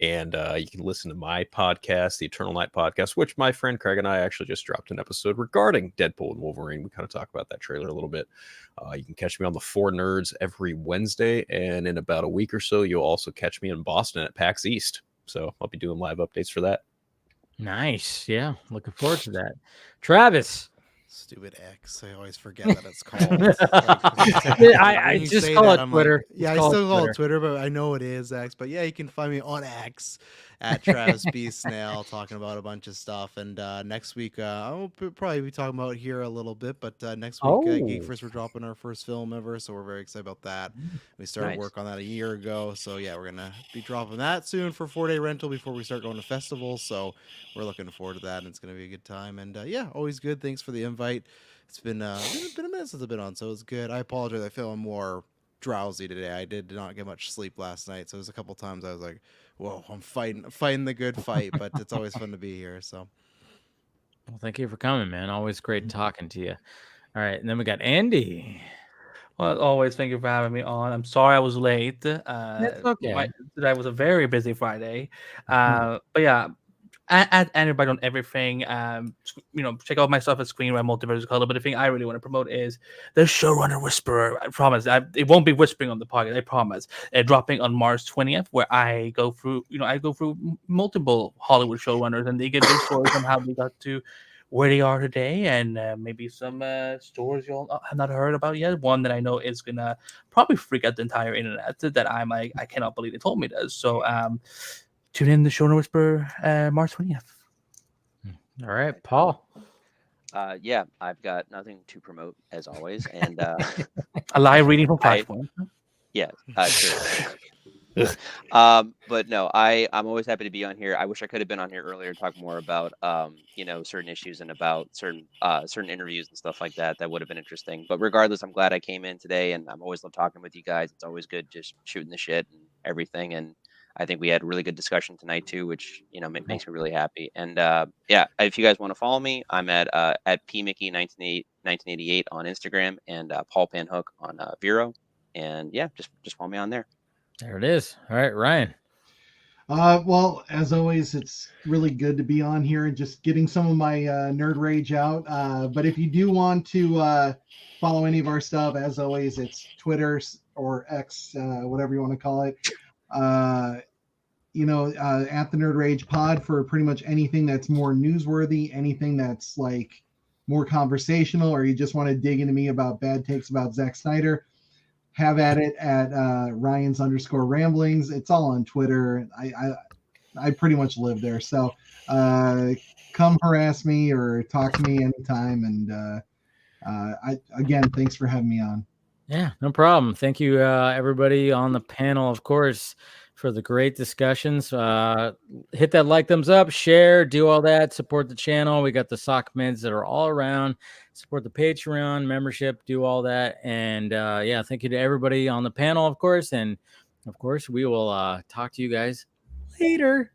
And you can listen to my podcast, the Eternal Night podcast, which my friend Craig and I actually just dropped an episode regarding Deadpool and Wolverine. We kind of talk about that trailer a little bit. You can catch me on the Four Nerds every Wednesday. And in about a week or so, you'll also catch me in Boston at PAX East. So I'll be doing live updates for that. Nice. Yeah. Looking forward to that. Travis. Stupid X. I always forget that it's called. I just call it Twitter. I still call it Twitter, but I know it is X. But yeah, you can find me on X at Travis B. Snail talking about a bunch of stuff. And next week, I'll probably be talking about here a little bit. But next week, Geek First, we're dropping our first film ever. So we're very excited about that. We started work on that a year ago. So yeah, we're going to be dropping that soon for 4-day rental before we start going to festivals. So we're looking forward to that. And it's going to be a good time. And yeah, always good. Thanks for the invite. It's been a minute since I've been on, so it's good. I apologize. I feel more drowsy today. I did not get much sleep last night, so there's a couple times I was like, "Whoa, I'm fighting the good fight." But it's always fun to be here. So, well, thank you for coming, man. Always great talking to you. All right, and then we got Andy. Well, as always, thank you for having me on. I'm sorry I was late. That's okay. Today was a very busy Friday, but yeah. Add everybody on everything. Check out my stuff at Screenwrite Multiverse Color. But the thing I really want to promote is the Showrunner Whisperer. I promise. It won't be whispering on the podcast. I promise. Dropping on March 20th, where I go through multiple Hollywood showrunners, and they give their stories on how they got to where they are today, and maybe some stories you all have not heard about yet. One that I know is gonna probably freak out the entire internet. That I'm like, I cannot believe they told me this. So tune in to Showrunner Whisper March 20th. All right, Paul. Yeah, I've got nothing to promote as always, and a live reading from Flashpoint. Yeah, sure. But no, I'm always happy to be on here. I wish I could have been on here earlier to talk more about certain issues and about certain interviews and stuff like that. That would have been interesting. But regardless, I'm glad I came in today, and I'm always love talking with you guys. It's always good just shooting the shit and everything. And I think we had a really good discussion tonight too, which makes me really happy. And yeah, if you guys want to follow me, I'm at pmickey1988 on Instagram and Paul Panhook on Vero. And yeah, just follow me on there. There it is. All right, Ryan. Well, as always, it's really good to be on here and just getting some of my nerd rage out. But if you do want to follow any of our stuff, as always, it's Twitter or X, whatever you want to call it. At the Nerd Rage Pod for pretty much anything that's more newsworthy, anything that's like more conversational, or you just want to dig into me about bad takes about Zack Snyder, have at it at Ryan's_ramblings. It's all on Twitter. I pretty much live there. So come harass me or talk to me anytime. And again, thanks for having me on. Yeah, no problem. Thank you, everybody on the panel, of course, for the great discussions. Hit that like, thumbs up, share, do all that. Support the channel. We got the sock meds that are all around. Support the Patreon membership. Do all that. And yeah, thank you to everybody on the panel, of course. And of course, we will talk to you guys later.